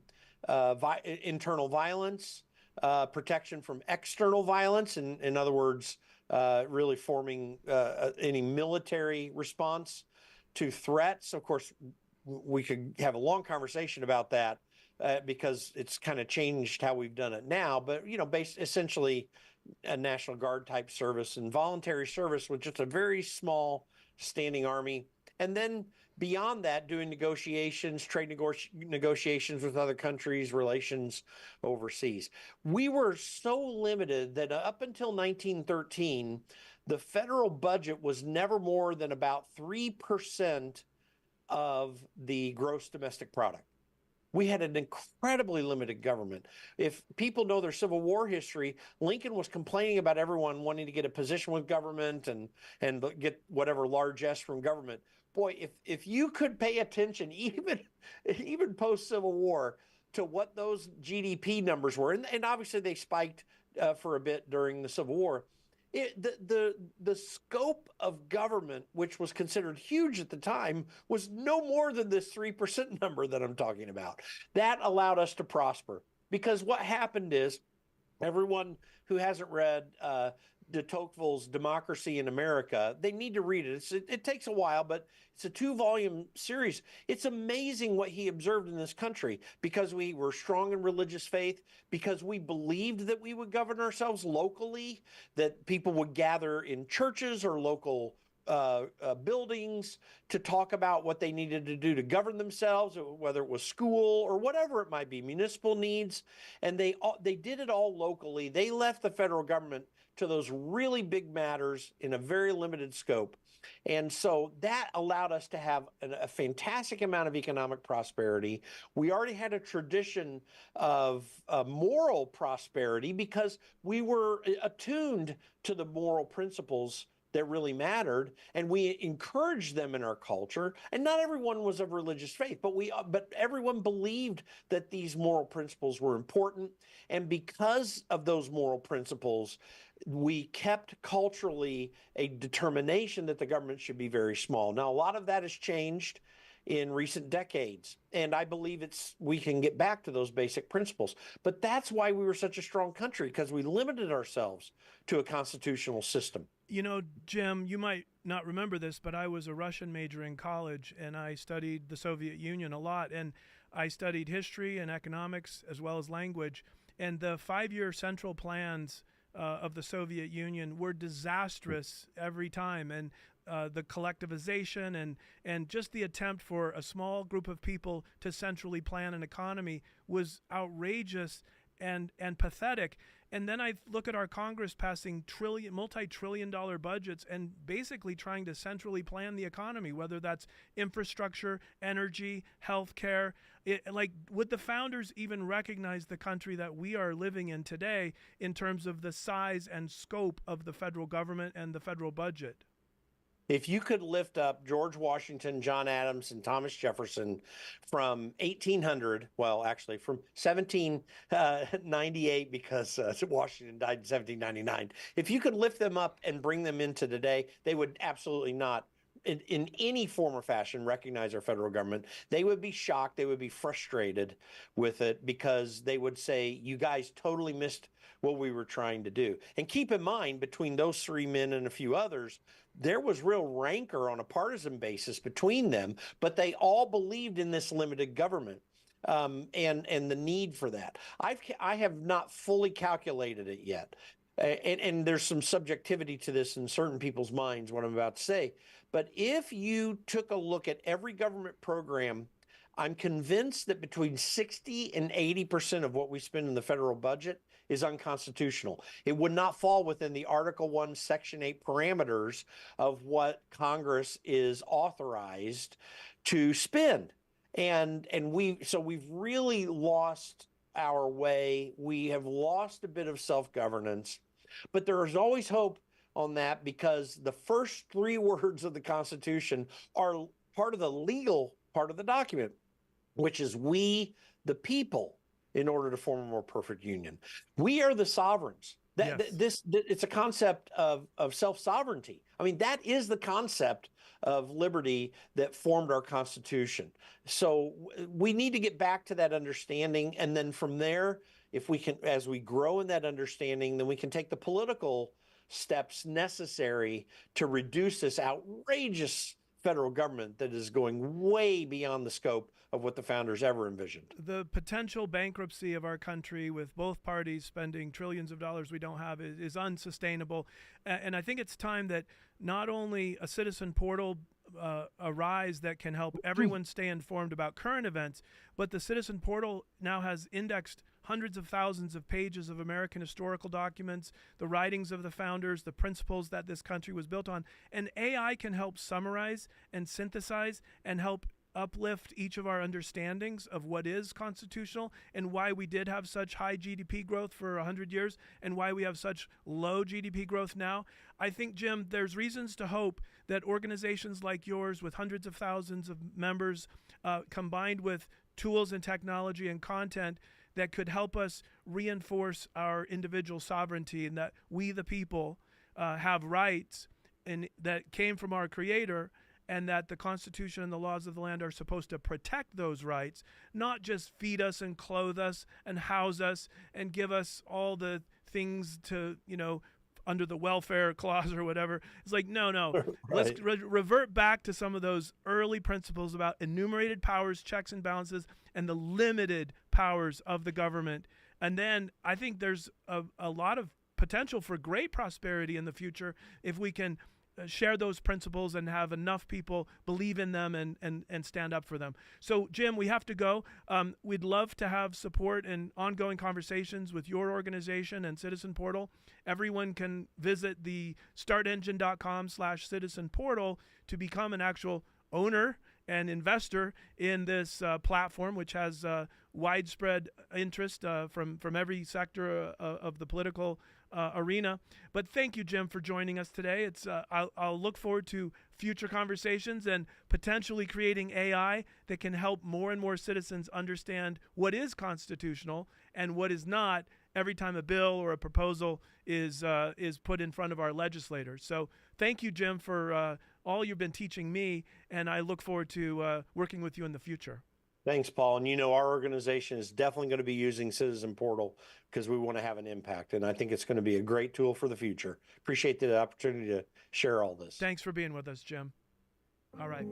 internal violence, protection from external violence, in other words, really forming any military response to threats. Of course, we could have a long conversation about that because it's kind of changed how we've done it now. But, essentially a National Guard type service and voluntary service with just a very small standing army. And then beyond that, doing negotiations, trade negotiations with other countries, relations overseas. We were so limited that up until 1913, the federal budget was never more than about 3% of the gross domestic product. We had an incredibly limited government. If people know their Civil War history, Lincoln was complaining about everyone wanting to get a position with government and get whatever largesse from government. Boy, if you could pay attention, even post Civil War, to what those GDP numbers were, and obviously they spiked for a bit during the Civil War. The scope of government, which was considered huge at the time, was no more than this 3% number that I'm talking about. That allowed us to prosper, because what happened is everyone who hasn't read de Tocqueville's Democracy in America, they need to read it. It takes a while, but it's a 2-volume series. It's amazing what he observed in this country, because we were strong in religious faith, because we believed that we would govern ourselves locally, that people would gather in churches or local buildings to talk about what they needed to do to govern themselves, whether it was school or whatever it might be, municipal needs. And they did it all locally. They left the federal government to those really big matters in a very limited scope. And so that allowed us to have a fantastic amount of economic prosperity. We already had a tradition of moral prosperity, because we were attuned to the moral principles that really mattered, and we encouraged them in our culture. And not everyone was of religious faith, but everyone believed that these moral principles were important. And because of those moral principles, we kept culturally a determination that the government should be very small. Now, a lot of that has changed in recent decades, and I believe we can get back to those basic principles. But that's why we were such a strong country, because we limited ourselves to a constitutional system. Jim, you might not remember this, but I was a Russian major in college, and I studied the Soviet Union a lot, and I studied history and economics as well as language. And the 5-year central plans of the Soviet Union were disastrous every time, and the collectivization and just the attempt for a small group of people to centrally plan an economy was outrageous and pathetic. And then I look at our Congress passing multi-trillion-dollar budgets and basically trying to centrally plan the economy, whether that's infrastructure, energy, healthcare. Would the founders even recognize the country that we are living in today in terms of the size and scope of the federal government and the federal budget? If you could lift up George Washington, John Adams, and Thomas Jefferson from 1800, well, actually from 1798, because Washington died in 1799. If you could lift them up and bring them into today, they would absolutely not, in any form or fashion, recognize our federal government. They would be shocked. They would be frustrated with it, because they would say, you guys totally missed what we were trying to do. And keep in mind, between those 3 men and a few others, there was real rancor on a partisan basis between them, but they all believed in this limited government and the need for that. I have not fully calculated it yet. And there's some subjectivity to this in certain people's minds, what I'm about to say. But if you took a look at every government program, I'm convinced that between 60 and 80% of what we spend in the federal budget is unconstitutional. It would not fall within the Article 1, Section 8 parameters of what Congress is authorized to spend. And we've really lost our way. We have lost a bit of self-governance, but there is always hope on that because the first three words of the Constitution are part of the legal part of the document, which is we, the people, in order to form a more perfect union. We are the sovereigns. It's a concept of self-sovereignty. I mean, that is the concept of liberty that formed our Constitution. So we need to get back to that understanding. And then from there, if we can, as we grow in that understanding, then we can take the political steps necessary to reduce this outrageous federal government that is going way beyond the scope of what the founders ever envisioned. The potential bankruptcy of our country with both parties spending trillions of dollars we don't have is unsustainable. And I think it's time that not only a citizen portal arise that can help everyone stay informed about current events, but the citizen portal now has indexed hundreds of thousands of pages of American historical documents, the writings of the founders, the principles that this country was built on. And AI can help summarize and synthesize and help uplift each of our understandings of what is constitutional and why we did have such high GDP growth for 100 years and why we have such low GDP growth now. I think, Jim, there's reasons to hope that organizations like yours with hundreds of thousands of members combined with tools and technology and content that could help us reinforce our individual sovereignty and that we, the people, have rights and that came from our Creator, and that the Constitution and the laws of the land are supposed to protect those rights, not just feed us and clothe us and house us and give us all the things to, under the welfare clause or whatever. It's like, no. Right. Let's revert back to some of those early principles about enumerated powers, checks and balances, and the limited powers of the government. And then I think there's a lot of potential for great prosperity in the future if we can share those principles and have enough people believe in them and stand up for them. So, Jim, we have to go. We'd love to have support and ongoing conversations with your organization and Citizen Portal. Everyone can visit the startengine.com/citizen portal to become an actual owner and investor in this platform, which has widespread interest from every sector of the political arena. But thank you, Jim, for joining us today. I'll look forward to future conversations and potentially creating AI that can help more and more citizens understand what is constitutional and what is not every time a bill or a proposal is put in front of our legislators. So thank you, Jim, for all you've been teaching me, and I look forward to working with you in the future. Thanks, Paul. And our organization is definitely going to be using Citizen Portal because we want to have an impact. And I think it's going to be a great tool for the future. Appreciate the opportunity to share all this. Thanks for being with us, Jim. All right.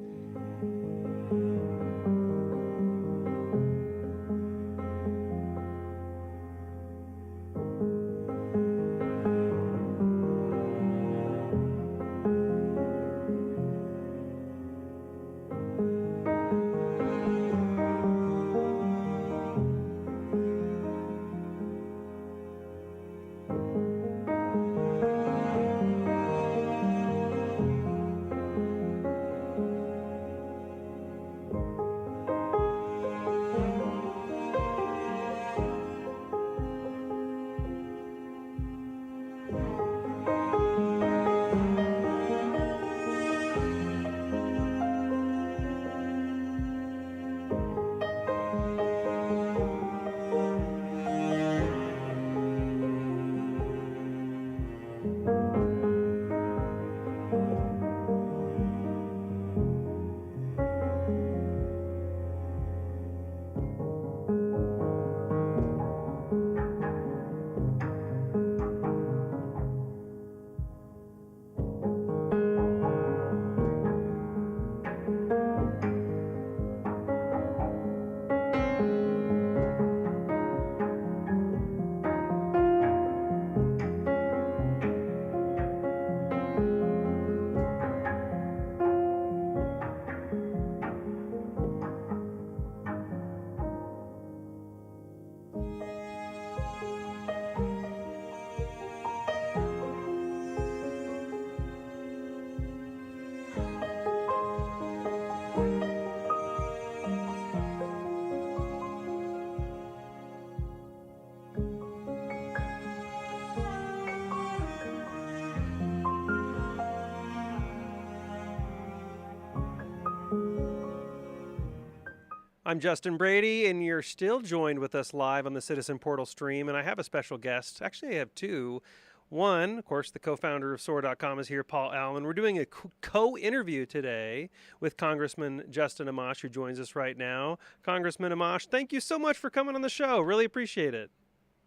I'm Justin Brady, and you're still joined with us live on the Citizen Portal stream. And I have a special guest. Actually, I have two. One, of course, the co-founder of SOAR.com is here, Paul Allen. We're doing a co-interview today with Congressman Justin Amash, who joins us right now. Congressman Amash, thank you so much for coming on the show. Really appreciate it.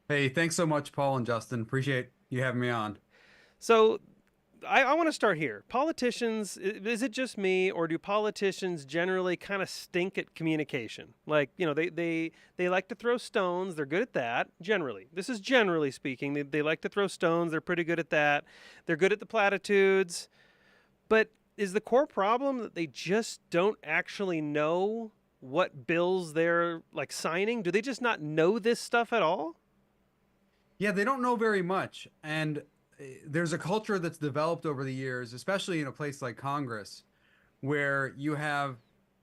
Hey, thanks so much, Paul and Justin. Appreciate you having me on. So I want to start here. Politicians, is it just me, or do politicians generally kind of stink at communication? Like, you know, they like to throw stones. They're good at that, generally. This is generally speaking. They like to throw stones. They're pretty good at that. They're good at the platitudes. But is the core problem that they just don't actually know what bills they're, like, signing? Do they just not know this stuff at all? Yeah, they don't know very much. And there's a culture that's developed over the years, especially in a place like Congress, where you have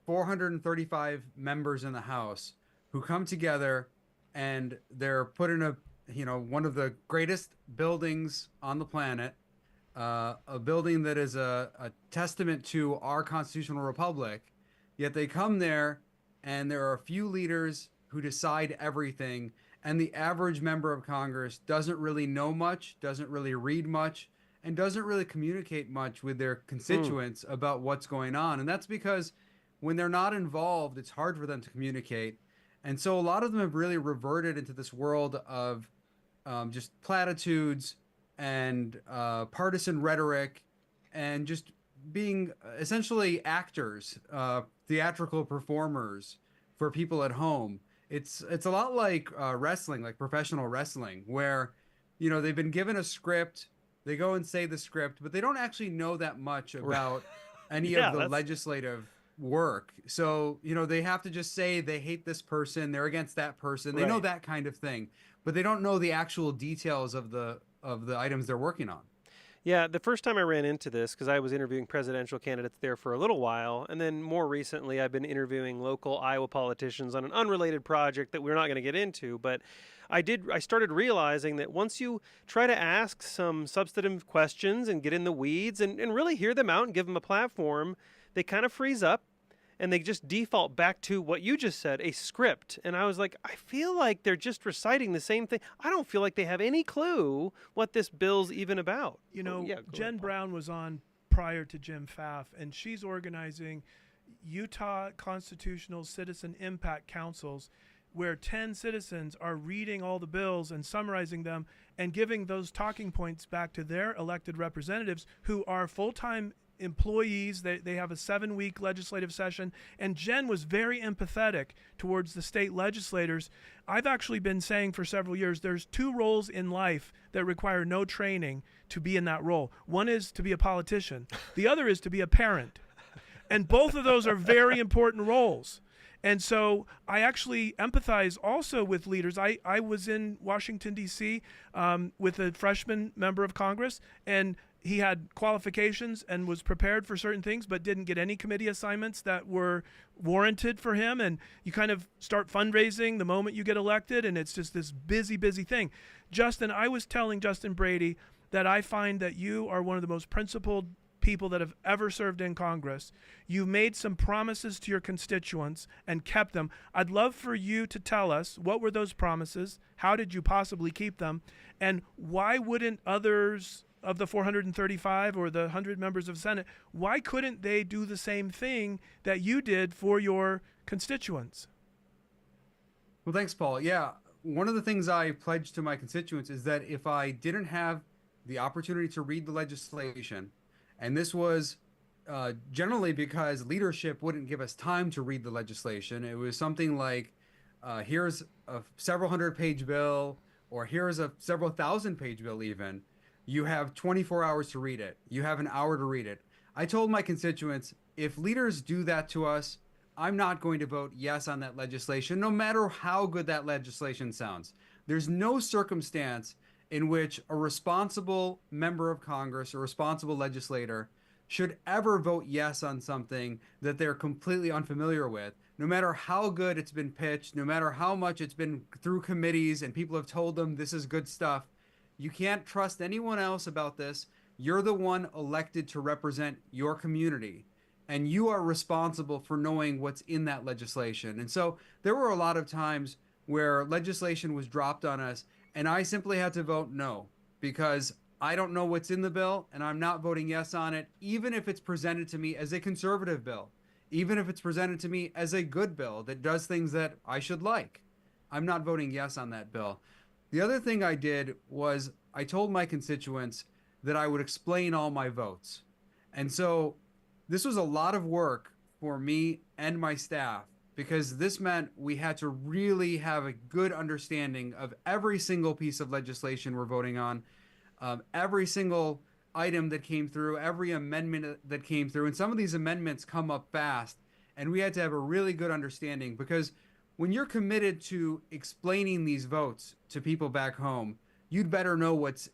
435 members in the House who come together and they're put in one of the greatest buildings on the planet, a building that is a testament to our constitutional republic. Yet they come there and there are a few leaders who decide everything. And the average member of Congress doesn't really know much, doesn't really read much, and doesn't really communicate much with their constituents about what's going on. And that's because when they're not involved, it's hard for them to communicate. And so a lot of them have really reverted into this world of just platitudes and partisan rhetoric and just being essentially actors, theatrical performers for people at home. It's a lot like wrestling, like professional wrestling, where, you know, they've been given a script, they go and say the script, but they don't actually know that much about any of the legislative work. So, you know, they have to just say they hate this person, they're against that person. They know that kind of thing, but they don't know the actual details of the items they're working on. Yeah, the first time I ran into this, because I was interviewing presidential candidates there for a little while, and then more recently I've been interviewing local Iowa politicians on an unrelated project that we're not going to get into, but I started realizing that once you try to ask some substantive questions and get in the weeds and really hear them out and give them a platform, they kind of freeze up and they just default back to what you just said, a script. And I was like, I feel like they're just reciting the same thing. I don't feel like they have any clue what this bill's even about. You know, Jen ahead, Brown was on prior to Jim Pfaff, and she's organizing Utah Constitutional Citizen Impact Councils, where 10 citizens are reading all the bills and summarizing them and giving those talking points back to their elected representatives who are full-time employees. They have a 7-week legislative session, and Jen was very empathetic towards the state legislators. I've actually been saying for several years there's 2 roles in life that require no training to be in that role. One is to be a politician. The other is to be a parent. And both of those are very important roles. And so I actually empathize also with leaders. I was in Washington, D.C. With a freshman member of Congress, and he had qualifications and was prepared for certain things, but didn't get any committee assignments that were warranted for him. And you kind of start fundraising the moment you get elected, and it's just this busy, busy thing. Justin, I was telling Justin Brady that I find that you are one of the most principled people that have ever served in Congress. You made some promises to your constituents and kept them. I'd love for you to tell us, what were those promises? How did you possibly keep them? And why wouldn't others of the 435 or the 100 members of Senate, why couldn't they do the same thing that you did for your constituents? Well, thanks, Paul. Yeah, one of the things I pledged to my constituents is that if I didn't have the opportunity to read the legislation, and this was generally because leadership wouldn't give us time to read the legislation. It was something like, here's a several hundred-page bill, or here's a several thousand-page bill even. You have 24 hours to read it. You have an hour to read it. I told my constituents, if leaders do that to us, I'm not going to vote yes on that legislation, no matter how good that legislation sounds. There's no circumstance in which a responsible member of Congress, a responsible legislator, should ever vote yes on something that they're completely unfamiliar with, no matter how good it's been pitched, no matter how much it's been through committees and people have told them this is good stuff. You can't trust anyone else about this. You're the one elected to represent your community. and you are responsible for knowing what's in that legislation. And so there were a lot of times where legislation was dropped on us, and I simply had to vote no because I don't know what's in the bill, and I'm not voting yes on it, even if it's presented to me as a conservative bill, even if it's presented to me as a good bill that does things that I should like. I'm not voting yes on that bill. The other thing I did was I told my constituents that I would explain all my votes. And so this was a lot of work for me and my staff because this meant we had to really have a good understanding of every single piece of legislation we're voting on, every single item that came through, every amendment that came through. And some of these amendments come up fast, and we had to have a really good understanding because when you're committed to explaining these votes to people back home, you'd better know what's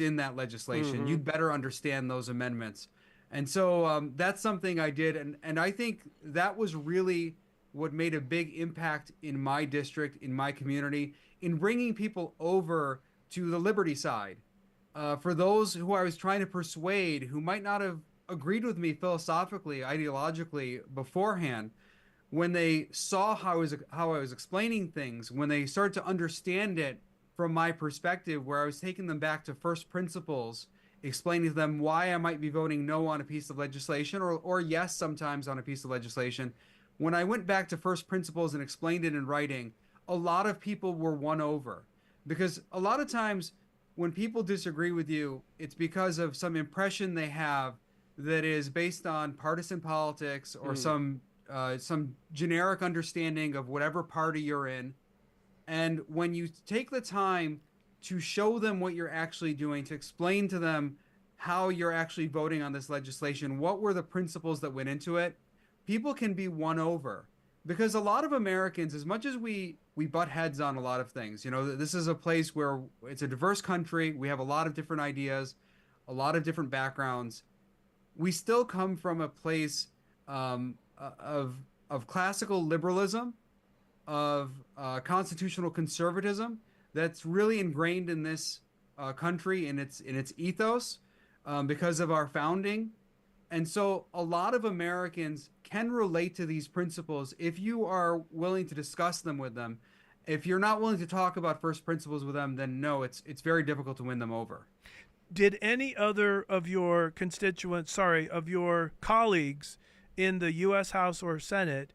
in that legislation. Mm-hmm. You'd better understand those amendments. And so that's something I did. And I think that was really what made a big impact in my district, in my community, in bringing people over to the liberty side. For those who I was trying to persuade who might not have agreed with me philosophically, ideologically beforehand, when they saw how I was explaining things, when they started to understand it from my perspective, where I was taking them back to first principles, explaining to them why I might be voting no on a piece of legislation or yes sometimes on a piece of legislation. When I went back to first principles and explained it in writing, a lot of people were won over. Because a lot of times when people disagree with you, it's because of some impression they have that is based on partisan politics or some generic understanding of whatever party you're in. And when you take the time to show them what you're actually doing, to explain to them how you're actually voting on this legislation, what were the principles that went into it, people can be won over. Because a lot of Americans, as much as we butt heads on a lot of things, you know, this is a place where it's a diverse country. We have a lot of different ideas, a lot of different backgrounds. We still come from a place of classical liberalism, of constitutional conservatism that's really ingrained in this country, in its ethos, because of our founding. And so a lot of Americans can relate to these principles if you are willing to discuss them with them. If you're not willing to talk about first principles with them, then no, it's very difficult to win them over. Did any other of your of your colleagues in the U.S. House or Senate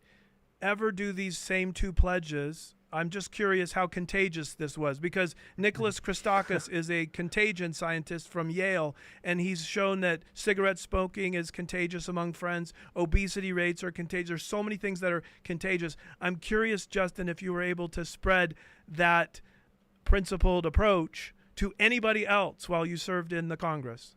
ever do these same two pledges? I'm just curious how contagious this was, because Nicholas Christakis is a contagion scientist from Yale, and he's shown that cigarette smoking is contagious among friends, obesity rates are contagious. There's so many things that are contagious. I'm curious, Justin, if you were able to spread that principled approach to anybody else while you served in the Congress.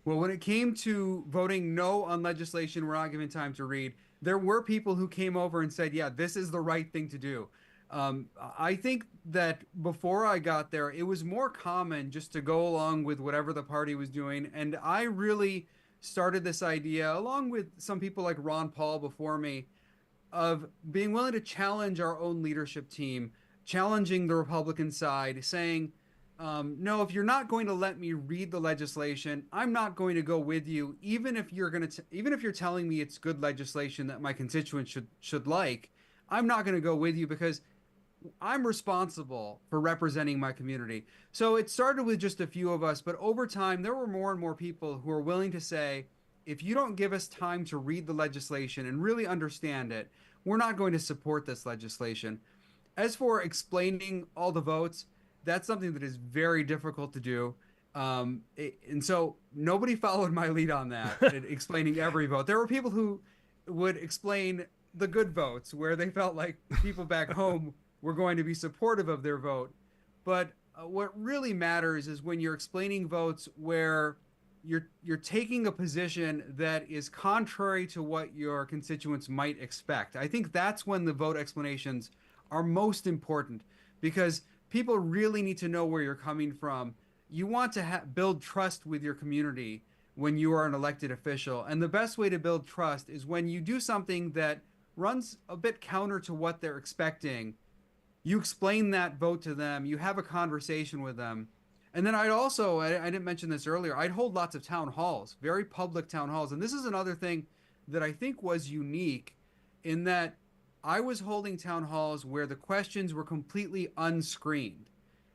Well, when it came to voting no on legislation we're not given time to read, there were people who came over and said, yeah, this is the right thing to do. I think that before I got there, it was more common just to go along with whatever the party was doing. And I really started this idea, along with some people like Ron Paul before me, of being willing to challenge our own leadership team, challenging the Republican side, saying, no, if you're not going to let me read the legislation, I'm not going to go with you, even if you're telling me it's good legislation that my constituents should like. I'm not going to go with you because I'm responsible for representing my community. So it started with just a few of us, but over time, there were more and more people who are willing to say, if you don't give us time to read the legislation and really understand it, we're not going to support this legislation. As for explaining all the votes, that's something that is very difficult to do. And so nobody followed my lead on that, explaining every vote. There were people who would explain the good votes where they felt like people back home were going to be supportive of their vote. But what really matters is when you're explaining votes where you're taking a position that is contrary to what your constituents might expect. I think that's when the vote explanations are most important, because people really need to know where you're coming from. You want to build trust with your community when you are an elected official. And the best way to build trust is when you do something that runs a bit counter to what they're expecting. You explain that vote to them, you have a conversation with them. And then I didn't mention this earlier, I'd hold lots of town halls, very public town halls. And this is another thing that I think was unique in that I was holding town halls where the questions were completely unscreened.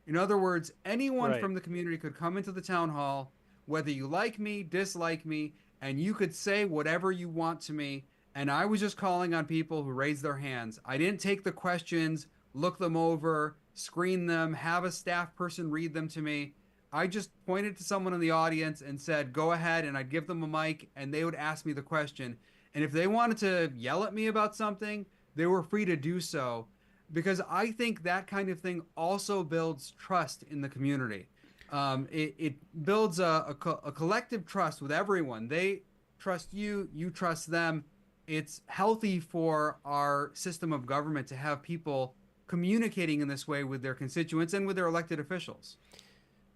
In other words, anyone Right. from the community could come into the town hall, whether you like me, dislike me, and you could say whatever you want to me. And I was just calling on people who raised their hands. I didn't take the questions, look them over, screen them, have a staff person read them to me. I just pointed to someone in the audience and said, go ahead, and I'd give them a mic and they would ask me the question. And if they wanted to yell at me about something, they were free to do so, because I think that kind of thing also builds trust in the community. It builds a collective trust with everyone. They trust you, you trust them. It's healthy for our system of government to have people communicating in this way with their constituents and with their elected officials.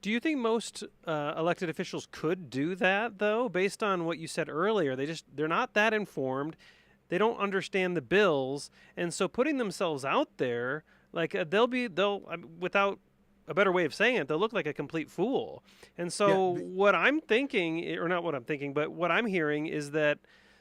Do you think most elected officials could do that, though, based on what you said earlier? They're not that informed. They don't understand the bills, and so putting themselves out there, like without a better way of saying it, they'll look like a complete fool. And so what I'm thinking, or not what I'm thinking, but what I'm hearing is that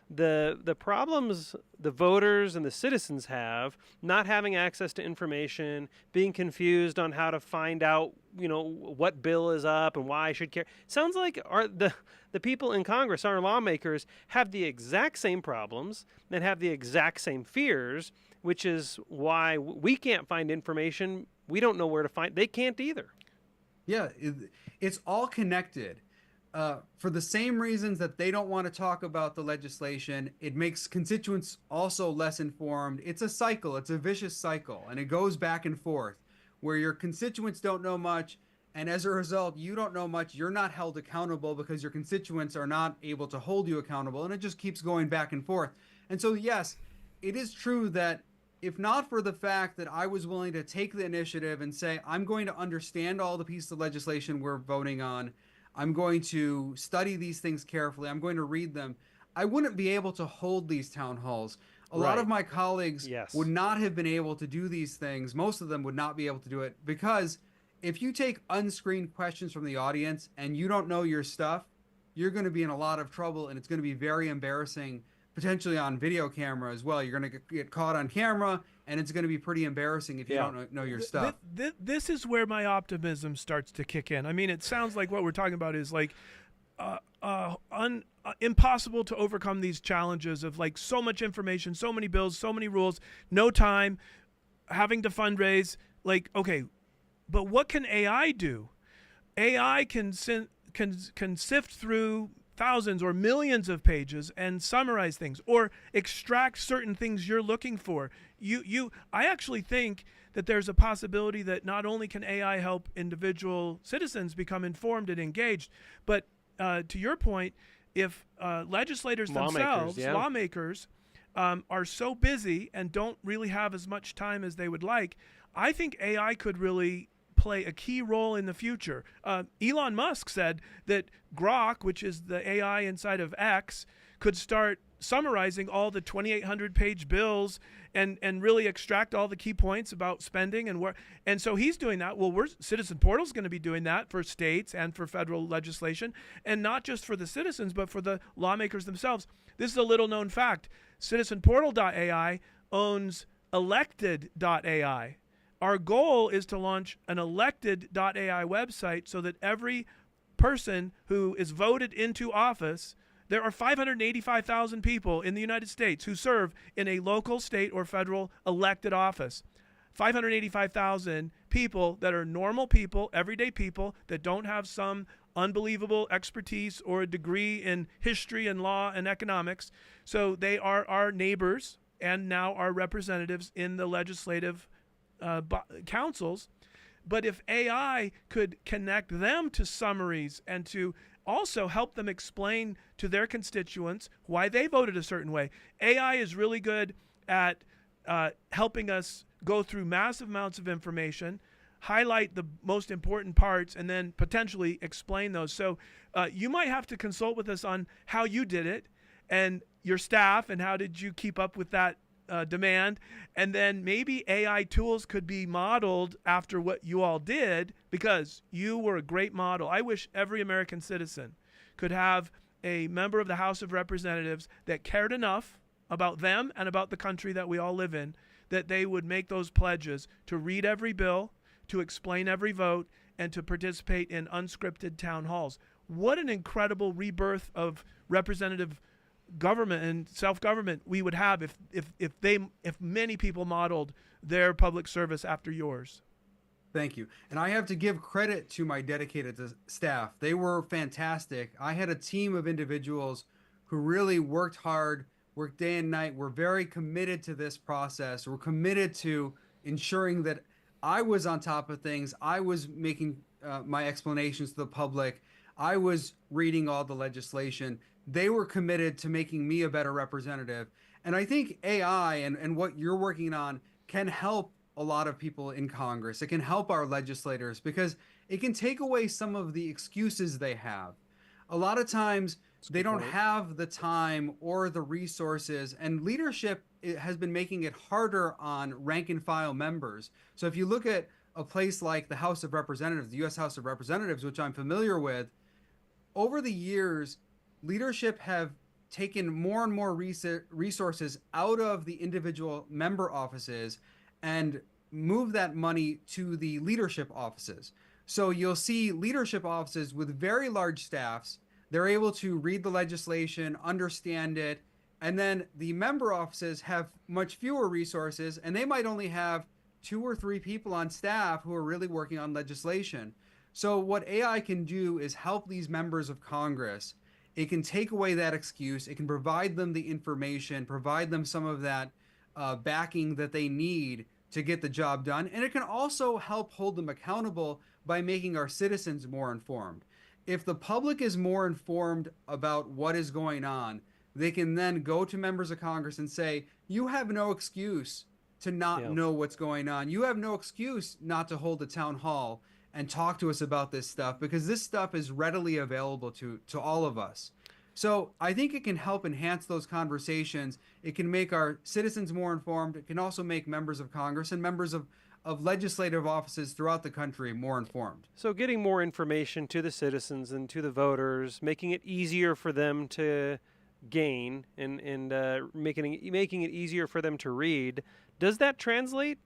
the problems the voters and the citizens have, not having access to information, being confused on how to find out, what bill is up and why I should care. Sounds like the people in Congress, our lawmakers, have the exact same problems and have the exact same fears, which is why we can't find information. We don't know where to find. They can't either. Yeah, it's all connected. For the same reasons that they don't want to talk about the legislation, it makes constituents also less informed. It's a cycle. It's a vicious cycle, and it goes back and forth where your constituents don't know much, and as a result, you don't know much. You're not held accountable because your constituents are not able to hold you accountable, and it just keeps going back and forth. And so, yes, it is true that if not for the fact that I was willing to take the initiative and say, I'm going to understand all the pieces of legislation we're voting on, I'm going to study these things carefully, I'm going to read them, I wouldn't be able to hold these town halls. A lot of my colleagues would not have been able to do these things. Most of them would not be able to do it, because if you take unscreened questions from the audience and you don't know your stuff, you're going to be in a lot of trouble, and it's going to be very embarrassing, potentially on video camera as well. You're going to get caught on camera, and it's going to be pretty embarrassing if you don't know your stuff. This is where my optimism starts to kick in. I mean, it sounds like what we're talking about is like impossible to overcome these challenges of like so much information, so many bills, so many rules, no time, having to fundraise. Like, okay, but what can AI do? AI can sift through thousands or millions of pages and summarize things or extract certain things you're looking for. I actually think that there's a possibility that not only can AI help individual citizens become informed and engaged, but to your point, if legislators themselves, lawmakers, are so busy and don't really have as much time as they would like, I think AI could really play a key role in the future. Elon Musk said that Grok, which is the AI inside of X, could start summarizing all the 2,800 page bills and really extract all the key points about spending and where. And so he's doing that. Well, Citizen Portal is going to be doing that for states and for federal legislation, and not just for the citizens, but for the lawmakers themselves. This is a little known fact. CitizenPortal.ai owns Elected.ai. Our goal is to launch an Elected.ai website so that every person who is voted into office, there are 585,000 people in the United States who serve in a local, state, or federal elected office. 585,000 people that are normal people, everyday people that don't have some unbelievable expertise or a degree in history and law and economics. So they are our neighbors and now our representatives in the legislative councils. But if AI could connect them to summaries and to also help them explain to their constituents why they voted a certain way. AI is really good at helping us go through massive amounts of information, highlight the most important parts, and then potentially explain those. So you might have to consult with us on how you did it and your staff, and how did you keep up with that demand, and then maybe AI tools could be modeled after what you all did, because you were a great model. I wish every American citizen could have a member of the House of Representatives that cared enough about them and about the country that we all live in that they would make those pledges to read every bill, to explain every vote, and to participate in unscripted town halls. What an incredible rebirth of representative government and self-government we would have if many people modeled their public service after yours. Thank you. And I have to give credit to my dedicated staff. They were fantastic. I had a team of individuals who really worked hard, worked day and night, were very committed to this process, were committed to ensuring that I was on top of things. I was making my explanations to the public. I was reading all the legislation. They were committed to making me a better representative. And I think AI and what you're working on can help a lot of people in Congress. It can help our legislators because it can take away some of the excuses they have. A lot of times they don't have the time or the resources, and leadership has been making it harder on rank and file members. So if you look at a place like the House of Representatives, the U.S. House of Representatives, which I'm familiar with, over the years, leadership have taken more and more resources out of the individual member offices and move that money to the leadership offices. So you'll see leadership offices with very large staffs. They're able to read the legislation, understand it, and then the member offices have much fewer resources, and they might only have 2 or 3 people on staff who are really working on legislation. So what AI can do is help these members of Congress. It can take away that excuse. It can provide them the information, provide them some of that backing that they need to get the job done. And it can also help hold them accountable by making our citizens more informed. If the public is more informed about what is going on, they can then go to members of Congress and say, you have no excuse to not know what's going on. You have no excuse not to hold a town hall and talk to us about this stuff, because this stuff is readily available to all of us. So I think it can help enhance those conversations. It can make our citizens more informed. It can also make members of Congress and members of legislative offices throughout the country more informed. So getting more information to the citizens and to the voters, making it easier for them to gain and making it easier for them to read, does that translate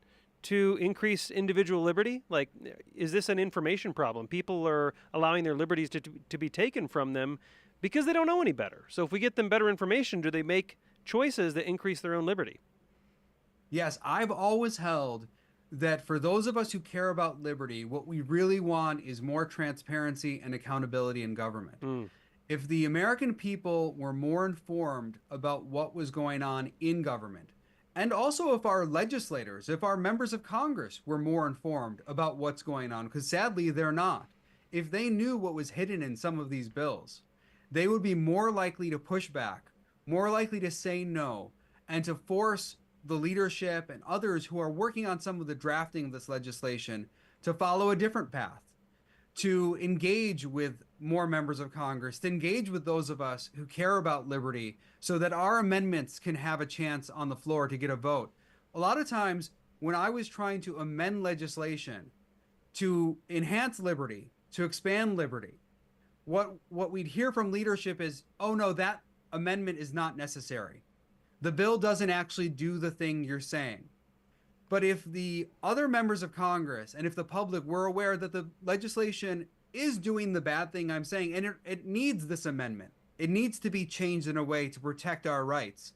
to increase individual liberty? Like, is this an information problem? People are allowing their liberties to be taken from them because they don't know any better. So if we get them better information, do they make choices that increase their own liberty? Yes, I've always held that for those of us who care about liberty, what we really want is more transparency and accountability in government. If the American people were more informed about what was going on in government, and also if our legislators, if our members of Congress were more informed about what's going on, because sadly they're not. If they knew what was hidden in some of these bills, they would be more likely to push back, more likely to say no, and to force the leadership and others who are working on some of the drafting of this legislation to follow a different path, to engage with more members of Congress, to engage with those of us who care about liberty so that our amendments can have a chance on the floor to get a vote. A lot of times when I was trying to amend legislation to enhance liberty, to expand liberty, what we'd hear from leadership is, oh no, that amendment is not necessary. The bill doesn't actually do the thing you're saying. But if the other members of Congress and if the public were aware that the legislation is doing the bad thing I'm saying, and it needs this amendment, it needs to be changed in a way to protect our rights,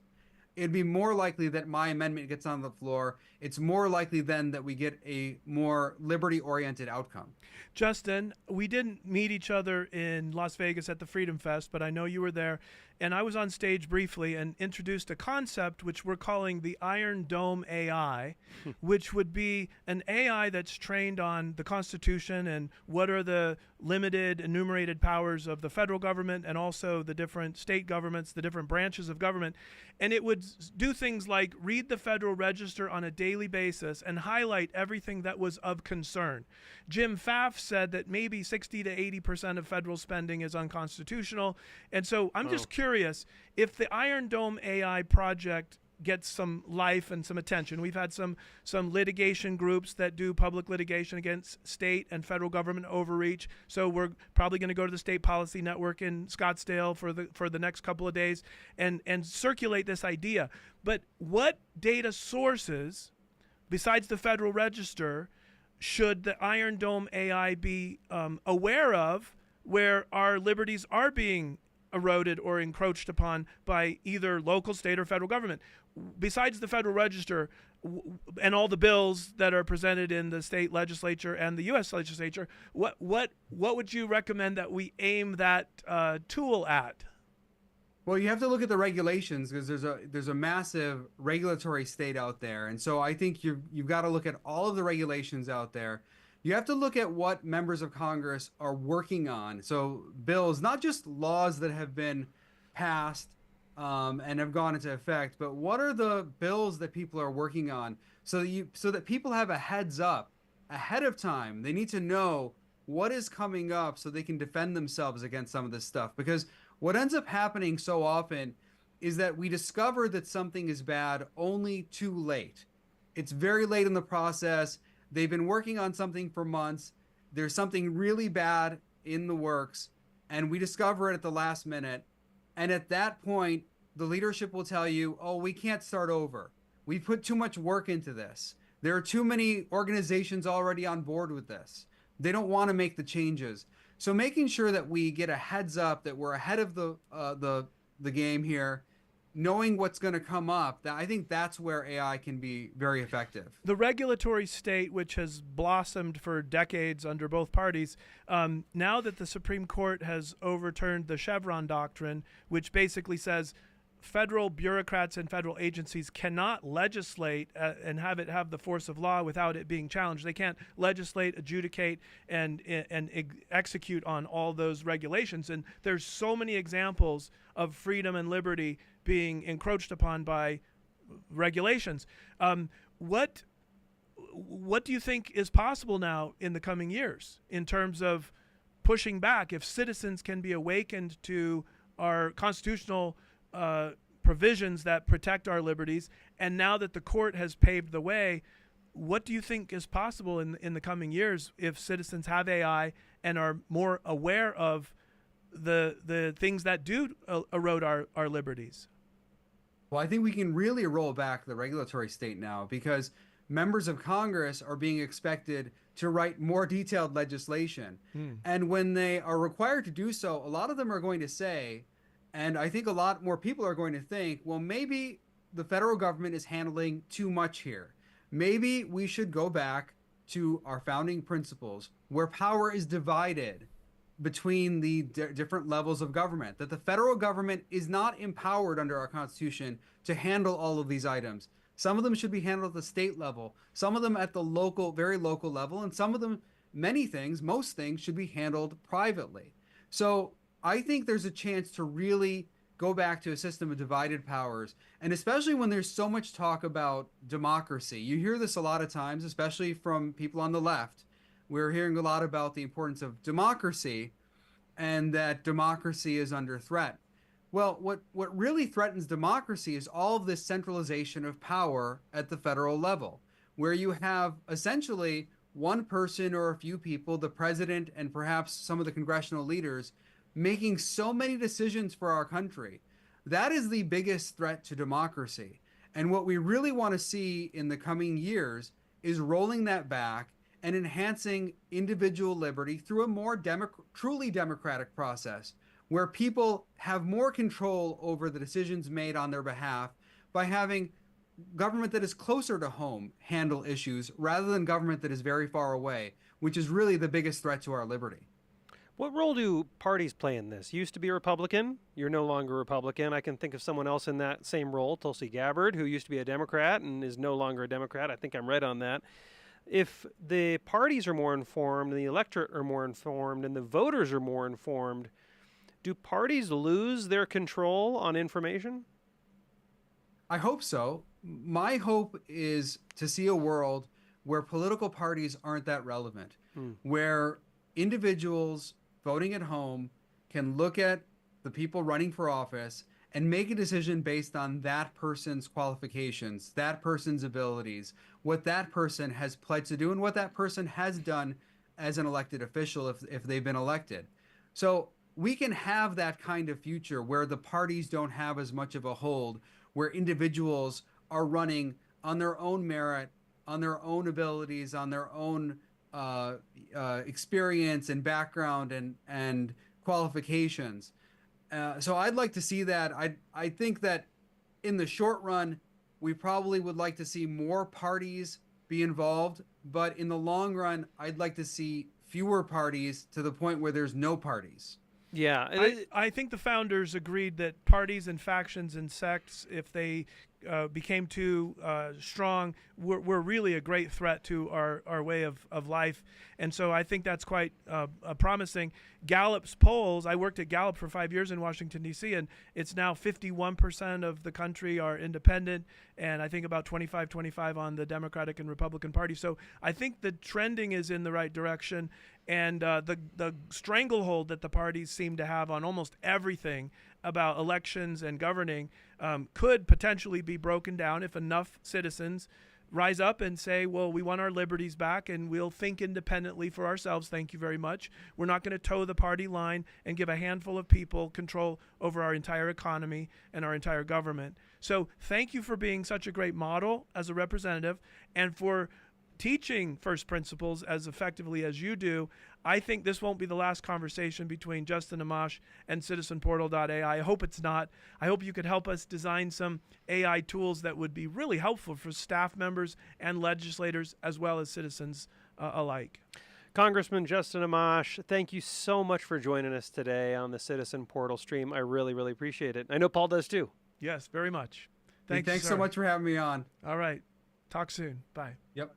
it'd be more likely that my amendment gets on the floor. It's more likely then that we get a more liberty-oriented outcome. Justin, we didn't meet each other in Las Vegas at the Freedom Fest, but I know you were there. And I was on stage briefly and introduced a concept which we're calling the Iron Dome AI, which would be an AI that's trained on the Constitution and what are the limited enumerated powers of the federal government and also the different state governments, the different branches of government. And it would do things like read the Federal Register on a daily basis and highlight everything that was of concern. Jim Pfaff said that maybe 60 to 80% of federal spending is unconstitutional. And so I'm just curious, if the Iron Dome AI project gets some life and some attention. We've had some litigation groups that do public litigation against state and federal government overreach. So we're probably going to go to the State Policy Network in Scottsdale for the next couple of days and circulate this idea. But what data sources, besides the Federal Register, should the Iron Dome AI be aware of where our liberties are being eroded or encroached upon by either local, state, or federal government? Besides the Federal Register and all the bills that are presented in the state legislature and the U.S. legislature, what would you recommend that we aim that tool at? Well, you have to look at the regulations because there's a massive regulatory state out there, and so I think you've got to look at all of the regulations out there. You have to look at what members of Congress are working on. So bills, not just laws that have been passed and have gone into effect, but what are the bills that people are working on so that people have a heads up ahead of time. They need to know what is coming up so they can defend themselves against some of this stuff. Because what ends up happening so often is that we discover that something is bad only too late. It's very late in the process. They've been working on something for months. There's something really bad in the works, and we discover it at the last minute. And at that point, the leadership will tell you, oh, we can't start over. We put too much work into this. There are too many organizations already on board with this. They don't want to make the changes. So making sure that we get a heads up, that we're ahead of the game here, knowing what's going to come up, that I think that's where AI can be very effective. The regulatory state, which has blossomed for decades under both parties, now that the Supreme Court has overturned the Chevron doctrine, which basically says federal bureaucrats and federal agencies cannot legislate and have it have the force of law without it being challenged. They can't legislate, adjudicate, and execute on all those regulations. And there's so many examples of freedom and liberty being encroached upon by regulations. What do you think is possible now in the coming years in terms of pushing back? If citizens can be awakened to our constitutional provisions that protect our liberties, and now that the court has paved the way, what do you think is possible in the coming years if citizens have AI and are more aware of the things that do erode our liberties? Well, I think we can really roll back the regulatory state now because members of Congress are being expected to write more detailed legislation. And when they are required to do so, a lot of them are going to say, and I think a lot more people are going to think, well, maybe the federal government is handling too much here. Maybe we should go back to our founding principles where power is divided between the different levels of government, that the federal government is not empowered under our Constitution to handle all of these items. Some of them should be handled at the state level, some of them at the local, very local level, and some of them, most things should be handled privately. So I think there's a chance to really go back to a system of divided powers, and especially when there's so much talk about democracy. You hear this a lot of times, especially from people on the left. We're hearing a lot about the importance of democracy and that democracy is under threat. Well, what really threatens democracy is all of this centralization of power at the federal level, where you have essentially one person or a few people, the president and perhaps some of the congressional leaders, making so many decisions for our country. That is the biggest threat to democracy. And what we really want to see in the coming years is rolling that back and enhancing individual liberty through a more truly democratic process where people have more control over the decisions made on their behalf by having government that is closer to home handle issues rather than government that is very far away, which is really the biggest threat to our liberty. What role do parties play in this? You used to be a Republican. You're no longer a Republican. I can think of someone else in that same role, Tulsi Gabbard, who used to be a Democrat and is no longer a Democrat. I think I'm right on that. If the parties are more informed and the electorate are more informed and the voters are more informed, do parties lose their control on information? I hope so. My hope is to see a world where political parties aren't that relevant, where individuals voting at home can look at the people running for office and make a decision based on that person's qualifications, that person's abilities, what that person has pledged to do, and what that person has done as an elected official if they've been elected. So we can have that kind of future where the parties don't have as much of a hold, where individuals are running on their own merit, on their own abilities, on their own experience and background and qualifications. So I'd like to see that. I think that in the short run, we probably would like to see more parties be involved, but in the long run, I'd like to see fewer parties to the point where there's no parties. Yeah, I think the founders agreed that parties and factions and sects, if they became too strong, were really a great threat to our way of life. And so I think that's quite promising. Gallup's polls, I worked at Gallup for 5 years in Washington, D.C., and it's now 51% of the country are independent, and I think about 25-25 on the Democratic and Republican Party. So I think the trending is in the right direction, and the stranglehold that the parties seem to have on almost everything about elections and governing could potentially be broken down if enough citizens rise up and say, well, we want our liberties back and we'll think independently for ourselves. Thank you very much. We're not going to toe the party line and give a handful of people control over our entire economy and our entire government. So thank you for being such a great model as a representative and for teaching first principles as effectively as you do. I think this won't be the last conversation between Justin Amash and citizenportal.ai. I hope it's not. I hope you could help us design some AI tools that would be really helpful for staff members and legislators as well as citizens alike. Congressman Justin Amash, thank you so much for joining us today on the Citizen Portal stream. I really, really appreciate it. I know Paul does too. Yes, very much. Thanks so much for having me on. All right. Talk soon. Bye. Yep.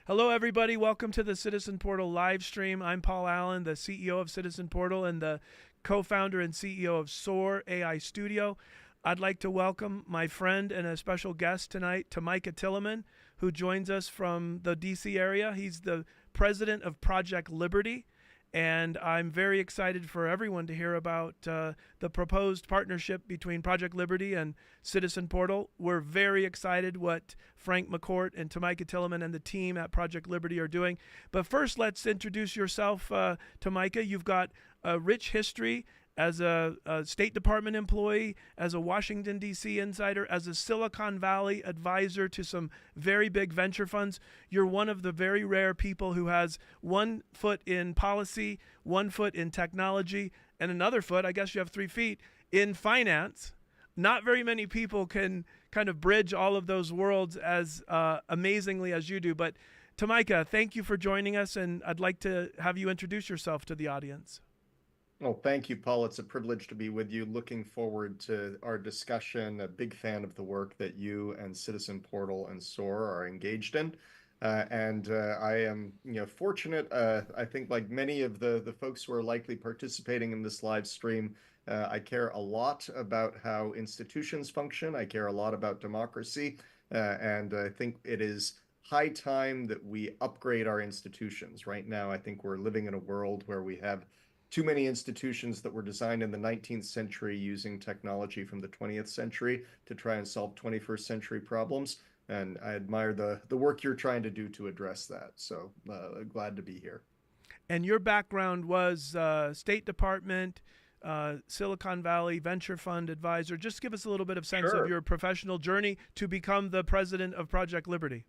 Hello, everybody. Welcome to the Citizen Portal live stream. I'm Paul Allen, the CEO of Citizen Portal and the co-founder and CEO of SOAR AI Studio. I'd like to welcome my friend and a special guest tonight, Tamika Tilleman, who joins us from the DC area. He's the president of Project Liberty, and I'm very excited for everyone to hear about the proposed partnership between Project Liberty and Citizen Portal. We're very excited what Frank McCourt and Tamika Tilleman and the team at Project Liberty are doing. But first, let's introduce yourself, Tamika. You've got a rich history as a State Department employee, as a Washington, D.C. insider, as a Silicon Valley advisor to some very big venture funds. You're one of the very rare people who has one foot in policy, one foot in technology, and another foot, I guess you have 3 feet, in finance. Not very many people can kind of bridge all of those worlds as amazingly as you do. But Tamika, thank you for joining us, and I'd like to have you introduce yourself to the audience. Well, thank you, Paul. It's a privilege to be with you. Looking forward to our discussion. A big fan of the work that you and Citizen Portal and SOAR are engaged in. I am, fortunate. I think, like many of the folks who are likely participating in this live stream, I care a lot about how institutions function. I care a lot about democracy, and I think it is high time that we upgrade our institutions. Right now, I think we're living in a world where we have too many institutions that were designed in the 19th century using technology from the 20th century to try and solve 21st century problems. And I admire the work you're trying to do to address that. So glad to be here. And your background was State Department, Silicon Valley venture fund advisor. Just give us a little bit of sense of your professional journey to become the president of Project Liberty.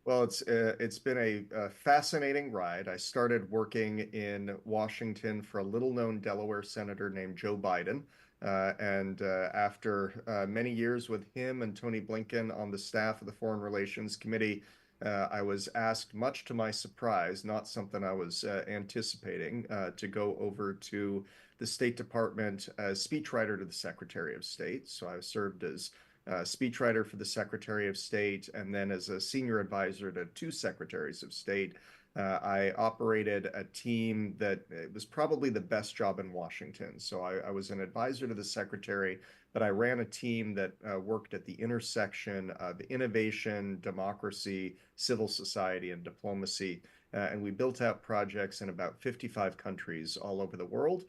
Well, it's been a fascinating ride. I started working in Washington for a little-known Delaware senator named Joe Biden. After many years with him and Tony Blinken on the staff of the Foreign Relations Committee, I was asked, much to my surprise, not something I was anticipating, to go over to the State Department as speechwriter to the Secretary of State. So I served as speechwriter for the Secretary of State, and then as a senior advisor to 2 secretaries of state. I operated a team that it was probably the best job in Washington. So I was an advisor to the secretary, but I ran a team that worked at the intersection of innovation, democracy, civil society, and diplomacy. And we built out projects in about 55 countries all over the world.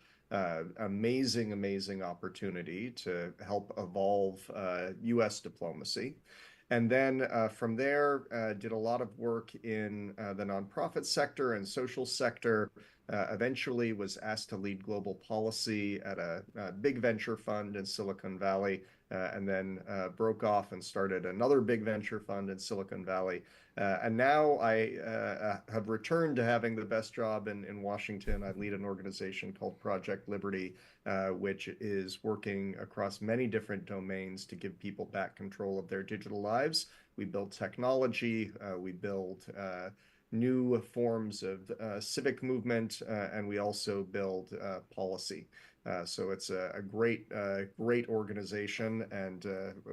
Amazing opportunity to help evolve U.S. diplomacy. And then from there, did a lot of work in the nonprofit sector and social sector. Eventually was asked to lead global policy at a big venture fund in Silicon Valley, and then broke off and started another big venture fund in Silicon Valley. And now I have returned to having the best job in Washington. I lead an organization called Project Liberty, which is working across many different domains to give people back control of their digital lives. We build technology, we build new forms of civic movement, and we also build policy. So it's a great organization and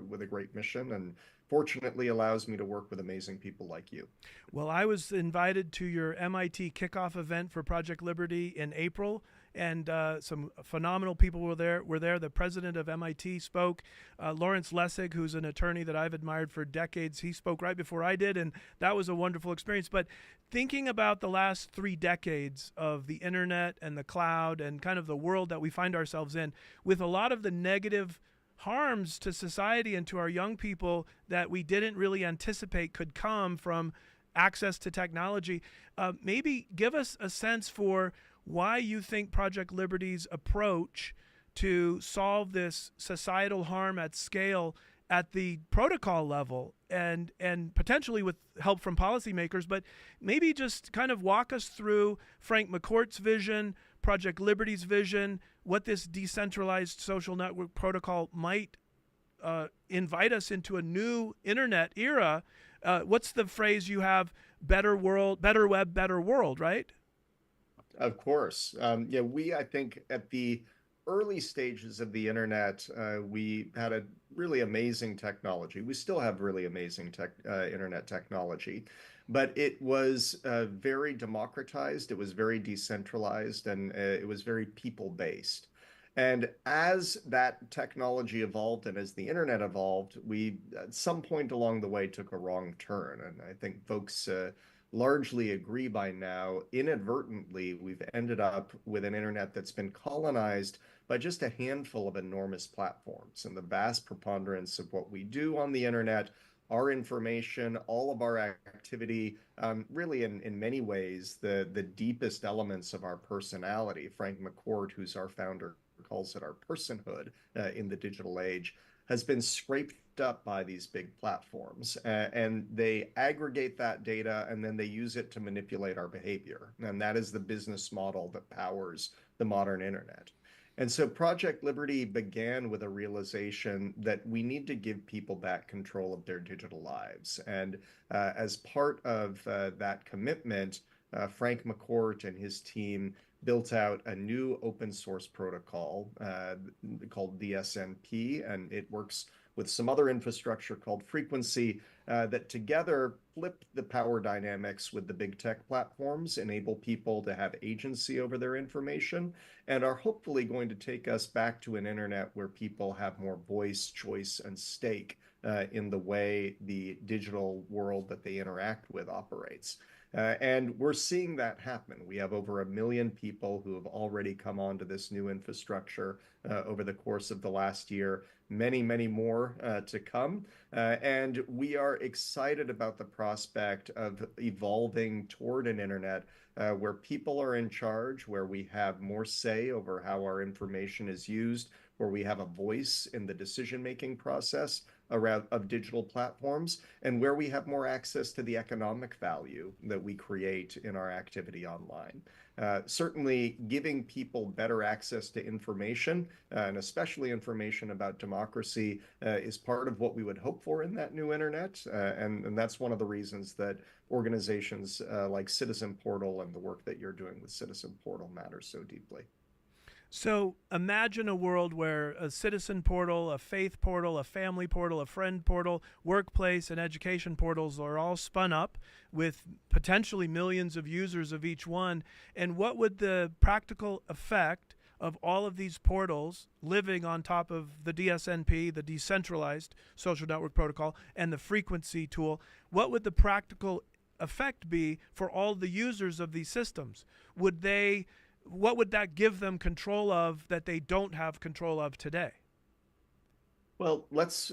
with a great mission, and fortunately allows me to work with amazing people like you. Well, I was invited to your MIT kickoff event for Project Liberty in April, and some phenomenal people were there. The president of MIT spoke. Lawrence Lessig, who's an attorney that I've admired for decades, he spoke right before I did, and that was a wonderful experience. But thinking about the last 3 decades of the internet and the cloud and kind of the world that we find ourselves in, with a lot of the negative harms to society and to our young people that we didn't really anticipate could come from access to technology, maybe give us a sense for why you think Project Liberty's approach to solve this societal harm at scale at the protocol level and potentially with help from policymakers, but maybe just kind of walk us through Frank McCourt's vision, Project Liberty's vision, what this decentralized social network protocol might invite us into a new internet era. What's the phrase you have? Better world, better web, better world, right? Of course. We, I think, at the early stages of the internet, we had a really amazing technology. We still have really amazing internet technology, but it was very democratized, it was very decentralized, and it was very people-based. And as that technology evolved and as the internet evolved, we at some point along the way took a wrong turn. And I think folks largely agree by now, inadvertently, we've ended up with an internet that's been colonized by just a handful of enormous platforms. And the vast preponderance of what we do on the internet, our information, all of our activity, really in many ways, the deepest elements of our personality. Frank McCourt, who's our founder, calls it our personhood in the digital age, has been scraped up by these big platforms. And they aggregate that data and then they use it to manipulate our behavior. And that is the business model that powers the modern internet. And so Project Liberty began with a realization that we need to give people back control of their digital lives. And as part of that commitment, Frank McCourt and his team built out a new open source protocol called DSNP, and it works with some other infrastructure called Frequency that together flip the power dynamics with the big tech platforms, enable people to have agency over their information, and are hopefully going to take us back to an internet where people have more voice, choice, and stake in the way the digital world that they interact with operates. And we're seeing that happen. We have over 1 million people who have already come onto this new infrastructure over the course of the last year, many, many more to come. And we are excited about the prospect of evolving toward an internet where people are in charge, where we have more say over how our information is used, where we have a voice in the decision-making process of digital platforms, and where we have more access to the economic value that we create in our activity online. Certainly, giving people better access to information, and especially information about democracy, is part of what we would hope for in that new internet. And that's one of the reasons that organizations like Citizen Portal and the work that you're doing with Citizen Portal matters so deeply. So imagine a world where a citizen portal, a faith portal, a family portal, a friend portal, workplace, and education portals are all spun up with potentially millions of users of each one. And what would the practical effect of all of these portals living on top of the DSNP, the decentralized social network protocol, and the frequency tool, what would the practical effect be for all the users of these systems? What would that give them control of that they don't have control of today? Well, let's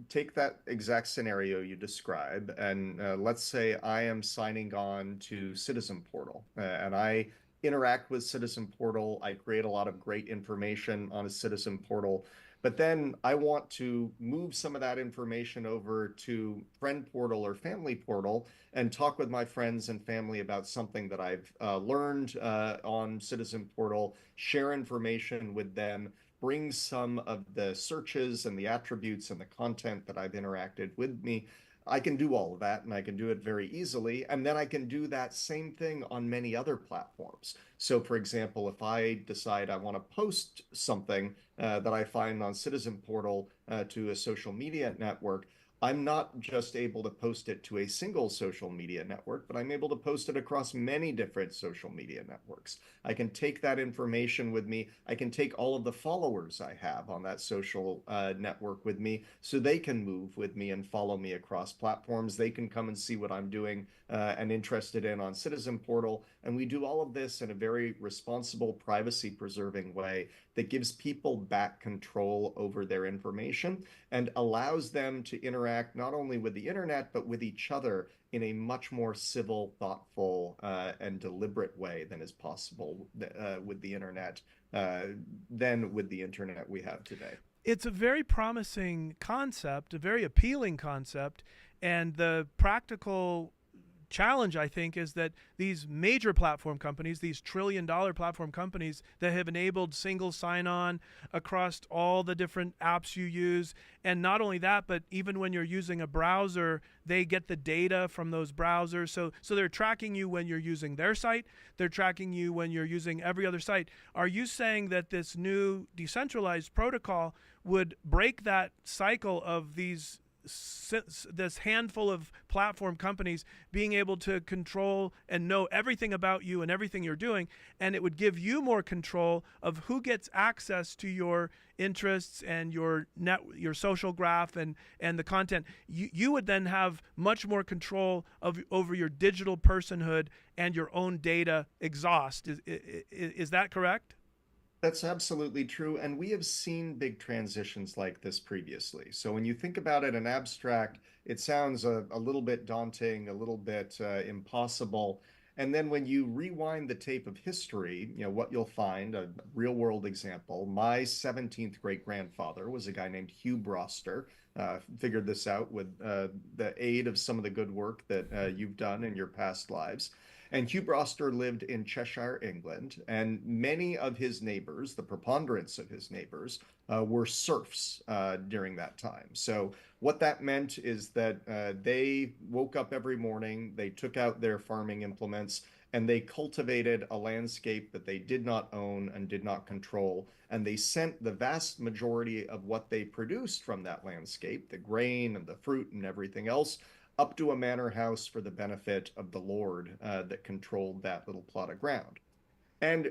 take that exact scenario you describe, and let's say I am signing on to Citizen Portal, and I interact with Citizen Portal. I create a lot of great information on a Citizen Portal, but then I want to move some of that information over to Friend Portal or Family Portal and talk with my friends and family about something that I've learned on Citizen Portal, share information with them, bring some of the searches and the attributes and the content that I've interacted with me. I can do all of that, and I can do it very easily. And then I can do that same thing on many other platforms. So, for example, if I decide I want to post something that I find on Citizen Portal to a social media network, I'm not just able to post it to a single social media network, but I'm able to post it across many different social media networks. I can take that information with me. I can take all of the followers I have on that social network with me so they can move with me and follow me across platforms. They can come and see what I'm doing and interested in on Citizen Portal. And we do all of this in a very responsible, privacy-preserving way that gives people back control over their information and allows them to interact not only with the internet, but with each other in a much more civil, thoughtful, and deliberate way than is possible with the internet, than with the internet we have today. It's a very promising concept, a very appealing concept, and the practical challenge, I think, is that these major platform companies, these trillion-dollar platform companies that have enabled single sign-on across all the different apps you use, and not only that, but even when you're using a browser, they get the data from those browsers. So they're tracking you when you're using their site. They're tracking you when you're using every other site. Are you saying that this new decentralized protocol would break that cycle of this handful of platform companies being able to control and know everything about you and everything you're doing, and it would give you more control of who gets access to your interests and your social graph and the content? You would then have much more control over your digital personhood and your own data exhaust. Is that correct? That's absolutely true. And we have seen big transitions like this previously. So when you think about it in abstract, it sounds a little bit daunting, a little bit impossible. And then when you rewind the tape of history, what you'll find, a real world example, my 17th great grandfather was a guy named Hugh Broster. Figured this out with the aid of some of the good work that you've done in your past lives. And Hugh Broster lived in Cheshire, England, and many of his neighbors, the preponderance of his neighbors, were serfs during that time. So what that meant is that they woke up every morning, they took out their farming implements, and they cultivated a landscape that they did not own and did not control. And they sent the vast majority of what they produced from that landscape, the grain and the fruit and everything else, up to a manor house for the benefit of the lord that controlled that little plot of ground. And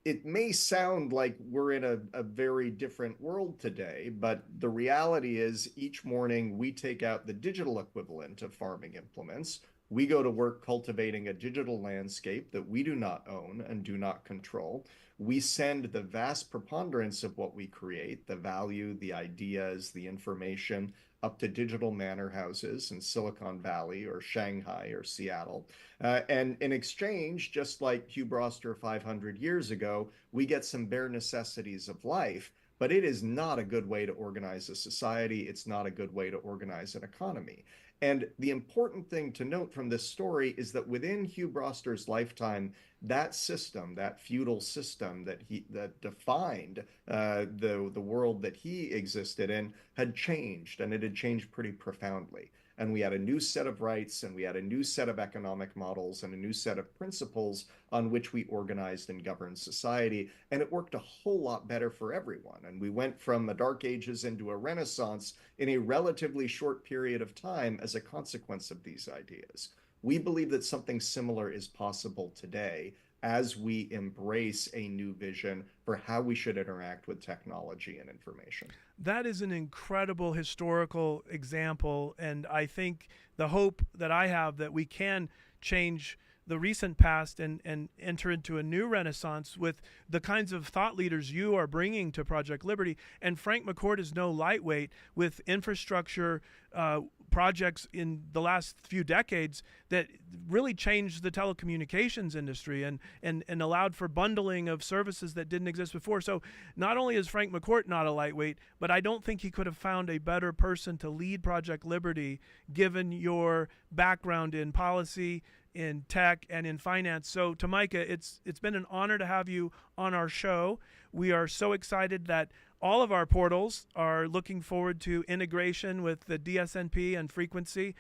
it may sound like we're in a very different world today, but the reality is each morning we take out the digital equivalent of farming implements. We go to work cultivating a digital landscape that we do not own and do not control. We send the vast preponderance of what we create, the value, the ideas, the information, up to digital manor houses in Silicon Valley or Shanghai or Seattle. And in exchange, just like Hugh Broster 500 years ago, we get some bare necessities of life, but it is not a good way to organize a society. It's not a good way to organize an economy. And the important thing to note from this story is that within Hugh Broster's lifetime, that system, that feudal system that defined the world that he existed in, had changed, and it had changed pretty profoundly. And we had a new set of rights, and we had a new set of economic models, and a new set of principles on which we organized and governed society. And it worked a whole lot better for everyone. And we went from the Dark Ages into a Renaissance in a relatively short period of time as a consequence of these ideas. We believe that something similar is possible today as we embrace a new vision for how we should interact with technology and information. That is an incredible historical example, and I think the hope that I have that we can change the recent past and enter into a new renaissance with the kinds of thought leaders you are bringing to Project Liberty. And Frank McCourt is no lightweight with infrastructure projects in the last few decades that really changed the telecommunications industry and allowed for bundling of services that didn't exist before. So not only is Frank McCourt not a lightweight, but I don't think he could have found a better person to lead Project Liberty given your background in policy, in tech, and in finance. So Tamika, it's been an honor to have you on our show. We are so excited that all of our portals are looking forward to integration with the DSNP and frequency.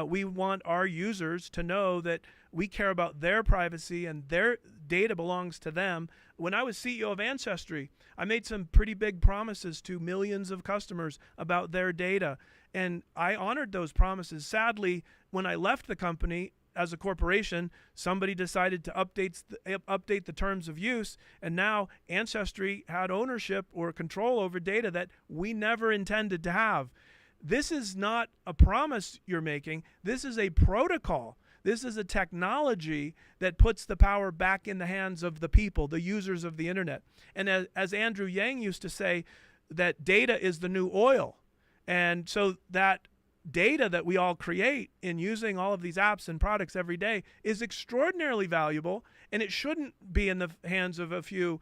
We want our users to know that we care about their privacy and their data belongs to them. When I was CEO of Ancestry, I made some pretty big promises to millions of customers about their data, and I honored those promises. Sadly, when I left the company, as a corporation, somebody decided to update the terms of use, and now Ancestry had ownership or control over data that we never intended to have. This is not a promise you're making. This is a protocol. This is a technology that puts the power back in the hands of the people, the users of the internet. And as Andrew Yang used to say, that data is the new oil. And so that data that we all create in using all of these apps and products every day is extraordinarily valuable, and it shouldn't be in the hands of a few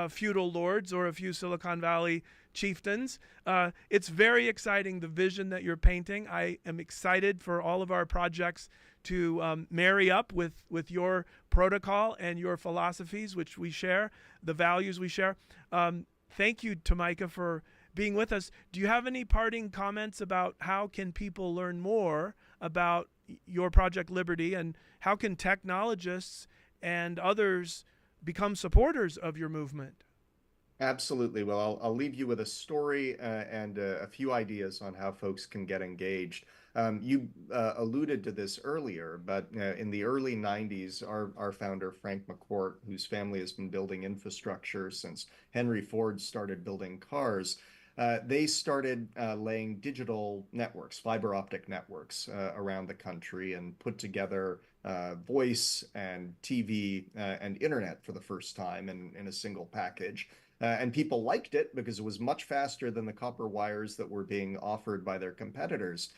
feudal lords or a few Silicon Valley chieftains. It's very exciting, the vision that you're painting. I am excited for all of our projects to marry up with your protocol and your philosophies, which we share, the values we share. Thank you, Tamika, for being with us. Do you have any parting comments about how can people learn more about your Project Liberty, and how can technologists and others become supporters of your movement? Absolutely. Well, I'll leave you with a story and a few ideas on how folks can get engaged. You alluded to this earlier, but in the early 90s, our founder, Frank McCourt, whose family has been building infrastructure since Henry Ford started building cars, they started laying digital networks, fiber optic networks around the country, and put together voice and TV and internet for the first time in a single package. And people liked it because it was much faster than the copper wires that were being offered by their competitors.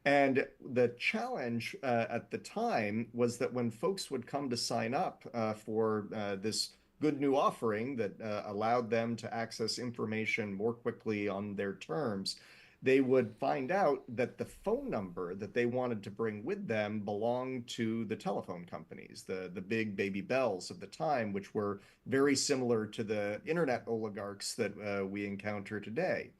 And the challenge at the time was that when folks would come to sign up for this good new offering that allowed them to access information more quickly on their terms, they would find out that the phone number that they wanted to bring with them belonged to the telephone companies, the big baby bells of the time, which were very similar to the internet oligarchs that we encounter today.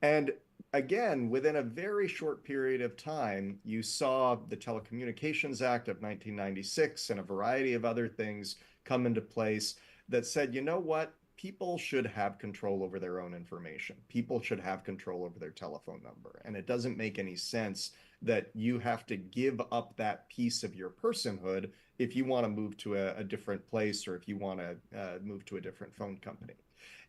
And again, within a very short period of time, you saw the Telecommunications Act of 1996 and a variety of other things come into place that said, you know what? People should have control over their own information. People should have control over their telephone number. And it doesn't make any sense that you have to give up that piece of your personhood if you want to move to a different place, or if you want to move to a different phone company.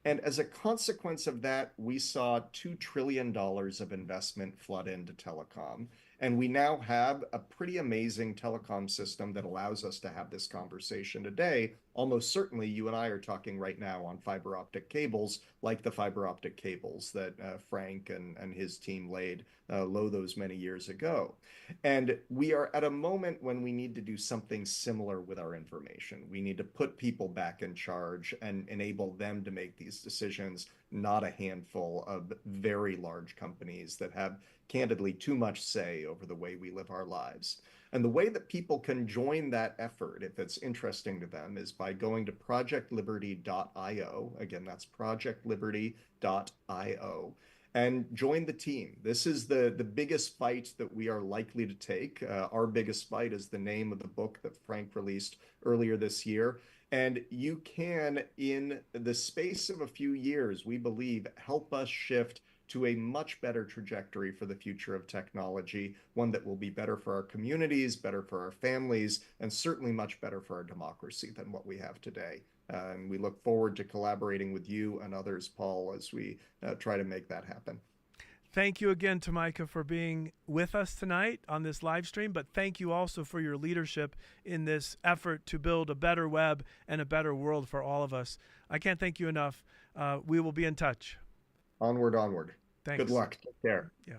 And as a consequence of that, we saw $2 trillion of investment flood into telecom. And we now have a pretty amazing telecom system that allows us to have this conversation today. Almost certainly, you and I are talking right now on fiber optic cables, like the fiber optic cables that Frank and his team laid low those many years ago. And we are at a moment when we need to do something similar with our information. We need to put people back in charge and enable them to make these decisions, not a handful of very large companies that have candidly too much say over the way we live our lives. And the way that people can join that effort, if it's interesting to them, is by going to projectliberty.io. Again, that's projectliberty.io. And join the team. This is the biggest fight that we are likely to take. Our biggest fight is the name of the book that Frank released earlier this year. And you can, in the space of a few years, we believe, help us shift to a much better trajectory for the future of technology, one that will be better for our communities, better for our families, and certainly much better for our democracy than what we have today. And we look forward to collaborating with you and others, Paul, as we try to make that happen. Thank you again, Tamika, for being with us tonight on this live stream, but thank you also for your leadership in this effort to build a better web and a better world for all of us. I can't thank you enough. We will be in touch. Onward, onward. Thanks. Good luck. Take care. Yeah.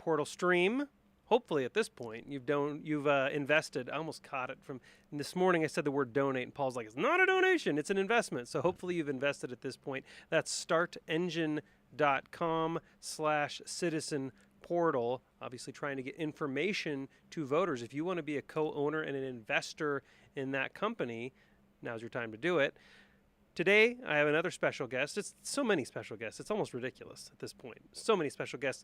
Portal stream. Hopefully at this point you've invested. I almost caught it from this morning. I said the word donate and Paul's like, it's not a donation, it's an investment. So hopefully you've invested at this point. That's startengine.com/citizen portal. Obviously trying to get information to voters. If you want to be a co-owner and an investor in that company, now's your time to do it. Today, I have another special guest. It's so many special guests. It's almost ridiculous at this point. So many special guests.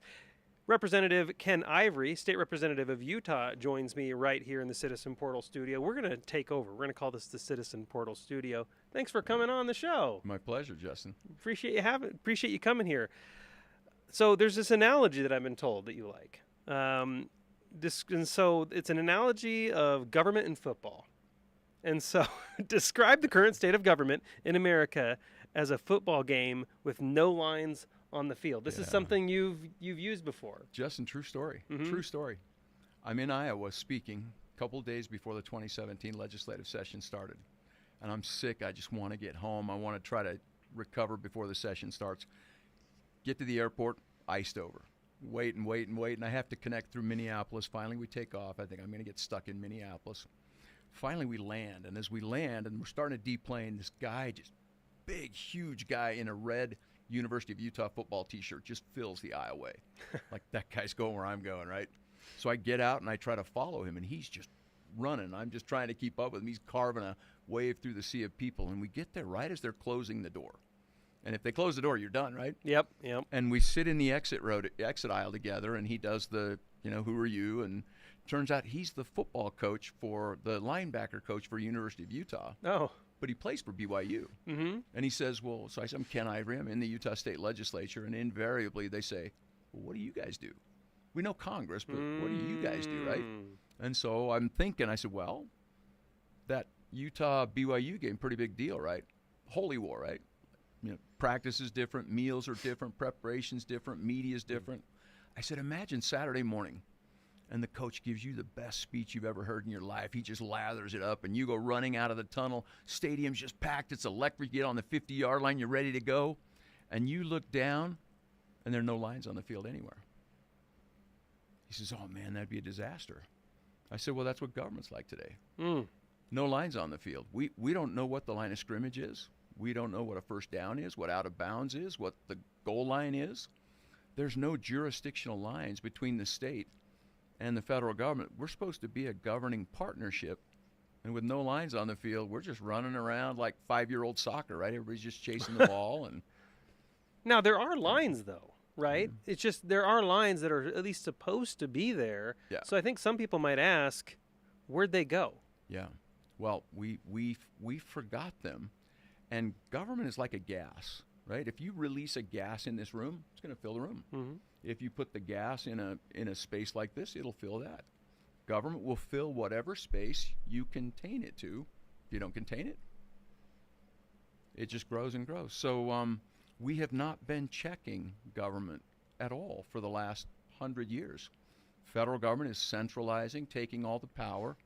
Representative Ken Ivory, State Representative of Utah, joins me right here in the Citizen Portal studio. We're going to take over. We're going to call this the Citizen Portal studio. Thanks for coming on the show. My pleasure, Justin. Appreciate you coming here. So there's this analogy that I've been told that you like. And so it's an analogy of government and football. And so describe the current state of government in America as a football game with no lines on the field. This is something you've used before. Justin, true story. Mm-hmm. True story. I'm in Iowa speaking a couple days before the 2017 legislative session started. And I'm sick. I just want to get home. I want to try to recover before the session starts. Get to the airport, iced over. Wait. And I have to connect through Minneapolis. Finally, we take off. I think I'm going to get stuck in Minneapolis. Finally, we land. And as we land and we're starting to deplane, this guy, just big, huge guy in a red University of Utah football t-shirt, just fills the aisleway. Like, that guy's going where I'm going, right? So I get out and I try to follow him, and he's just running. I'm just trying to keep up with him. He's carving a wave through the sea of people, and we get there right as they're closing the door. And if they close the door, you're done, right? Yep. And we sit in the exit aisle together, and he does the, who are you? And turns out he's the football coach for the linebacker coach for University of Utah. Oh. But he plays for BYU. Mm-hmm. And he says, so I said, I'm Ken Ivory. I'm in the Utah State Legislature. And invariably they say, well, what do you guys do? We know Congress, but what do you guys do, right? And so I'm thinking, I said, well, that Utah-BYU game, pretty big deal, right? Holy war, right? Practice is different, meals are different, preparation's different, media's different. I said, imagine Saturday morning, and the coach gives you the best speech you've ever heard in your life. He just lathers it up, and you go running out of the tunnel. Stadium's just packed. It's electric. You get on the 50-yard line. You're ready to go. And you look down, and there are no lines on the field anywhere. He says, oh, man, that'd be a disaster. I said, well, that's what government's like today. No lines on the field. We don't know what the line of scrimmage is. We don't know what a first down is, what out of bounds is, what the goal line is. There's no jurisdictional lines between the state and the federal government. We're supposed to be a governing partnership, and with no lines on the field, we're just running around like 5-year-old soccer, right? Everybody's just chasing the ball. And now there are lines, though, right? It's just there are lines that are at least supposed to be there. Yeah. So I think some people might ask, where'd they go? Yeah. Well, we forgot them, and government is like a gas, right? If you release a gas in this room, it's going to fill the room. Mm-hmm. If you put the gas in a space like this, it'll fill that. Government will fill whatever space you contain it to. If you don't contain it, it just grows and grows. So we have not been checking government at all for the last 100 years. Federal government is centralizing, taking all the power,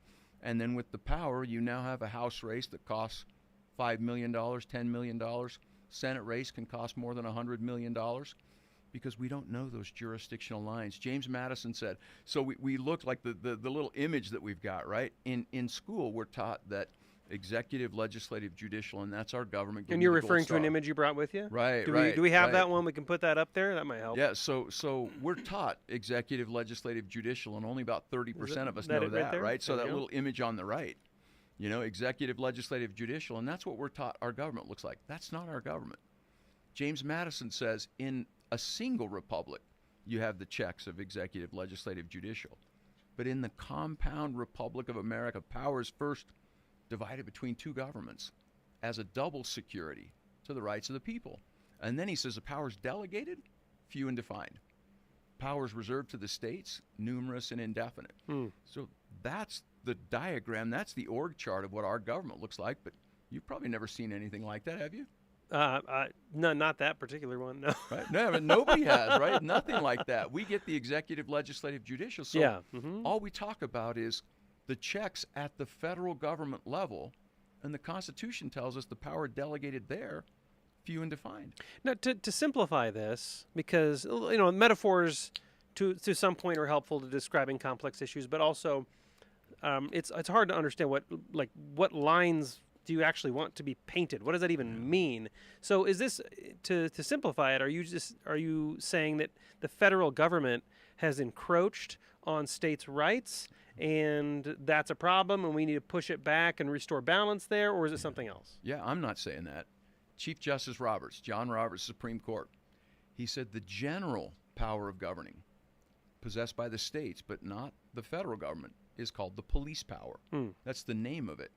and then with the power, you now have a House race that costs $5 million, $10 million. Senate race can cost more than $100 million. Because we don't know those jurisdictional lines. James Madison said, so we look like the little image that we've got, right? In school, we're taught that executive, legislative, judicial, and that's our government. And you're referring to an image you brought with you? Right, Do we have that one? We can put that up there? That might help. Yeah, so we're taught executive, legislative, judicial, and only about 30% of us know that, right? So that little image on the right, executive, legislative, judicial, and that's what we're taught our government looks like. That's not our government. James Madison says in a single republic, you have the checks of executive, legislative, judicial. But in the compound Republic of America, power is first divided between two governments as a double security to the rights of the people. And then he says the power is delegated, few and defined. Power is reserved to the states, numerous and indefinite. So that's the diagram, that's the org chart of what our government looks like, but you've probably never seen anything like that, have you? No, not that particular one. No. Right? No, but nobody has, right? Nothing like that. We get the executive, legislative, judicial. So yeah. All we talk about is the checks at the federal government level, and the Constitution tells us the power delegated there, few and defined. Now, to simplify this, because metaphors to some point are helpful to describing complex issues, but also it's hard to understand what lines do you actually want to be painted? What does that even mean? So is this, to simplify it, are you saying that the federal government has encroached on states' rights and that's a problem and we need to push it back and restore balance there, or is it something else? Yeah, I'm not saying that. Chief Justice Roberts, John Roberts, Supreme Court, he said the general power of governing possessed by the states but not the federal government is called the police power. That's the name of it.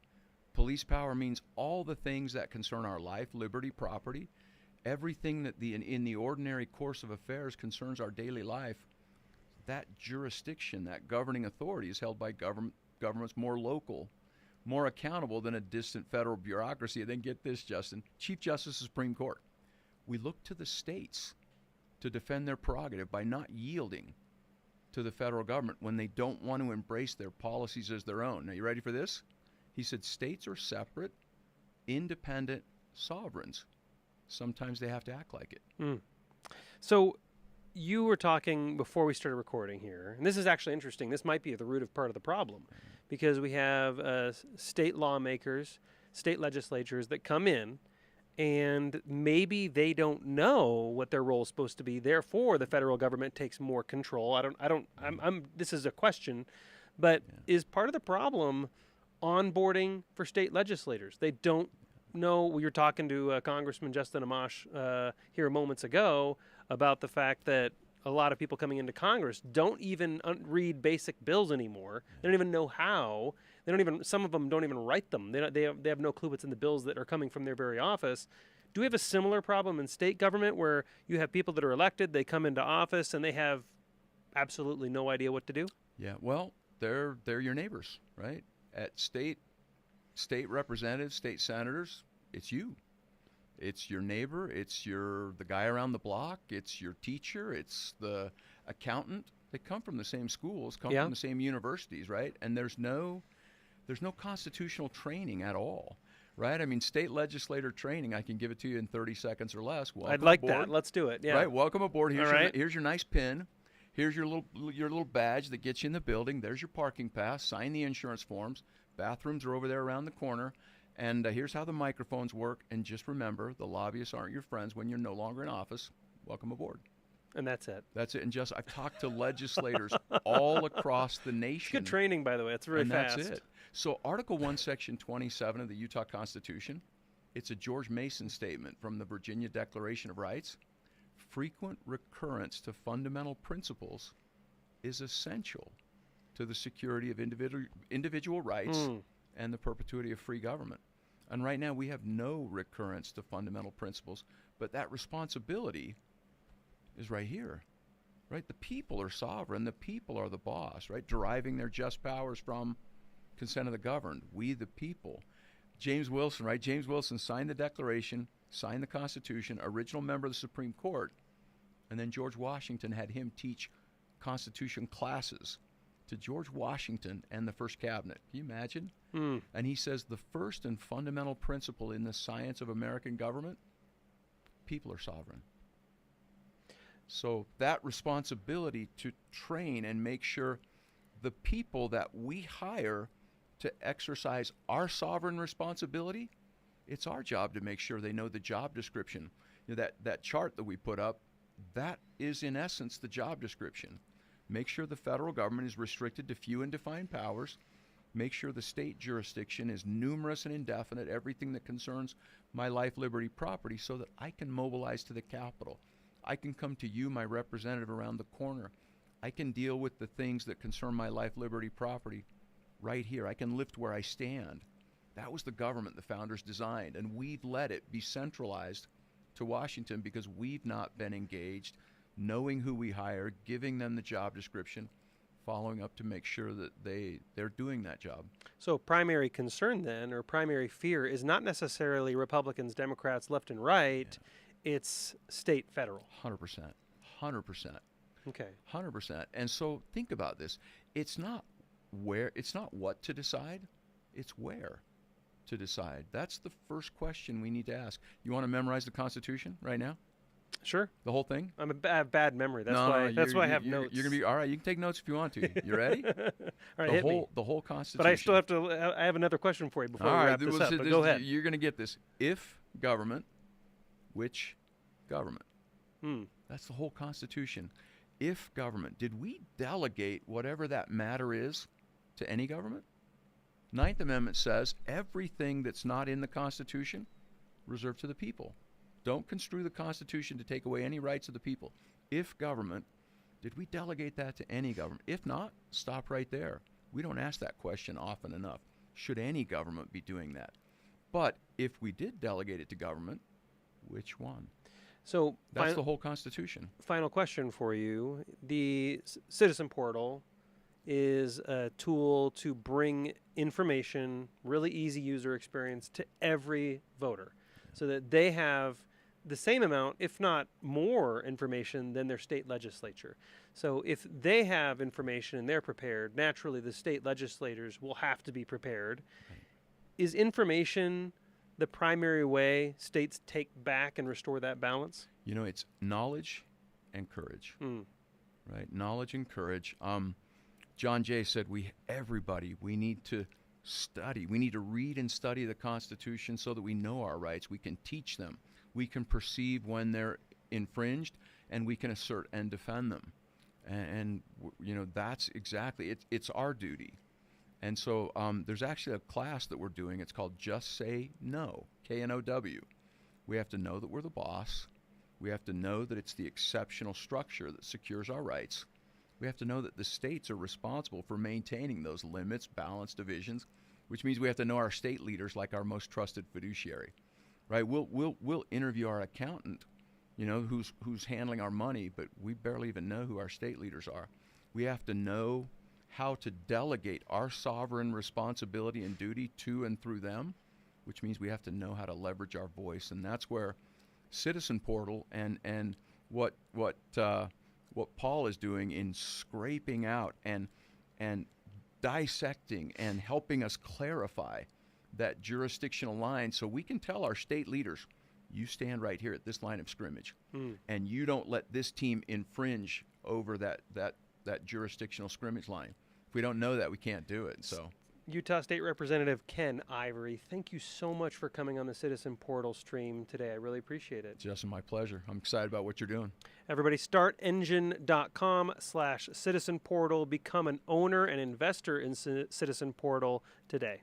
Police power means all the things that concern our life, liberty, property, everything that in the ordinary course of affairs concerns our daily life. That jurisdiction, that governing authority is held by governments more local, more accountable than a distant federal bureaucracy. And then get this, Justin, Chief Justice of the Supreme Court. We look to the states to defend their prerogative by not yielding to the federal government when they don't want to embrace their policies as their own. Now, you ready for this? He said states are separate, independent sovereigns. Sometimes they have to act like it. So you were talking before we started recording here, and this is actually interesting. This might be the root of part of the problem, because we have state lawmakers, state legislatures that come in, and maybe they don't know what their role is supposed to be. Therefore, the federal government takes more control. This is a question, but is part of the problem onboarding for state legislators? They don't know. We were talking to Congressman Justin Amash here moments ago about the fact that a lot of people coming into Congress don't even read basic bills anymore. They don't even know how. Some of them don't even write them. They have no clue what's in the bills that are coming from their very office. Do we have a similar problem in state government where you have people that are elected, they come into office, and they have absolutely no idea what to do? Yeah, well, they're your neighbors, right? At state representatives, state senators, it's you. It's your neighbor, it's the guy around the block, it's your teacher, it's the accountant. They come from the same schools, from the same universities, right? And there's no constitutional training at all, right? I mean, state legislator training, I can give it to you in 30 seconds or less. Welcome I'd like aboard. that. Let's do it. Yeah. Right, welcome aboard. Here's Here's your nice pin. Here's your little badge that gets you in the building. There's your parking pass. Sign the insurance forms. Bathrooms are over there around the corner. And here's how the microphones work. And just remember, the lobbyists aren't your friends when you're no longer in office. Welcome aboard. And that's it. That's it. And I've talked to legislators all across the nation. Good training, by the way. It's very fast. That's it. So Article 1, Section 27 of the Utah Constitution, it's a George Mason statement from the Virginia Declaration of Rights. Frequent recurrence to fundamental principles is essential to the security of individual rights and the perpetuity of free government. And right now we have no recurrence to fundamental principles, but that responsibility is right here, right? The people are sovereign. The people are the boss, right? Deriving their just powers from consent of the governed. We, the people. James Wilson, right? James Wilson signed the Declaration, signed the Constitution, original member of the Supreme Court, and then George Washington had him teach Constitution classes to George Washington and the first cabinet. Can you imagine? And he says the first and fundamental principle in the science of American government, people are sovereign. So that responsibility to train and make sure the people that we hire to exercise our sovereign responsibility, it's our job to make sure they know the job description. You know, that chart that we put up, that is in essence the job description. Make sure the federal government is restricted to few and defined powers. Make sure the state jurisdiction is numerous and indefinite, everything that concerns my life, liberty, property, so that I can mobilize to the Capitol. I can come to you, my representative around the corner. I can deal with the things that concern my life, liberty, property right here. I can lift where I stand. That was the government the founders designed, and we've let it be centralized to Washington because we've not been engaged, knowing who we hire, giving them the job description, following up to make sure that they're doing that job. So primary concern then, or primary fear, is not necessarily Republicans, Democrats, left and right. It's state, federal. 100%. 100%. Okay. 100%. And so think about this. It's not what to decide, it's where to decide. That's the first question we need to ask. You want to memorize the Constitution right now? Sure. The whole thing? I have bad memory. That's No, why. That's why I have you're, notes. You're gonna be all right. You can take notes if you want to. You ready? All right, the hit whole me. the whole Constitution. But I still have to. I have another question for you before all we right, wrap this up. But go ahead. You're gonna get this. If government, which government? That's the whole Constitution. If government, did we delegate whatever that matter is to any government? Ninth Amendment says everything that's not in the Constitution, reserved to the people. Don't construe the Constitution to take away any rights of the people. If government, did we delegate that to any government? If not, stop right there. We don't ask that question often enough. Should any government be doing that? But if we did delegate it to government, which one? So that's the whole Constitution. Final question for you. The Citizen Portal is a tool to bring information, really easy user experience to every voter so that they have the same amount, if not more information than their state legislature. So if they have information and they're prepared, naturally the state legislators will have to be prepared. Right. Is information the primary way states take back and restore that balance? You know, it's knowledge and courage, right? Knowledge and courage. John Jay said we need to study. We need to read and study the Constitution so that we know our rights. We can teach them. We can perceive when they're infringed, and we can assert and defend them. And you know, that's exactly, it's our duty. And so there's actually a class that we're doing. It's called Just Say No, K-N-O-W. We have to know that we're the boss. We have to know that it's the exceptional structure that secures our rights. We have to know that the states are responsible for maintaining those limits, balance, divisions, which means we have to know our state leaders like our most trusted fiduciary, right? We'll interview our accountant, you know, who's handling our money, but we barely even know who our state leaders are. We have to know how to delegate our sovereign responsibility and duty to and through them, which means we have to know how to leverage our voice, and that's where Citizen Portal and what Paul is doing in scraping out and dissecting and helping us clarify that jurisdictional line so we can tell our state leaders, you stand right here at this line of scrimmage, and you don't let this team infringe over that jurisdictional scrimmage line. If we don't know that, we can't do it. So, Utah State Representative Ken Ivory, thank you so much for coming on the Citizen Portal stream today. I really appreciate it. Justin, my pleasure. I'm excited about what you're doing. Everybody, startengine.com/Citizen Portal. Become an owner and investor in Citizen Portal today.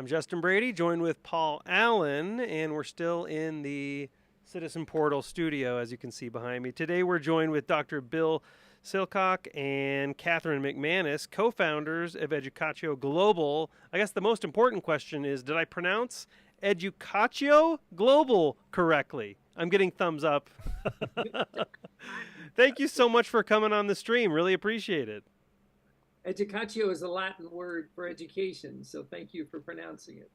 Justin Brady, joined with Paul Allen, and we're still in the Citizen Portal studio, as you can see behind me. Today we're joined with Dr. Bill Silcock and Catherine McManus, co-founders of Educatio Global. I guess the most important question is, did I pronounce Educatio Global correctly? I'm getting thumbs up. Thank you so much for coming on the stream. Really appreciate it. Educatio is a Latin word for education, so thank you for pronouncing it.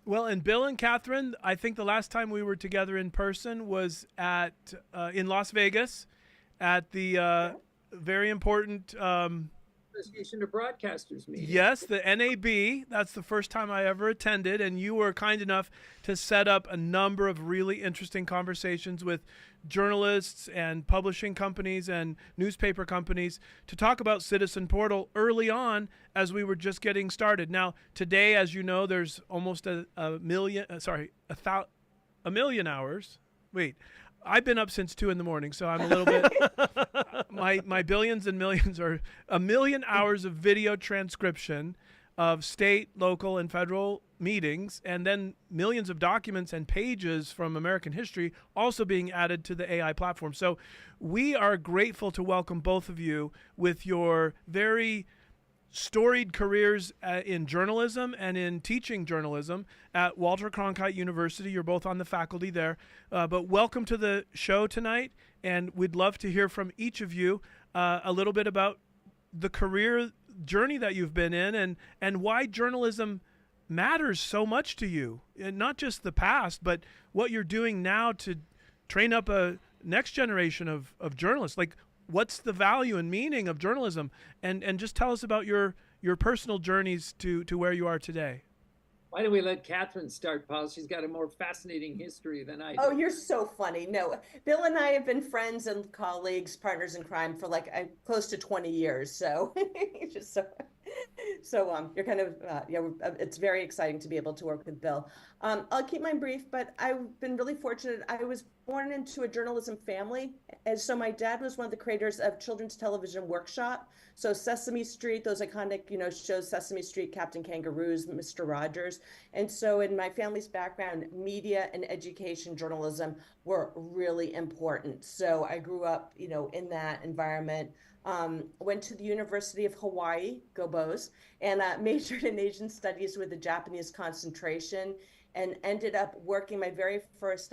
Well, and Bill and Catherine, I think the last time we were together in person was at in Las Vegas at the very important Association of Broadcasters meeting. Yes, the NAB. That's the first time I ever attended, and you were kind enough to set up a number of really interesting conversations with journalists and publishing companies and newspaper companies to talk about Citizen Portal early on as we were just getting started. Now, today, as you know, there's almost a million hours. Wait, I've been up since 2 a.m, so I'm a little bit. My billions and millions are 1 million hours of video transcription of state, local, and federal meetings, and then millions of documents and pages from American history also being added to the AI platform. So we are grateful to welcome both of you with your very storied careers in journalism and in teaching journalism at Walter Cronkite University. You're both on the faculty there. But welcome to the show tonight, and we'd love to hear from each of you a little bit about the career journey that you've been in and why journalism matters so much to you, and not just the past, but what you're doing now to train up a next generation of journalists. Like, what's the value and meaning of journalism? And just tell us about your personal journeys to where you are today. Why don't we let Catherine start, Paul? She's got a more fascinating history than I do. Oh, you're so funny. No, Bill and I have been friends and colleagues, partners in crime for like close to 20 years. So just you're kind of, it's very exciting to be able to work with Bill. I'll keep mine brief, but I've been really fortunate. I was born into a journalism family. And so my dad was one of the creators of Children's Television Workshop. So Sesame Street, those iconic, shows, Sesame Street, Captain Kangaroos, Mr. Rogers. And so in my family's background, media and education journalism were really important. So I grew up, in that environment. Went to the University of Hawaii, go Bows, and majored in Asian studies with a Japanese concentration, and ended up working. My very first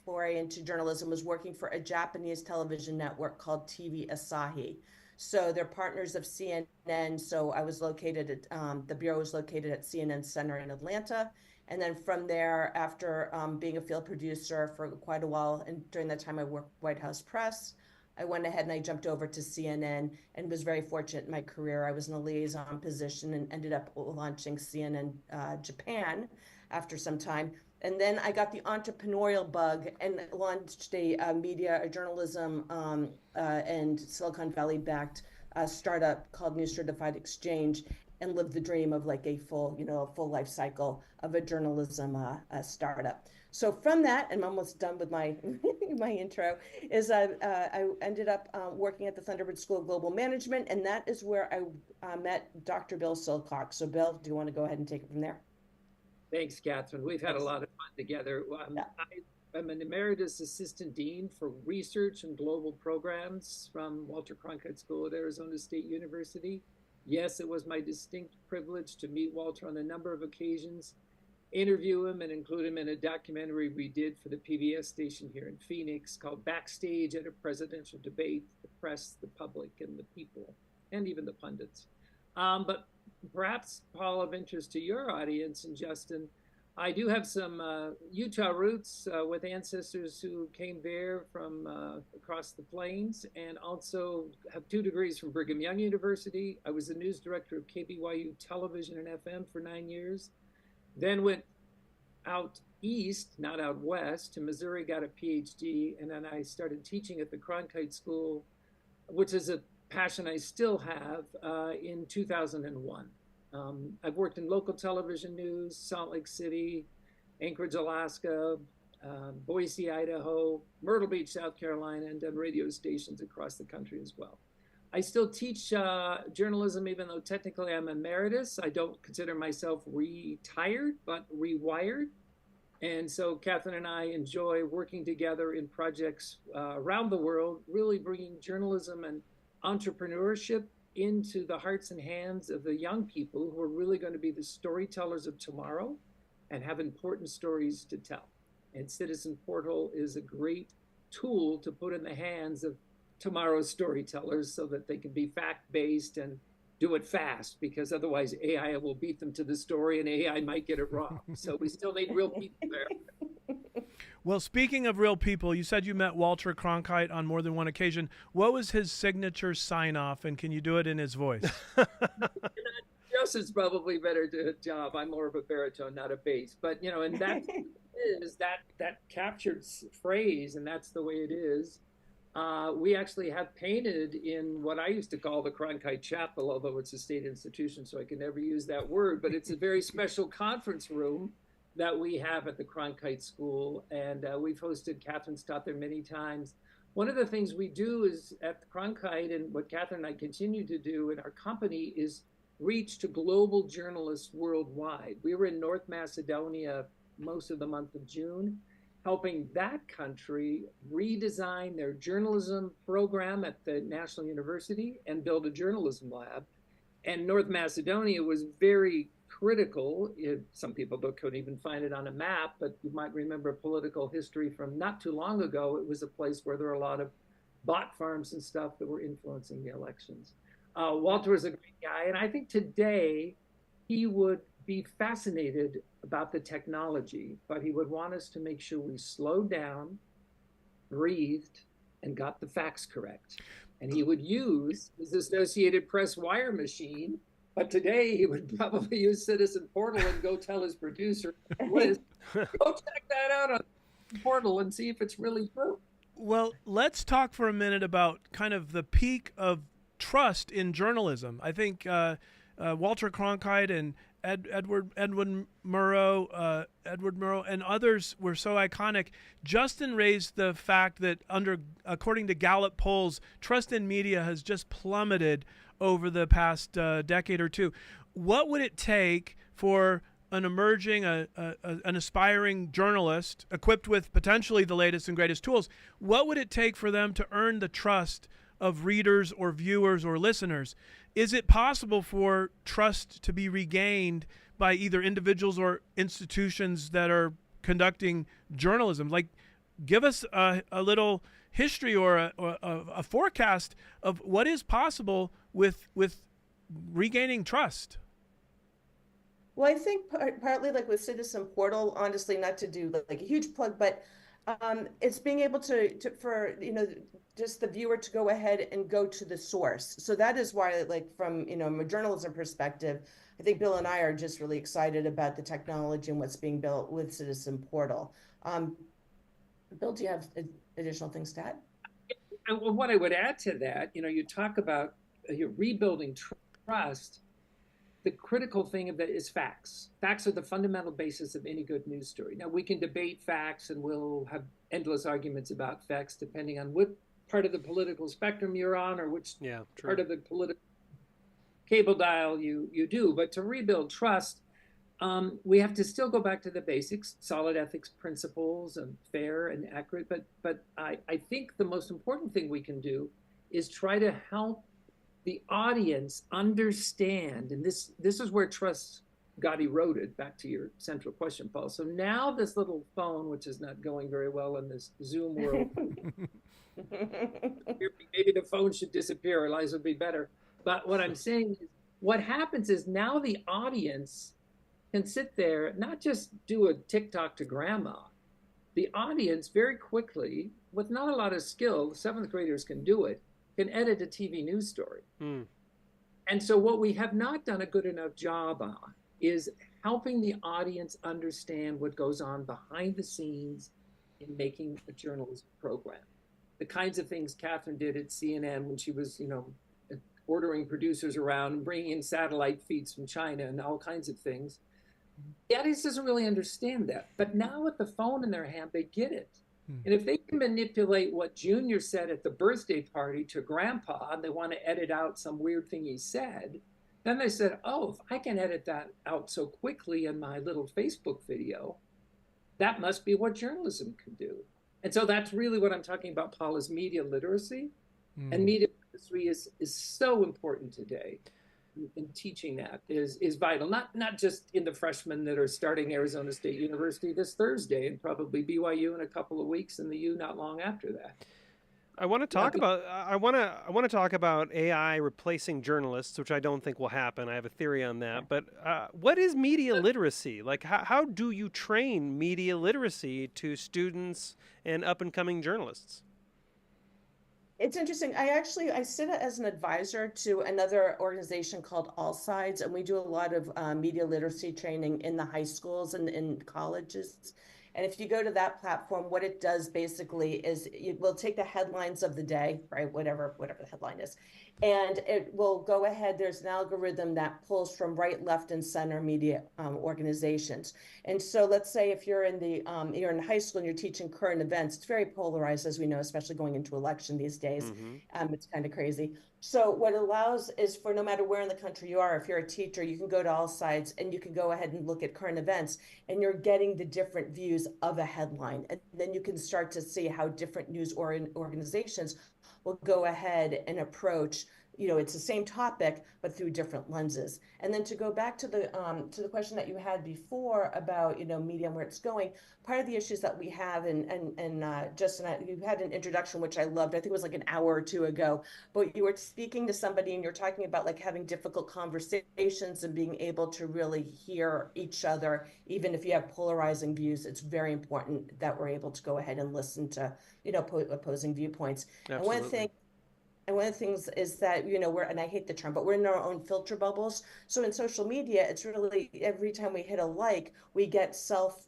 foray into journalism was working for a Japanese television network called TV Asahi. So they're partners of CNN. So I was located at, the bureau was located at CNN Center in Atlanta. And then from there, after being a field producer for quite a while, and during that time I worked White House Press, I went ahead and I jumped over to CNN and was very fortunate in my career. I was in a liaison position and ended up launching CNN Japan after some time. And then I got the entrepreneurial bug and launched a journalism and Silicon Valley backed startup called New Certified Exchange, and lived the dream of like a full life cycle of a journalism startup. So from that, and I'm almost done with my my intro, is I ended up working at the Thunderbird School of Global Management, and that is where I met Dr. Bill Silcock. So Bill, do you want to go ahead and take it from there? Thanks, Catherine. We've had a lot of fun together. I'm an emeritus assistant dean for research and global programs from Walter Cronkite School at Arizona State University. Yes, it was my distinct privilege to meet Walter on a number of occasions, interview him, and include him in a documentary we did for the PBS station here in Phoenix called Backstage at a Presidential Debate, the press, the public, and the people, and even the pundits. But perhaps, Paul, of interest to your audience, and Justin, I do have some Utah roots with ancestors who came there from across the plains, and also have 2 degrees from Brigham Young University. I was the news director of KBYU Television and FM for 9 years, then went out east, not out west, to Missouri, got a PhD, and then I started teaching at the Cronkite School, which is a passion I still have, in 2001. I've worked in local television news, Salt Lake City, Anchorage, Alaska, Boise, Idaho, Myrtle Beach, South Carolina, and done radio stations across the country as well. I still teach journalism, even though technically I'm emeritus. I don't consider myself retired, but rewired. And so Catherine and I enjoy working together in projects around the world, really bringing journalism and entrepreneurship into the hearts and hands of the young people who are really going to be the storytellers of tomorrow and have important stories to tell. And Citizen Portal is a great tool to put in the hands of tomorrow's storytellers so that they can be fact-based and do it fast, because otherwise AI will beat them to the story and AI might get it wrong. So we still need real people there. Well, speaking of real people, you said you met Walter Cronkite on more than one occasion. What was his signature sign-off, and can you do it in his voice? Justin's probably better to a job. I'm more of a baritone, not a bass. But, you know, and that is that captured phrase, and that's the way it is. We actually have painted in what I used to call the Cronkite Chapel, although it's a state institution, so I can never use that word, but it's a very special conference room that we have at the Cronkite School, and we've hosted, Catherine's taught there many times. One of the things we do is at the Cronkite, and what Catherine and I continue to do in our company, is reach to global journalists worldwide. We were in North Macedonia most of the month of June, helping that country redesign their journalism program at the National University and build a journalism lab. And North Macedonia was very critical. Some people couldn't even find it on a map, but you might remember political history from not too long ago. It was a place where there were a lot of bot farms and stuff that were influencing the elections. Walter was a great guy, and I think today he would be fascinated about the technology, but he would want us to make sure we slowed down, breathed, and got the facts correct. And he would use his Associated Press wire machine, but today he would probably use Citizen Portal and go tell his producer, Liz, go check that out on Portal and see if it's really true. Well, let's talk for a minute about kind of the peak of trust in journalism. I think Walter Cronkite and Edward Murrow, and others were so iconic. Justin raised the fact that according to Gallup polls, trust in media has just plummeted over the past decade or two. What would it take for an emerging, an aspiring journalist equipped with potentially the latest and greatest tools? What would it take for them to earn the trust of readers or viewers or listeners? Is it possible for trust to be regained by either individuals or institutions that are conducting journalism? Like, give us a little history or a forecast of what is possible with regaining trust. Well, I think partly like with Citizen Portal, honestly, not to do like a huge plug, but it's being able for, you know, just the viewer to go ahead and go to the source. So that is why, like, from, you know, a journalism perspective, I think Bill and I are just really excited about the technology and what's being built with Citizen Portal. Bill, do you have additional things to add? Well, what I would add to that, you know, you talk about rebuilding trust. The critical thing of that is facts. Facts are the fundamental basis of any good news story. Now, we can debate facts and we'll have endless arguments about facts depending on what part of the political spectrum you're on or which part of the political cable dial you do. But to rebuild trust, we have to still go back to the basics, solid ethics principles and fair and accurate. But I think the most important thing we can do is try to help the audience understand, and this is where trust got eroded, back to your central question, Paul. So now this little phone, which is not going very well in this Zoom world, maybe the phone should disappear, our lives would be better. But what I'm saying is, what happens is now the audience can sit there, not just do a TikTok to grandma. The audience very quickly, with not a lot of skill, seventh graders can do it, can edit a TV news story. And so what we have not done a good enough job on is helping the audience understand what goes on behind the scenes in making a journalism program. The kinds of things Catherine did at CNN when she was, you know, ordering producers around and bringing in satellite feeds from China and all kinds of things. The audience doesn't really understand that. But now with the phone in their hand, they get it. And if they can manipulate what Junior said at the birthday party to Grandpa, and they want to edit out some weird thing he said, then they said, oh, if I can edit that out so quickly in my little Facebook video, that must be what journalism can do. And so that's really what I'm talking about, Paul, is media literacy. And media literacy is so important today. And teaching that is vital, not just in the freshmen that are starting Arizona State University this Thursday, and probably BYU in a couple of weeks, and the U not long after that. I want to talk about talk about AI replacing journalists, which I don't think will happen. I have a theory on that. But what is media literacy? Like, how do you train media literacy to students and up and coming journalists? It's interesting. I sit as an advisor to another organization called All Sides, and we do a lot of media literacy training in the high schools and in colleges. And if you go to that platform, what it does basically is it will take the headlines of the day, right? Whatever the headline is. And it will go ahead. There's an algorithm that pulls from right, left, and center media organizations. And so let's say if you're you're in high school and you're teaching current events, it's very polarized, as we know, especially going into election these days. It's kind of crazy. So what it allows is for no matter where in the country you are, if you're a teacher, you can go to All Sides and you can go ahead and look at current events, and you're getting the different views of a headline. And then you can start to see how different news organizations will go ahead and approach, it's the same topic, but through different lenses. And then to go back to the question that you had before about, media and where it's going, part of the issues that we have, and Justin, you had an introduction, which I loved. I think it was like an hour or two ago, but you were speaking to somebody and you're talking about like having difficult conversations and being able to really hear each other, even if you have polarizing views. It's very important that we're able to go ahead and listen to, opposing viewpoints. Absolutely. And one of the things is that, and I hate the term, but we're in our own filter bubbles. So in social media, it's really every time we hit a like, we get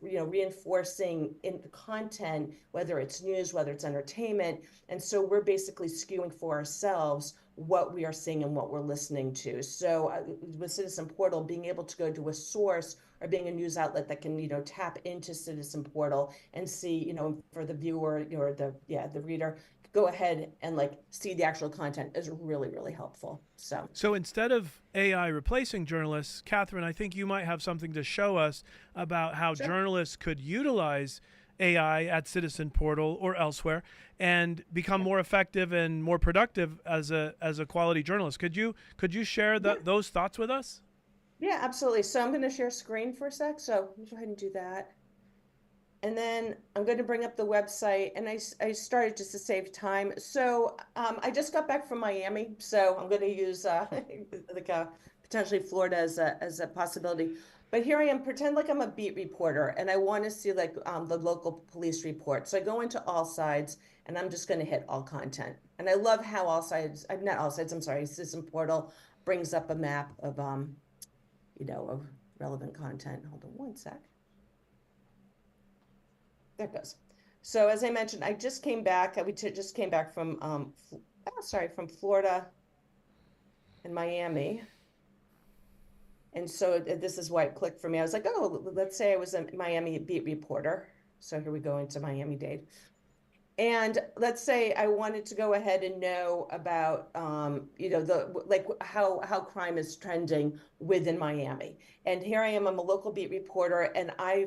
reinforcing in the content, whether it's news, whether it's entertainment. And so we're basically skewing for ourselves what we are seeing and what we're listening to. So with Citizen Portal, being able to go to a source or being a news outlet that can, tap into Citizen Portal and see, for the viewer or the reader, go ahead and see the actual content is really, really helpful. So instead of AI replacing journalists, Catherine, I think you might have something to show us about how journalists could utilize AI at Citizen Portal or elsewhere and become more effective and more productive as a quality journalist. Could you share those thoughts with us? Yeah, absolutely. So I'm going to share screen for a sec. So let me go ahead and do that. And then I'm going to bring up the website, and I started just to save time. So I just got back from Miami, so I'm going to use potentially Florida as a possibility. But here I am, pretend like I'm a beat reporter, and I want to see the local police report. So I go into All Sides, and I'm just going to hit all content. And I love how Citizen Portal brings up a map of of relevant content. Hold on one sec. There it goes. So as I mentioned, I just came back. We just came back from from Florida and Miami. And so this is why it clicked for me. I was like, oh, let's say I was a Miami beat reporter. So here we go into Miami-Dade. And let's say I wanted to go ahead and know about, how crime is trending within Miami. And here I am, I'm a local beat reporter, and I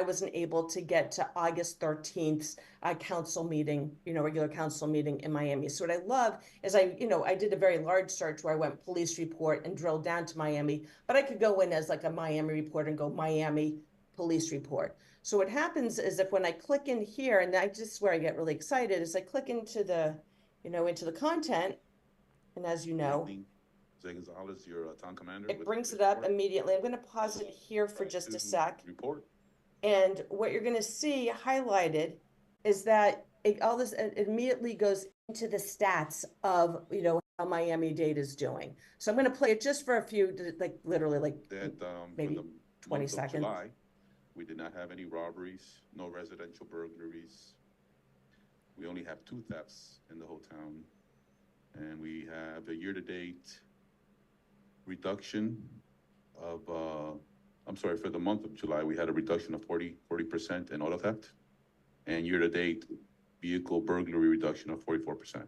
wasn't able to get to August 13th council meeting, regular council meeting in Miami. So what I love is I did a very large search where I went police report and drilled down to Miami, but I could go in as like a Miami report and go Miami police report. So what happens is if when I click in here, and where I get really excited, is I click into the, into the content, and as you know, Jose Gonzalez, your town commander. It brings it up immediately. I'm going to pause it here for just a sec. And what you're going to see highlighted is that it immediately goes into the stats of, how Miami-Dade is doing. So I'm going to play it just for a few, literally maybe 20 seconds. July, we did not have any robberies, no residential burglaries. We only have 2 thefts in the whole town. And we have a year-to-date reduction of, for the month of July, we had a reduction of 40% in auto theft. and year-to-date vehicle burglary reduction of 44%.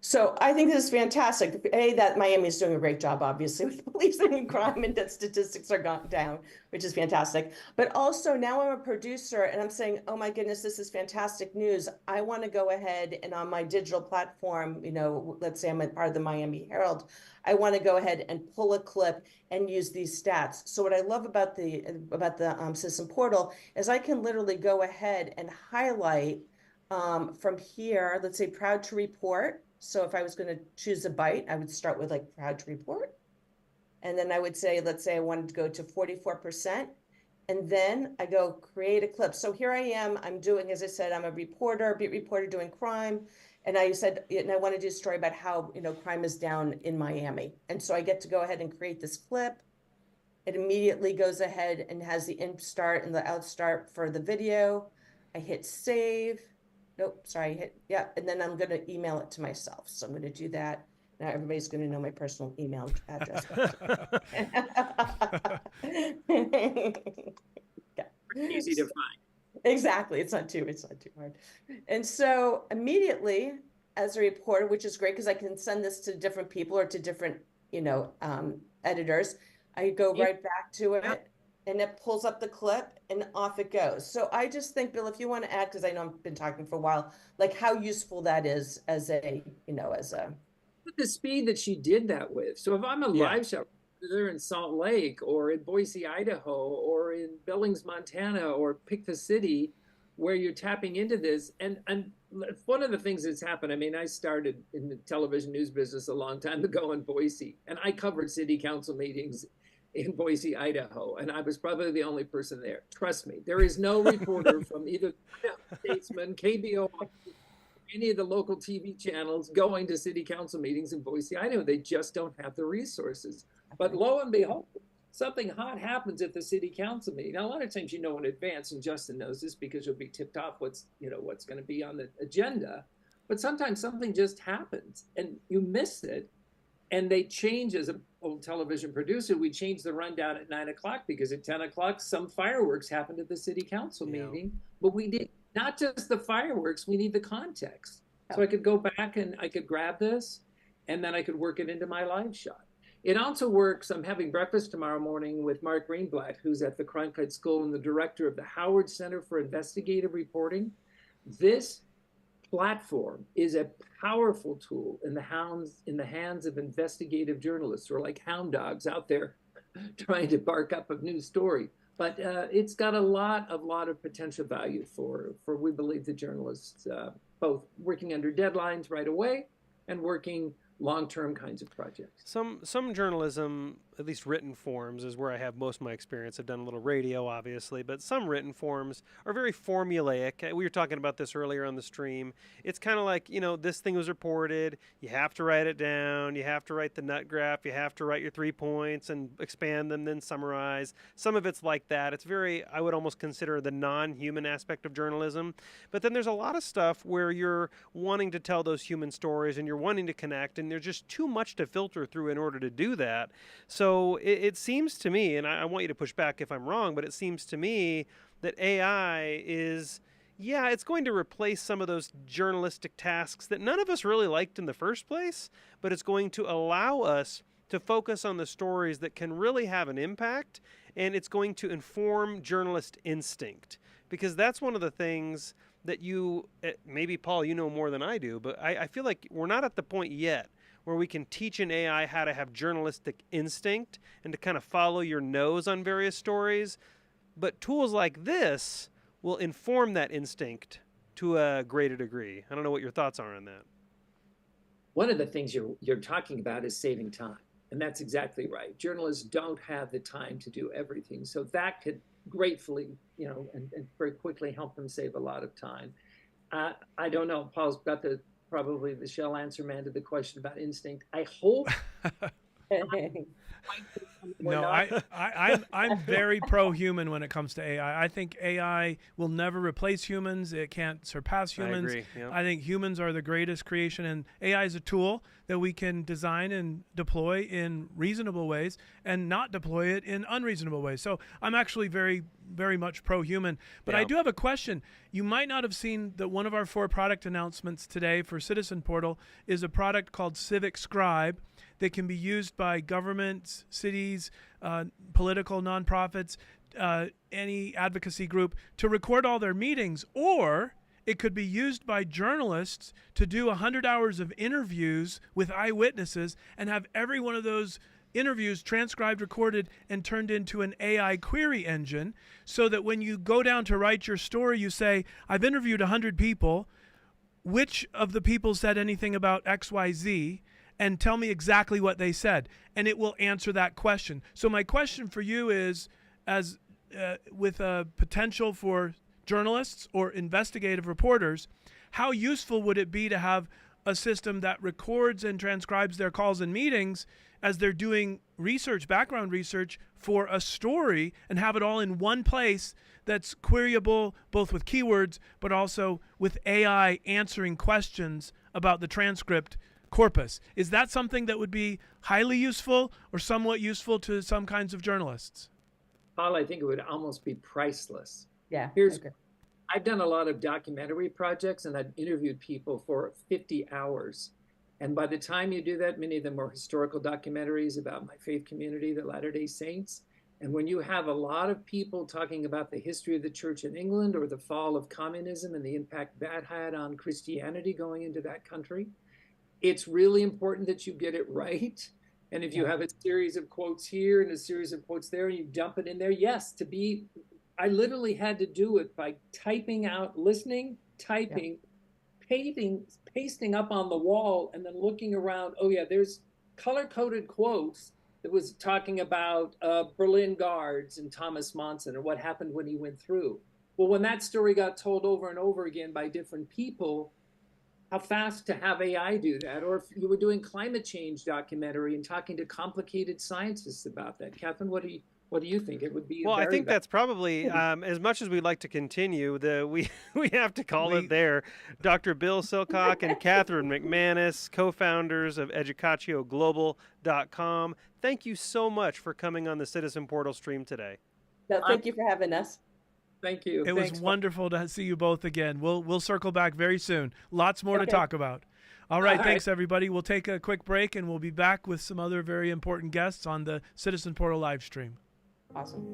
So I think this is fantastic. That Miami is doing a great job, obviously, with policing and crime, and that statistics are gone down, which is fantastic. But also now I'm a producer and I'm saying, oh my goodness, this is fantastic news. I want to go ahead and on my digital platform, let's say I'm a part of the Miami Herald, I want to go ahead and pull a clip and use these stats. So what I love about the Citizen Portal is I can literally go ahead and highlight from here, let's say proud to report. So if I was going to choose a byte, I would start with like proud to report. And then I would say, let's say I wanted to go to 44%. And then I go create a clip. So here I am, I'm doing, as I said, I'm a reporter, beat reporter doing crime. And I said, and I want to do a story about how, crime is down in Miami. And so I get to go ahead and create this clip. It immediately goes ahead and has the in start and the out start for the video. I hit save. Nope, sorry, yeah, and then I'm going to email it to myself. So I'm going to do that. Now everybody's going to know my personal email address. Yeah. Easy to find. Exactly, it's not too hard. And so immediately, as a reporter, which is great because I can send this to different people or to different, editors. I go right back to it. And it pulls up the clip and off it goes. So I just think, Bill, if you want to add, because I know I've been talking for a while, like how useful that is as a. With the speed that she did that with. So if I'm a live shot there in Salt Lake or in Boise, Idaho, or in Billings, Montana, or pick the city where you're tapping into this. And one of the things that's happened, I mean, I started in the television news business a long time ago in Boise, and I covered city council meetings in Boise, Idaho, and I was probably the only person there. Trust me, there is no reporter from either Statesman, KBO, any of the local TV channels going to city council meetings in Boise, Idaho. They just don't have the resources. But lo and behold, something hot happens at the city council meeting. Now, a lot of times in advance, and Justin knows this because you'll be tipped off what's going to be on the agenda. But sometimes something just happens and you miss it. And they change, as an old television producer, we change the rundown at 9 o'clock because at 10 o'clock, some fireworks happened at the city council meeting. But we need not just the fireworks, we need the context. So I could go back and I could grab this and then I could work it into my live shot. It also works. I'm having breakfast tomorrow morning with Mark Greenblatt, who's at the Cronkite School and the director of the Howard Center for Investigative Reporting. This platform is a powerful tool in the hands of investigative journalists who are like hound dogs out there trying to bark up a new story. But it's got a lot of potential value for we believe the journalists, both working under deadlines right away and working long-term kinds of projects. Some journalism, at least written forms, is where I have most of my experience. I've done a little radio, obviously, but some written forms are very formulaic. We were talking about this earlier on the stream. It's kind of like, this thing was reported. You have to write it down. You have to write the nut graph. You have to write your 3 points and expand them, then summarize. Some of it's like that. It's very, I would almost consider the non-human aspect of journalism. But then there's a lot of stuff where you're wanting to tell those human stories and you're wanting to connect, and there's just too much to filter through in order to do that. So it seems to me, and I want you to push back if I'm wrong, but it seems to me that AI is, it's going to replace some of those journalistic tasks that none of us really liked in the first place, but it's going to allow us to focus on the stories that can really have an impact, and it's going to inform journalist instinct. Because that's one of the things that maybe Paul, you know more than I do, but I feel like we're not at the point yet where we can teach an AI how to have journalistic instinct and to kind of follow your nose on various stories. But tools like this will inform that instinct to a greater degree. I don't know what your thoughts are on that. One of the things you're talking about is saving time. And that's exactly right. Journalists don't have the time to do everything. So that could gratefully, and very quickly help them save a lot of time. I don't know. Paul's got probably the shell answer man to the question about instinct. I hope We're No, not. I'm very pro-human when it comes to AI. I think AI will never replace humans. It can't surpass humans. I agree. Yep. I think humans are the greatest creation, and AI is a tool that we can design and deploy in reasonable ways and not deploy it in unreasonable ways. So I'm actually very, very much pro-human. But I Yeah. do have a question. You might not have seen that one of our 4 product announcements today for Citizen Portal is a product called Civic Scribe that can be used by governments, cities, political nonprofits, any advocacy group to record all their meetings, or it could be used by journalists to do 100 hours of interviews with eyewitnesses and have every one of those interviews transcribed, recorded, and turned into an AI query engine, so that when you go down to write your story, you say, I've interviewed 100 people. Which of the people said anything about XYZ? And tell me exactly what they said, and it will answer that question. So my question for you is, as with a potential for journalists or investigative reporters, how useful would it be to have a system that records and transcribes their calls and meetings as they're doing research, background research for a story, and have it all in one place that's queryable both with keywords but also with AI answering questions about the transcript corpus? Is that something that would be highly useful or somewhat useful to some kinds of journalists? Paul, I think it would almost be priceless. Yeah. I've done a lot of documentary projects, and I've interviewed people for 50 hours. And by the time you do that, many of them are historical documentaries about my faith community, the Latter-day Saints. And when you have a lot of people talking about the history of the church in England or the fall of communism and the impact that had on Christianity going into that country, it's really important that you get it right. And if you have a series of quotes here and a series of quotes there, and you dump it in there, yes, I literally had to do it by typing out, listening, typing, pasting up on the wall, and then looking around. Oh yeah, there's color-coded quotes that was talking about Berlin Guards and Thomas Monson and what happened when he went through. Well, when that story got told over and over again by different people, how fast to have AI do that? Or if you were doing climate change documentary and talking to complicated scientists about that. Catherine, what do you think? It would be Well, I think that's probably as much as we'd like to continue. We have to call it there. Dr. Bill Silcock and Catherine McManus, co-founders of educatioglobal.com. Thank you so much for coming on the Citizen Portal stream today. No, thank you for having us. Thank you. It was wonderful to see you both again. We'll circle back very soon. Lots more to talk about. All right, thanks everybody. We'll take a quick break and we'll be back with some other very important guests on the Citizen Portal live stream. Awesome.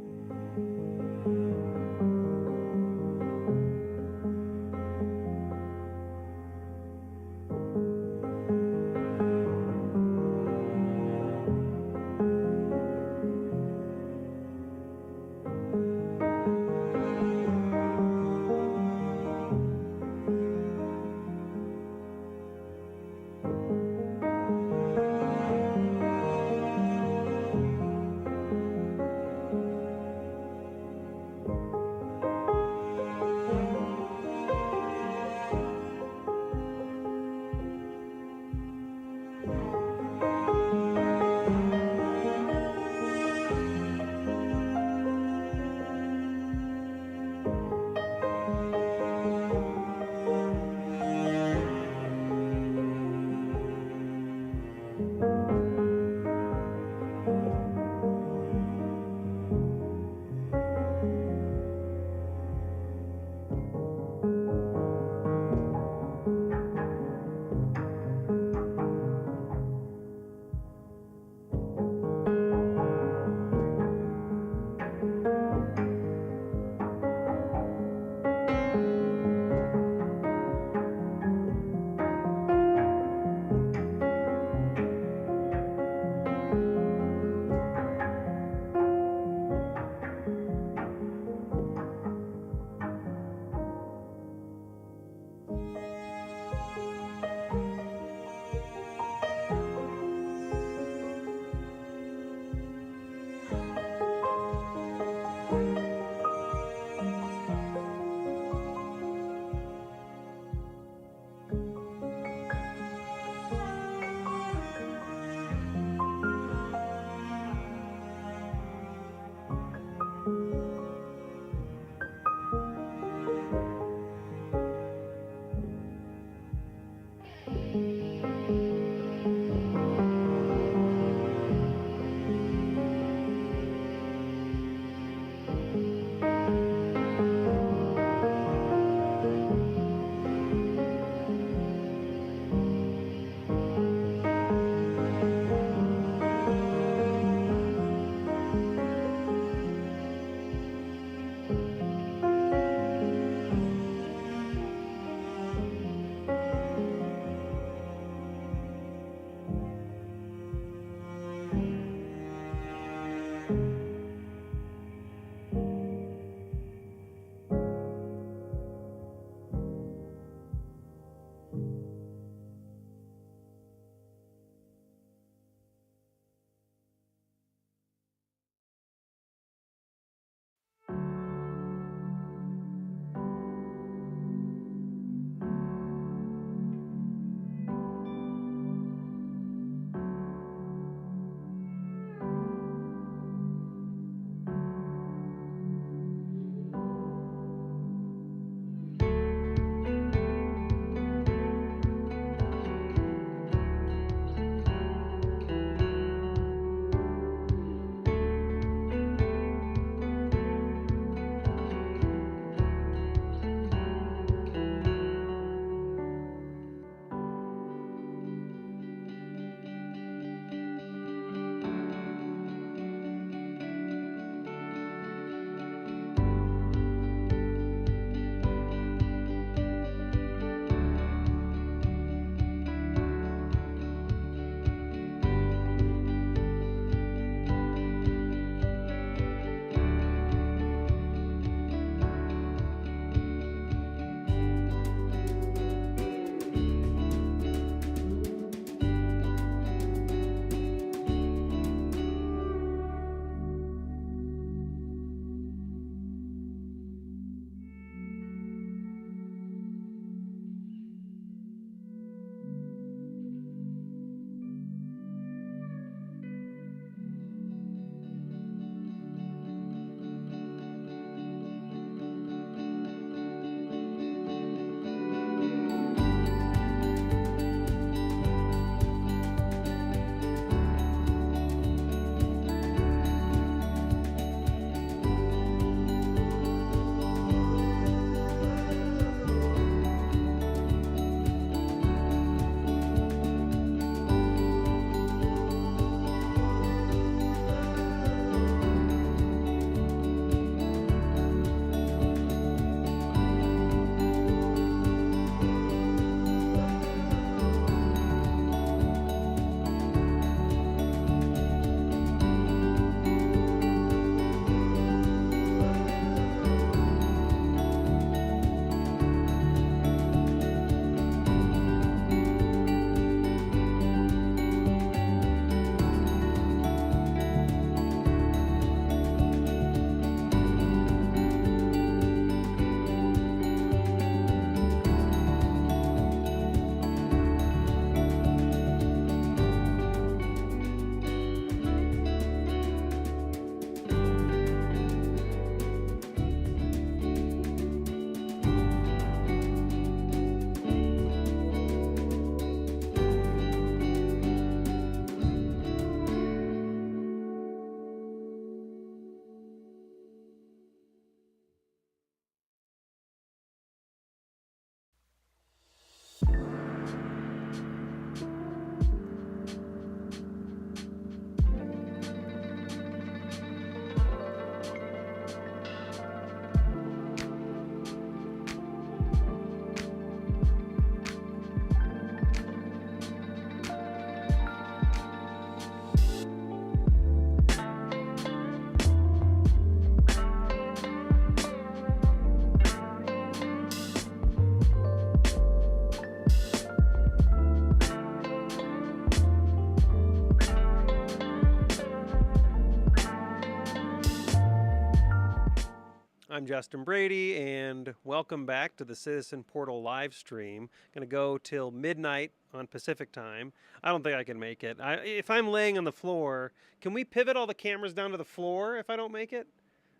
I'm Justin Brady, and welcome back to the Citizen Portal live stream. Going to go till midnight on Pacific time. I don't think I can make it. If I'm laying on the floor, can we pivot all the cameras down to the floor if I don't make it?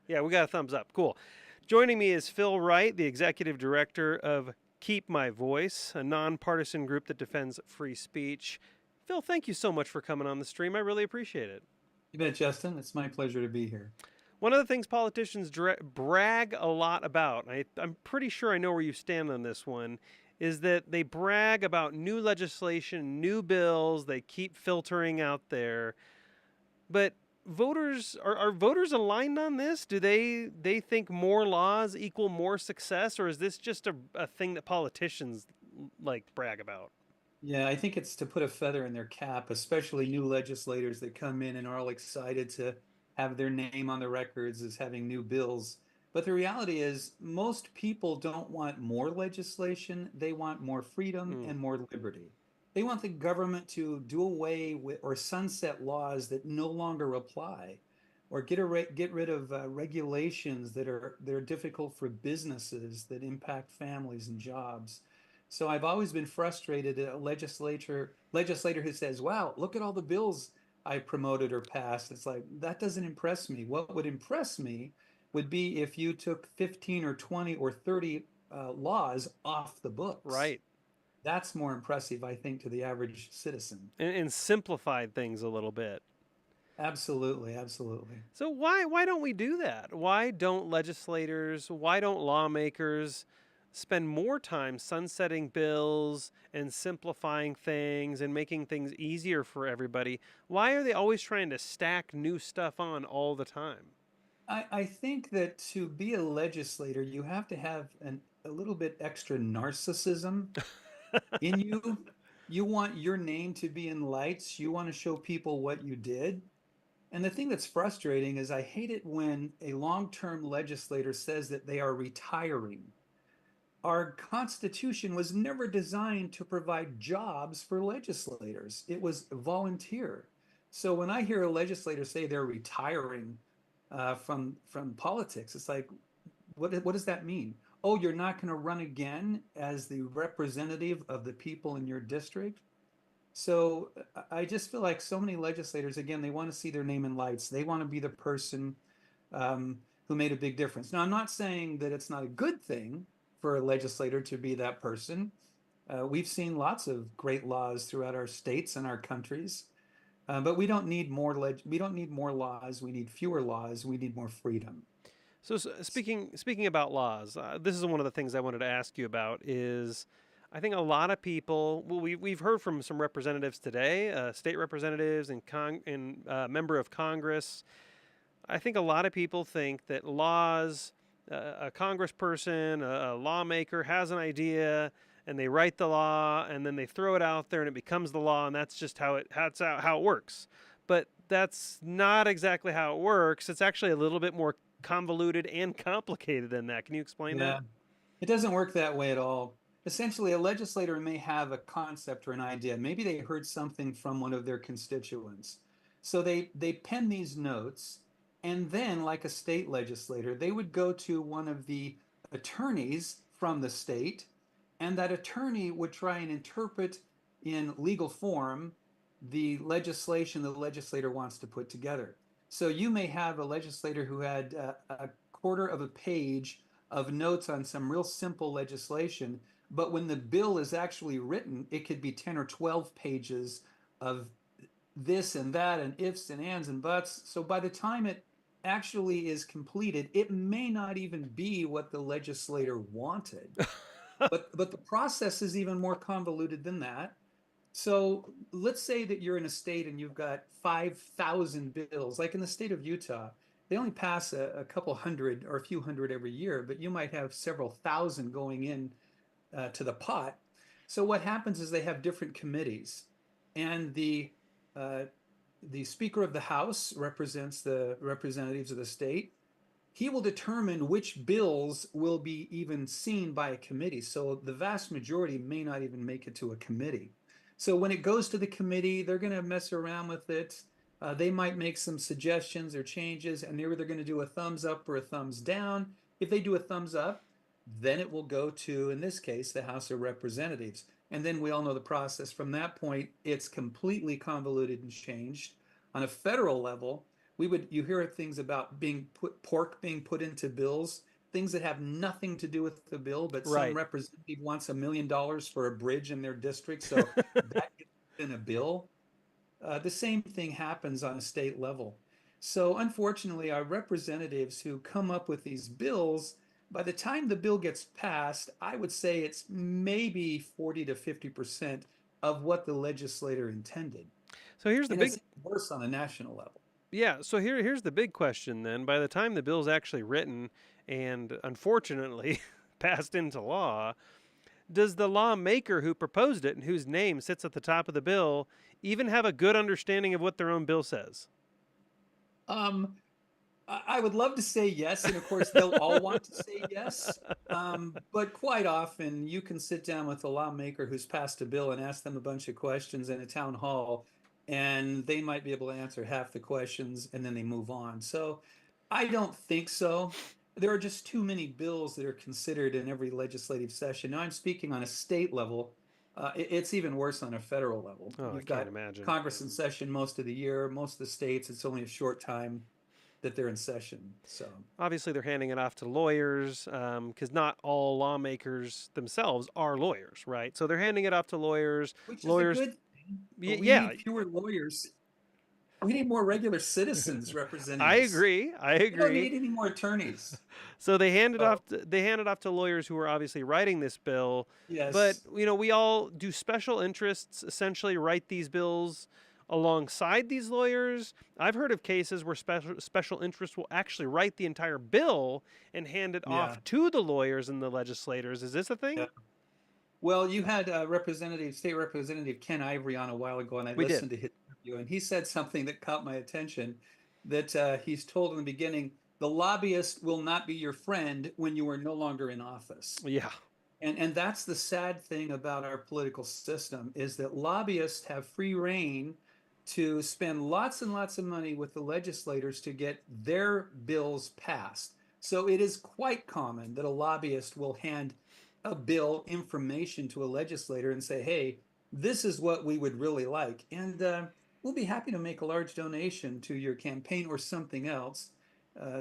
Yeah, we got a thumbs up. Cool. Joining me is Phil Wright, the executive director of Keep My Voice, a nonpartisan group that defends free speech. Phil, thank you so much for coming on the stream. I really appreciate it. You bet, Justin. It's my pleasure to be here. One of the things politicians brag a lot about, I'm pretty sure I know where you stand on this one, is that they brag about new legislation, new bills, they keep filtering out there. But voters, are voters aligned on this? Do they think more laws equal more success, or is this just a thing that politicians like brag about? Yeah, I think it's to put a feather in their cap, especially new legislators that come in and are all excited to have their name on the records as having new bills. But the reality is most people don't want more legislation. They want more freedom and more liberty. They want the government to do away with or sunset laws that no longer apply, or get rid of regulations that are difficult for businesses that impact families and jobs. So I've always been frustrated at a legislator who says, "Wow, look at all the bills I promoted or passed." It's like, that doesn't impress me. What would impress me would be if you took 15 or 20 or 30 laws off the books. Right. That's more impressive, I think, to the average citizen. And simplified things a little bit. Absolutely, absolutely. So why don't we do that? Why don't legislators, why don't lawmakers spend more time sunsetting bills and simplifying things and making things easier for everybody? Why are they always trying to stack new stuff on all the time? I think that to be a legislator, you have to have a little bit extra narcissism in you. You want your name to be in lights. You want to show people what you did. And the thing that's frustrating is I hate it when a long-term legislator says that they are retiring. Our Constitution was never designed to provide jobs for legislators. It was volunteer. So when I hear a legislator say they're retiring from politics, it's like, what does that mean? Oh, you're not going to run again as the representative of the people in your district? So I just feel like so many legislators, again, they want to see their name in lights. They want to be the person who made a big difference. Now, I'm not saying that it's not a good thing for a legislator to be that person. We've seen lots of great laws throughout our states and our countries, but we don't need more laws. We need fewer laws. We need more freedom. So speaking about laws, this is one of the things I wanted to ask you about. Is I think a lot of people, well, we've heard from some representatives today, state representatives and member of Congress. I think a lot of people think that laws, a congressperson, a lawmaker has an idea and they write the law and then they throw it out there and it becomes the law, and that's just how it works. But that's not exactly how it works. It's actually a little bit more convoluted and complicated than that. Can you explain that? It doesn't work that way at all. Essentially, a legislator may have a concept or an idea. Maybe they heard something from one of their constituents. So they pen these notes, and then, like a state legislator, they would go to one of the attorneys from the state, and that attorney would try and interpret in legal form the legislation the legislator wants to put together. So you may have a legislator who had a quarter of a page of notes on some real simple legislation, but when the bill is actually written, it could be 10 or 12 pages of this and that and ifs and ands and buts. So by the time it actually is completed, it may not even be what the legislator wanted. but the process is even more convoluted than that. So let's say that you're in a state and you've got 5,000 bills. Like in the state of Utah, they only pass a couple hundred or a few hundred every year, but you might have several thousand going in to the pot. So what happens is they have different committees, and the Speaker of the House represents the representatives of the state. He will determine which bills will be even seen by a committee. So the vast majority may not even make it to a committee. So when it goes to the committee, they're going to mess around with it. They might make some suggestions or changes, and they're either going to do a thumbs up or a thumbs down. If they do a thumbs up, then it will go to, in this case, the House of Representatives. And then we all know the process. From that point, it's completely convoluted and changed. On a federal level, you hear things about pork being put into bills, things that have nothing to do with the bill, but some Right. representative wants $1 million for a bridge in their district, so that gets in a bill. The same thing happens on a state level. So unfortunately, our representatives who come up with these bills, by the time the bill gets passed, I would say it's maybe 40 to 50% of what the legislator intended. So here's the And big it's worse on a national level. Yeah, so here's the big question then. By the time the bill's actually written and unfortunately passed into law, does the lawmaker who proposed it and whose name sits at the top of the bill even have a good understanding of what their own bill says? I would love to say yes, and of course they'll all want to say yes. But quite often you can sit down with a lawmaker who's passed a bill and ask them a bunch of questions in a town hall, and they might be able to answer half the questions and then they move on. So I don't think so. There are just too many bills that are considered in every legislative session. Now I'm speaking on a state level. It's even worse on a federal level. Oh, I You've can't got imagine. Congress in session most of the year. Most of the states, it's only a short time that they're in session. So Obviously, they're handing it off to lawyers because not all lawmakers themselves are lawyers, right? So they're handing it off to lawyers. which Lawyers, is a good thing. But we yeah, need fewer lawyers. We need more regular citizens representing I us. agree. I We don't agree. need any more attorneys. So they hand it Oh. off. They hand it off to lawyers who are obviously writing this bill. Yes. But we all do. Special interests essentially write these bills alongside these lawyers. I've heard of cases where special interests will actually write the entire bill and hand it off to the lawyers and the legislators. Is this a thing? Yeah. Well, you had State Representative Ken Ivory on a while ago, and I listened to his interview, and he said something that caught my attention, that he's told in the beginning, the lobbyist will not be your friend when you are no longer in office. Yeah. And that's the sad thing about our political system, is that lobbyists have free reign to spend lots and lots of money with the legislators to get their bills passed. So it is quite common that a lobbyist will hand a bill information to a legislator and say, hey, this is what we would really like. And we'll be happy to make a large donation to your campaign or something else.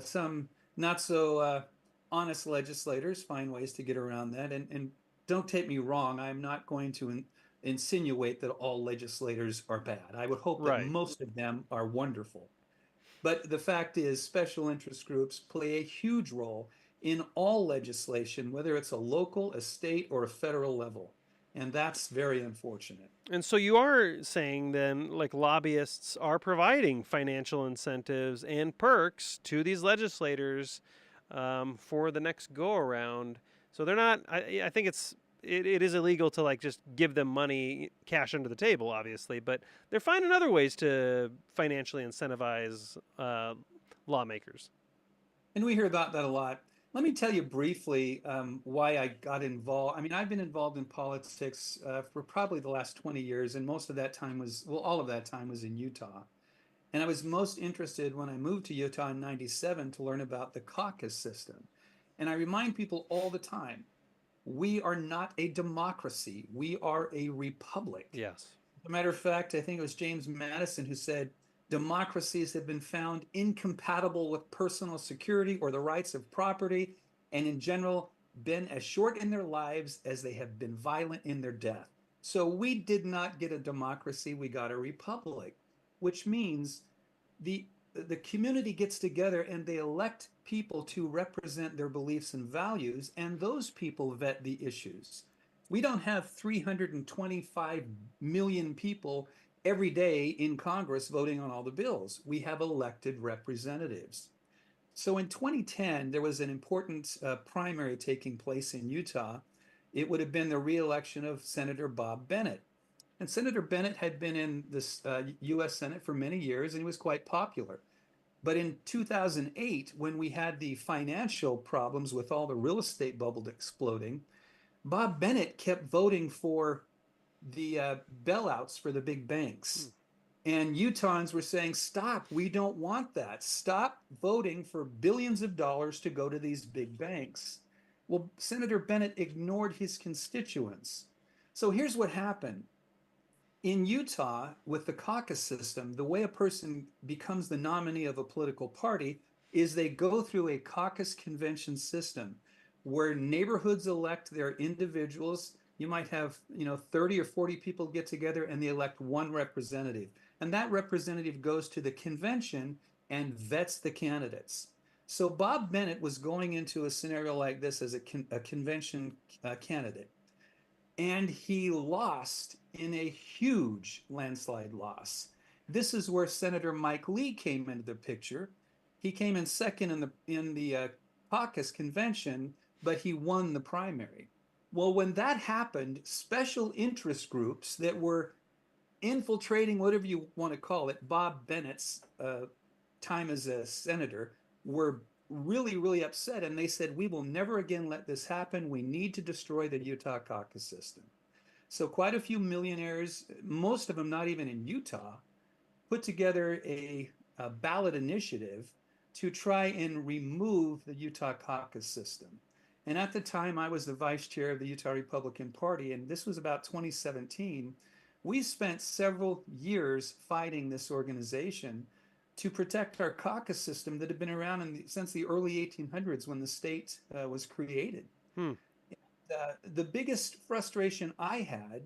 Some not so honest legislators find ways to get around that. And don't take me wrong, I'm not going to insinuate that all legislators are bad. I would hope that most of them are wonderful. But the fact is, special interest groups play a huge role in all legislation, whether it's a local, a state, or a federal level. And that's very unfortunate. And so you are saying then, like, lobbyists are providing financial incentives and perks to these legislators for the next go around. So they're not, I think it is illegal to like just give them money, cash under the table, obviously, but they're finding other ways to financially incentivize lawmakers. And we hear about that a lot. Let me tell you briefly why I got involved. I mean, I've been involved in politics for probably the last 20 years, and most of that time all of that time was in Utah. And I was most interested when I moved to Utah in '97 to learn about the caucus system. And I remind people all the time, we are not a democracy. We are a republic. Yes. As a matter of fact, I think it was James Madison who said, democracies have been found incompatible with personal security or the rights of property, and in general, been as short in their lives as they have been violent in their death. So we did not get a democracy, we got a republic, which means the community gets together and they elect people to represent their beliefs and values, and those people vet the issues. We don't have 325 million people every day in Congress voting on all the bills. We have elected representatives. So in 2010, there was an important primary taking place in Utah. It would have been the re-election of Senator Bob Bennett. And Senator Bennett had been in the U.S. Senate for many years, and he was quite popular. But in 2008, when we had the financial problems with all the real estate bubble exploding, Bob Bennett kept voting for the bailouts for the big banks. And Utahns were saying, stop, we don't want that. Stop voting for billions of dollars to go to these big banks. Well, Senator Bennett ignored his constituents. So here's what happened. In Utah, with the caucus system, the way a person becomes the nominee of a political party is they go through a caucus convention system where neighborhoods elect their individuals. You might have, 30 or 40 people get together and they elect one representative. And that representative goes to the convention and vets the candidates. So Bob Bennett was going into a scenario like this as a convention candidate. And he lost in a huge landslide loss. This is where Senator Mike Lee came into the picture. He came in second in the caucus convention, but he won the primary. Well, when that happened, special interest groups that were infiltrating, whatever you want to call it, Bob Bennett's time as a senator, were really, really upset. And they said, we will never again let this happen. We need to destroy the Utah caucus system. So quite a few millionaires, most of them not even in Utah, put together a ballot initiative to try and remove the Utah caucus system. And at the time, I was the vice chair of the Utah Republican Party, and this was about 2017. We spent several years fighting this organization to protect our caucus system that had been around since the early 1800s when the state was created. The biggest frustration I had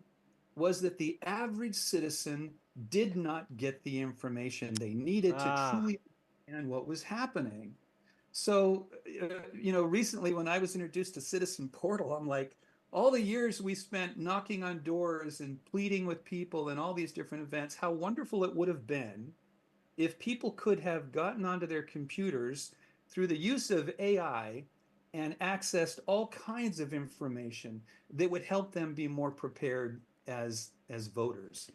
was that the average citizen did not get the information they needed to truly understand what was happening. So, recently when I was introduced to Citizen Portal, I'm like, all the years we spent knocking on doors and pleading with people and all these different events, how wonderful it would have been if people could have gotten onto their computers through the use of AI and accessed all kinds of information that would help them be more prepared as voters.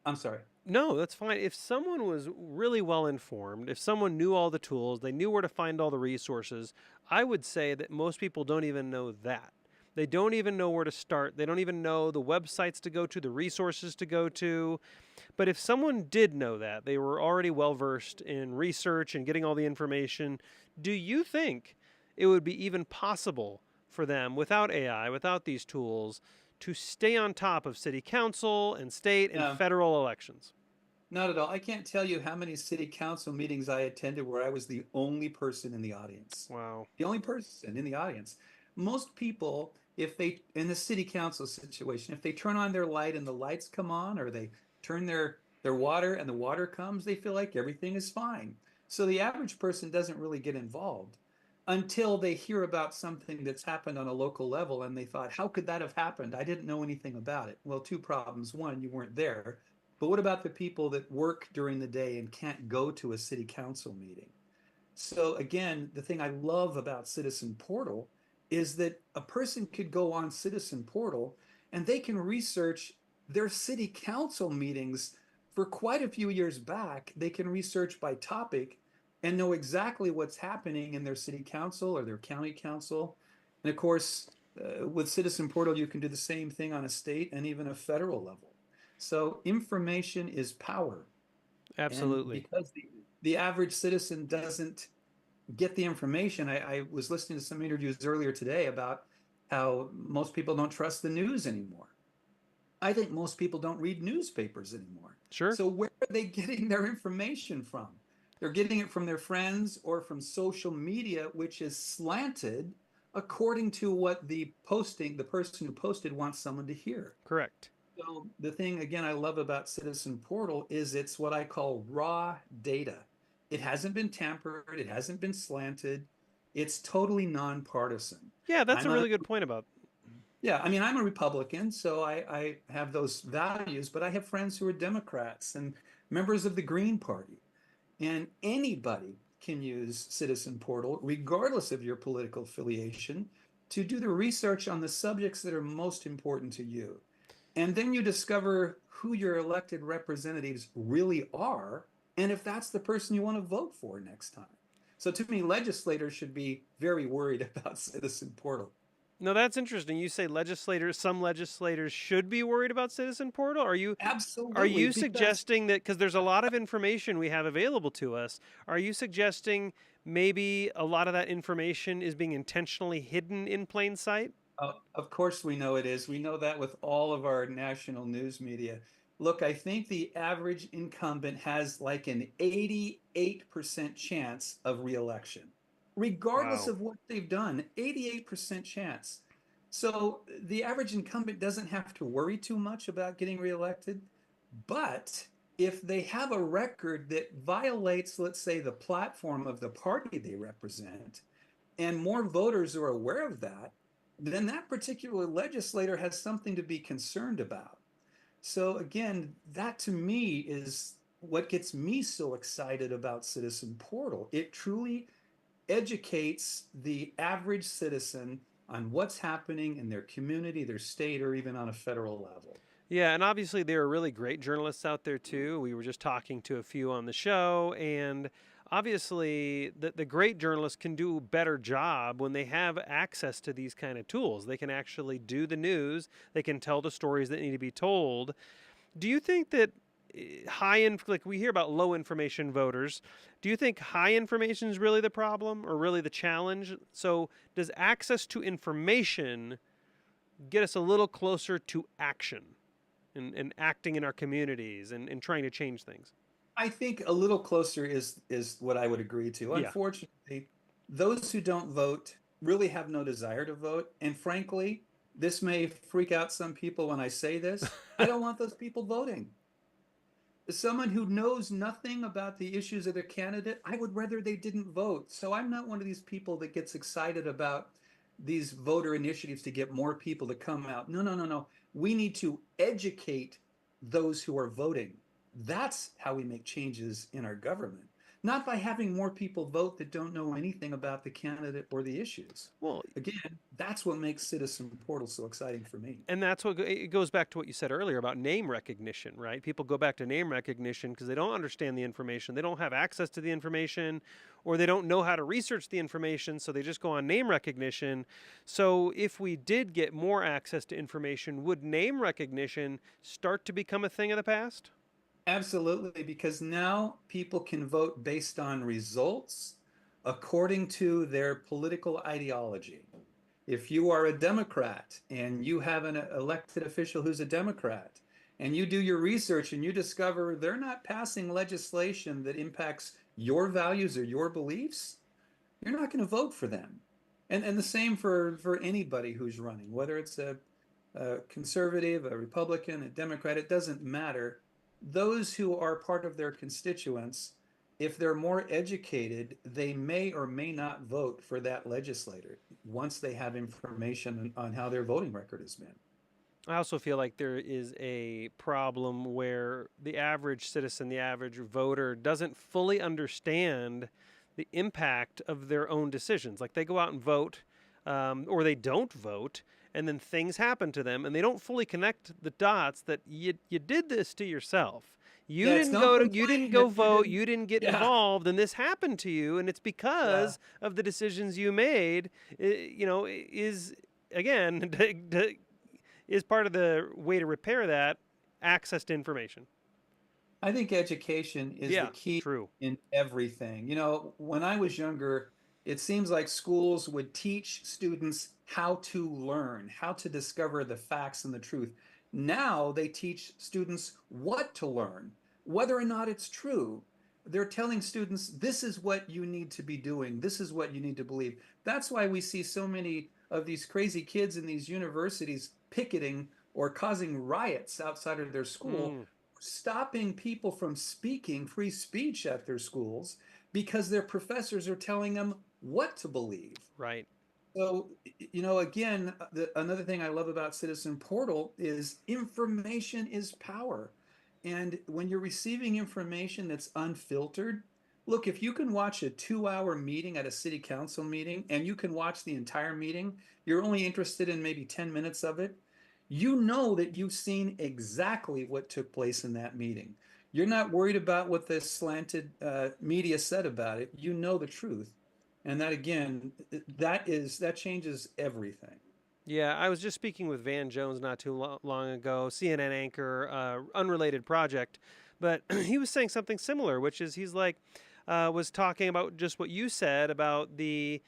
I'm sorry. No, that's fine. If someone was really well informed, if someone knew all the tools, they knew where to find all the resources, I would say that most people don't even know that. They don't even know where to start. They don't even know the websites to go to, the resources to go to. But if someone did know that, they were already well versed in research and getting all the information, do you think it would be even possible for them without AI, without these tools, to stay on top of city council and state and federal elections? Not at all. I can't tell you how many city council meetings I attended where I was the only person in the audience. Wow. The only person in the audience. Most people, if they, in the city council situation, if they turn on their light and the lights come on, or they turn their water and the water comes, they feel like everything is fine. So the average person doesn't really get involved until they hear about something that's happened on a local level and they thought, how could that have happened? I didn't know anything about it. Well, two problems. One, you weren't there. But what about the people that work during the day and can't go to a city council meeting? So again, the thing I love about Citizen Portal is that a person could go on Citizen Portal and they can research their city council meetings for quite a few years back. They can research by topic and know exactly what's happening in their city council or their county council. And of course, with Citizen Portal, you can do the same thing on a state and even a federal level. So information is power. Absolutely. And because the average citizen doesn't get the information, I was listening to some interviews earlier today about how most people don't trust the news anymore. I think most people don't read newspapers anymore. Sure. So where are they getting their information from? They're getting it from their friends or from social media, which is slanted according to what the person who posted wants someone to hear. Correct. So the thing, again, I love about Citizen Portal is it's what I call raw data. It hasn't been tampered. It hasn't been slanted. It's totally nonpartisan. Yeah, that's a really good point about. Yeah, I mean, I'm a Republican, so I have those values, but I have friends who are Democrats and members of the Green Party. And anybody can use Citizen Portal, regardless of your political affiliation, to do the research on the subjects that are most important to you. And then you discover who your elected representatives really are, and if that's the person you want to vote for next time. So to me, legislators should be very worried about Citizen Portal. No, that's interesting. You say some legislators should be worried about Citizen Portal. Are you Absolutely, because suggesting that because there's a lot of information we have available to us, are you suggesting maybe a lot of that information is being intentionally hidden in plain sight? of course we know it is. We know that with all of our national news media. Look, I think the average incumbent has like an 88% chance of reelection, regardless Wow. of what they've done. 88% chance. So the average incumbent doesn't have to worry too much about getting reelected. But if they have a record that violates, let's say, the platform of the party they represent, and more voters are aware of that, then that particular legislator has something to be concerned about. So again, that to me is what gets me so excited about Citizen Portal. It truly educates the average citizen on what's happening in their community, their state, or even on a federal level. Yeah, and obviously there are really great journalists out there too. We were just talking to a few on the show, and obviously the great journalists can do a better job when they have access to these kind of tools. They can actually do the news, they can tell the stories that need to be told. Do you think that like we hear about low information voters, do you think high information is really the problem or really the challenge? So does access to information get us a little closer to action and acting in our communities and trying to change things? I think a little closer is what I would agree to. Yeah. Unfortunately, those who don't vote really have no desire to vote. And frankly, this may freak out some people when I say this. I don't want those people voting. As someone who knows nothing about the issues of their candidate, I would rather they didn't vote. So I'm not one of these people that gets excited about these voter initiatives to get more people to come out. No, no, no, no. We need to educate those who are voting. That's how we make changes in our government, not by having more people vote that don't know anything about the candidate or the issues. Well, again, that's what makes Citizen Portal so exciting for me. And that's what it goes back to what you said earlier about name recognition, right? People go back to name recognition because they don't understand the information, they don't have access to the information, or they don't know how to research the information, so they just go on name recognition. So if we did get more access to information, would name recognition start to become a thing of the past? Absolutely, because now people can vote based on results according to their political ideology. If you are a Democrat and you have an elected official who's a Democrat, and you do your research and you discover they're not passing legislation that impacts your values or your beliefs, you're not going to vote for them. And the same for anybody who's running, whether it's a conservative, a Republican, a Democrat, it doesn't matter. Those who are part of their constituents, if they're more educated, they may or may not vote for that legislator once they have information on how their voting record has been. I also feel like there is a problem where the average citizen, the average voter, doesn't fully understand the impact of their own decisions. Like they go out and vote, or they don't vote, and then things happen to them, and they don't fully connect the dots that you did this to yourself. You didn't go vote, you didn't get involved, and this happened to you, and it's because of the decisions you made. Is again is part of the way to repair that access to information. I think education is the key in everything. You know, when I was younger, it seems like schools would teach students how to learn, how to discover the facts and the truth. Now they teach students what to learn, whether or not it's true. They're telling students, this is what you need to be doing. This is what you need to believe. That's why we see so many of these crazy kids in these universities picketing or causing riots outside of their school, stopping people from speaking free speech at their schools because their professors are telling them what to believe. Right. So, you know, again, another thing I love about Citizen Portal is information is power. And when you're receiving information that's unfiltered, look, if you can watch a 2-hour meeting at a city council meeting and you can watch the entire meeting, you're only interested in maybe 10 minutes of it, you know that you've seen exactly what took place in that meeting. You're not worried about what the slanted media said about it. You know the truth. And that, again, that changes everything. Yeah, I was just speaking with Van Jones not too long ago, CNN anchor, unrelated project, but he was saying something similar, which is he's like, was talking about just what you said about the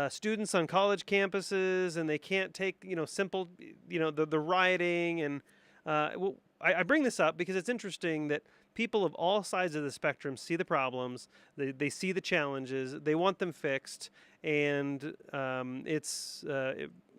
students on college campuses, and they can't take, simple, the rioting. And well, I bring this up because it's interesting that people of all sides of the spectrum see the problems, they see the challenges, they want them fixed, and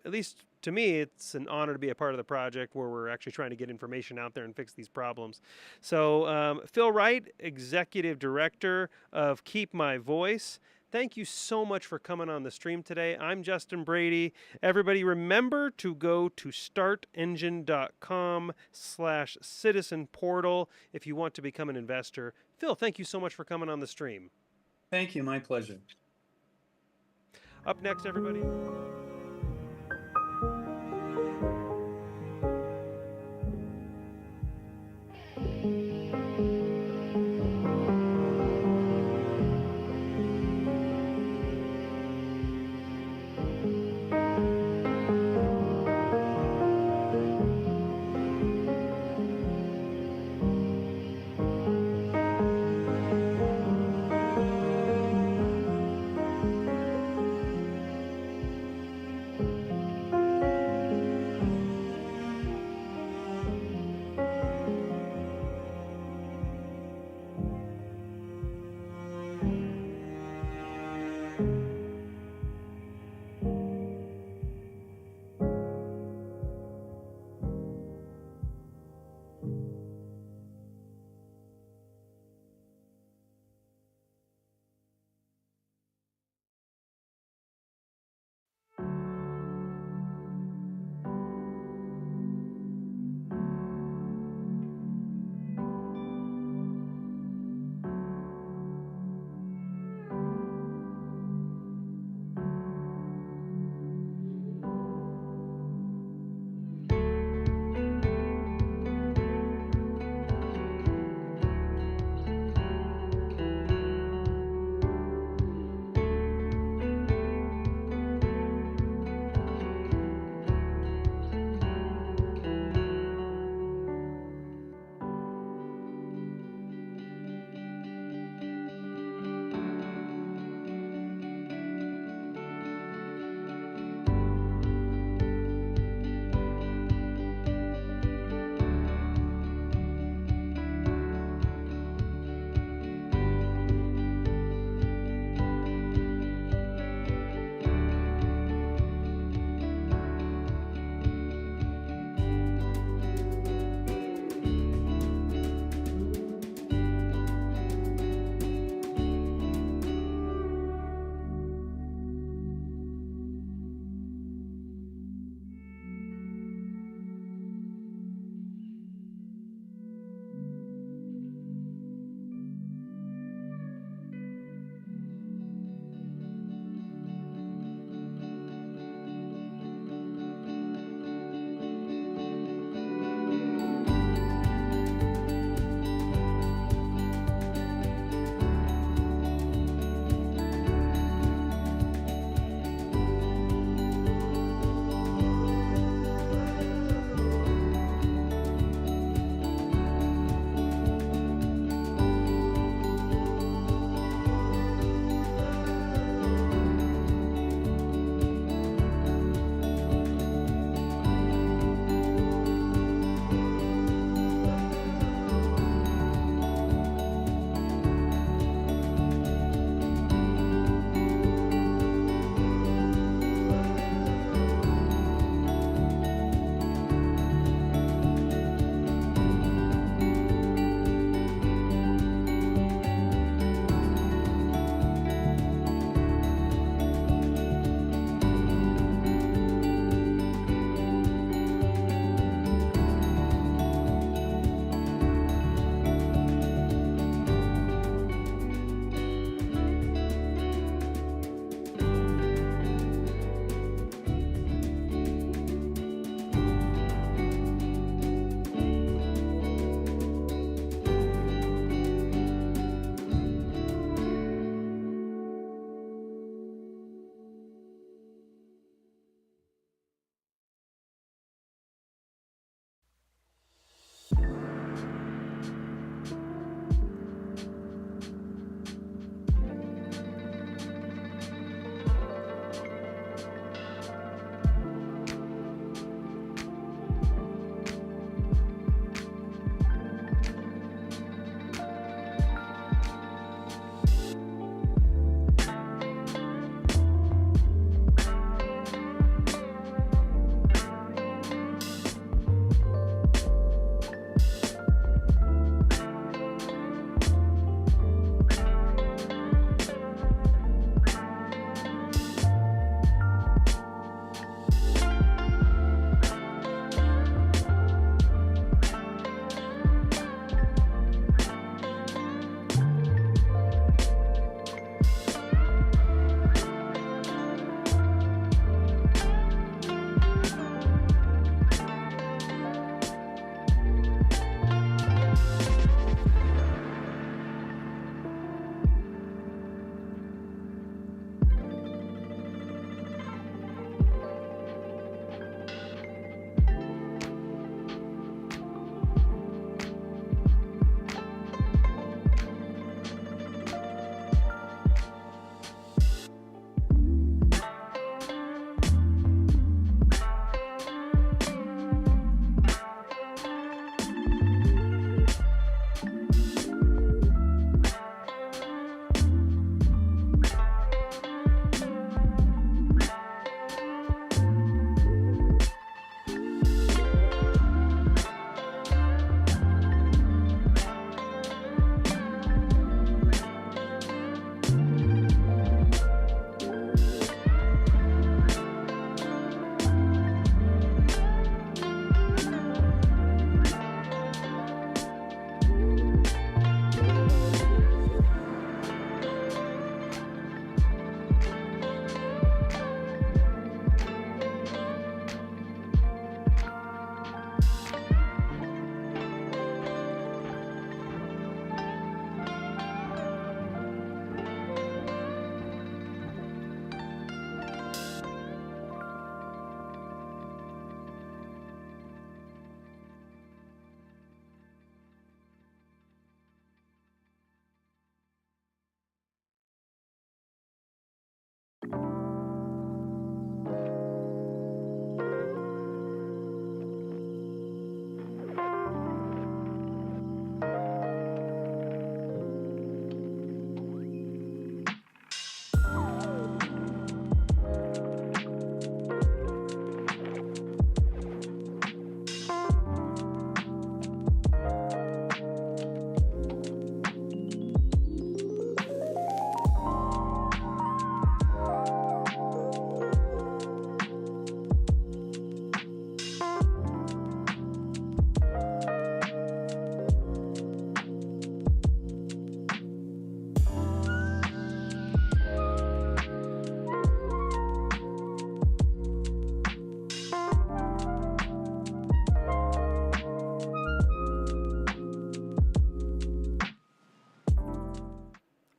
at least to me, it's an honor to be a part of the project where we're actually trying to get information out there and fix these problems. So, Phil Wright, Executive Director of Keep My Voice, thank you so much for coming on the stream today. I'm Justin Brady. Everybody remember to go to startengine.com/citizen portal if you want to become an investor. Phil, thank you so much for coming on the stream. Thank you. My pleasure. Up next, everybody.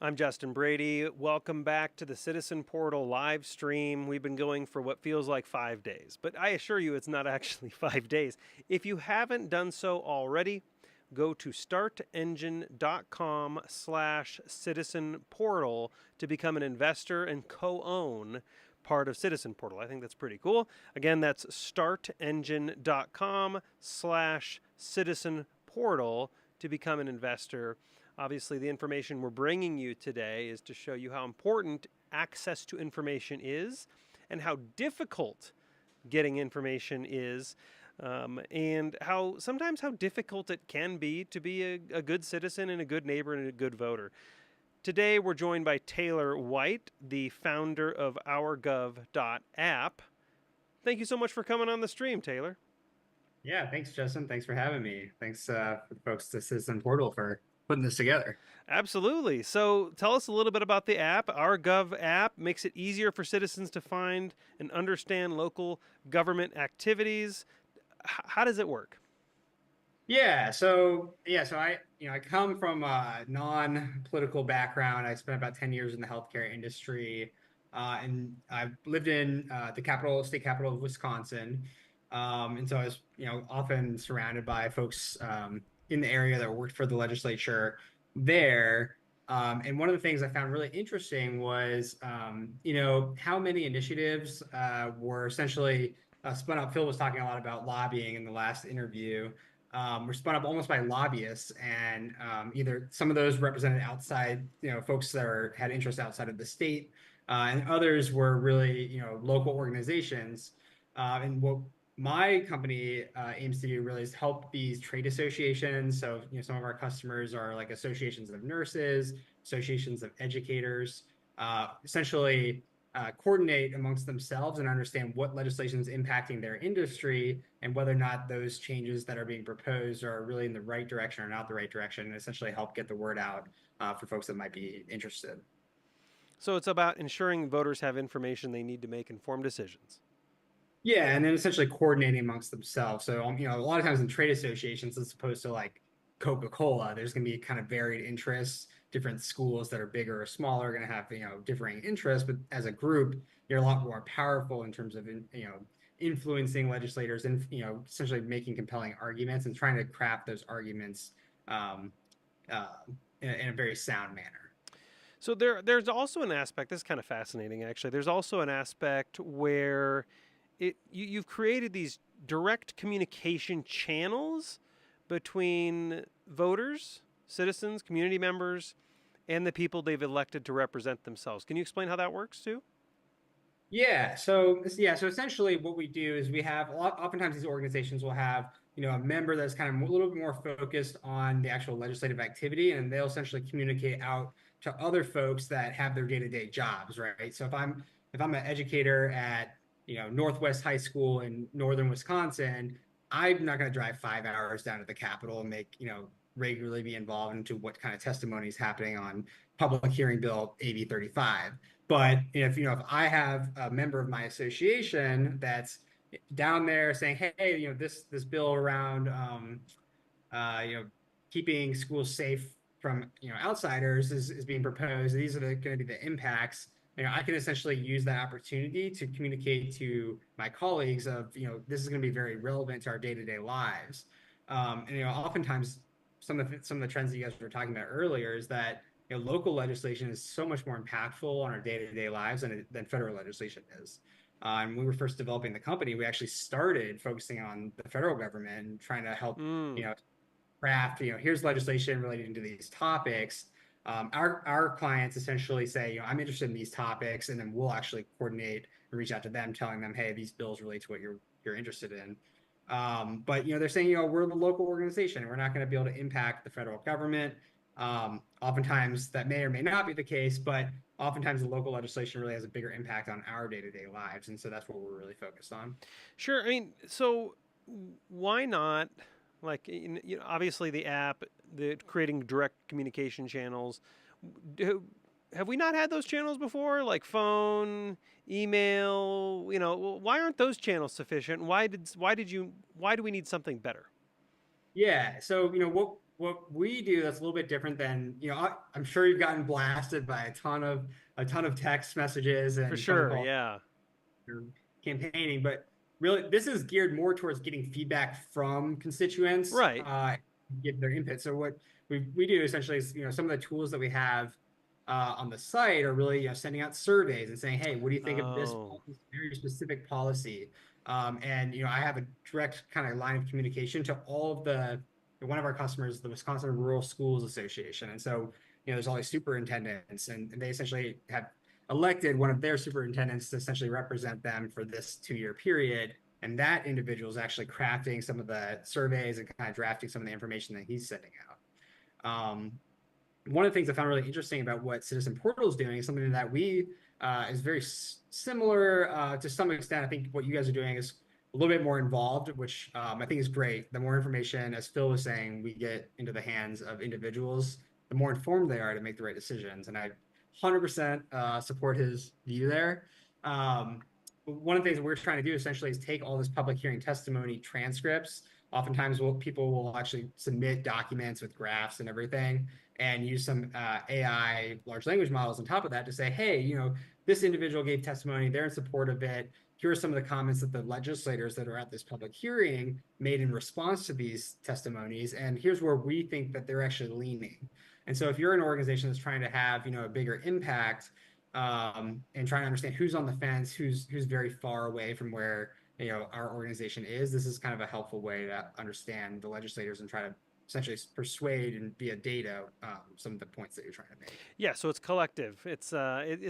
I'm Justin Brady. Welcome back to the Citizen Portal live stream. We've been going for what feels like 5 days, but I assure you it's not actually 5 days. If you haven't done so already, go to startengine.com/Citizen Portal to become an investor and co-own part of Citizen Portal. I think that's pretty cool. Again, that's startengine.com/Citizen Portal to become an investor. Obviously, the information we're bringing you today is to show you how important access to information is and how difficult getting information is, and how difficult it can be to be a good citizen and a good neighbor and a good voter. Today, we're joined by Taylor White, the founder of OurGov.app. Thank you so much for coming on the stream, Taylor. Yeah, thanks, Justin. Thanks for having me. Thanks for the folks at Citizen Portal for putting this together. Absolutely. So tell us a little bit about the app. Our Gov app makes it easier for citizens to find and understand local government activities. How does it work? So I come from a non-political background. I spent about 10 years in the healthcare industry, and I've lived in the state capital of Wisconsin. And so I was, often surrounded by folks in the area that worked for the legislature there. And one of the things I found really interesting was, how many initiatives were essentially spun up. Phil was talking a lot about lobbying in the last interview. Were spun up almost by lobbyists, and either some of those represented outside, folks that had interest outside of the state, and others were really, local organizations. And what my company aims to do really is help these trade associations. So, some of our customers are like associations of nurses, associations of educators, essentially coordinate amongst themselves and understand what legislation is impacting their industry and whether or not those changes that are being proposed are really in the right direction or not the right direction, and essentially help get the word out for folks that might be interested. So it's about ensuring voters have information they need to make informed decisions. Yeah, and then essentially coordinating amongst themselves. So, a lot of times in trade associations, as opposed to like Coca-Cola, there's going to be kind of varied interests. Different schools that are bigger or smaller are going to have, differing interests. But as a group, you're a lot more powerful in terms of, influencing legislators and, essentially making compelling arguments and trying to craft those arguments in a very sound manner. So there's also an aspect, this is kind of fascinating, actually. There's also an aspect where you've created these direct communication channels between voters, citizens, community members, and the people they've elected to represent themselves. Can you explain how that works too? So essentially what we do is we have oftentimes these organizations will have, a member that's kind of a little bit more focused on the actual legislative activity, and they'll essentially communicate out to other folks that have their day-to-day jobs, right? So if I'm an educator at Northwest High School in northern Wisconsin, I'm not going to drive 5 hours down to the Capitol and regularly be involved into what kind of testimony is happening on public hearing bill AB 35. But if I have a member of my association that's down there saying, hey, this bill around keeping schools safe from outsiders is being proposed. These are going to be the impacts. I can essentially use that opportunity to communicate to my colleagues of, this is going to be very relevant to our day-to-day lives. And oftentimes some of the trends that you guys were talking about earlier is that local legislation is so much more impactful on our day-to-day lives than federal legislation is. When we were first developing the company, we actually started focusing on the federal government and trying to help, craft, here's legislation relating to these topics. Our clients essentially say, I'm interested in these topics, and then we'll actually coordinate and reach out to them, telling them, hey, these bills relate to what you're interested in. But they're saying, we're the local organization. We're not going to be able to impact the federal government. Oftentimes that may or may not be the case, but oftentimes the local legislation really has a bigger impact on our day-to-day lives. And so that's what we're really focused on. Sure. I mean, so why not, obviously the app, creating direct communication channels, have we not had those channels before, like phone, email? Why aren't those channels sufficient? Why do we need something better? Yeah. So, what we do that's a little bit different than, I'm sure you've gotten blasted by a ton of text messages For and phone sure, calls yeah. or campaigning, but really this is geared more towards getting feedback from constituents, Right. get their input. So what we do essentially is, some of the tools that we have on the site are really, sending out surveys and saying, hey, what do you think of this Oh. very specific policy? And I have a direct kind of line of communication to all of one of our customers, the Wisconsin Rural Schools Association. And so, there's all these superintendents, and they essentially have elected one of their superintendents to essentially represent them for this 2-year period. And that individual is actually crafting some of the surveys and kind of drafting some of the information that he's sending out. One of the things I found really interesting about what Citizen Portal is doing is something that we is very similar to some extent. I think what you guys are doing is a little bit more involved, which I think is great. The more information, as Phil was saying, we get into the hands of individuals, the more informed they are to make the right decisions. And I 100% support his view there. One of the things that we're trying to do essentially is take all this public hearing testimony transcripts. Oftentimes, people will actually submit documents with graphs and everything, and use some AI large language models on top of that to say, hey, this individual gave testimony, they're in support of it. Here are some of the comments that the legislators that are at this public hearing made in response to these testimonies, and here's where we think that they're actually leaning. And so if you're an organization that's trying to have, a bigger impact, and trying to understand who's on the fence, who's very far away from where our organization is, this is kind of a helpful way to understand the legislators and try to essentially persuade and via data some of the points that you're trying to make. Yeah, so it's collective. It's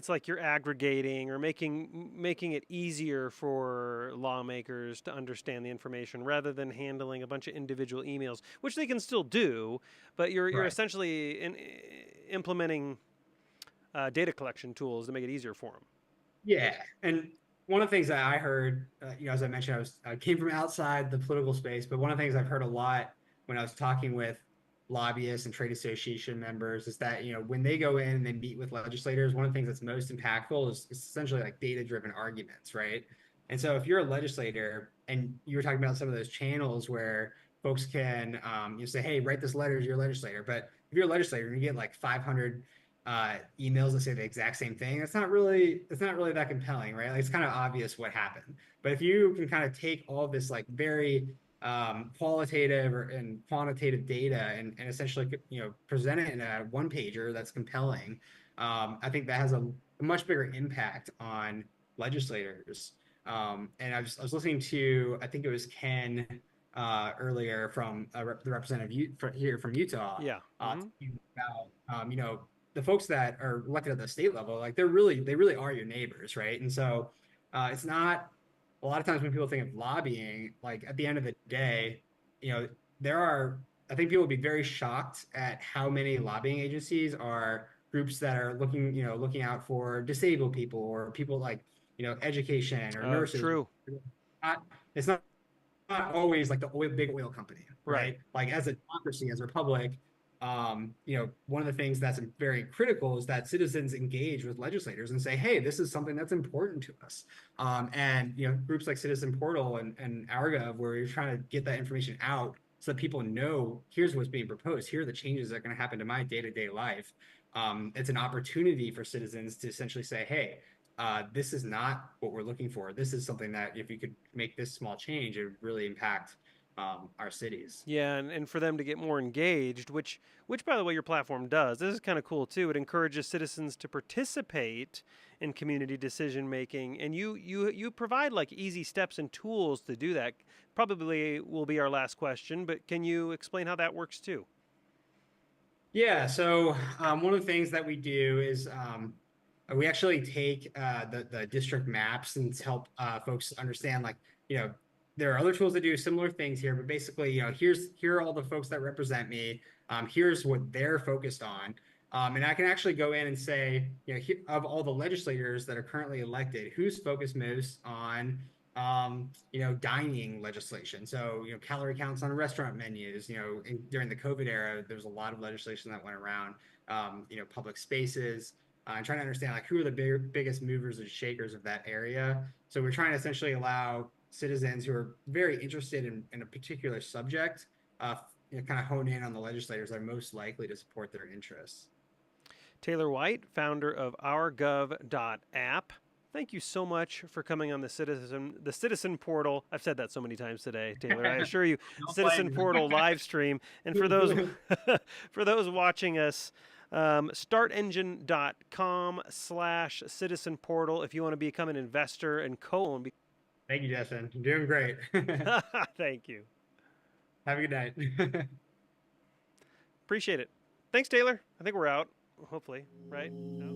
like you're aggregating or making it easier for lawmakers to understand the information rather than handling a bunch of individual emails, which they can still do, but you're Right. essentially implementing data collection tools to make it easier for them. Yeah, and one of the things that I heard, as I mentioned, I came from outside the political space, but one of the things I've heard a lot when I was talking with lobbyists and trade association members is that, when they go in and they meet with legislators, one of the things that's most impactful is essentially like data-driven arguments, right? And so if you're a legislator and you were talking about some of those channels where folks can, say, hey, write this letter to your legislator, but if you're a legislator and you get like 500 emails that say the exact same thing, it's not really that compelling, right? Like, it's kind of obvious what happened. But if you can kind of take all this like very qualitative and quantitative data and essentially present it in a one pager that's compelling, I think that has a much bigger impact on legislators. And I was listening to, I think it was Ken earlier from the representative here from Utah. Yeah. Talking about the folks that are elected at the state level, like they really are your neighbors, right? And so it's not, a lot of times when people think of lobbying, like at the end of the day, I think people would be very shocked at how many lobbying agencies are groups that are looking out for disabled people or people like, education or nurses. True. It's not always like the big oil company, right? Right. Like as a democracy, as a republic, one of the things that's very critical is that citizens engage with legislators and say, hey, this is something that's important to us. And groups like Citizen Portal and Argov, where you're trying to get that information out so that people know, here's what's being proposed, here are the changes that are going to happen to my day-to-day life. It's an opportunity for citizens to essentially say, hey, this is not what we're looking for. This is something that if you could make this small change, it would really impact our cities. Yeah, and for them to get more engaged, which by the way your platform does. This is kind of cool too. It encourages citizens to participate in community decision making, and you provide like easy steps and tools to do that. Probably will be our last question, but can you explain how that works too? Yeah, so one of the things that we do is we actually take the district maps and help folks understand, like, there are other tools that do similar things here, but basically, here are all the folks that represent me. Here's what they're focused on. And I can actually go in and say, of all the legislators that are currently elected, who's focused most on, dining legislation. So, calorie counts on restaurant menus, during the COVID era, there's a lot of legislation that went around, public spaces, and trying to understand like who are the biggest movers and shakers of that area. So we're trying to essentially allow citizens who are very interested in a particular subject, kind of hone in on the legislators that are most likely to support their interests. Taylor White, founder of ourgov.app. Thank you so much for coming on the Citizen Portal. I've said that so many times today, Taylor. I assure you, Citizen Portal live stream. And for those for those watching us, startengine.com/Citizen Portal if you want to become an investor and co-own. Thank you, Justin. You're doing great. Thank you. Have a good night. Appreciate it. Thanks, Taylor. I think we're out. Hopefully, right? No?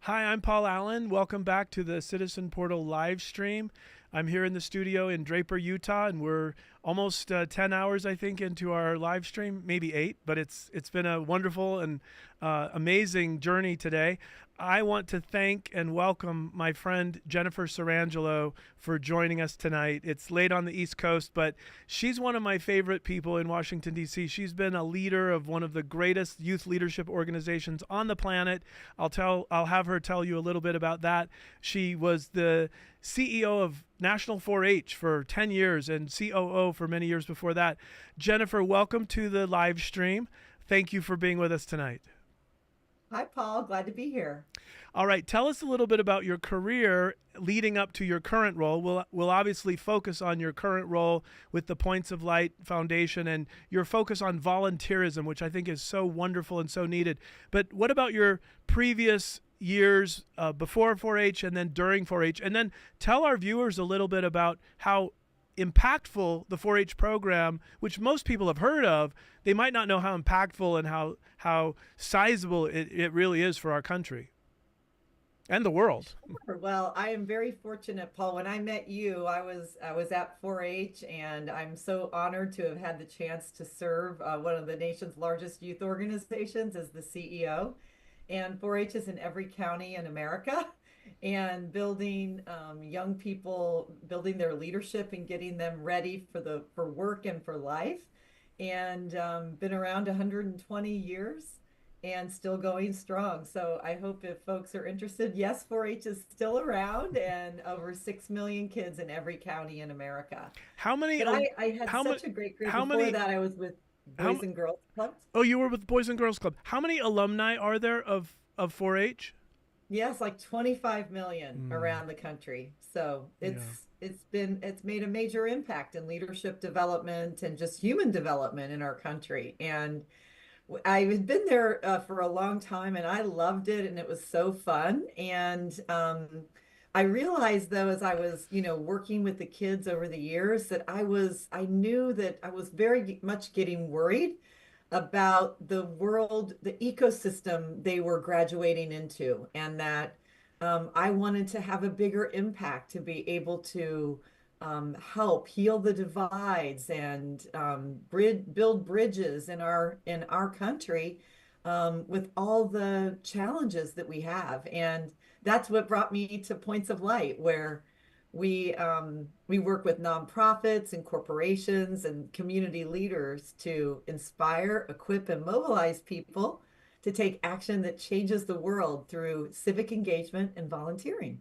Hi, I'm Paul Allen. Welcome back to the Citizen Portal live stream. I'm here in the studio in Draper, Utah, and we're almost 10 hours, I think, into our live stream, maybe 8, but it's been a wonderful and amazing journey today. I want to thank and welcome my friend Jennifer Sarangelo for joining us tonight. It's late on the East Coast, but she's one of my favorite people in Washington, D.C. She's been a leader of one of the greatest youth leadership organizations on the planet. I'll have her tell you a little bit about that. She was the CEO of National 4-H for 10 years and COO for many years before that. Jennifer, welcome to the live stream. Thank you for being with us tonight. Hi, Paul. Glad to be here. All right. Tell us a little bit about your career leading up to your current role. We'll obviously focus on your current role with the Points of Light Foundation and your focus on volunteerism, which I think is so wonderful and so needed. But what about your previous years before 4-H and then during 4-H? And then tell our viewers a little bit about how impactful the 4-H program, which most people have heard of, they might not know how impactful and how sizable it really is for our country and the world. Sure. Well, I am very fortunate, Paul. When I met you, I was at 4-H, and I'm so honored to have had the chance to serve one of the nation's largest youth organizations as the CEO. And 4-H is in every county in America. and building young people, building their leadership and getting them ready for work and for life. And been around 120 years and still going strong. So I hope if folks are interested, yes, 4-H is still around and over 6 million kids in every county in America. How many? But I had such a great career. How Before many? that, I was with Boys and Girls Clubs. Oh, you were with Boys and Girls Club. How many alumni are there of 4-H? Yes, like 25 million around the country. So it's made a major impact in leadership development and just human development in our country. And I had been there for a long time, and I loved it, and it was so fun. And I realized, though, as I was, working with the kids over the years, that I knew that I was very much getting worried about the world, the ecosystem they were graduating into, and that I wanted to have a bigger impact to be able to help heal the divides and build bridges in our country with all the challenges that we have. And that's what brought me to Points of Light, where we work with nonprofits and corporations and community leaders to inspire, equip, and mobilize people to take action that changes the world through civic engagement and volunteering.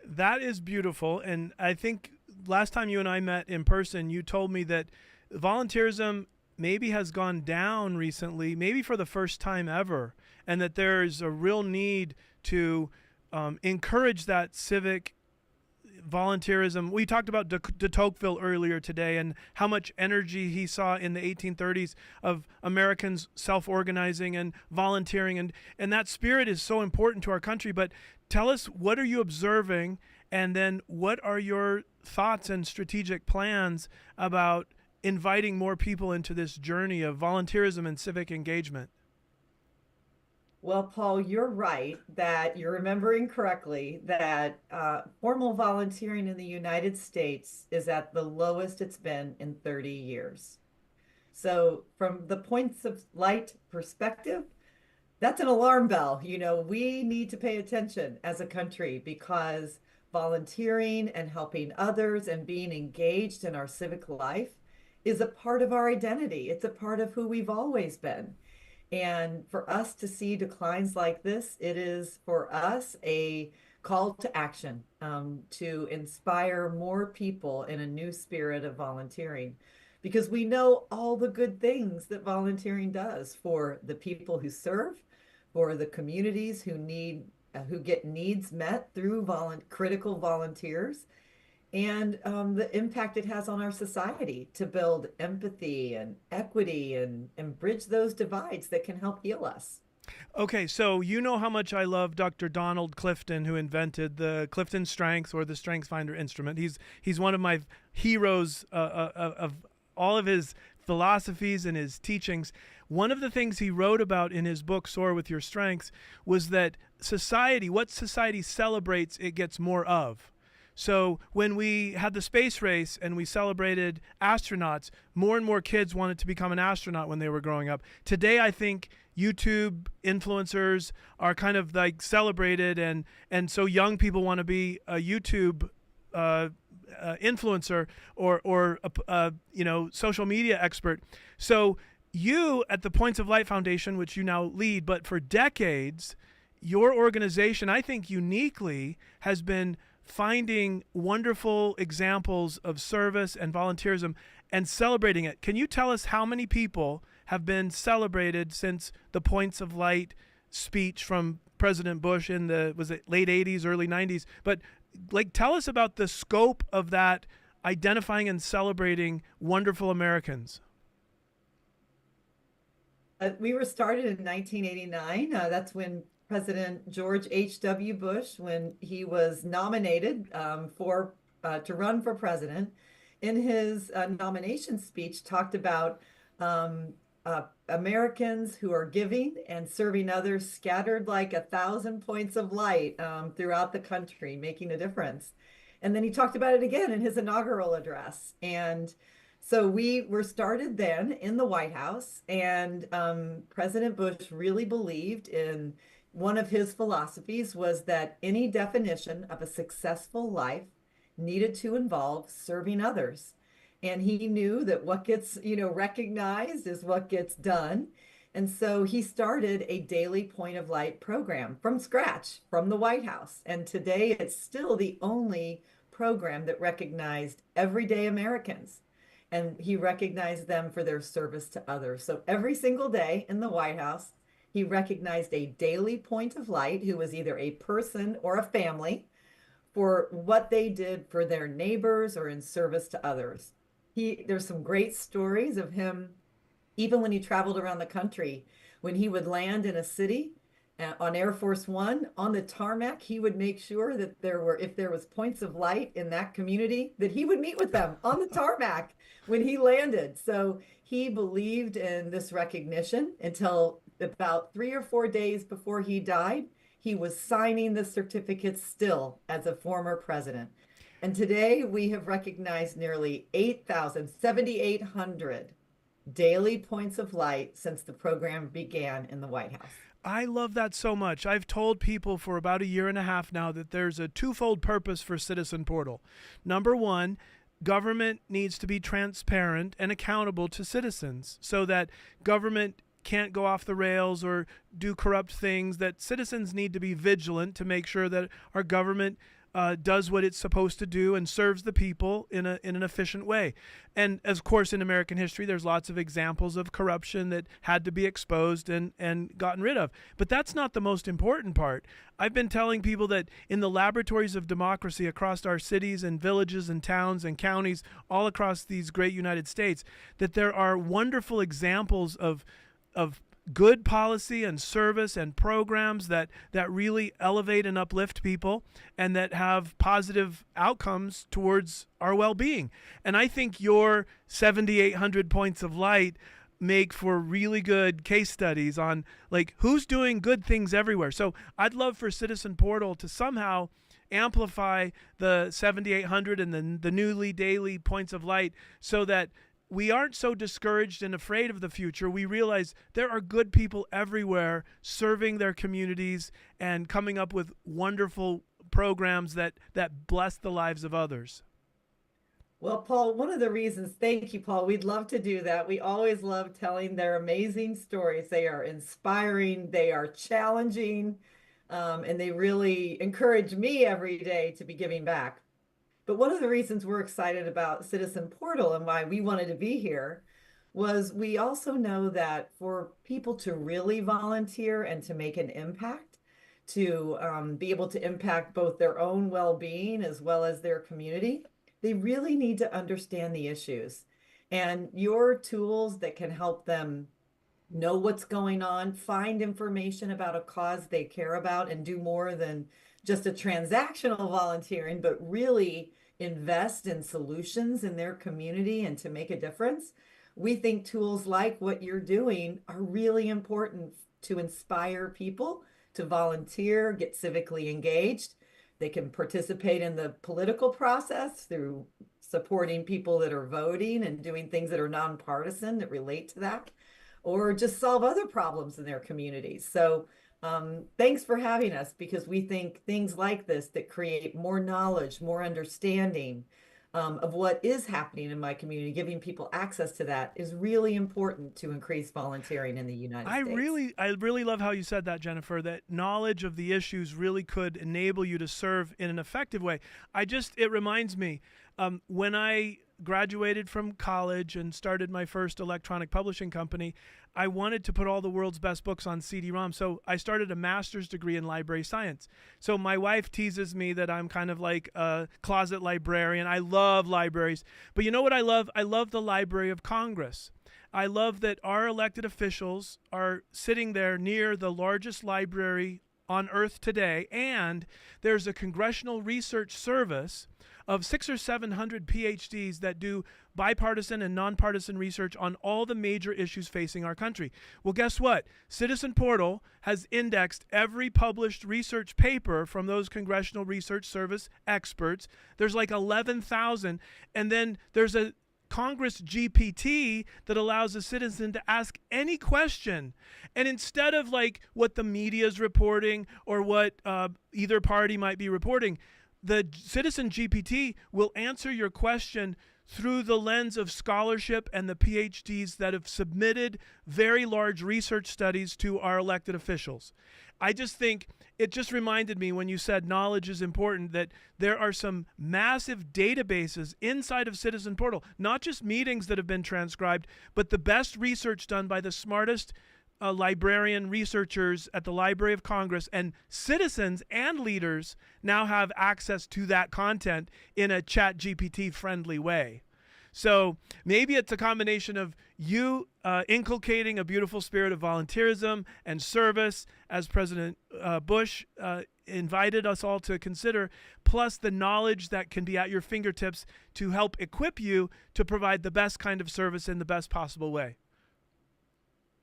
That is beautiful. And I think last time you and I met in person, you told me that volunteerism maybe has gone down recently, maybe for the first time ever, and that there's a real need to encourage that civic volunteerism. We talked about de Tocqueville earlier today and how much energy he saw in the 1830s of Americans self-organizing and volunteering, and that spirit is so important to our country. But tell us, what are you observing, and then what are your thoughts and strategic plans about inviting more people into this journey of volunteerism and civic engagement? Well, Paul, you're right that you're remembering correctly that formal volunteering in the United States is at the lowest it's been in 30 years. So from the Points of Light perspective, that's an alarm bell. We need to pay attention as a country, because volunteering and helping others and being engaged in our civic life is a part of our identity. It's a part of who we've always been. And for us to see declines like this, it is for us a call to action to inspire more people in a new spirit of volunteering, because we know all the good things that volunteering does for the people who serve, for the communities who get needs met through critical volunteers, and the impact it has on our society to build empathy and equity and bridge those divides that can help heal us. Okay, so you know how much I love Dr. Donald Clifton, who invented the Clifton Strength, or the Strength Finder instrument. He's one of my heroes of all of his philosophies and his teachings. One of the things he wrote about in his book, Soar With Your Strengths, was that what society celebrates, it gets more of. So when we had the space race and we celebrated astronauts, more and more kids wanted to become an astronaut when they were growing up. Today, I think YouTube influencers are kind of like celebrated, and so young people want to be a YouTube influencer or social media expert. So you at the Points of Light Foundation, which you now lead, but for decades, your organization, I think uniquely, has been finding wonderful examples of service and volunteerism and celebrating it. Can you tell us how many people have been celebrated since the Points of Light speech from President Bush in the, was it late 80s, early 90s? But tell us about the scope of that, identifying and celebrating wonderful Americans. We were started in 1989. That's when President George H.W. Bush, when he was nominated to run for president, in his nomination speech talked about Americans who are giving and serving others, scattered like 1,000 points of light throughout the country, making a difference. And then he talked about it again in his inaugural address. And so we were started then in the White House, and President Bush really believed in one of his philosophies was that any definition of a successful life needed to involve serving others. And he knew that what gets, recognized is what gets done. And so he started a daily point of light program from scratch from the White House. And today it's still the only program that recognized everyday Americans. And he recognized them for their service to others. So every single day in the White House, he recognized a daily point of light who was either a person or a family for what they did for their neighbors or in service to others. There's some great stories of him, even when he traveled around the country, when he would land in a city on Air Force One on the tarmac, he would make sure that if there was points of light in that community, that he would meet with them on the tarmac when he landed. So he believed in this recognition until about 3 or 4 days before he died. He was signing the certificates still as a former president. And today we have recognized nearly 7,800 daily points of light since the program began in the White House. I love that so much. I've told people for about a year and a half now that there's a twofold purpose for Citizen Portal. Number one, government needs to be transparent and accountable to citizens so that government can't go off the rails or do corrupt things, that citizens need to be vigilant to make sure that our government does what it's supposed to do and serves the people in an efficient way. And of course, in American history, there's lots of examples of corruption that had to be exposed and gotten rid of. But that's not the most important part. I've been telling people that in the laboratories of democracy across our cities and villages and towns and counties all across these great United States, that there are wonderful examples of good policy and service and programs that really elevate and uplift people and that have positive outcomes towards our well-being. And I think your 7,800 points of light make for really good case studies on like who's doing good things everywhere. So I'd love for Citizen Portal to somehow amplify the 7,800 and the newly daily points of light so that we aren't so discouraged and afraid of the future. We realize there are good people everywhere serving their communities and coming up with wonderful programs that bless the lives of others. Well, Paul, one of the reasons, thank you, Paul. We'd love to do that. We always love telling their amazing stories. They are inspiring, they are challenging, and they really encourage me every day to be giving back. But one of the reasons we're excited about Citizen Portal and why we wanted to be here was we also know that for people to really volunteer and to make an impact, to be able to impact both their own well-being as well as their community, they really need to understand the issues. And your tools that can help them know what's going on, find information about a cause they care about, and do more than just a transactional volunteering, but really invest in solutions in their community and to make a difference. We think tools like what you're doing are really important to inspire people to volunteer, get civically engaged. They can participate in the political process through supporting people that are voting and doing things that are nonpartisan that relate to that, or just solve other problems in their communities. So thanks for having us, because we think things like this that create more knowledge, more understanding of what is happening in my community, giving people access to that is really important to increase volunteering in the United States. I really love how you said that, Jennifer, that knowledge of the issues really could enable you to serve in an effective way. It reminds me, when I graduated from college and started my first electronic publishing company, I wanted to put all the world's best books on CD-ROM. So I started a master's degree in library science. So my wife teases me that I'm kind of like a closet librarian. I love libraries. But you know what I love? I love the Library of Congress. I love that our elected officials are sitting there near the largest library on earth today, and there's a Congressional Research Service of 600 or 700 PhDs that do bipartisan and nonpartisan research on all the major issues facing our country. Well, guess what? Citizen Portal has indexed every published research paper from those Congressional Research Service experts. There's like 11,000, and then there's a Congress GPT that allows a citizen to ask any question. And instead of like what the media is reporting or what either party might be reporting, the Citizen GPT will answer your question through the lens of scholarship and the PhDs that have submitted very large research studies to our elected officials. I just think it just reminded me when you said knowledge is important that there are some massive databases inside of Citizen Portal, not just meetings that have been transcribed, but the best research done by the smartest librarian researchers at the Library of Congress, and citizens and leaders now have access to that content in a chat GPT friendly way. So maybe it's a combination of you inculcating a beautiful spirit of volunteerism and service, as President Bush invited us all to consider, plus the knowledge that can be at your fingertips to help equip you to provide the best kind of service in the best possible way.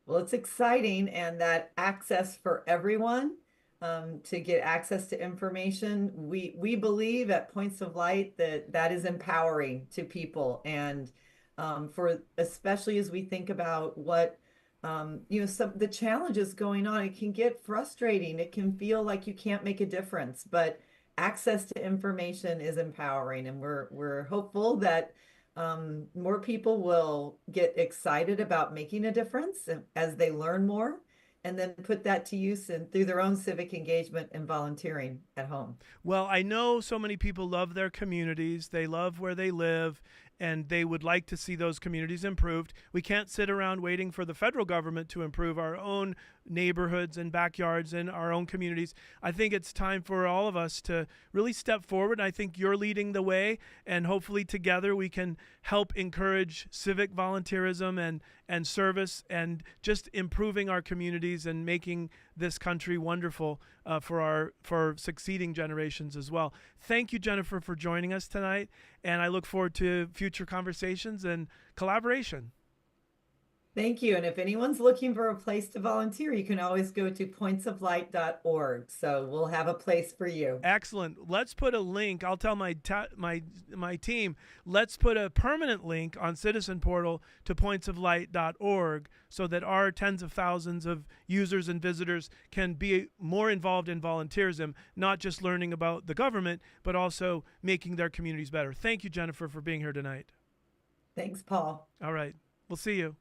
Well, it's exciting, and that access for everyone to get access to information, we believe at Points of Light that that is empowering to people, and for especially as we think about what some the challenges going on, it can get frustrating. It can feel like you can't make a difference, but access to information is empowering, and we're hopeful that more people will get excited about making a difference as they learn more, and then put that to use through their own civic engagement and volunteering at home. Well, I know so many people love their communities. They love where they live, and they would like to see those communities improved. We can't sit around waiting for the federal government to improve our own neighborhoods and backyards and our own communities. I think it's time for all of us to really step forward. I think you're leading the way, and hopefully together we can help encourage civic volunteerism and service, and just improving our communities and making this country wonderful for succeeding generations as well. Thank you, Jennifer, for joining us tonight, and I look forward to future conversations and collaboration. Thank you. And if anyone's looking for a place to volunteer, you can always go to pointsoflight.org. So we'll have a place for you. Excellent. Let's put a link. I'll tell my team, let's put a permanent link on Citizen Portal to pointsoflight.org so that our tens of thousands of users and visitors can be more involved in volunteerism, not just learning about the government, but also making their communities better. Thank you, Jennifer, for being here tonight. Thanks, Paul. All right. We'll see you.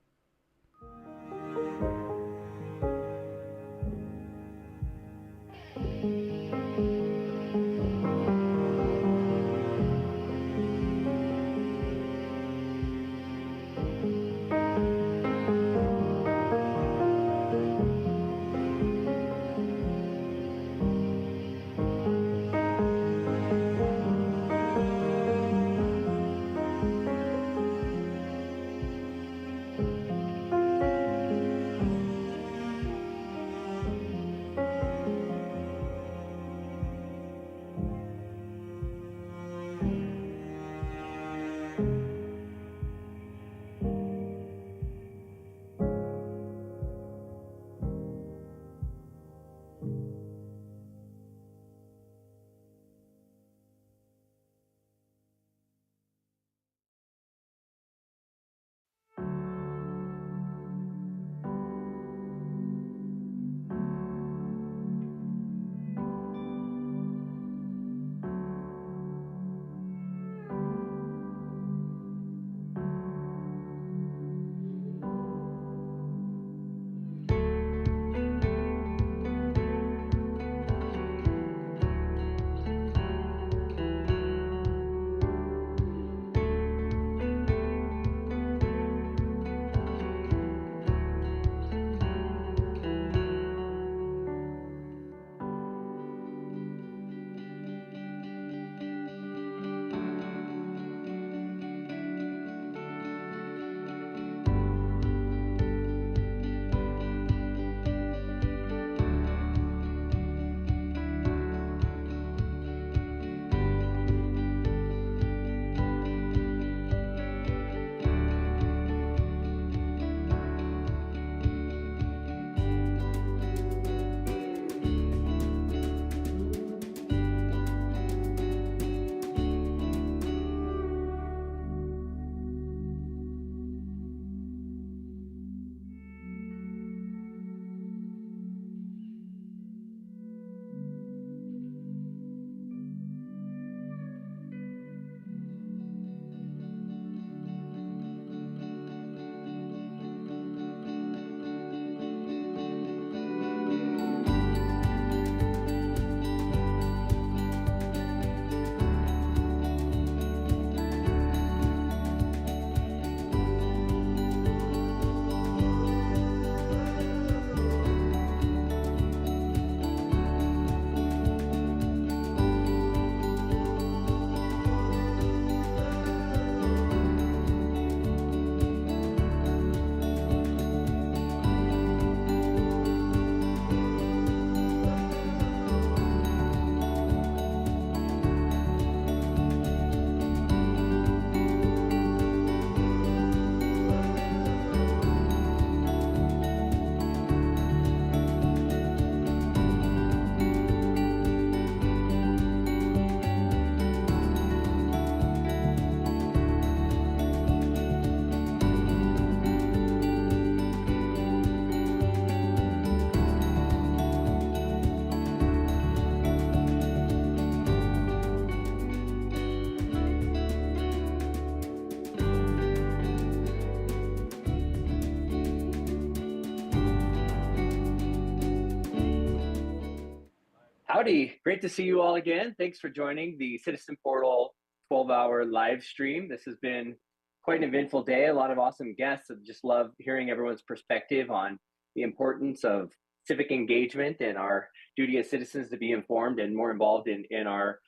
Howdy, great to see you all again. Thanks for joining the Citizen Portal 12-hour live stream. This has been quite an eventful day, a lot of awesome guests. I just love hearing everyone's perspective on the importance of civic engagement and our duty as citizens to be informed and more involved in our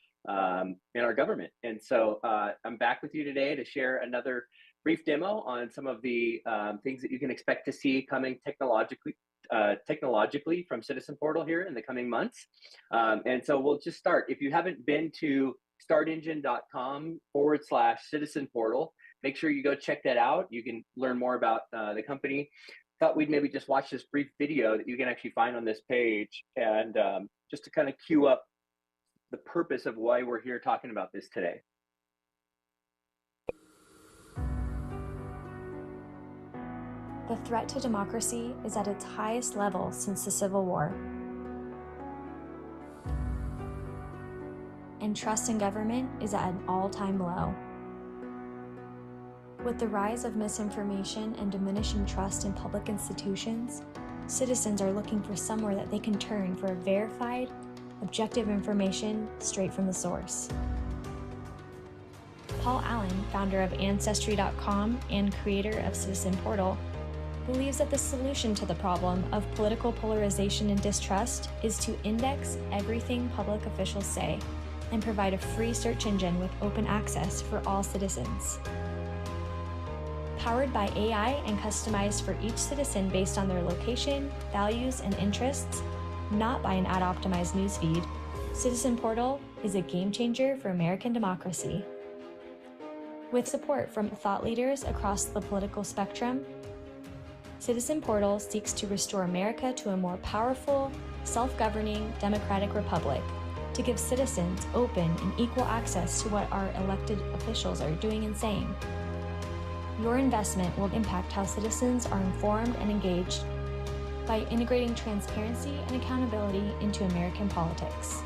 government. And so I'm back with you today to share another brief demo on some of the things that you can expect to see coming technologically from Citizen Portal here in the coming months. And so we'll just start. If you haven't been to startengine.com/Citizen Portal, make sure you go check that out. You can learn more about the company. Thought we'd maybe just watch this brief video that you can actually find on this page, and just to kind of cue up the purpose of why we're here talking about this today. The threat to democracy is at its highest level since the Civil War. And trust in government is at an all-time low. With the rise of misinformation and diminishing trust in public institutions, citizens are looking for somewhere that they can turn for verified, objective information straight from the source. Paul Allen, founder of Ancestry.com and creator of Citizen Portal, believes that the solution to the problem of political polarization and distrust is to index everything public officials say and provide a free search engine with open access for all citizens. Powered by AI and customized for each citizen based on their location, values, and interests, not by an ad-optimized newsfeed, Citizen Portal is a game changer for American democracy. With support from thought leaders across the political spectrum, Citizen Portal seeks to restore America to a more powerful, self-governing, democratic republic, to give citizens open and equal access to what our elected officials are doing and saying. Your investment will impact how citizens are informed and engaged by integrating transparency and accountability into American politics.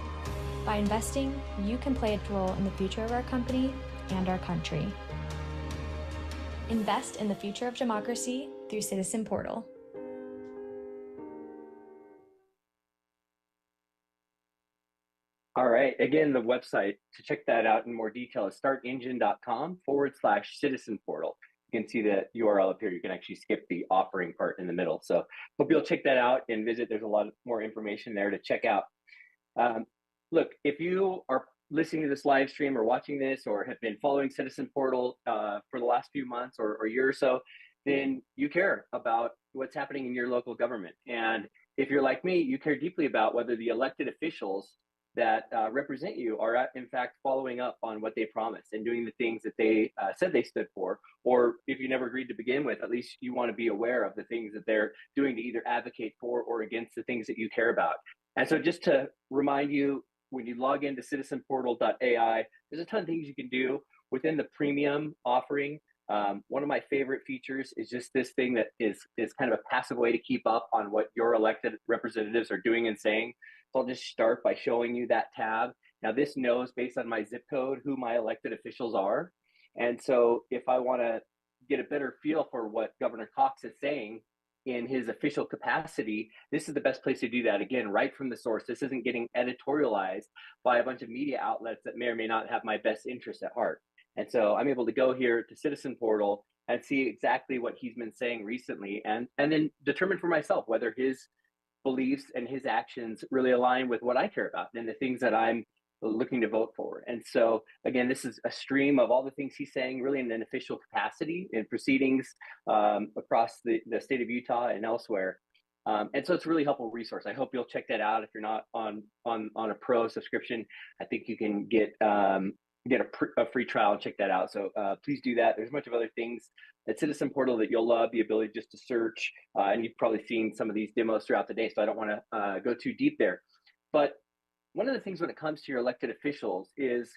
By investing, you can play a role in the future of our company and our country. Invest in the future of democracy through Citizen Portal. All right, again, the website to check that out in more detail is startengine.com/Citizen Portal. You can see the URL up here. You can actually skip the offering part in the middle. So hope you'll check that out and visit. There's a lot more information there to check out. Look, if you are listening to this live stream or watching this or have been following Citizen Portal for the last few months or year or so, then you care about what's happening in your local government. And if you're like me, you care deeply about whether the elected officials that represent you are in fact following up on what they promised and doing the things that they said they stood for. Or if you never agreed to begin with, at least you want to be aware of the things that they're doing to either advocate for or against the things that you care about. And so just to remind you, when you log into citizenportal.ai, there's a ton of things you can do within the premium offering. One of my favorite features is just this thing that is kind of a passive way to keep up on what your elected representatives are doing and saying. So I'll just start by showing you that tab. Now this knows based on my zip code who my elected officials are. And so if I want to get a better feel for what Governor Cox is saying in his official capacity, this is the best place to do that. Again, right from the source. This isn't getting editorialized by a bunch of media outlets that may or may not have my best interest at heart. And so I'm able to go here to Citizen Portal and see exactly what he's been saying recently and then determine for myself whether his beliefs and his actions really align with what I care about and the things that I'm looking to vote for. And so, again, this is a stream of all the things he's saying really in an official capacity in proceedings across the state of Utah and elsewhere. And so it's a really helpful resource. I hope you'll check that out. If you're not on a pro subscription, I think you can get a free trial and check that out. So please do that. There's a bunch of other things at Citizen Portal that you'll love, the ability just to search. And you've probably seen some of these demos throughout the day, so I don't want to go too deep there. But one of the things when it comes to your elected officials is,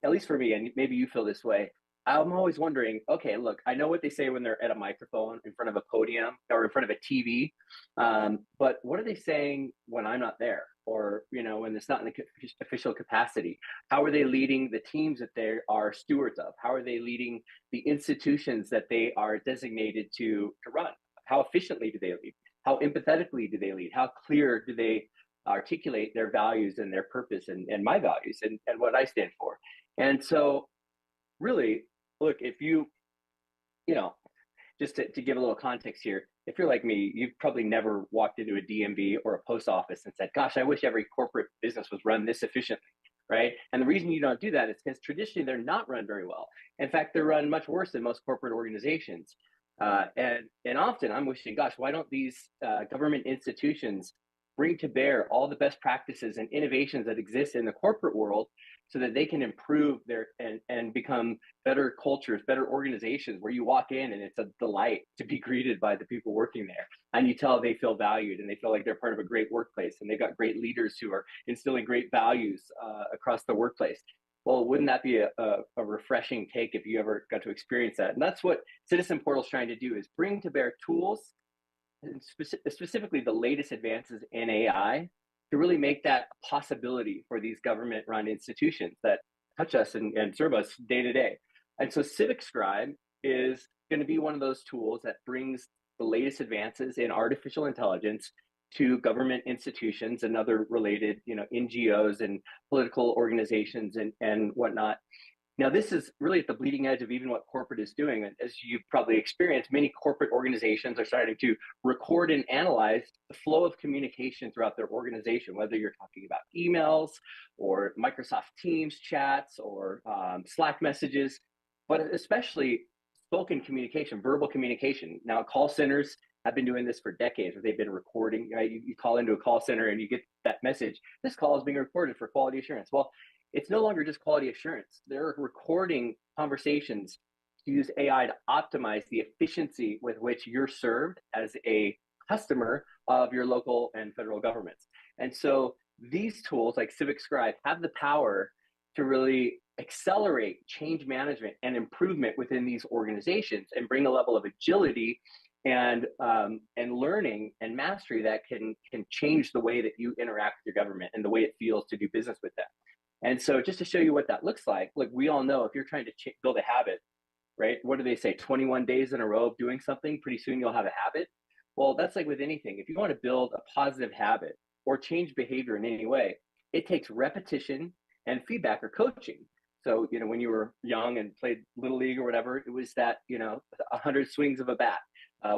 at least for me, and maybe you feel this way, I'm always wondering, okay, look, I know what they say when they're at a microphone in front of a podium or in front of a TV, but what are they saying when I'm not there? Or, when it's not in the official capacity? How are they leading the teams that they are stewards of? How are they leading the institutions that they are designated to run? How efficiently do they lead? How empathetically do they lead? How clear do they articulate their values and their purpose and my values and what I stand for. And so really, look, if you know, just to give a little context here, if you're like me, you've probably never walked into a DMV or a post office and said, gosh, I wish every corporate business was run this efficiently, right? And the reason you don't do that is because traditionally they're not run very well. In fact, they're run much worse than most corporate organizations. And often I'm wishing, gosh, why don't these government institutions bring to bear all the best practices and innovations that exist in the corporate world so that they can improve their and become better cultures, better organizations where you walk in and it's a delight to be greeted by the people working there. And you tell they feel valued and they feel like they're part of a great workplace and they've got great leaders who are instilling great values across the workplace. Well, wouldn't that be a refreshing take if you ever got to experience that? And that's what Citizen Portal is trying to do, is bring to bear tools, and specifically the latest advances in AI, to really make that a possibility for these government-run institutions that touch us and serve us day to day. And so Civic Scribe is going to be one of those tools that brings the latest advances in artificial intelligence to government institutions and other related, NGOs and political organizations and whatnot. Now, this is really at the bleeding edge of even what corporate is doing. And as you've probably experienced, many corporate organizations are starting to record and analyze the flow of communication throughout their organization, whether you're talking about emails or Microsoft Teams chats or Slack messages, but especially spoken communication, verbal communication. Now, call centers have been doing this for decades, where they've been recording, right? You call into a call center and you get that message, this call is being recorded for quality assurance. Well, it's no longer just quality assurance. They're recording conversations to use AI to optimize the efficiency with which you're served as a customer of your local and federal governments. And so these tools like Civic Scribe have the power to really accelerate change management and improvement within these organizations and bring a level of agility and learning and mastery that can change the way that you interact with your government and the way it feels to do business with them. And so just to show you what that looks like, look, we all know if you're trying to build a habit, right? What do they say? 21 days in a row of doing something, pretty soon you'll have a habit. Well, that's like with anything. If you want to build a positive habit or change behavior in any way, it takes repetition and feedback or coaching. So, when you were young and played Little League or whatever, it was that, 100 swings of a bat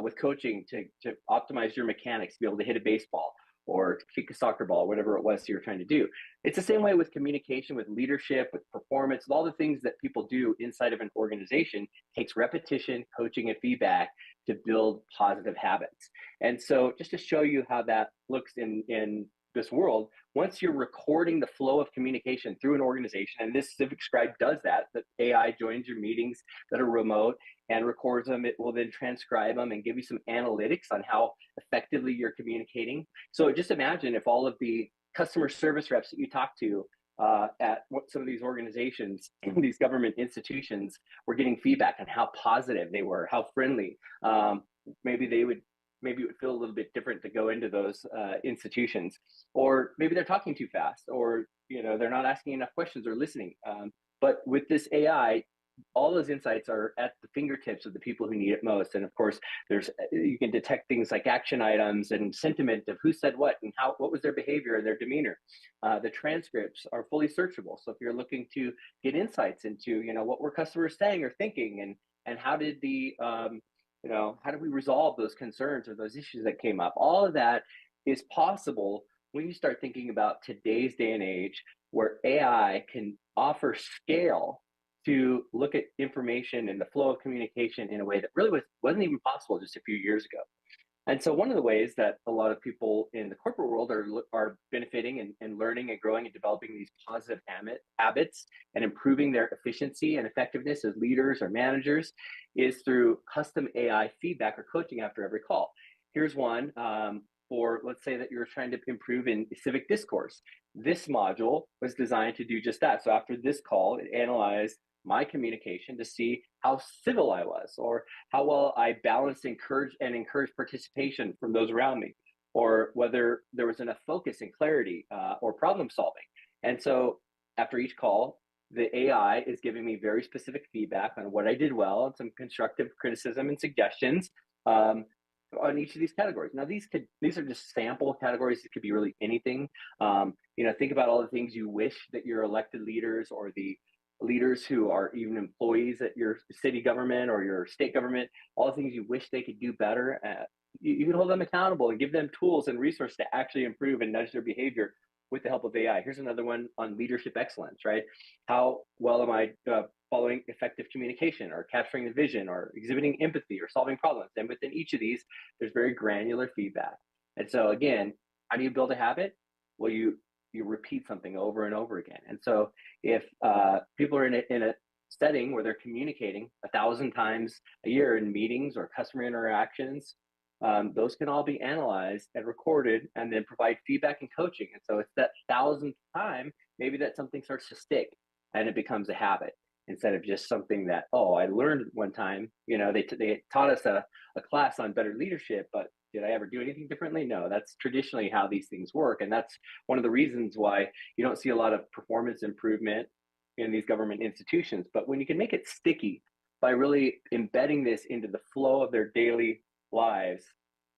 with coaching to optimize your mechanics, to be able to hit a baseball or kick a soccer ball, whatever it was you were trying to do. It's the same way with communication, with leadership, with performance, with all the things that people do inside of an organization. It takes repetition, coaching, and feedback to build positive habits. And so just to show you how that looks in this world, once you're recording the flow of communication through an organization, and this Civic Scribe does that, the AI joins your meetings that are remote and records them, it will then transcribe them and give you some analytics on how effectively you're communicating. So just imagine if all of the customer service reps that you talk to at some of these organizations, these government institutions, were getting feedback on how positive they were, how friendly. Maybe it would feel a little bit different to go into those institutions, or maybe they're talking too fast, or they're not asking enough questions or listening. But with this AI, all those insights are at the fingertips of the people who need it most. And of course, you can detect things like action items and sentiment of who said what and what was their behavior and their demeanor. The transcripts are fully searchable. So if you're looking to get insights into, what were customers saying or thinking, and how did how do we resolve those concerns or those issues that came up? All of that is possible when you start thinking about today's day and age, where AI can offer scale to look at information and the flow of communication in a way that really wasn't even possible just a few years ago. And so one of the ways that a lot of people in the corporate world are benefiting and learning and growing and developing these positive habits and improving their efficiency and effectiveness as leaders or managers is through custom AI feedback or coaching after every call. Here's one for, let's say that you're trying to improve in civic discourse. This module was designed to do just that. So after this call, it analyzed my communication to see how civil I was, or how well I balanced encourage participation from those around me, or whether there was enough focus and clarity or problem solving. And so after each call, the AI is giving me very specific feedback on what I did well and some constructive criticism and suggestions. on each of these categories. Now, these are just sample categories. It could be really anything. Think about all the things you wish that your elected leaders or the leaders who are even employees at your city government or your state government, all the things you wish they could do better. You can hold them accountable and give them tools and resources to actually improve and nudge their behavior with the help of AI. Here's another one on leadership excellence, right? How well am I following effective communication or capturing the vision or exhibiting empathy or solving problems? And within each of these, there's very granular feedback. And so again, how do you build a habit? Well, you repeat something over and over again. And so if people are in a setting where they're communicating 1,000 times a year in meetings or customer interactions, those can all be analyzed and recorded and then provide feedback and coaching. And so it's that 1,000th time, maybe that something starts to stick and it becomes a habit instead of just something that, oh, I learned one time, they taught us a class on better leadership, but did I ever do anything differently? No, that's traditionally how these things work. And that's one of the reasons why you don't see a lot of performance improvement in these government institutions. But when you can make it sticky by really embedding this into the flow of their daily lives,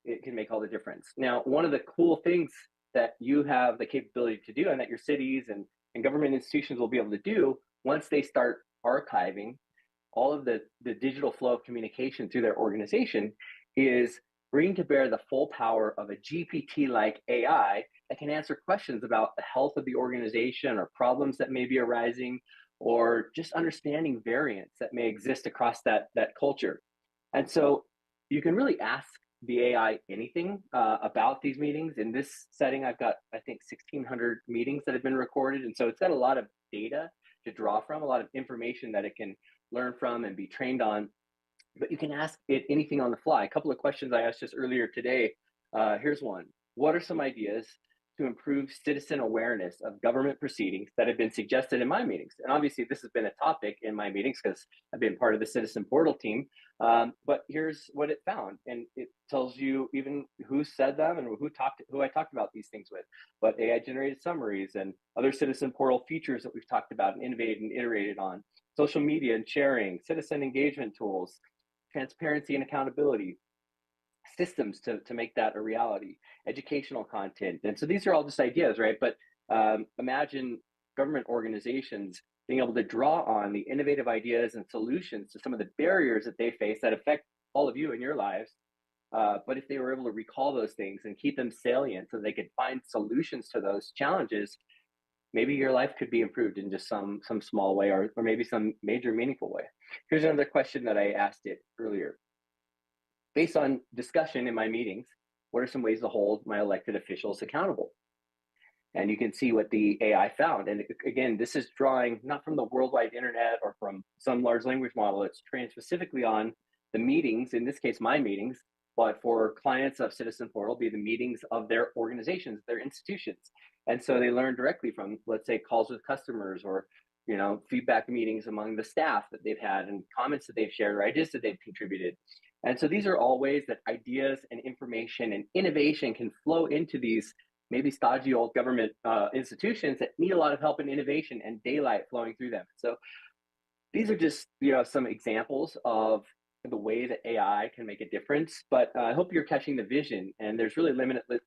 it can make all the difference. Now, one of the cool things that you have the capability to do and that your cities and government institutions will be able to do once they start archiving all of the digital flow of communication through their organization is bring to bear the full power of a GPT-like AI that can answer questions about the health of the organization or problems that may be arising or just understanding variants that may exist across that culture. And so you can really ask the AI anything about these meetings. In this setting, I've got, I think, 1,600 meetings that have been recorded. And so it's got a lot of data to draw from, a lot of information that it can learn from and be trained on. But you can ask it anything on the fly. A couple of questions I asked just earlier today. Here's one. What are some ideas to improve citizen awareness of government proceedings that have been suggested in my meetings? And obviously this has been a topic in my meetings because I've been part of the Citizen Portal team. But here's what it found. And it tells you even who said them and who I talked about these things with. But AI generated summaries and other Citizen Portal features that we've talked about and innovated and iterated on. Social media and sharing, citizen engagement tools, transparency and accountability, systems to make that a reality, educational content. And so these are all just ideas, right? But imagine government organizations being able to draw on the innovative ideas and solutions to some of the barriers that they face that affect all of you in your lives. But if they were able to recall those things and keep them salient so they could find solutions to those challenges, maybe your life could be improved in just some small way or maybe some major meaningful way. Here's another question that I asked it earlier. Based on discussion in my meetings, what are some ways to hold my elected officials accountable? And you can see what the AI found. And again, this is drawing not from the worldwide internet or from some large language model. It's trained specifically on the meetings, in this case, my meetings, but for clients of Citizen Portal, be the meetings of their organizations, their institutions. And so they learn directly from, let's say, calls with customers or feedback meetings among the staff that they've had and comments that they've shared or ideas that they've contributed. And so these are all ways that ideas and information and innovation can flow into these maybe stodgy old government institutions that need a lot of help and innovation and daylight flowing through them. So these are just some examples of the way that AI can make a difference. But I hope you're catching the vision. And there's really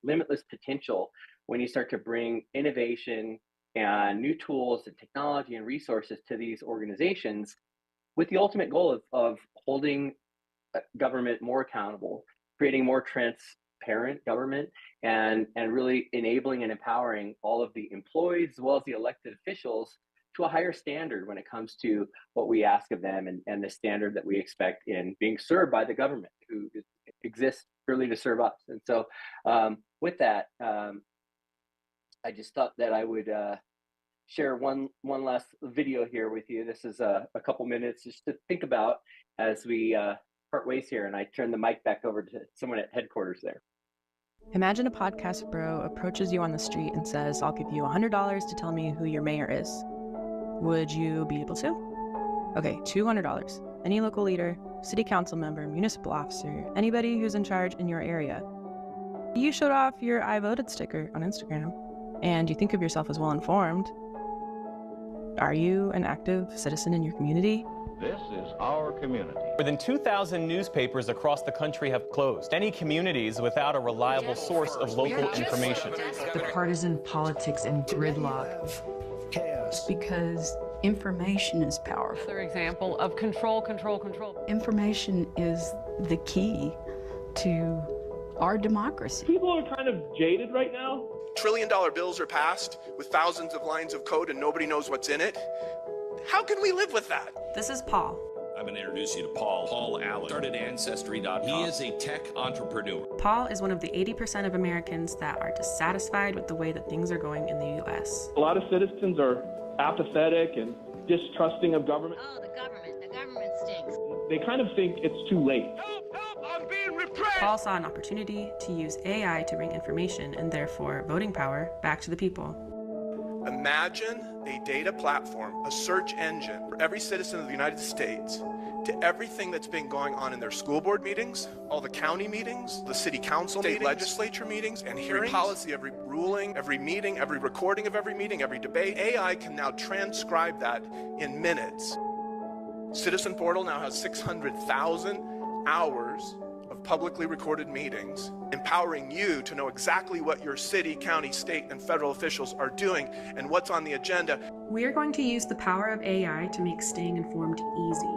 limitless potential when you start to bring innovation and new tools and technology and resources to these organizations with the ultimate goal of holding government more accountable, creating more transparent government, and really enabling and empowering all of the employees as well as the elected officials to a higher standard when it comes to what we ask of them and the standard that we expect in being served by the government who exists purely to serve us. And so with that, I just thought that I would share one last video here with you. This is a couple minutes just to think about as we part ways here, and I turn the mic back over to someone at headquarters there. Imagine a podcast bro approaches you on the street and says, "I'll give you $100 to tell me who your mayor is." Would you be able to? Okay, $200. Any local leader, city council member, municipal officer, anybody who's in charge in your area. You showed off your I voted sticker on Instagram, and you think of yourself as well informed. Are you an active citizen in your community? This is our community. More than 2,000 newspapers across the country have closed. Many communities without a reliable source of local information. The partisan politics and gridlock. Chaos. Because information is powerful. Another example of control. Information is the key to our democracy. People are kind of jaded right now. $1 trillion bills are passed with thousands of lines of code and nobody knows what's in it. How can we live with that? This is Paul. I'm going to introduce you to Paul. Paul Allen started Ancestry.com. He is a tech entrepreneur. Paul is one of the 80% of Americans that are dissatisfied with the way that things are going in the U.S. A lot of citizens are apathetic and distrusting of government. Oh, the government stinks. They kind of think it's too late. Help, I'm being repressed. Paul saw an opportunity to use AI to bring information and therefore voting power back to the people. Imagine a data platform, a search engine for every citizen of the United States to everything that's been going on in their school board meetings, all the county meetings, the city council meetings, legislature meetings, and hearing every policy, every ruling, every meeting, every recording of every meeting, every debate. AI can now transcribe that in minutes. Citizen Portal now has 600,000 hours of publicly recorded meetings, empowering you to know exactly what your city, county, state, and federal officials are doing and what's on the agenda. We are going to use the power of AI to make staying informed easy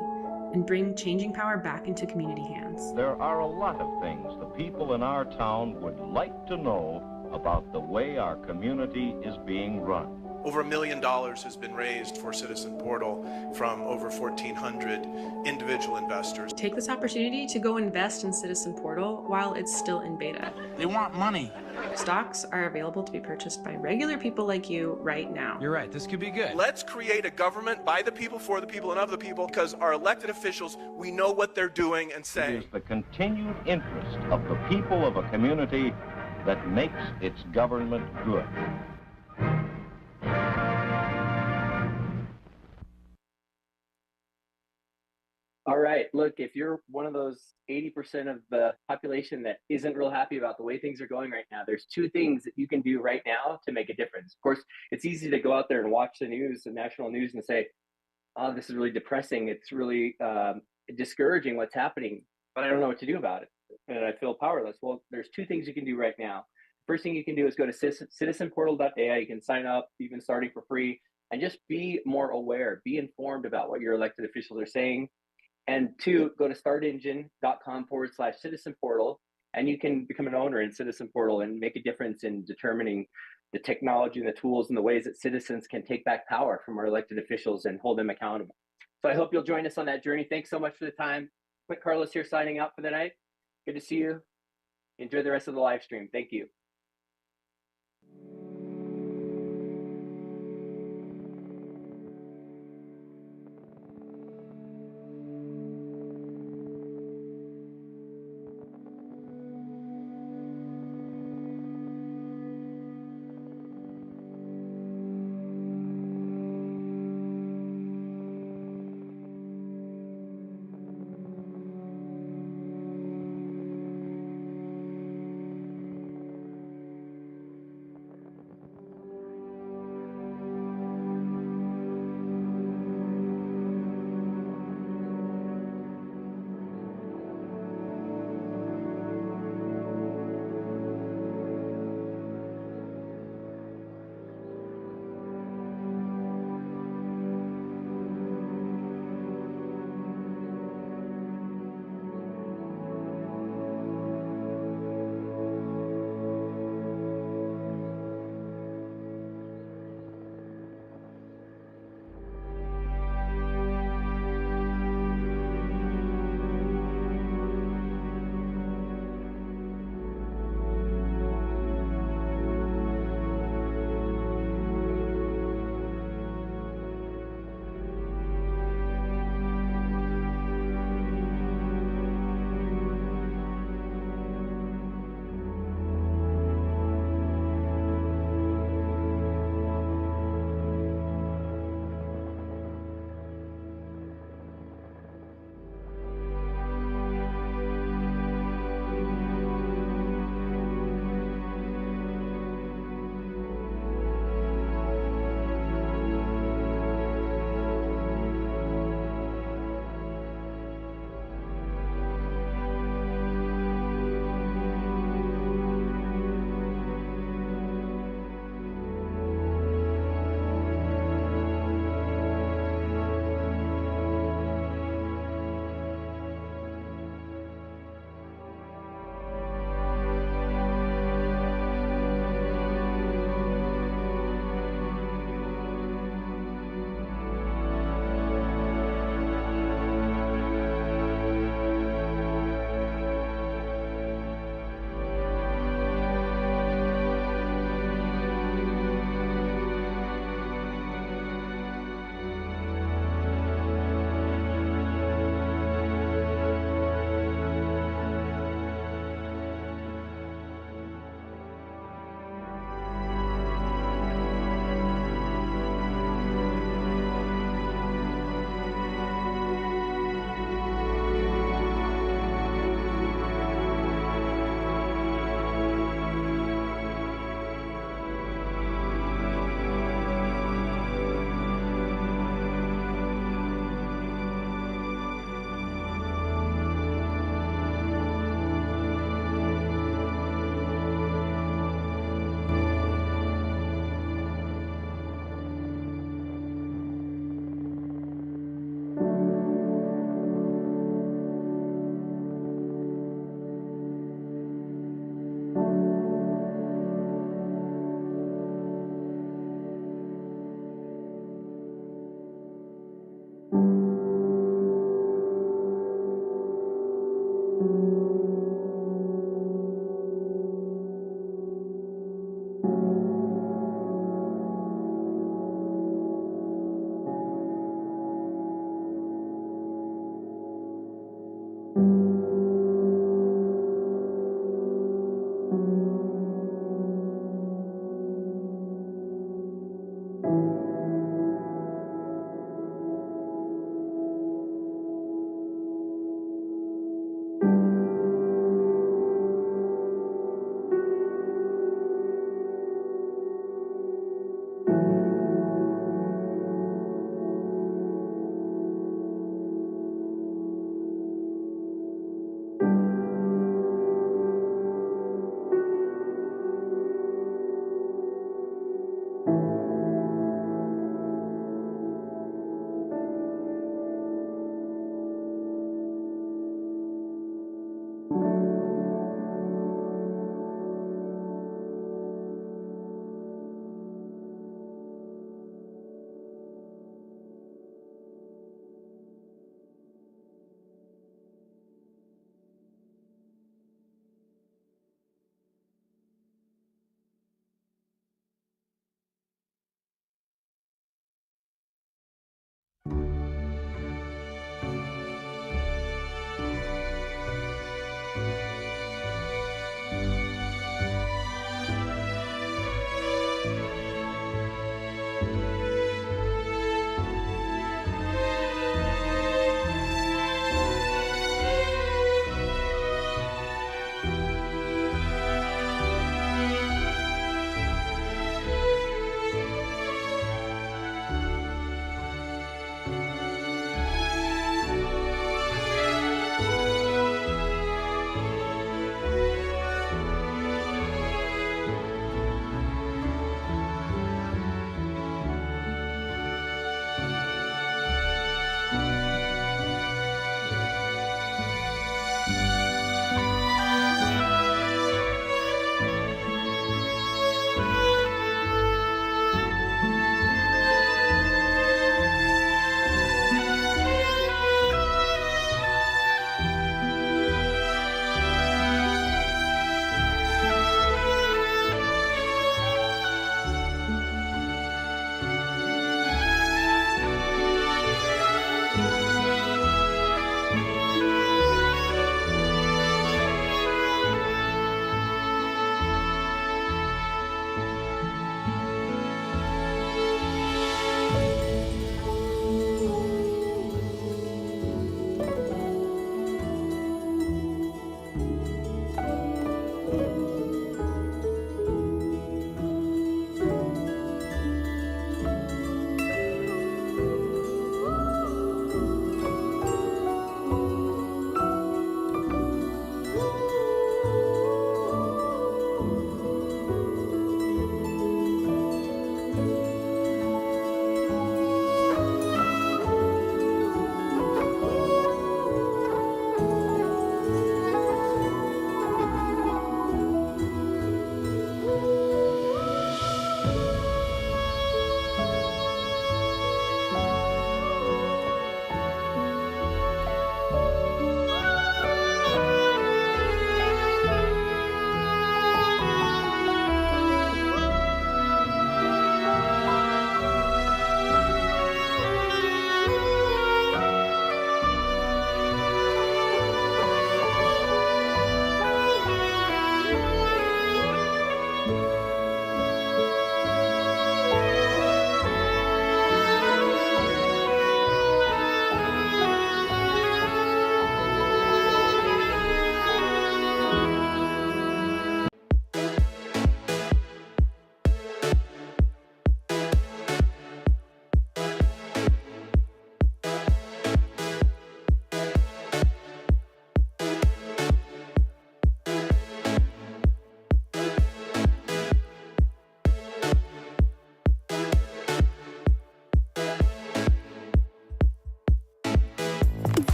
and bring changing power back into community hands. There are a lot of things the people in our town would like to know about the way our community is being run. Over $1 million has been raised for Citizen Portal from over 1,400 individual investors. Take this opportunity to go invest in Citizen Portal while it's still in beta. They want money. Stocks are available to be purchased by regular people like you right now. You're right, this could be good. Let's create a government by the people, for the people, and of the people, because our elected officials, we know what they're doing and saying. It is the continued interest of the people of a community that makes its government good. All right, look, if you're one of those 80% of the population that isn't real happy about the way things are going right now, there's two things that you can do right now to make a difference. Of course, it's easy to go out there and watch the news, the national news, and say, oh, this is really depressing. It's really discouraging what's happening, but I don't know what to do about it. And I feel powerless. Well, there's two things you can do right now. First thing you can do is go to citizenportal.ai. You can sign up, even starting for free, and just be more aware, be informed about what your elected officials are saying. And two, go to startengine.com/citizen portal, and you can become an owner in Citizen Portal and make a difference in determining the technology and the tools and the ways that citizens can take back power from our elected officials and hold them accountable. So I hope you'll join us on that journey. Thanks so much for the time. Quick Carlos here signing out for the night. Good to see you. Enjoy the rest of the live stream. Thank you.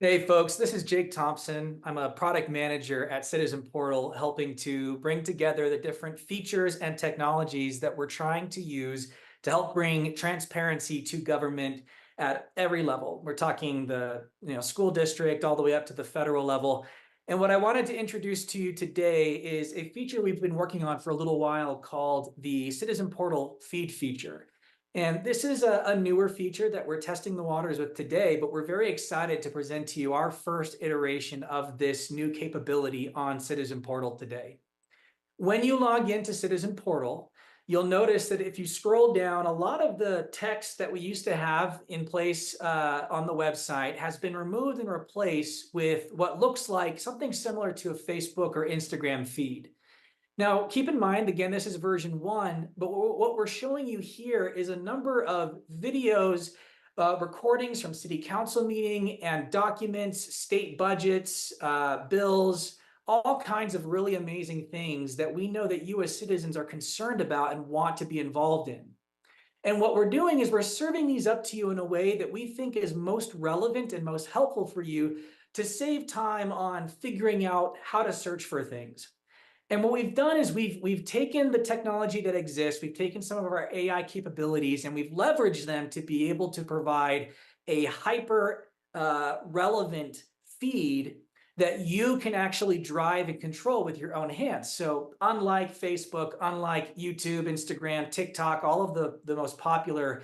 Hey folks, this is Jake Thompson. I'm a product manager at Citizen Portal, helping to bring together the different features and technologies that we're trying to use to help bring transparency to government at every level. We're talking the school district all the way up to the federal level. And what I wanted to introduce to you today is a feature we've been working on for a little while called the Citizen Portal feed feature. And this is a newer feature that we're testing the waters with today, but we're very excited to present to you our first iteration of this new capability on Citizen Portal today. When you log into Citizen Portal, you'll notice that if you scroll down, a lot of the text that we used to have in place on the website has been removed and replaced with what looks like something similar to a Facebook or Instagram feed. Now, keep in mind, again, this is version 1, but what we're showing you here is a number of videos, recordings from city council meeting and documents, state budgets, bills, all kinds of really amazing things that we know that you as citizens are concerned about and want to be involved in. And what we're doing is we're serving these up to you in a way that we think is most relevant and most helpful for you to save time on figuring out how to search for things. And what we've done is we've taken the technology that exists, we've taken some of our AI capabilities, and we've leveraged them to be able to provide a hyper relevant feed that you can actually drive and control with your own hands. So unlike Facebook, unlike YouTube, Instagram, TikTok, all of the most popular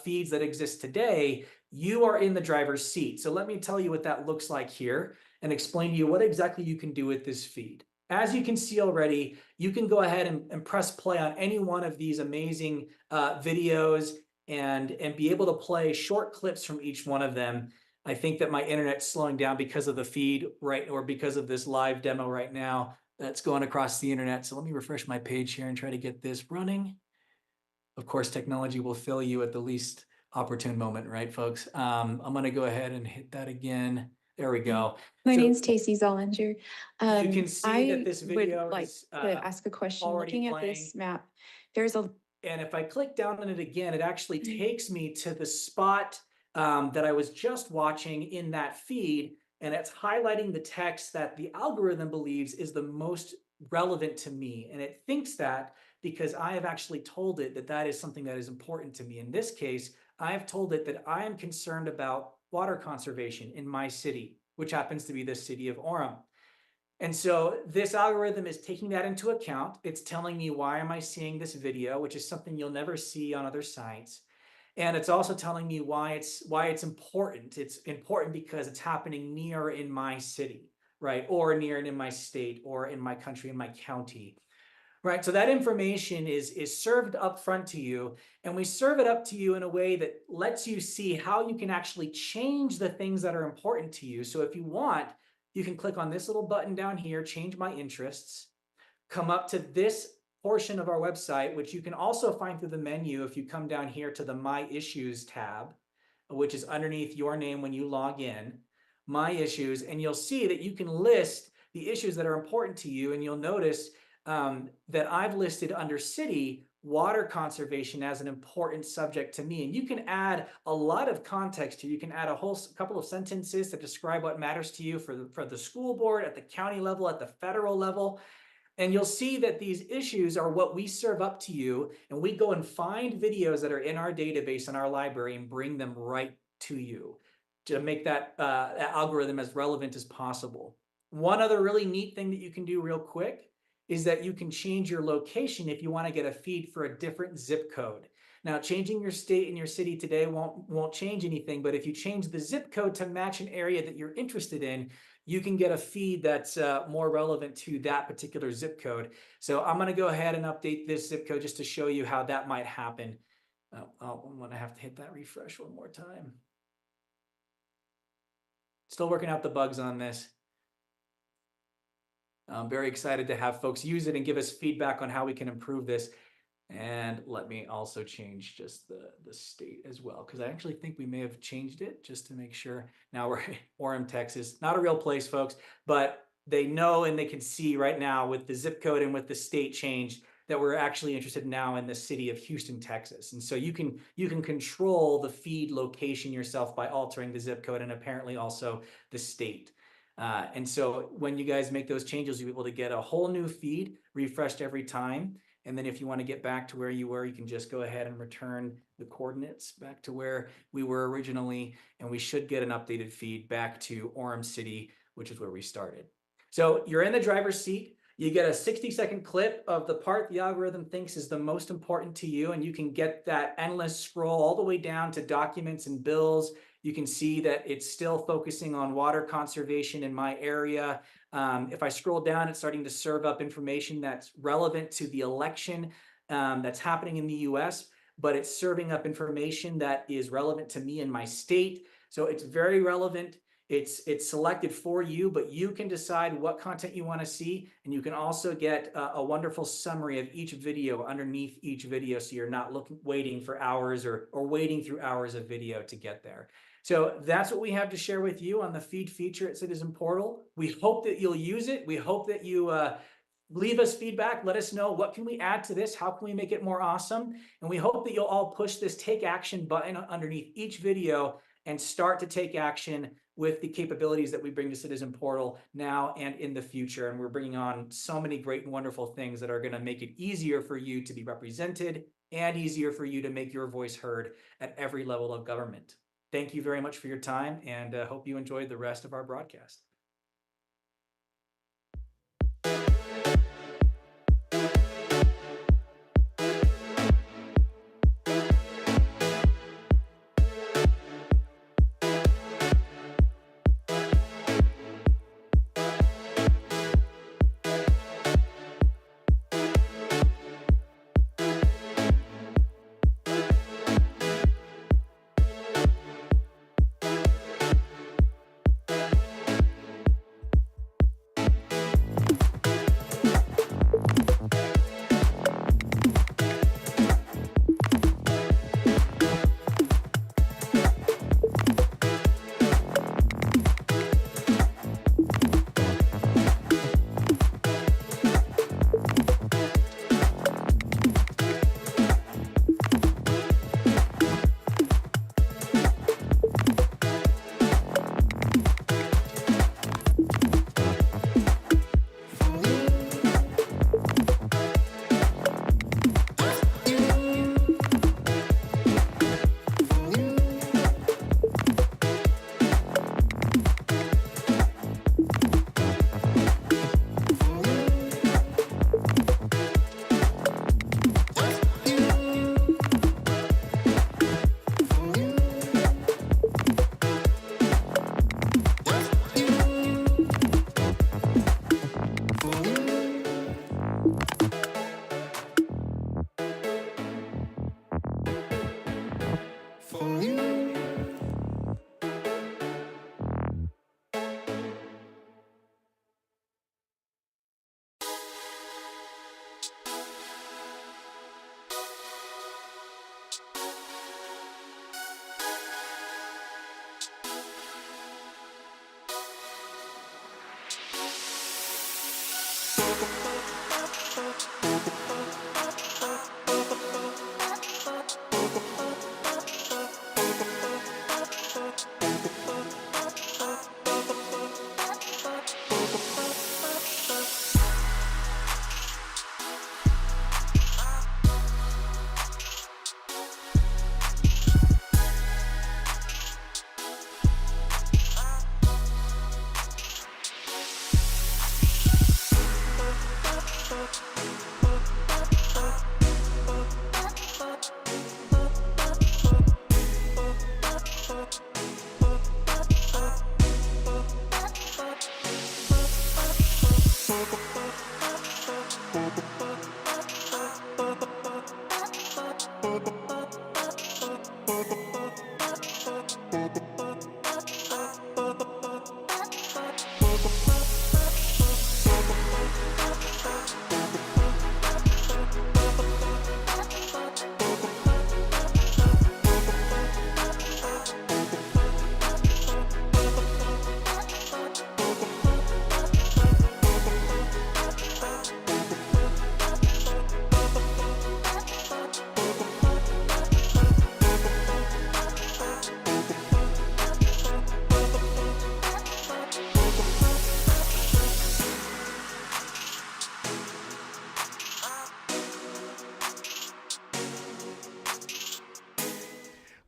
feeds that exist today, you are in the driver's seat. So let me tell you what that looks like here and explain to you what exactly you can do with this feed. As you can see already, you can go ahead and press play on any one of these amazing videos and be able to play short clips from each one of them. I think that my internet's slowing down because of the feed, right, or because of this live demo right now that's going across the internet. So let me refresh my page here and try to get this running. Of course, technology will fail you at the least opportune moment, right, folks? I'm going to go ahead and hit that again. There we go. My name's Tacey Zollinger. You can see that this video would like is to ask a question. already Looking playing. at this map, there's a And if I click down on it again, it actually takes me to the spot that I was just watching in that feed, and it's highlighting the text that the algorithm believes is the most relevant to me. And it thinks that because I have actually told it that that is something that is important to me. In this case, I have told it that I am concerned about water conservation in my city, which happens to be the city of Orem. And so this algorithm is taking that into account. It's telling me why am I seeing this video, which is something you'll never see on other sites. And it's also telling me why it's important. It's important because it's happening near in my city, right? Or near in my state, or in my country, in my county. Right, so that information is served up front to you, and we serve it up to you in a way that lets you see how you can actually change the things that are important to you. So if you want, you can click on this little button down here, change my interests, come up to this portion of our website, which you can also find through the menu if you come down here to the My Issues tab, which is underneath your name when you log in, My Issues, and you'll see that you can list the issues that are important to you, and you'll notice that I've listed under city water conservation as an important subject to me. And you can add a lot of context here. You can add a whole couple of sentences to describe what matters to you for the school board, at the county level, at the federal level. And you'll see that these issues are what we serve up to you. And we go and find videos that are in our database in our library and bring them right to you to make that algorithm as relevant as possible. One other really neat thing that you can do real quick is that you can change your location if you want to get a feed for a different zip code. Now, changing your state and your city today won't change anything, but if you change the zip code to match an area that you're interested in, you can get a feed that's more relevant to that particular zip code. So I'm going to go ahead and update this zip code just to show you how that might happen. I'm going to have to hit that refresh one more time. Still working out the bugs on this. I'm very excited to have folks use it and give us feedback on how we can improve this. And let me also change just the state as well, because I actually think we may have changed it just to make sure. Now we're Orem, Texas, not a real place, folks, but they know and they can see right now with the zip code and with the state change that we're actually interested now in the city of Houston, Texas. And so you can control the feed location yourself by altering the zip code and apparently also the state. And so when you guys make those changes, you'll be able to get a whole new feed refreshed every time. And then if you want to get back to where you were, you can just go ahead and return the coordinates back to where we were originally. And we should get an updated feed back to Orem City, which is where we started. So you're in the driver's seat. You get a 60-second clip of the part the algorithm thinks is the most important to you, and you can get that endless scroll all the way down to documents and bills. You can see that it's still focusing on water conservation in my area. If I scroll down, it's starting to serve up information that's relevant to the election that's happening in the US, but it's serving up information that is relevant to me in my state. So it's very relevant. It's selected for you, but you can decide what content you want to see. And you can also get a wonderful summary of each video underneath each video. So you're not waiting for hours or waiting through hours of video to get there. So that's what we have to share with you on the feed feature at Citizen Portal. We hope that you'll use it. We hope that you leave us feedback. Let us know, what can we add to this? How can we make it more awesome? And we hope that you'll all push this take action button underneath each video and start to take action with the capabilities that we bring to Citizen Portal now and in the future. And we're bringing on so many great and wonderful things that are going to make it easier for you to be represented and easier for you to make your voice heard at every level of government. Thank you very much for your time, and hope you enjoyed the rest of our broadcast.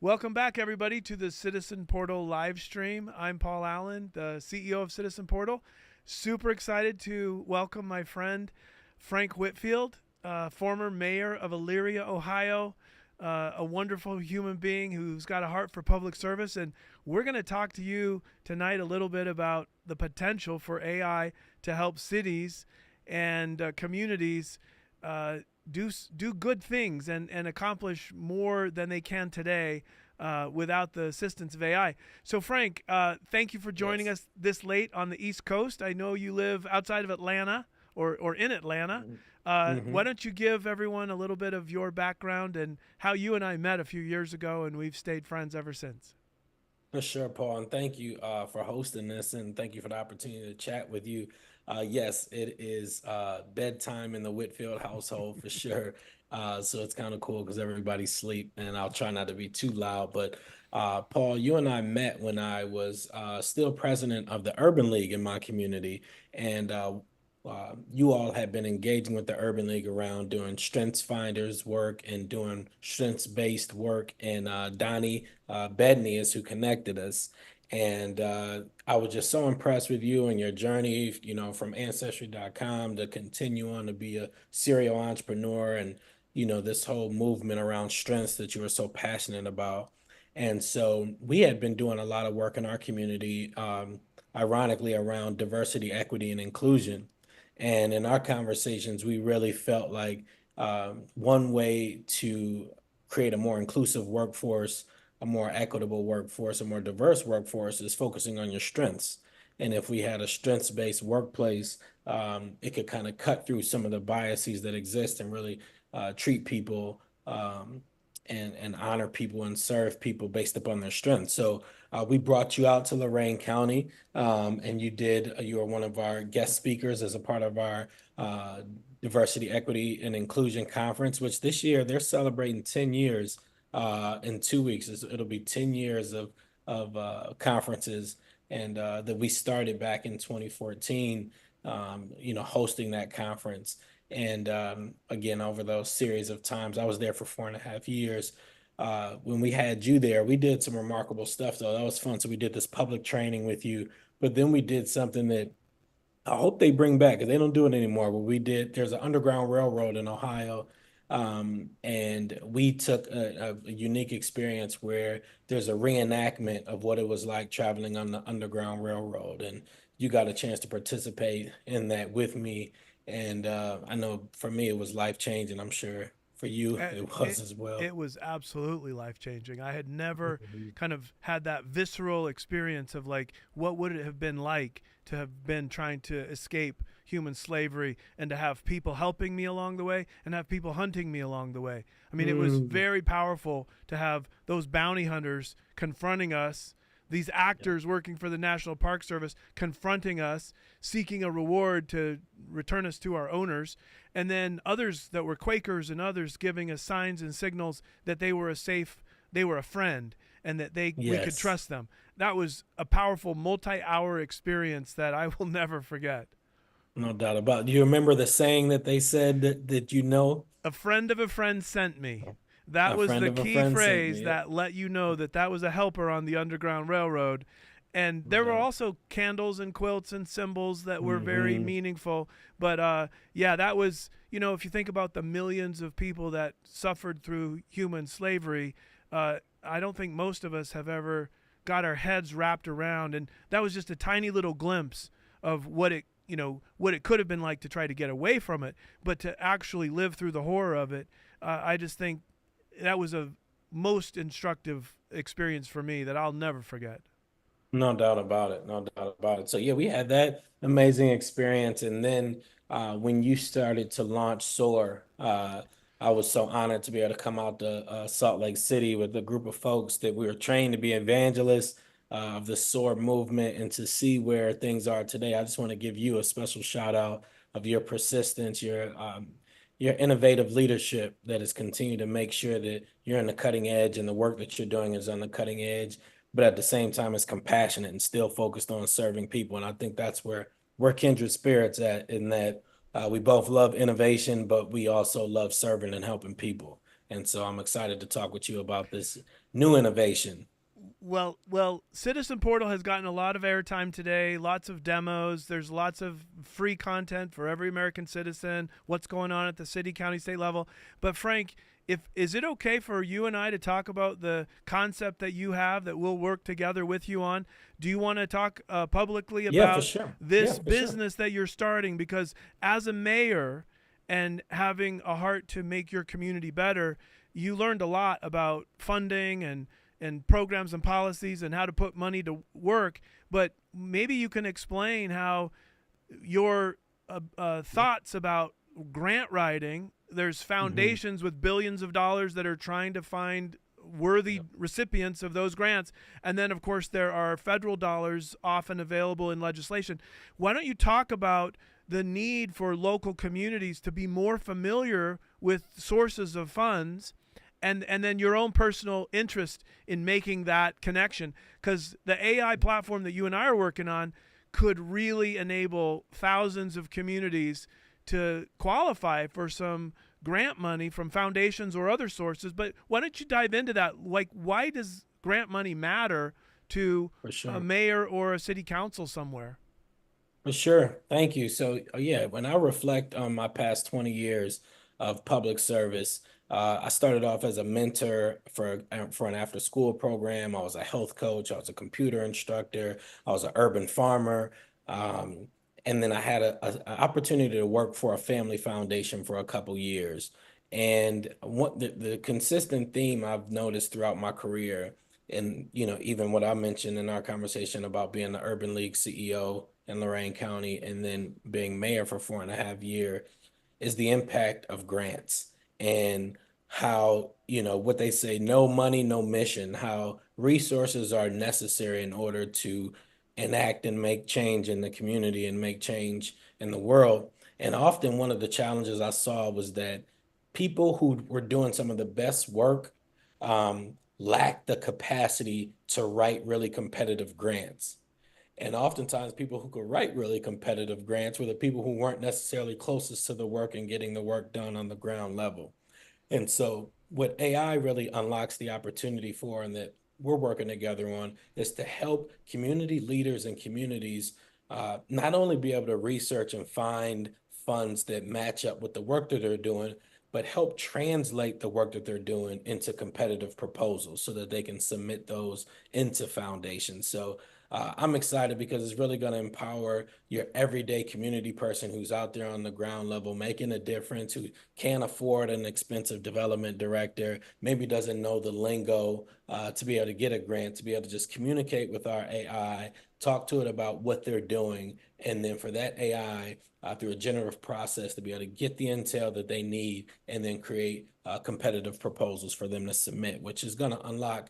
Welcome back, everybody, to the Citizen Portal live stream. I'm Paul Allen, the CEO of Citizen Portal. Super excited to welcome my friend Frank Whitfield, former mayor of Elyria, Ohio, a wonderful human being who's got a heart for public service. And we're going to talk to you tonight a little bit about the potential for AI to help cities and communities do good things and accomplish more than they can today without the assistance of AI. So, Frank, thank you for joining us this late on the East Coast. I know you live outside of Atlanta or in Atlanta. Why don't you give everyone a little bit of your background and how you and I met a few years ago, and we've stayed friends ever since. For sure, Paul, and thank you for hosting this, and thank you for the opportunity to chat with you. Yes, it is bedtime in the Whitfield household for sure. So it's kind of cool because everybody's asleep, and I'll try not to be too loud. But Paul, you and I met when I was still president of the Urban League in my community, and you all have been engaging with the Urban League around doing strengths finders work and doing strengths-based work. And Donnie Bedney is who connected us. And I was just so impressed with you and your journey, you know, from Ancestry.com to continue on to be a serial entrepreneur and, you know, this whole movement around strengths that you were so passionate about. And so we had been doing a lot of work in our community, ironically, around diversity, equity, and inclusion. And in our conversations, we really felt like one way to create a more inclusive workforce, a more equitable workforce, a more diverse workforce is focusing on your strengths. And if we had a strengths-based workplace, it could kind of cut through some of the biases that exist and really treat people and honor people and serve people based upon their strengths. So we brought you out to Lorain County, and you were one of our guest speakers as a part of our Diversity, Equity, and Inclusion Conference, which this year they're celebrating 10 years in 2 weeks. It'll be 10 years of conferences, and that we started back in 2014, you know, hosting that conference. And again, over those series of times, I was there for 4.5 years. When we had you there, we did some remarkable stuff, though. That was fun. So we did this public training with you, but then we did something that I hope they bring back because they don't do it anymore. But there's an underground railroad in Ohio, and we took a unique experience where there's a reenactment of what it was like traveling on the Underground Railroad. And you got a chance to participate in that with me. And I know for me, it was life-changing. I'm sure for you, it was as well. It was absolutely life-changing. I had never kind of had that visceral experience of like, what would it have been like to have been trying to escape human slavery and to have people helping me along the way and have people hunting me along the way. I mean, it was very powerful to have those bounty hunters confronting us, these actors working for the National Park Service confronting us, seeking a reward to return us to our owners, and then others that were Quakers and others giving us signs and signals that they were a friend, and that we could trust them. That was a powerful multi-hour experience that I will never forget. No doubt about it. Do you remember the saying that they said that you know? A friend of a friend sent me. That was the key phrase that let you know that was a helper on the Underground Railroad. And there were also candles and quilts and symbols that were very meaningful. But yeah, that was, you know, if you think about the millions of people that suffered through human slavery, I don't think most of us have ever got our heads wrapped around. And that was just a tiny little glimpse of what it could have been like to try to get away from it, but to actually live through the horror of it. I just think that was a most instructive experience for me that I'll never forget. No doubt about it. No doubt about it. So yeah, we had that amazing experience. And then when you started to launch SOAR, I was so honored to be able to come out to Salt Lake City with a group of folks that we were trained to be evangelists of the SOAR movement and to see where things are today. I just want to give you a special shout out of your persistence, your innovative leadership that has continued to make sure that you're on the cutting edge and the work that you're doing is on the cutting edge, but at the same time is compassionate and still focused on serving people. And I think that's where we're kindred spirits at, in that we both love innovation, but we also love serving and helping people. And so I'm excited to talk with you about this new innovation. Well, Citizen Portal has gotten a lot of airtime today, lots of demos. There's lots of free content for every American citizen, what's going on at the city, county, state level. But Frank, is it okay for you and I to talk about the concept that you have that we'll work together with you on? Do you want to talk publicly about this business that you're starting? Because as a mayor and having a heart to make your community better, you learned a lot about funding and programs and policies and how to put money to work. But maybe you can explain how your thoughts about grant writing. There's foundations with billions of dollars that are trying to find worthy recipients of those grants. And then, of course, there are federal dollars often available in legislation. Why don't you talk about the need for local communities to be more familiar with sources of funds, and then your own personal interest in making that connection? Because the AI platform that you and I are working on could really enable thousands of communities to qualify for some grant money from foundations or other sources. But why don't you dive into that? Like, why does grant money matter to a mayor or a city council somewhere? For sure. Thank you. So, yeah, when I reflect on my past 20 years of public service, I started off as a mentor for an after-school program. I was a health coach. I was a computer instructor. I was an urban farmer. And then I had an opportunity to work for a family foundation for a couple years. And what the consistent theme I've noticed throughout my career, and even what I mentioned in our conversation about being the Urban League CEO in Lorain County and then being mayor for 4.5 years, is the impact of grants and how, what they say, no money, no mission, how resources are necessary in order to enact and make change in the community and make change in the world. And often one of the challenges I saw was that people who were doing some of the best work lacked the capacity to write really competitive grants. And oftentimes people who could write really competitive grants were the people who weren't necessarily closest to the work and getting the work done on the ground level. And so what AI really unlocks the opportunity for, and that we're working together on, is to help community leaders and communities not only be able to research and find funds that match up with the work that they're doing, but help translate the work that they're doing into competitive proposals so that they can submit those into foundations. So I'm excited because it's really going to empower your everyday community person who's out there on the ground level making a difference, who can't afford an expensive development director, maybe doesn't know the lingo to be able to get a grant, to be able to just communicate with our AI, talk to it about what they're doing, and then for that AI, through a generative process, to be able to get the intel that they need and then create competitive proposals for them to submit, which is going to unlock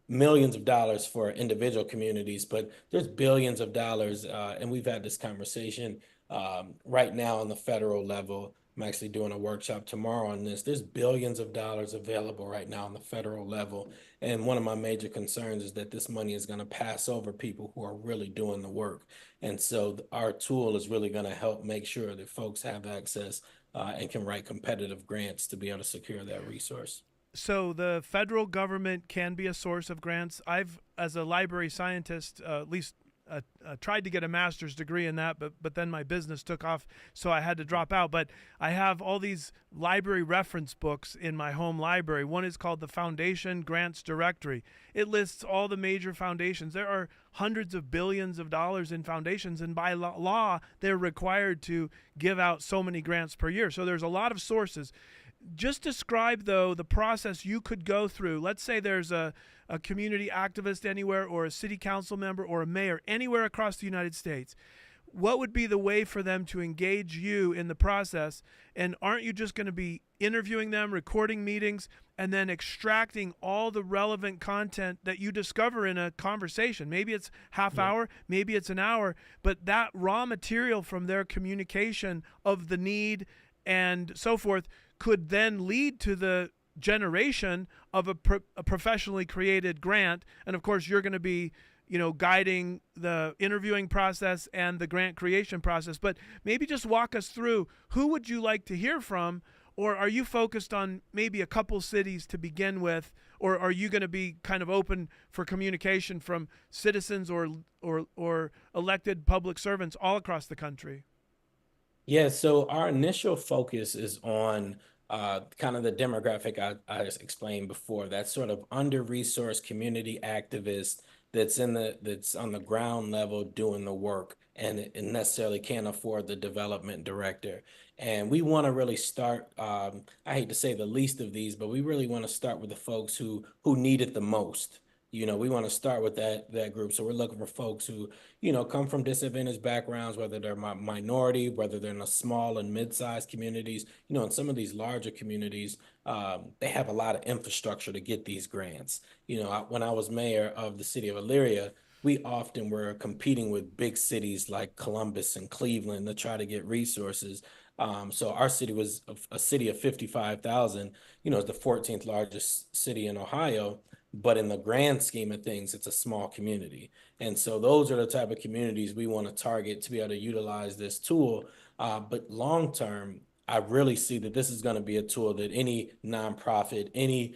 millions of dollars for individual communities, but there's billions of dollars. And we've had this conversation right now on the federal level. I'm actually doing a workshop tomorrow on this. There's billions of dollars available right now on the federal level. And one of my major concerns is that this money is going to pass over people who are really doing the work. And so our tool is really going to help make sure that folks have access and can write competitive grants to be able to secure that resource. So the federal government can be a source of grants. I've, as a library scientist, at least tried to get a master's degree in that, but then my business took off, so I had to drop out. But I have all these library reference books in my home library. One is called the Foundation Grants Directory. It lists all the major foundations. There are hundreds of billions of dollars in foundations, and by law, they're required to give out so many grants per year. So there's a lot of sources. Just describe, though, the process you could go through. Let's say there's a community activist anywhere, or a city council member, or a mayor anywhere across the United States. What would be the way for them to engage you in the process? And aren't you just going to be interviewing them, recording meetings, and then extracting all the relevant content that you discover in a conversation? Maybe it's half hour, maybe it's an hour, but that raw material from their communication of the need and so forth could then lead to the generation of a professionally created grant. And of course, you're going to be, guiding the interviewing process and the grant creation process. But maybe just walk us through, who would you like to hear from, or are you focused on maybe a couple cities to begin with, or are you going to be kind of open for communication from citizens or elected public servants all across the country? Yeah, so our initial focus is on kind of the demographic I explained before, that sort of under-resourced community activist that's on the ground level doing the work and necessarily can't afford the development director. And we want to really start, I hate to say the least of these, but we really want to start with the folks who need it the most. We want to start with that group. So we're looking for folks who, come from disadvantaged backgrounds, whether they're minority, whether they're in the small and mid-sized communities. In some of these larger communities, they have a lot of infrastructure to get these grants. When I was mayor of the city of Elyria, we often were competing with big cities like Columbus and Cleveland to try to get resources. So our city was a city of 55,000, it's the 14th largest city in Ohio. But in the grand scheme of things, it's a small community. And so those are the type of communities we want to target to be able to utilize this tool. But long term, I really see that this is going to be a tool that any nonprofit, any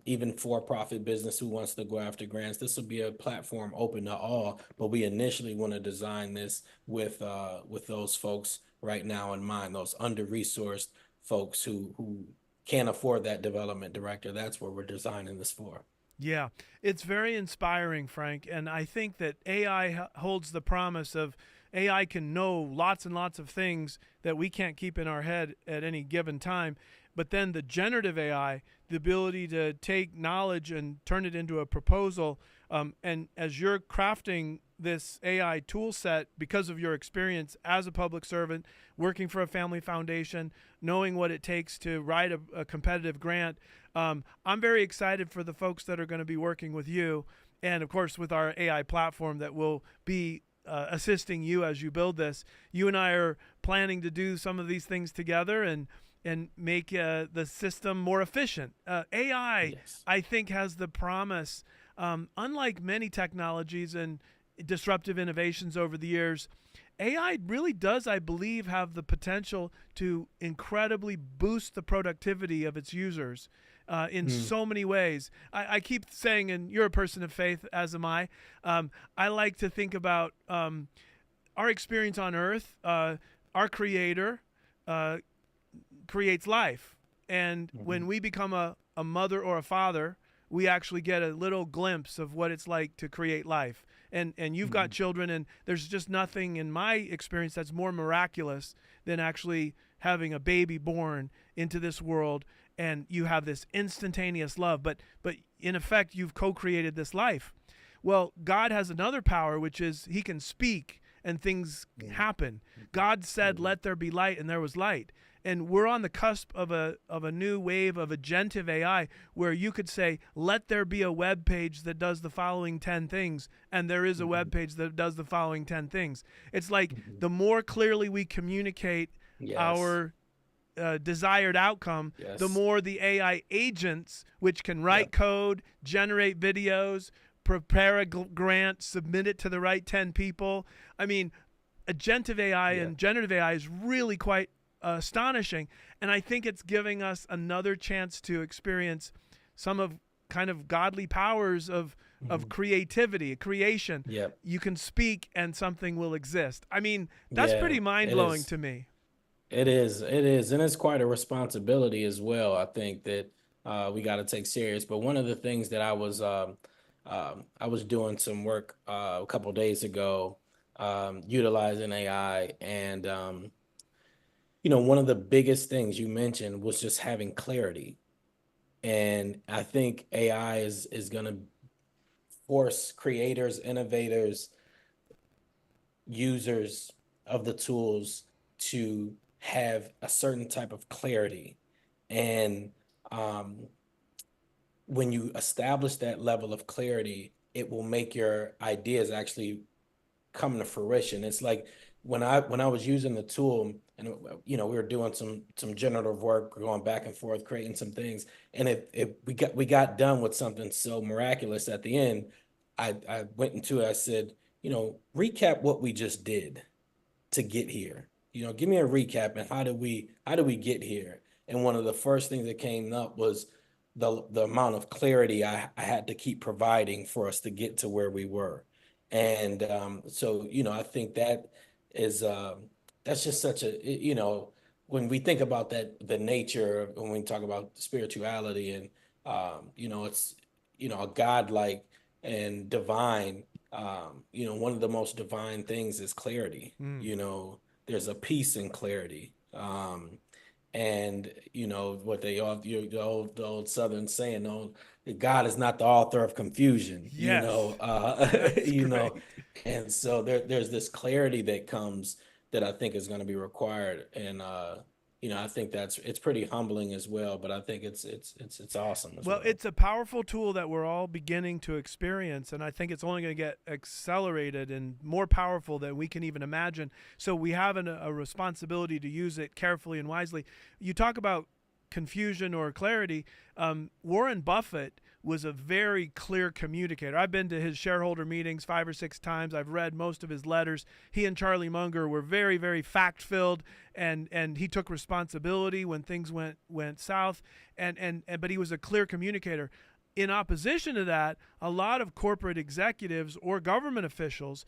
even for-profit business who wants to go after grants, this will be a platform open to all. But we initially want to design this with those folks right now in mind, those under-resourced folks who can't afford that development director. That's what we're designing this for. Yeah, it's very inspiring, Frank. And I think that AI holds the promise of AI can know lots and lots of things that we can't keep in our head at any given time. But then the generative AI, the ability to take knowledge and turn it into a proposal. And as you're crafting this AI tool set, because of your experience as a public servant, working for a family foundation, knowing what it takes to write a competitive grant, I'm very excited for the folks that are going to be working with you. And of course, with our AI platform that will be assisting you as you build this. You and I are planning to do some of these things together and make the system more efficient. AI, yes, I think, has the promise, unlike many technologies and disruptive innovations over the years, AI really does, I believe, have the potential to incredibly boost the productivity of its users in so many ways. I keep saying, and you're a person of faith, as am I like to think about our experience on Earth. Our Creator creates life. And when we become a mother or a father, we actually get a little glimpse of what it's like to create life. And you've got children, and there's just nothing in my experience that's more miraculous than actually having a baby born into this world, and you have this instantaneous love. But in effect, you've co-created this life. Well, God has another power, which is he can speak and things happen. God said, "Let there be light," and there was light. And we're on the cusp of a new wave of agentive AI where you could say, let there be a web page that does the following 10 things, and there is a web page that does the following 10 things. It's like the more clearly we communicate our desired outcome, the more the AI agents, which can write code, generate videos, prepare a grant, submit it to the right 10 people. I mean, agentive AI and generative AI is really quite astonishing, and I think it's giving us another chance to experience some of kind of godly powers of creativity, creation. You can speak and something will exist. I mean, that's pretty mind-blowing to me. It is, and it's quite a responsibility as well. I think that we got to take serious. But one of the things that I was doing some work a couple days ago, utilizing AI, and one of the biggest things you mentioned was just having clarity. And I think AI is going to force creators, innovators, users of the tools to have a certain type of clarity. And when you establish that level of clarity, it will make your ideas actually come to fruition. It's like when I was using the tool, and we were doing some generative work, going back and forth, creating some things, and we got done with something so miraculous at the end. I went into it. I said, recap what we just did to get here. Give me a recap, and how do we get here? And one of the first things that came up was the amount of clarity I had to keep providing for us to get to where we were. And so, I think that is that's just such a, when we think about that, the nature, when we talk about spirituality and, it's, a godlike and divine, one of the most divine things is clarity. There's a peace in clarity. And what they all, the old Southern saying, God is not the author of confusion. Yes. And so there's this clarity that comes that I think is going to be required. And I think it's pretty humbling as well, but I think it's awesome as well. It's a powerful tool that we're all beginning to experience, and I think it's only going to get accelerated and more powerful than we can even imagine. So we have a responsibility to use it carefully and wisely. You talk about confusion or clarity. Warren Buffett was a very clear communicator. I've been to his shareholder meetings 5 or 6 times. I've read most of his letters. He and Charlie Munger were very, very fact-filled, and he took responsibility when things went south, but he was a clear communicator. In opposition to that, a lot of corporate executives or government officials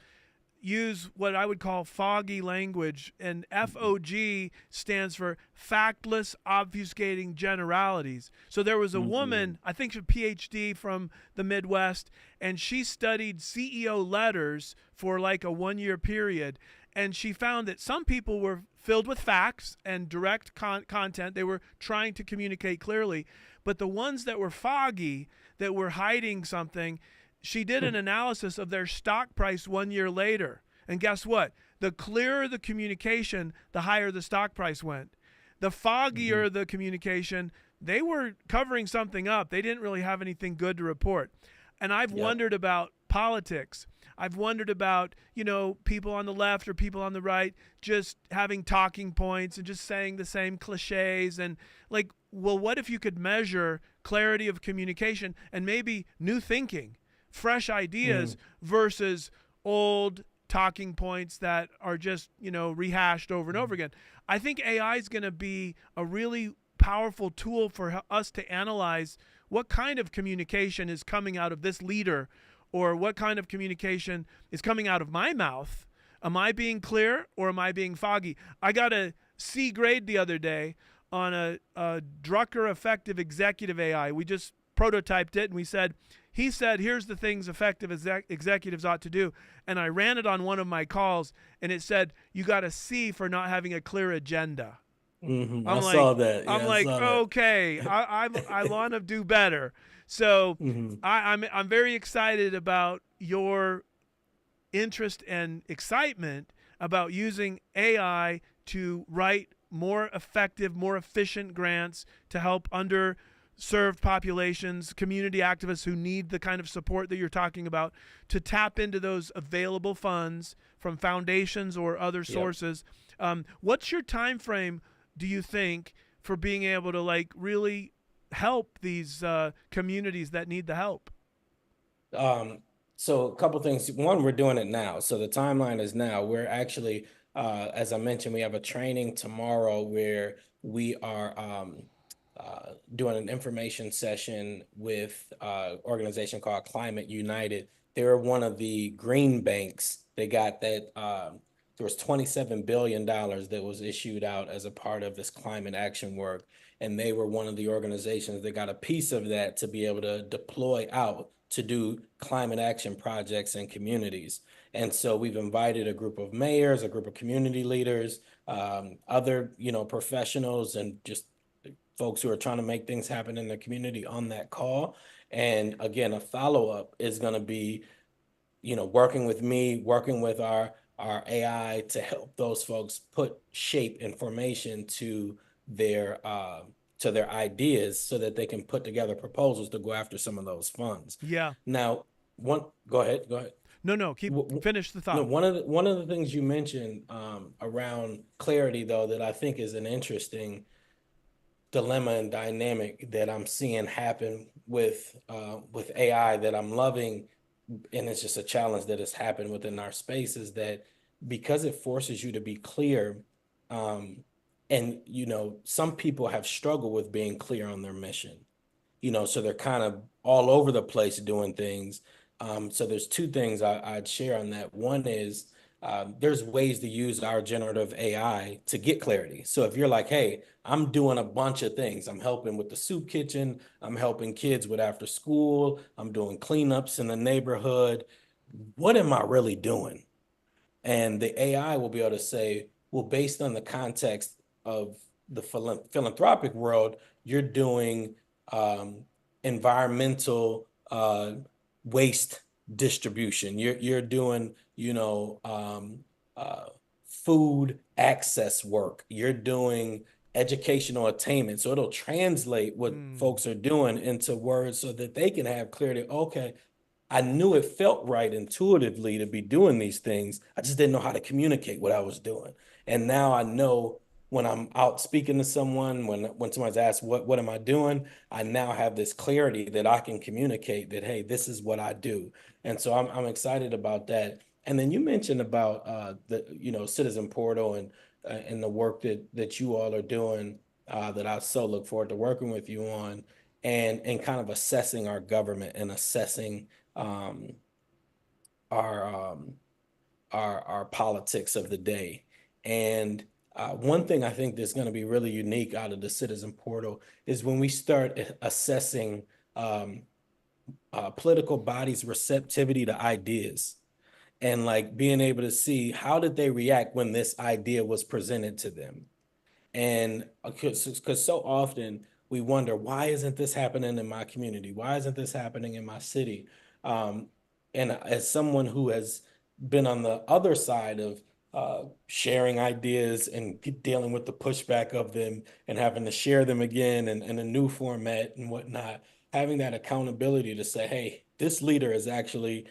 use what I would call foggy language, and FOG stands for factless, obfuscating generalities. So there was a woman, I think she's a PhD from the Midwest, and she studied CEO letters for like a 1-year period, and she found that some people were filled with facts and direct content. They were trying to communicate clearly, but the ones that were foggy, that were hiding something, she did an analysis of their stock price 1 year later. And guess what? The clearer the communication, the higher the stock price went. The foggier the communication, they were covering something up. They didn't really have anything good to report. And I've wondered about politics. I've wondered about, people on the left or people on the right just having talking points and just saying the same cliches. And what if you could measure clarity of communication and maybe new thinking? Fresh ideas versus old talking points that are just, rehashed over and over again. I think AI is going to be a really powerful tool for us to analyze what kind of communication is coming out of this leader, or what kind of communication is coming out of my mouth. Am I being clear or am I being foggy? I got a C grade the other day on a Drucker Effective Executive AI. We just prototyped it, and he said, here's the things effective executives ought to do. And I ran it on one of my calls, and it said, you got a C for not having a clear agenda. I saw that. Yeah, I'm like, okay, I want to do better. So I'm very excited about your interest and excitement about using AI to write more effective, more efficient grants to help underserved populations, community activists who need the kind of support that you're talking about, to tap into those available funds from foundations or other sources. What's your time frame, do you think, for being able to really help these communities that need the help? So a couple things. One, we're doing it now. So the timeline is now. We're actually, as I mentioned, we have a training tomorrow where we are doing an information session with an organization called Climate United. They're one of the green banks. They got that, there was $27 billion that was issued out as a part of this climate action work. And they were one of the organizations that got a piece of that to be able to deploy out to do climate action projects in communities. And so we've invited a group of mayors, a group of community leaders, other, professionals, and just folks who are trying to make things happen in the community on that call. And again, a follow-up is going to be, working with me, working with our AI to help those folks put shape and formation to their ideas so that they can put together proposals to go after some of those funds. Yeah. Now, go ahead. No, finish the thought. No, one of the things you mentioned around clarity, though, that I think is an interesting dilemma and dynamic that I'm seeing happen with AI that I'm loving, and it's just a challenge that has happened within our space, is that because it forces you to be clear, And, some people have struggled with being clear on their mission, so they're kind of all over the place doing things. So there's two things I'd share on that. One is there's ways to use our generative AI to get clarity. So if you're like, hey, I'm doing a bunch of things. I'm helping with the soup kitchen. I'm helping kids with after school. I'm doing cleanups in the neighborhood. What am I really doing? And the AI will be able to say, well, based on the context of the philanthropic world, you're doing environmental waste distribution. You're doing, food access work. You're doing educational attainment. So it'll translate what folks are doing into words so that they can have clarity. Okay, I knew it felt right intuitively to be doing these things. I just didn't know how to communicate what I was doing. And now I know when I'm out speaking to someone, when someone's asked, what am I doing? I now have this clarity that I can communicate that, hey, this is what I do. And so I'm excited about that. And then you mentioned about the Citizen Portal and the work that you all are doing that I so look forward to working with you on, and kind of assessing our government and assessing our politics of the day. And one thing I think that's going to be really unique out of the Citizen Portal is when we start assessing political bodies' receptivity to ideas, and like being able to see how did they react when this idea was presented to them. And because so often we wonder, why isn't this happening in my community? Why isn't this happening in my city? And as someone who has been on the other side of sharing ideas and dealing with the pushback of them and having to share them again in a new format and whatnot, having that accountability to say, hey, this leader is actually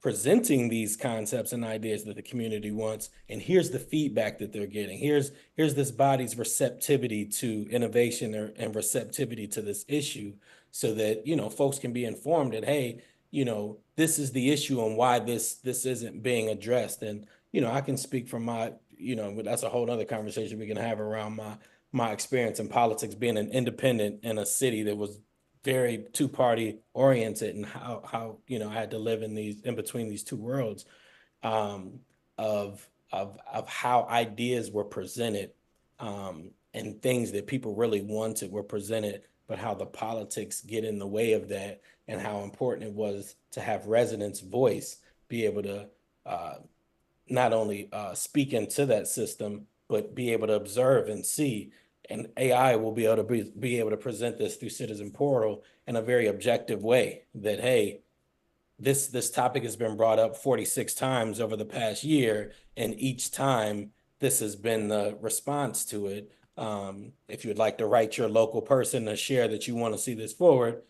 presenting these concepts and ideas that the community wants, and here's the feedback that they're getting. Here's this body's receptivity to innovation and receptivity to this issue, so that folks can be informed that, hey, this is the issue and why this isn't being addressed. And I can speak from my that's a whole other conversation we can have around my experience in politics, being an independent in a city that was very two-party oriented, and how I had to live in between these two worlds of how ideas were presented, and things that people really wanted were presented, but how the politics get in the way of that, and how important it was to have residents' voice be able to not only speak into that system, but be able to observe and see. And AI will be able to be able to present this through Citizen Portal in a very objective way, that, hey, this topic has been brought up 46 times over the past year, and each time this has been the response to it. If you would like to write your local person to share that you want to see this forward,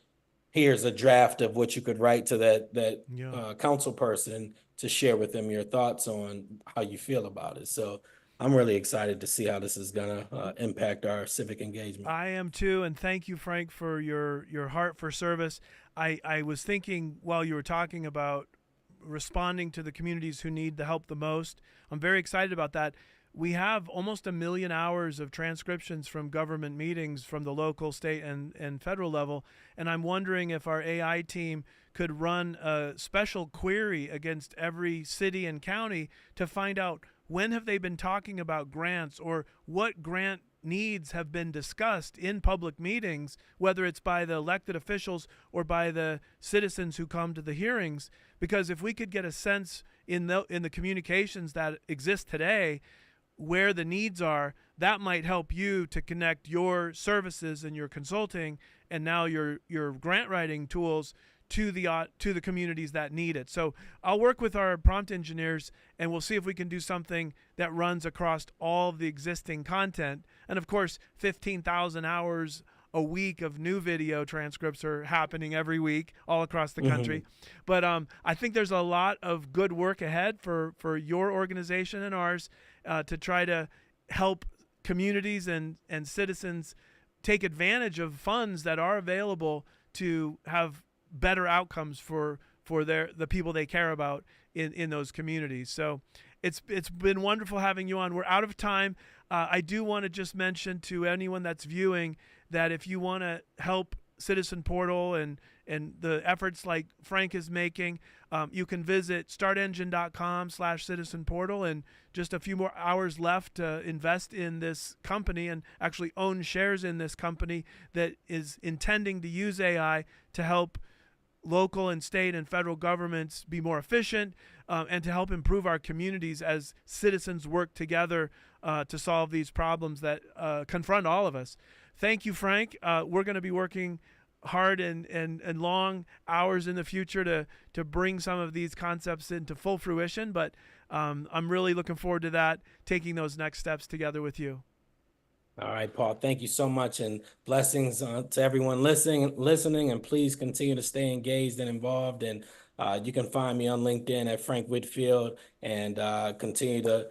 here's a draft of what you could write to that council person to share with them your thoughts on how you feel about it. So I'm really excited to see how this is going to impact our civic engagement. I am too, and thank you, Frank, for your heart for service. I was thinking while you were talking about responding to the communities who need the help the most. I'm very excited about that. We have almost 1 million hours of transcriptions from government meetings from the local, state, and federal level, and I'm wondering if our AI team could run a special query against every city and county to find out when have they been talking about grants, or what grant needs have been discussed in public meetings, whether it's by the elected officials or by the citizens who come to the hearings. Because if we could get a sense in the communications that exist today where the needs are, that might help you to connect your services and your consulting and now your grant writing tools to the communities that need it. So I'll work with our prompt engineers, and we'll see if we can do something that runs across all of the existing content. And of course, 15,000 hours a week of new video transcripts are happening every week all across the country. But I think there's a lot of good work ahead for your organization and ours to try to help communities and citizens take advantage of funds that are available to have better outcomes for the people they care about in those communities. So it's been wonderful having you on. We're out of time. I do want to just mention to anyone that's viewing that if you want to help Citizen Portal and the efforts like Frank is making, you can visit startengine.com/Citizen Portal, and just a few more hours left to invest in this company and actually own shares in this company that is intending to use AI to help local and state and federal governments be more efficient, and to help improve our communities as citizens work together to solve these problems that confront all of us. Thank you, Frank. We're going to be working hard and long hours in the future to bring some of these concepts into full fruition, but I'm really looking forward to that, taking those next steps together with you. All right, Paul, thank you so much, and blessings to everyone listening, and please continue to stay engaged and involved. And you can find me on LinkedIn at Frank Whitfield, and continue to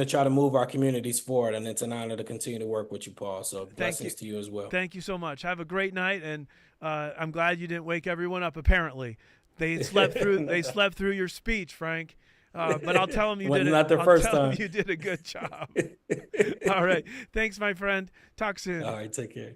try to move our communities forward. And it's an honor to continue to work with you, Paul. So blessings to you as well. Thank you so much. Have a great night, and I'm glad you didn't wake everyone up. Apparently, they slept through your speech, Frank. But I'll tell them you did you did a good job. All right. Thanks, my friend. Talk soon. All right. Take care.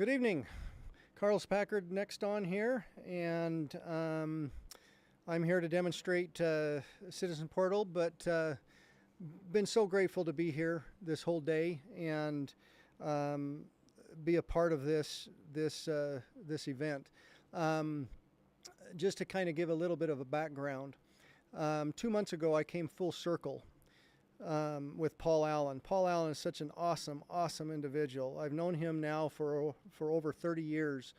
Good evening. Carlos Packard next on here, and I'm here to demonstrate Citizen Portal, but been so grateful to be here this whole day and be a part of this event. Just to kind of give a little bit of a background, 2 months ago I came full circle with Paul Allen. Paul Allen is such an awesome individual. I've known him now for over 30 years.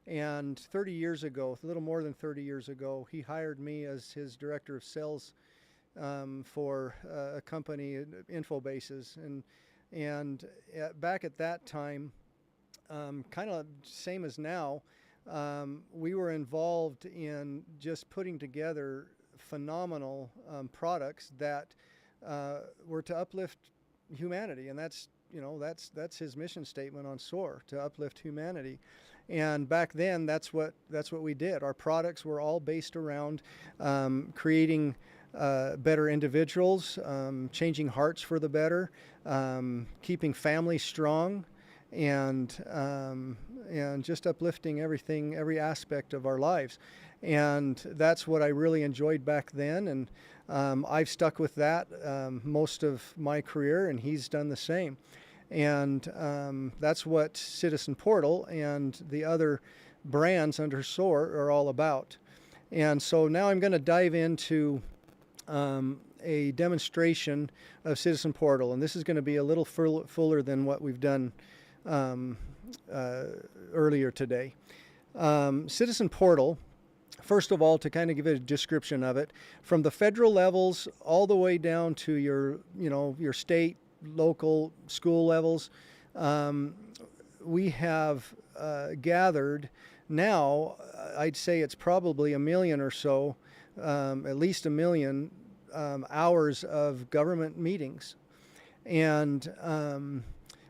And 30 years ago, a little more than 30 years ago, he hired me as his director of sales for a company, Infobases. And back at that time, kind of same as now, we were involved in just putting together phenomenal products that were to uplift humanity, and that's his mission statement on SOAR, to uplift humanity. And back then, that's what we did. Our products were all based around creating better individuals, changing hearts for the better, keeping families strong, and just uplifting everything, every aspect of our lives. And that's what I really enjoyed back then, and I've stuck with that most of my career, and he's done the same. And that's what Citizen Portal and the other brands under SOAR are all about. And so now I'm going to dive into a demonstration of Citizen Portal, and this is going to be a little fuller than what we've done earlier today. Citizen Portal, first of all, to kind of give it a description of it, from the federal levels all the way down to your state, local, school levels, we have gathered now, I'd say it's probably 1 million or so, at least 1 million hours of government meetings. And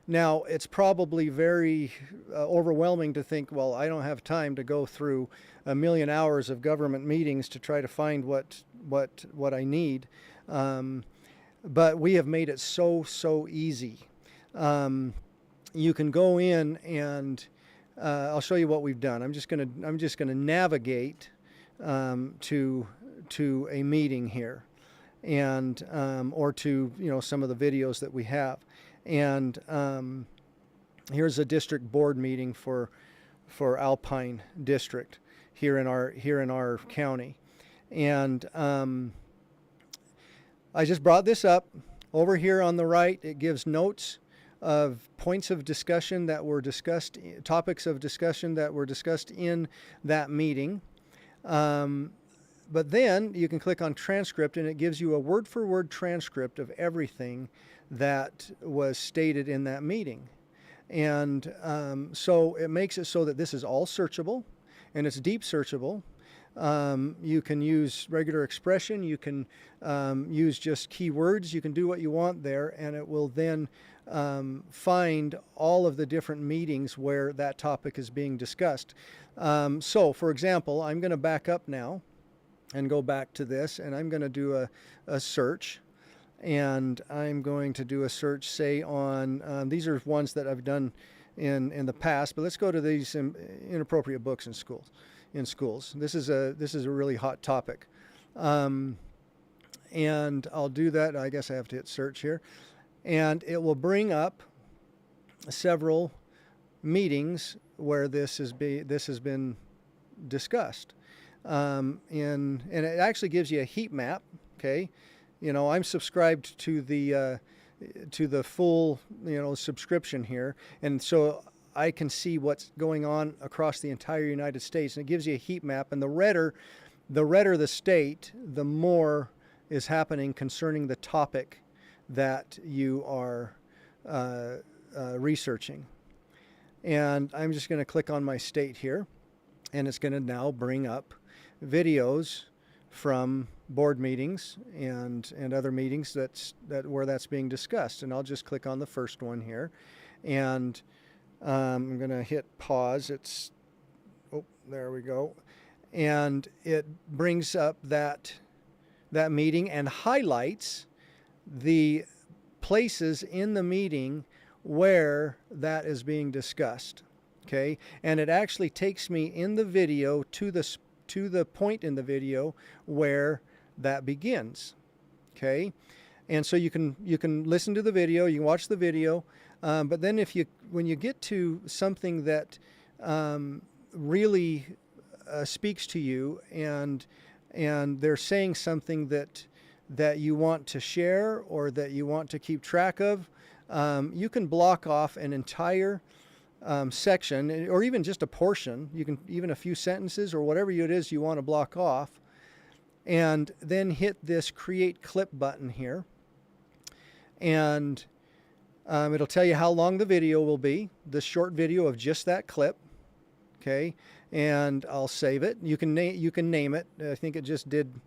now it's probably very overwhelming to think, well, I don't have time to go through 1 million hours of government meetings to try to find what I need. But we have made it so easy. You can go in and I'll show you what we've done. I'm just gonna navigate to a meeting here, and or to some of the videos that we have. And here's a district board meeting for Alpine District here in our county, and I just brought this up. Over here on the right, it gives notes of points of discussion that were discussed, topics of discussion that were discussed in that meeting. But then you can click on transcript, and it gives you a word-for-word transcript of everything that was stated in that meeting. And so it makes it so that this is all searchable, and it's deep searchable. You can use regular expression, you can use just keywords, you can do what you want there, and it will then find all of the different meetings where that topic is being discussed. So, for example, I'm going to back up now and go back to this, and I'm going to do a search. And I'm going to do a search, say, on, these are ones that I've done in the past, but let's go to these inappropriate books in schools. This is a really hot topic. And I'll do that. I guess I have to hit search here. And it will bring up several meetings where this has been discussed. And it actually gives you a heat map, okay? I'm subscribed to the full, subscription here. And so I can see what's going on across the entire United States, and it gives you a heat map. And the redder the state, the more is happening concerning the topic that you are researching. And I'm just going to click on my state here, and it's going to now bring up videos from board meetings and other meetings where that's being discussed. And I'll just click on the first one here, and I'm going to hit pause. There we go. And it brings up that meeting and highlights the places in the meeting where that is being discussed. Okay, and it actually takes me in the video to the point in the video where that begins. Okay, and so you can listen to the video, you can watch the video, but then when you get to something that really speaks to you, and they're saying something that you want to share or that you want to keep track of, you can block off an entire section, or even just a portion. You can even a few sentences or whatever it is you want to block off, and then hit this create clip button here, and it'll tell you how long the video will be, the short video of just that clip. Okay, and I'll save it. You can name it. I think it just did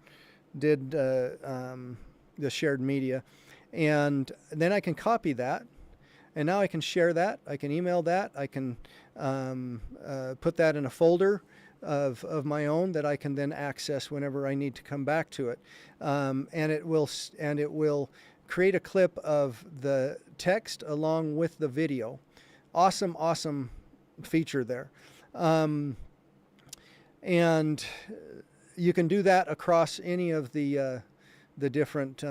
the shared media, and then I can copy that. And now I can share that, I can email that, I can put that in a folder of my own that I can then access whenever I need to come back to it. And it will create a clip of the text along with the video. Awesome feature there. And you can do that across any of the different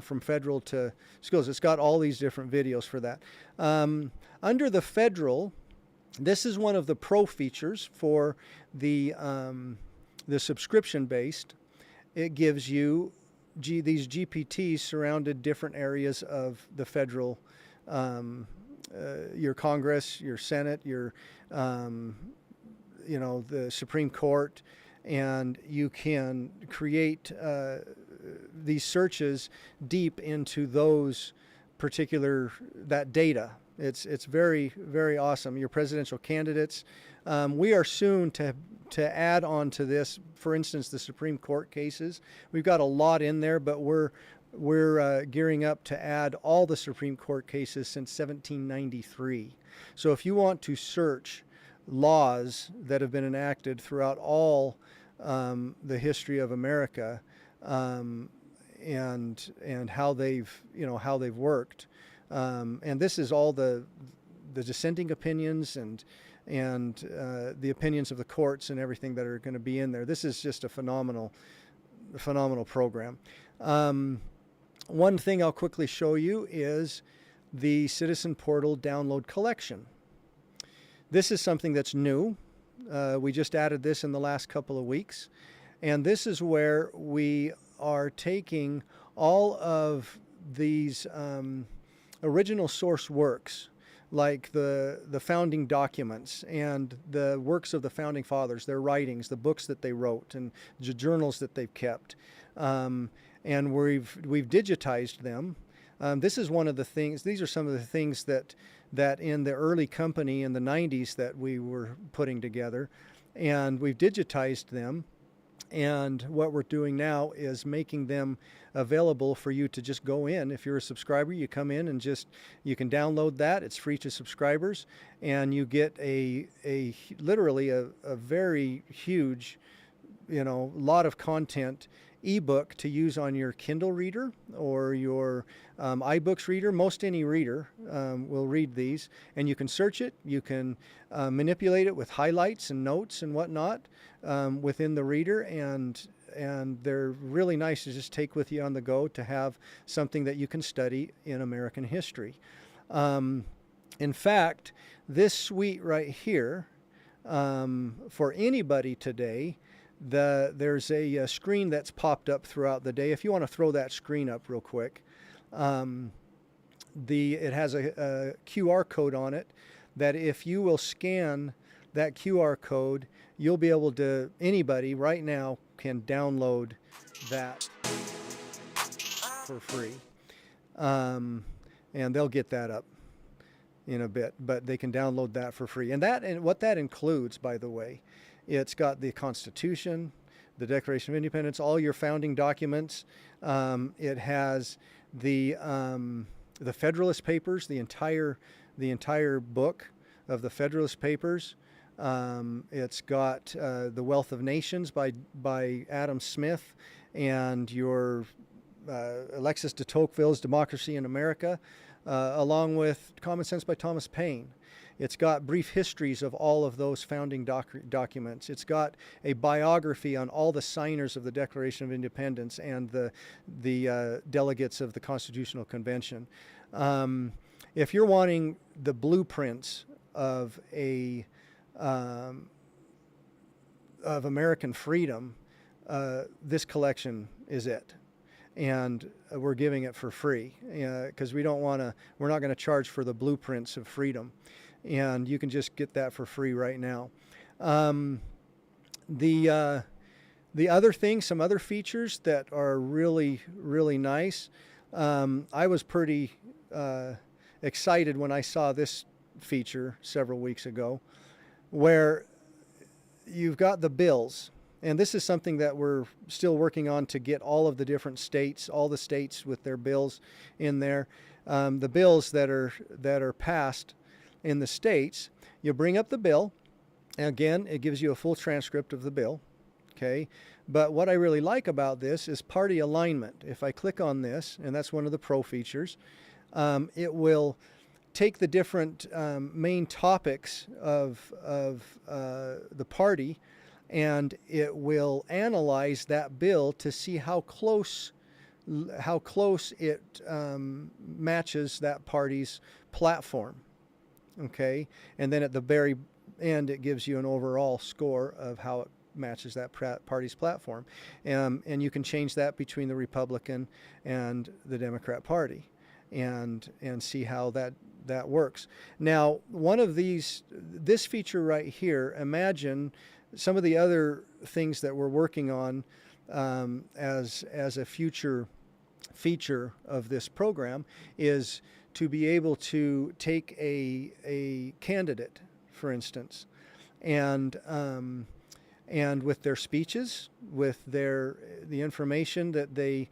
from federal to schools. It's got all these different videos for that. Under the federal, this is one of the pro features for the subscription-based. It gives you these GPTs surrounded different areas of the federal, your Congress, your Senate, your the Supreme Court, and you can create these searches deep into that data. It's very, very awesome. Your presidential candidates. We are soon to add on to this, for instance, the Supreme Court cases. We've got a lot in there, but we're gearing up to add all the Supreme Court cases since 1793. So if you want to search laws that have been enacted throughout all the history of America, and how they've worked, and this is all the dissenting opinions and the opinions of the courts and everything that are going to be in there. This is just a phenomenal program. One thing I'll quickly show you is the Citizen Portal download collection. This is something that's new. We just added this in the last couple of weeks. And this is where we are taking all of these original source works, like the founding documents and the works of the founding fathers, their writings, the books that they wrote, and the journals that they've kept. And we've digitized them. This is one of the things. These are some of the things that in the early company in the 90s that we were putting together, and we've digitized them. And what we're doing now is making them available for you to just go in. If you're a subscriber, you come in and you can download that. It's free to subscribers, and you get literally a very huge, lot of content ebook to use on your Kindle reader or your iBooks reader. Most any reader will read these, and you can search it. You can manipulate it with highlights and notes and whatnot within the reader, and they're really nice to just take with you on the go to have something that you can study in American history. In fact, this suite right here, for anybody today, there's a screen that's popped up throughout the day. If you want to throw that screen up real quick, it has a QR code on it that if you will scan that QR code, you'll be able to, anybody right now can download that for free. And they'll get that up in a bit, but they can download that for free. And what that includes, by the way, it's got the Constitution, the Declaration of Independence, all your founding documents. It has the Federalist Papers, the entire book of the Federalist Papers. It's got The Wealth of Nations by Adam Smith, and your Alexis de Tocqueville's Democracy in America, along with Common Sense by Thomas Paine. It's got brief histories of all of those founding documents. It's got a biography on all the signers of the Declaration of Independence and the delegates of the Constitutional Convention. If you're wanting the blueprints of of American freedom, this collection is it. And we're giving it for free because we're not going to charge for the blueprints of freedom. And you can just get that for free right now. The other thing, some other features that are really, really nice. I was pretty excited when I saw this feature several weeks ago, where you've got the bills. And this is something that we're still working on to get all of the different states, all the states with their bills in there. The bills that are passed in the states, you bring up the bill. Again, it gives you a full transcript of the bill. Okay. But what I really like about this is party alignment. If I click on this, and that's one of the pro features, it will take the different main topics of the party, and it will analyze that bill to see how close it matches that party's platform. Okay, and then at the very end, it gives you an overall score of how it matches that party's platform, and you can change that between the Republican and the Democrat Party, and see how that works. Now, one of this feature right here, imagine some of the other things that we're working on as a future feature of this program is to be able to take a candidate, for instance, and with their speeches, with the information that they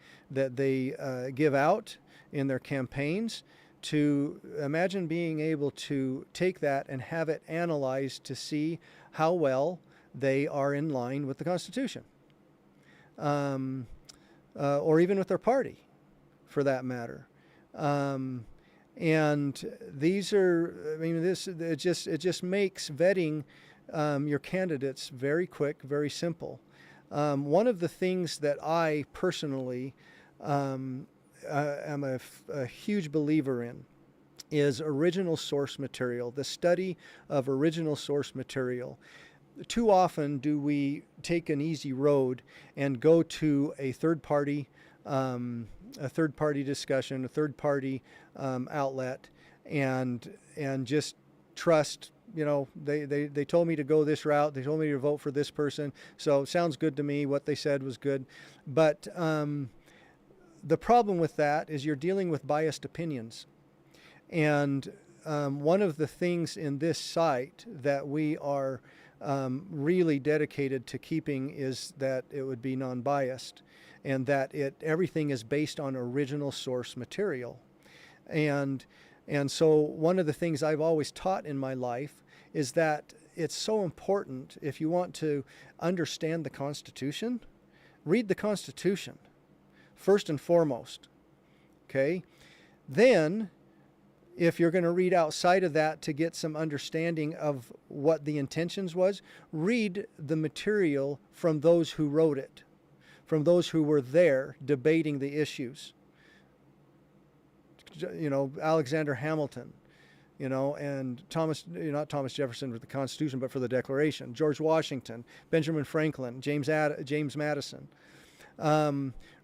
give out in their campaigns, to imagine being able to take that and have it analyzed to see how well they are in line with the Constitution, or even with their party, for that matter. And these are, it just makes vetting your candidates very quick, very simple. One of the things that I personally am a huge believer in is original source material, the study of original source material. Too often do we take an easy road and go to a third party discussion, a third party outlet, and just trust. They told me to go this route. They told me to vote for this person. So it sounds good to me. What they said was good. But the problem with that is you're dealing with biased opinions. And one of the things in this site that we are really dedicated to keeping is that it would be non-biased, and that everything is based on original source material. And so one of the things I've always taught in my life is that it's so important, if you want to understand the Constitution, read the Constitution first and foremost. Okay? Then, if you're going to read outside of that to get some understanding of what the intentions was, read the material from those who wrote it, from those who were there debating the issues. Alexander Hamilton, and not Thomas Jefferson for the Constitution, but for the Declaration, George Washington, Benjamin Franklin, James Madison.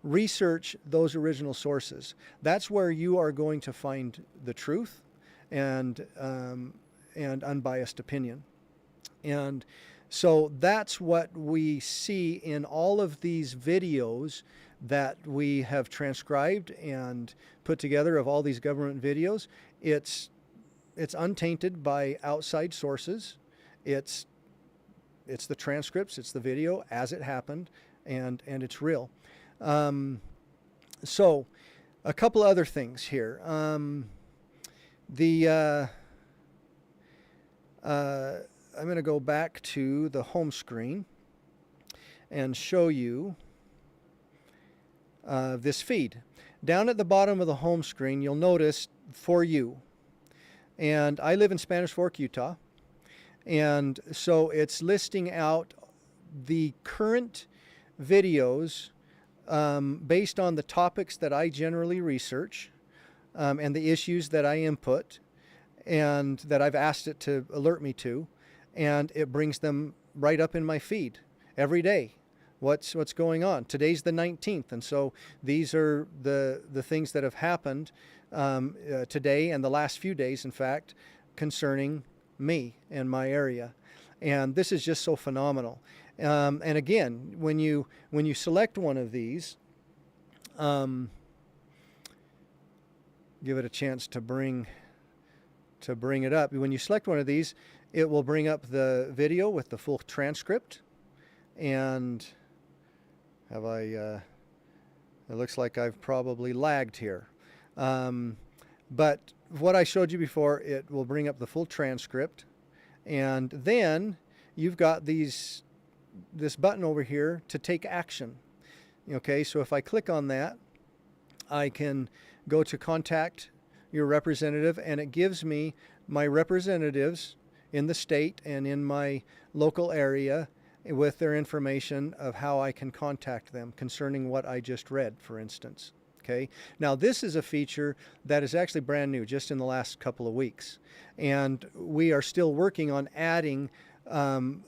Research those original sources. That's where you are going to find the truth and unbiased opinion. And so that's what we see in all of these videos that we have transcribed and put together of all these government videos. It's untainted by outside sources. It's the transcripts, it's the video as it happened, and it's real. So a couple other things here. I'm going to go back to the home screen and show you this feed. Down at the bottom of the home screen, you'll notice For You. And I live in Spanish Fork, Utah. And so it's listing out the current videos based on the topics that I generally research and the issues that I input and that I've asked it to alert me to. And it brings them right up in my feed every day. What's going on? Today's the 19th, and so these are the things that have happened today and the last few days, in fact, concerning me and my area. And this is just so phenomenal. And again, when you select one of these, give it a chance to bring it up. When you select one of these, it will bring up the video with the full transcript. And it looks like I've probably lagged here. But what I showed you before, it will bring up the full transcript. And then you've got this button over here to take action. Okay, so if I click on that, I can go to contact your representative, and it gives me my representatives in the state and in my local area with their information of how I can contact them concerning what I just read, for instance. Okay. Now, this is a feature that is actually brand new, just in the last couple of weeks. And we are still working on adding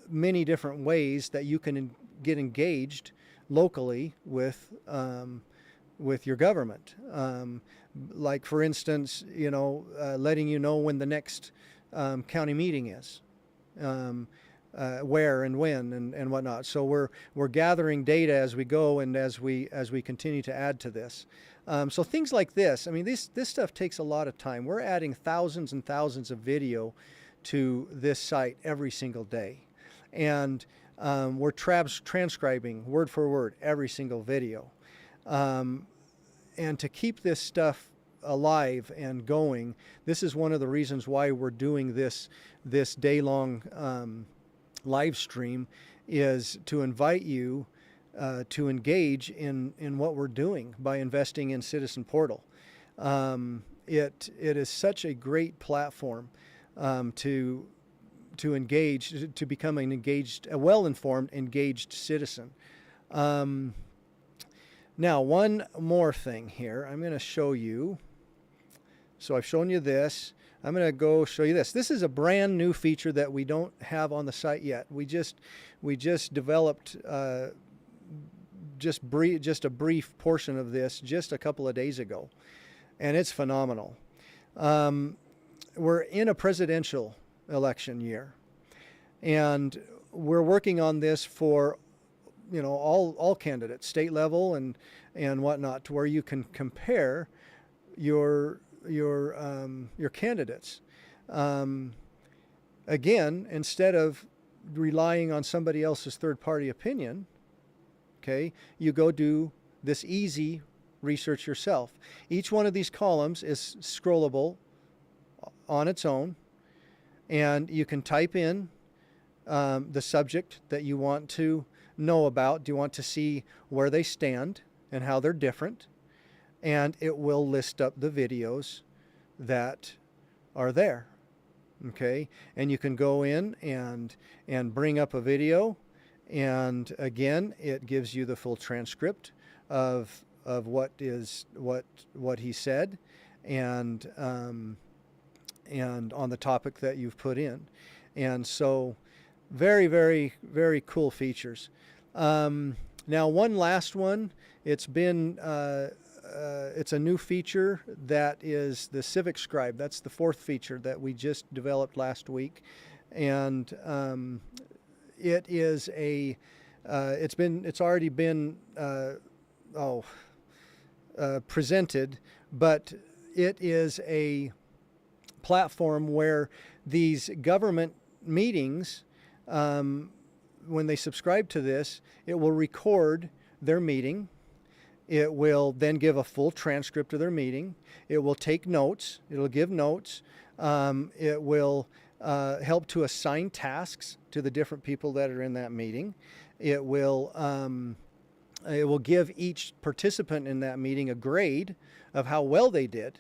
many different ways that you can get engaged locally with your government. Like, for instance, letting you know when the next county meeting is. Where and when and whatnot. So we're gathering data as we go and as we continue to add to this. So things like this, I mean, this stuff takes a lot of time. We're adding thousands and thousands of video to this site every single day, and we're transcribing word for word every single video. And to keep this stuff alive and going, this is one of the reasons why we're doing this day-long live stream, is to invite you to engage in what we're doing by investing in Citizen Portal. It is such a great platform to engage, to become a well-informed, engaged citizen. Now, one more thing here. I'm going to show you. So I've shown you this. I'm going to go show you this. This is a brand new feature that we don't have on the site yet. We just developed just a brief portion of this just a couple of days ago, and it's phenomenal. We're in a presidential election year, and we're working on this for all candidates, state level and whatnot, to where you can compare your candidates. Again, instead of relying on somebody else's third-party opinion, okay, you go do this easy research yourself. Each one of these columns is scrollable on its own, and you can type in the subject that you want to know about. Do you want to see where they stand and how they're different? And it will list up the videos that are there. Okay, and you can go in and bring up a video, and again, it gives you the full transcript of what he said, and on the topic that you've put in. And so very, very, very cool features. Now, one last one. It's a new feature that is the Civic Scribe. That's the fourth feature that we just developed last week, and it is it's already been presented, but it is a platform where these government meetings, when they subscribe to this, it will record their meeting. It will then give a full transcript of their meeting. It will take notes. It'll give notes. It will help to assign tasks to the different people that are in that meeting. It will give each participant in that meeting a grade of how well they did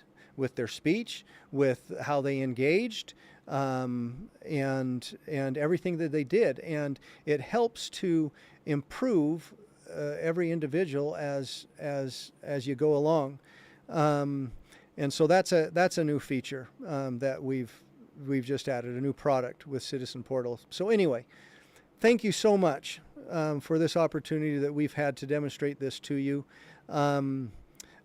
their speech, with how they engaged, and everything that they did. And it helps to improve every individual as you go along. And so that's a new feature that we've just added, a new product with Citizen Portal. So anyway, thank you so much for this opportunity that we've had to demonstrate this to you.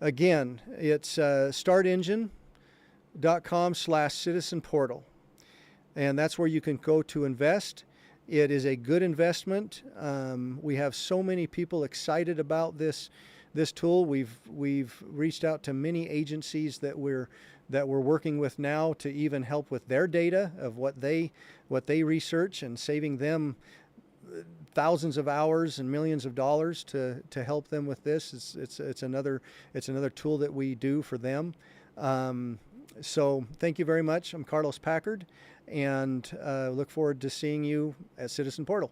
Again, it's startengine.com/Citizen Portal, and that's where you can go to invest. It is a good investment. We have so many people excited about this tool. We've reached out to many agencies that we're working with now to even help with their data of what they research, and saving them thousands of hours and millions of dollars to help them with this. It's another tool that we do for them. So thank you very much. I'm Carlos Packard, and look forward to seeing you at Citizen Portal.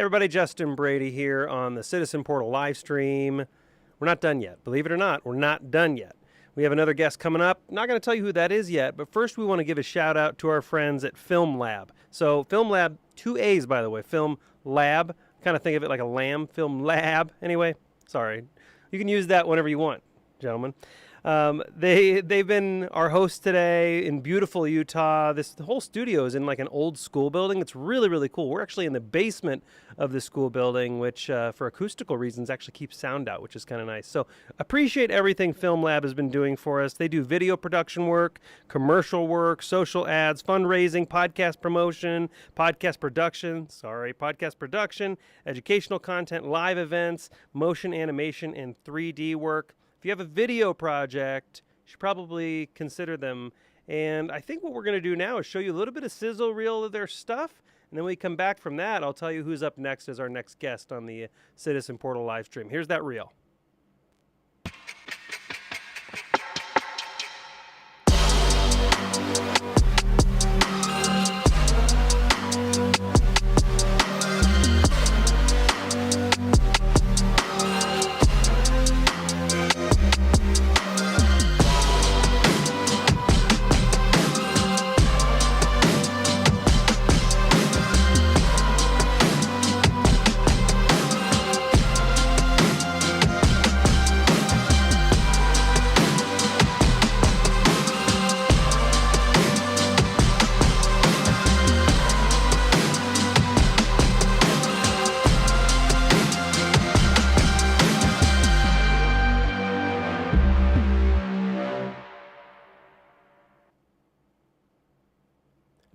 everybody, Justin Brady here on the Citizen Portal live stream. We're not done yet. Believe it or not, we're not done yet. We have another guest coming up. Not going to tell you who that is yet, but first we want to give a shout out to our friends at Film Lab. So Film Lab, 2 A's by the way, Film Lab. Kind of think of it like a lamb, Film Lab. Anyway, sorry. You can use that whenever you want, gentlemen. They've been our hosts today in beautiful Utah. The whole studio is in like an old school building. It's really, really cool. We're actually in the basement of the school building, which for acoustical reasons actually keeps sound out, which is kind of nice. So appreciate everything Film Lab has been doing for us. They do video production work, commercial work, social ads, fundraising, podcast production, educational content, live events, motion animation, and 3D work. If you have a video project, you should probably consider them. And I think what we're going to do now is show you a little bit of sizzle reel of their stuff. And then when we come back from that, I'll tell you who's up next as our next guest on the Citizen Portal live stream. Here's that reel.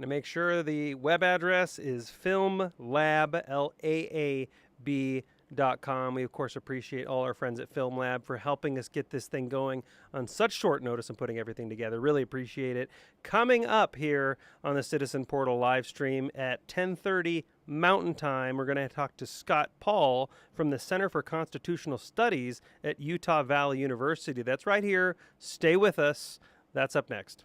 To make sure the web address is filmlab.com. We, of course, appreciate all our friends at Film Lab for helping us get this thing going on such short notice and putting everything together. Really appreciate it. Coming up here on the Citizen Portal live stream at 10:30 Mountain Time, we're going to talk to Scott Paul from the Center for Constitutional Studies at Utah Valley University. That's right here. Stay with us. That's up next.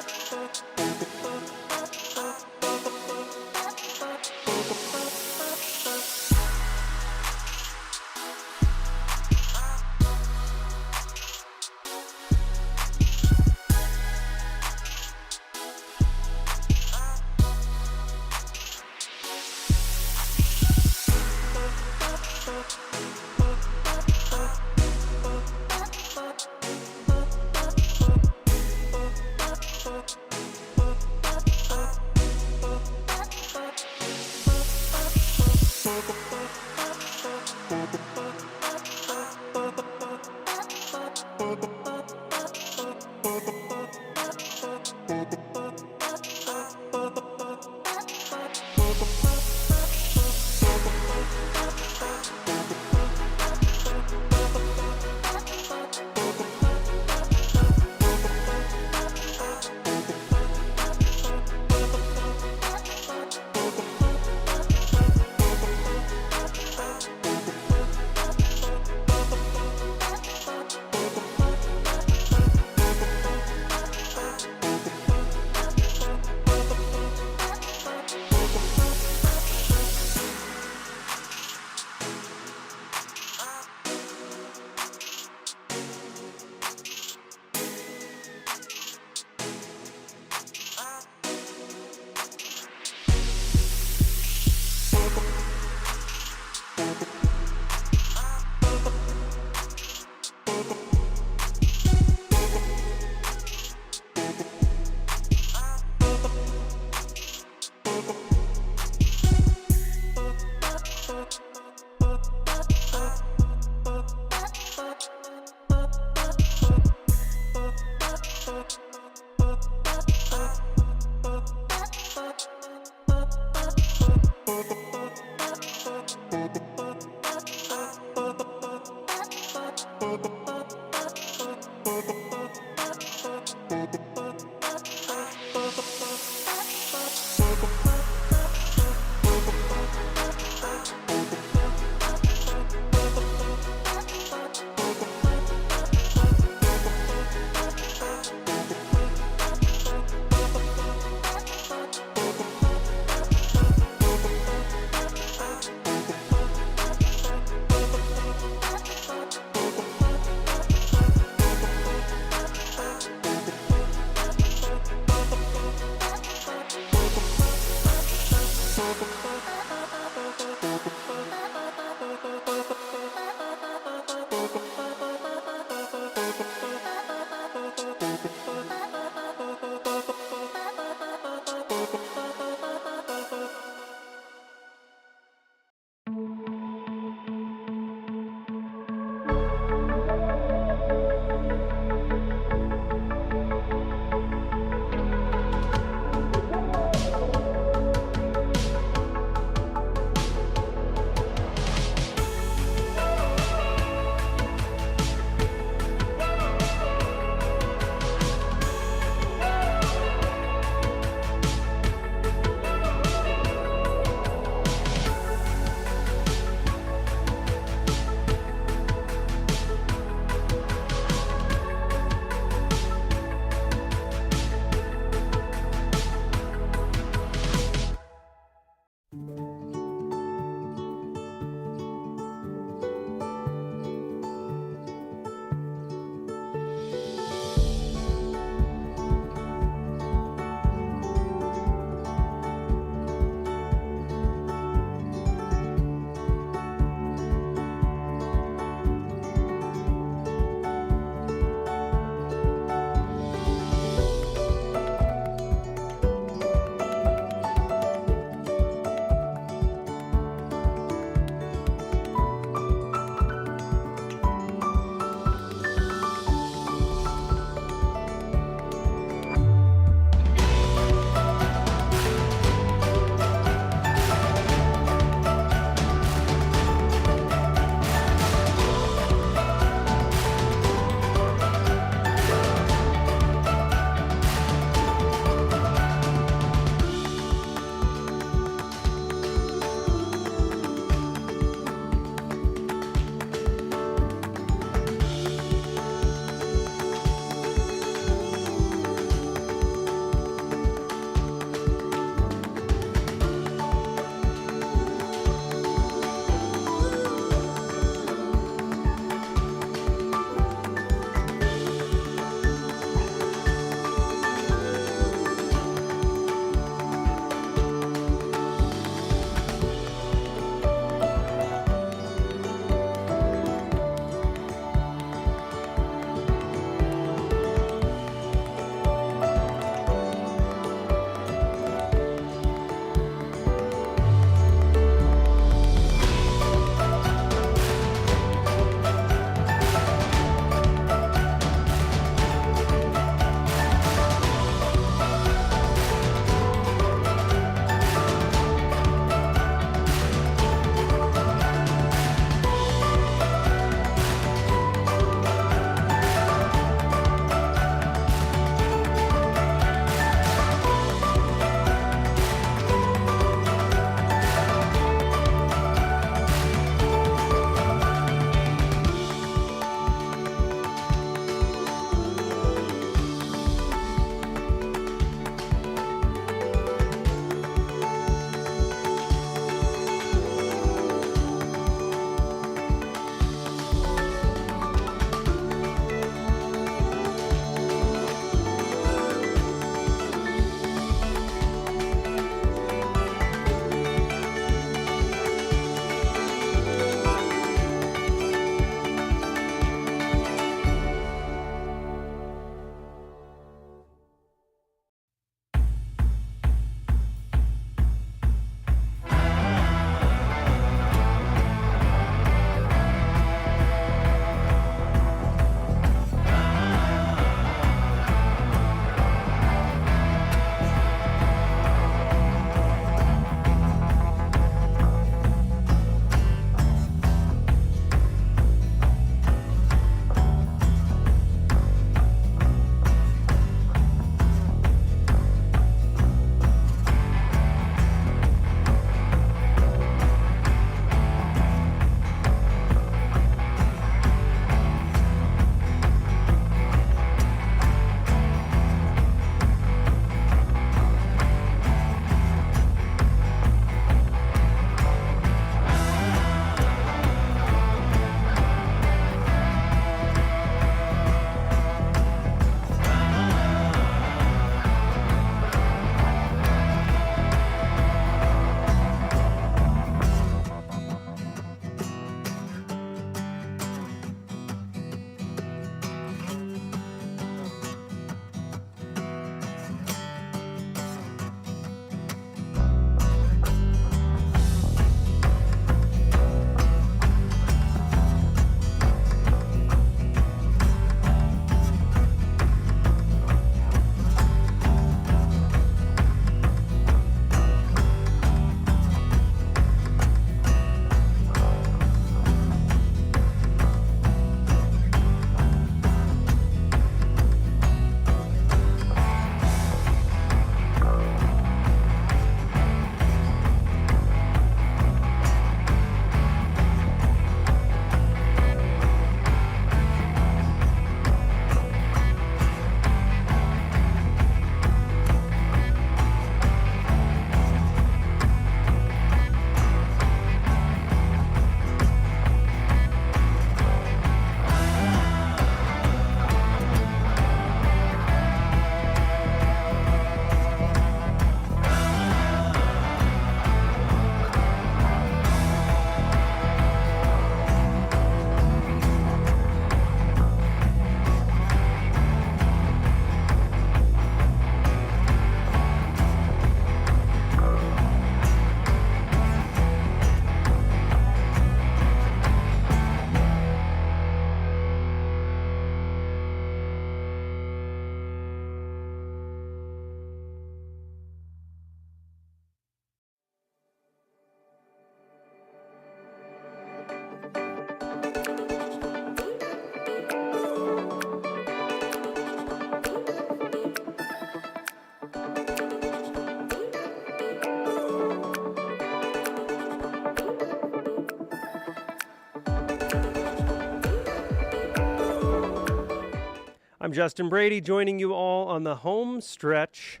I'm Justin Brady, joining you all on the home stretch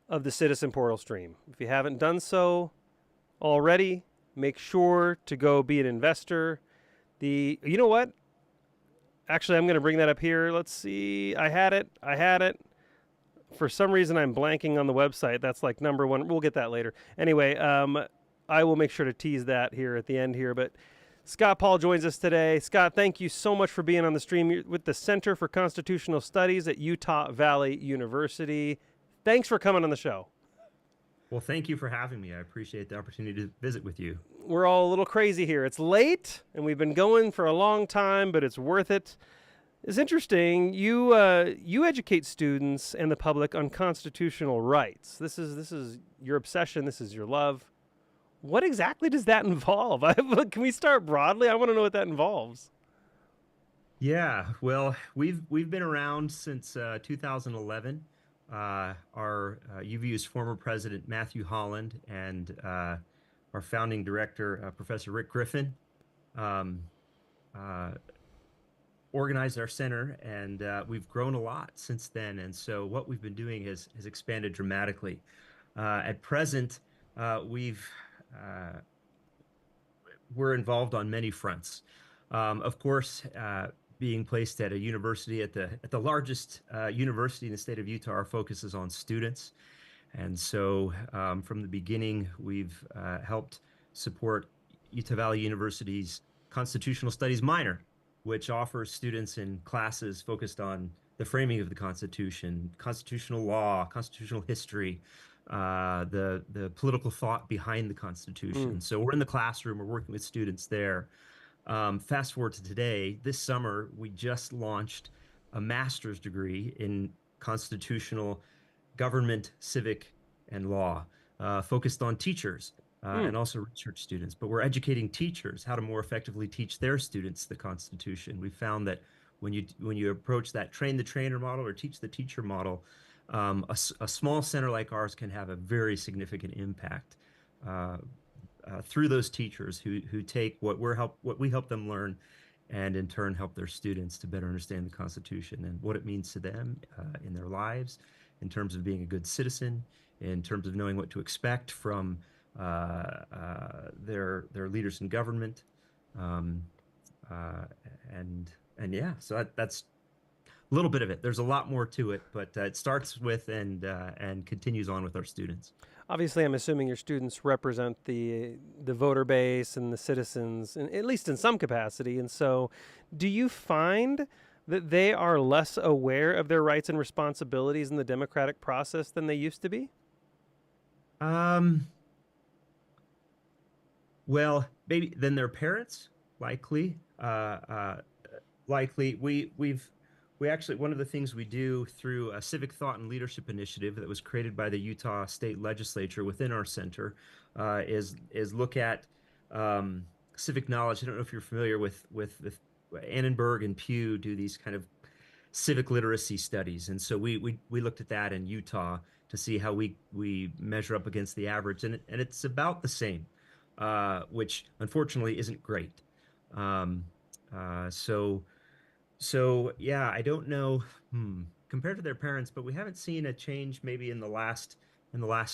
of the Citizen Portal stream. If you haven't done so already, make sure to go be an investor. You know what? Actually, I'm going to bring that up here. Let's see. I had it. For some reason, I'm blanking on the website. That's like number one. We'll get that later. Anyway, I will make sure to tease that here at the end here. But Scott Paul joins us today. Scott, thank you so much for being on the stream. You're with the Center for Constitutional Studies at Utah Valley University. Thanks for coming on the show. Well, thank you for having me. I appreciate the opportunity to visit with you. We're all a little crazy here. It's late, and we've been going for a long time, but it's worth it. It's interesting. You educate students and the public on constitutional rights. This is your obsession. This is your love. What exactly does that involve? Can we start broadly? I want to know what that involves. Yeah, well, we've been around since 2011. Our UVU's former president Matthew Holland and our founding director Professor Rick Griffin organized our center, and we've grown a lot since then. And so what we've been doing has expanded dramatically. At present, we're involved on many fronts. Of course, being placed at a university, at the largest university in the state of Utah, our focus is on students. And so from the beginning, we've helped support Utah Valley University's Constitutional Studies minor, which offers students in classes focused on the framing of the Constitution, constitutional law, constitutional history, the political thought behind the Constitution. So we're in the classroom, we're working with students there. Fast forward to today, this summer, we just launched a master's degree in constitutional government, civic, and law, focused on teachers and also research students. But we're educating teachers how to more effectively teach their students the Constitution. We found that when you approach that train the trainer model or teach the teacher model, a small center like ours can have a very significant impact through those teachers who take what we help them learn, and in turn help their students to better understand the Constitution and what it means to them in their lives, in terms of being a good citizen, in terms of knowing what to expect from their leaders in government, and yeah, so that's a little bit of it. There's a lot more to it, but it starts with and continues on with our students. Obviously, I'm assuming your students represent the voter base and the citizens, at least in some capacity. And so, do you find that they are less aware of their rights and responsibilities in the democratic process than they used to be? Well, maybe than their parents, likely. Likely, we actually, one of the things we do through a civic thought and leadership initiative that was created by the Utah State Legislature within our center is look at civic knowledge. I don't know if you're familiar with Annenberg and Pew do these kind of civic literacy studies, and so we looked at that in Utah to see how we measure up against the average, and it's about the same, which unfortunately isn't great. So yeah, I don't know compared to their parents, but we haven't seen a change maybe in the last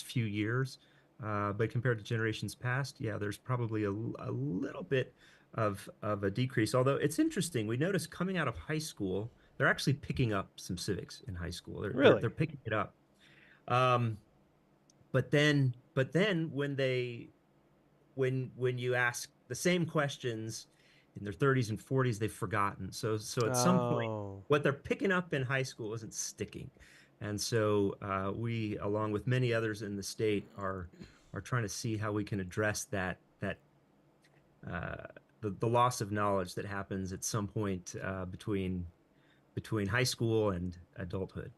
few years. But compared to generations past, yeah, there's probably a little bit of a decrease. Although it's interesting, we noticed coming out of high school, they're actually picking up some civics in high school. They're picking it up. But then when you ask the same questions in their 30s and 40s, they've forgotten. So at some point, what they're picking up in high school isn't sticking. And so we, along with many others in the state, are trying to see how we can address the loss of knowledge that happens at some point between high school and adulthood.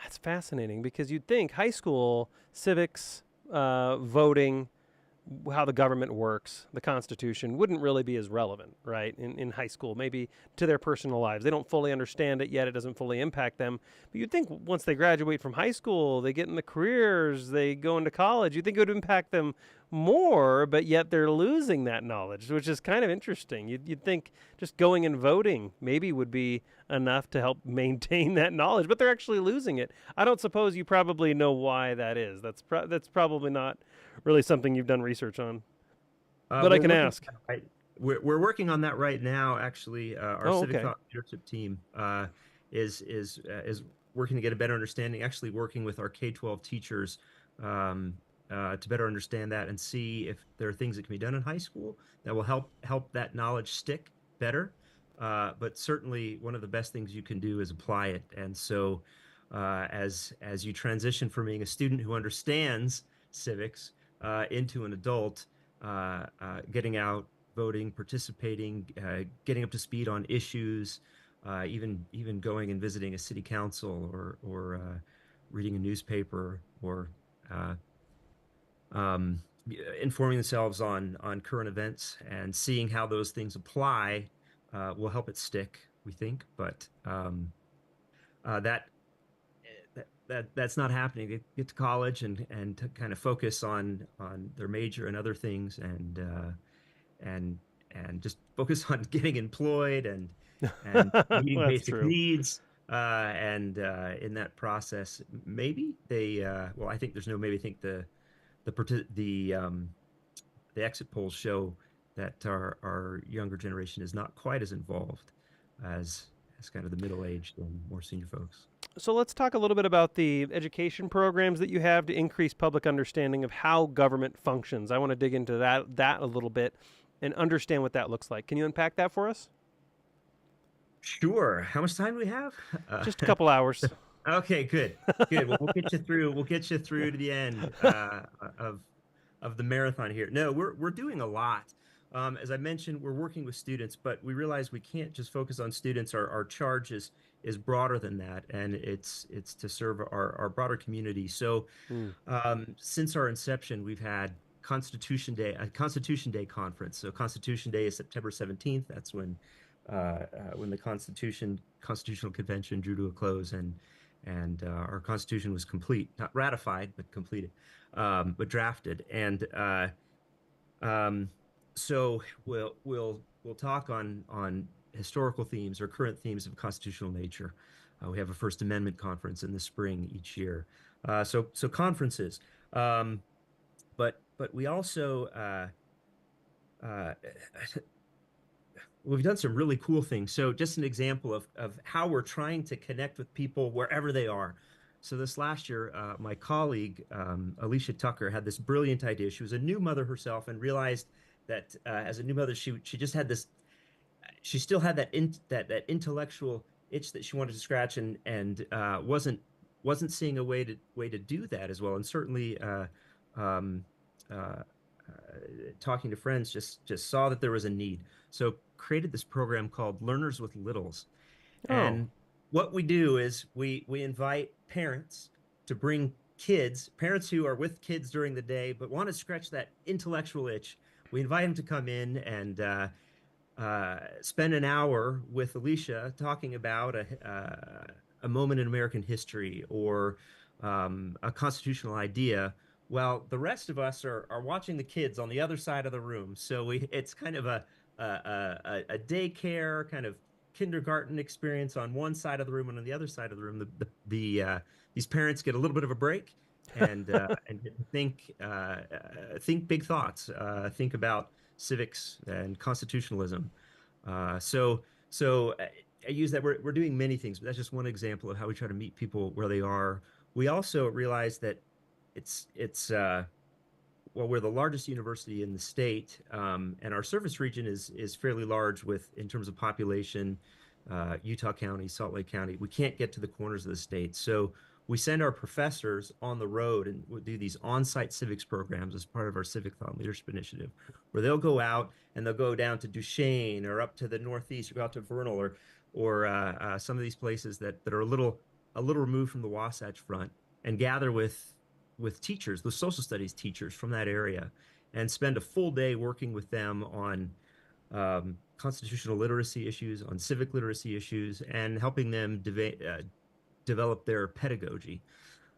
That's fascinating, because you'd think high school civics, voting, how the government works, the Constitution wouldn't really be as relevant, right? In high school, maybe to their personal lives. They don't fully understand it yet. It doesn't fully impact them. But you'd think once they graduate from high school, they get in the careers, they go into college, you'd think it would impact them more, but yet they're losing that knowledge, which is kind of interesting. You'd think just going and voting maybe would be enough to help maintain that knowledge, but they're actually losing it. I don't suppose you probably know why that is. That's probably not really something you've done research on, but I can ask. We're working on that right now. Actually, our Civic okay. Thought Leadership team is working to get a better understanding. Actually, working with our K-12 teachers to better understand that and see if there are things that can be done in high school that will help that knowledge stick better. But certainly, one of the best things you can do is apply it. And so, as you transition from being a student who understands civics into an adult, getting out, voting, participating, getting up to speed on issues, even going and visiting a city council or reading a newspaper or informing themselves on current events and seeing how those things apply will help it stick, we think. But that's not happening. They get to college and to kind of focus on their major and other things and just focus on getting employed and meeting basic needs. And in that process, maybe they well, I think there's no maybe. I think the exit polls show that our younger generation is not quite as involved as kind of the middle-aged and more senior folks. So let's talk a little bit about the education programs that you have to increase public understanding of how government functions. I want to dig into that a little bit and understand what that looks like. Can you unpack that for us? Sure. How much time do we have? Just a couple hours. Okay, good. Well, we'll get you through. We'll get you through to the end of the marathon here. No, we're doing a lot. As I mentioned, we're working with students, but we realize we can't just focus on students. Our charge is broader than that, and it's to serve our broader community. So, since our inception, we've had Constitution Day, a Constitution Day conference. So, Constitution Day is September 17th. That's when the Constitutional Convention drew to a close, and our Constitution was complete, not ratified, but completed, but drafted. And so we'll talk on historical themes or current themes of constitutional nature. We have a First Amendment conference in the spring each year. So conferences, but we also we've done some really cool things. So just an example of how we're trying to connect with people wherever they are. So this last year, my colleague, Alicia Tucker, had this brilliant idea. She was a new mother herself and realized that as a new mother, she just had this, she still had that intellectual itch that she wanted to scratch and wasn't seeing a way to do that as well. And certainly talking to friends just saw that there was a need. So created this program called Learners with Littles. And what we do is we invite parents to bring kids, parents who are with kids during the day but want to scratch that intellectual itch. We invite them to come in and spend an hour with Alicia talking about a moment in American history or a constitutional idea. Well, the rest of us are watching the kids on the other side of the room. So it's kind of a daycare kind of kindergarten experience on one side of the room, and on the other side of the room, these parents get a little bit of a break and think big thoughts, think about civics and constitutionalism. So I use that. We're doing many things, but that's just one example of how we try to meet people where they are. We also realize that well, we're the largest university in the state, and our service region is fairly large in terms of population, Utah County, Salt Lake County. We can't get to the corners of the state. So we send our professors on the road and we'll do these on-site civics programs as part of our Civic Thought Leadership Initiative, where they'll go out and they'll go down to Duchesne or up to the Northeast or go out to Vernal or some of these places that are a little removed from the Wasatch Front and gather with teachers, the social studies teachers from that area, and spend a full day working with them on constitutional literacy issues, on civic literacy issues, and helping them develop their pedagogy.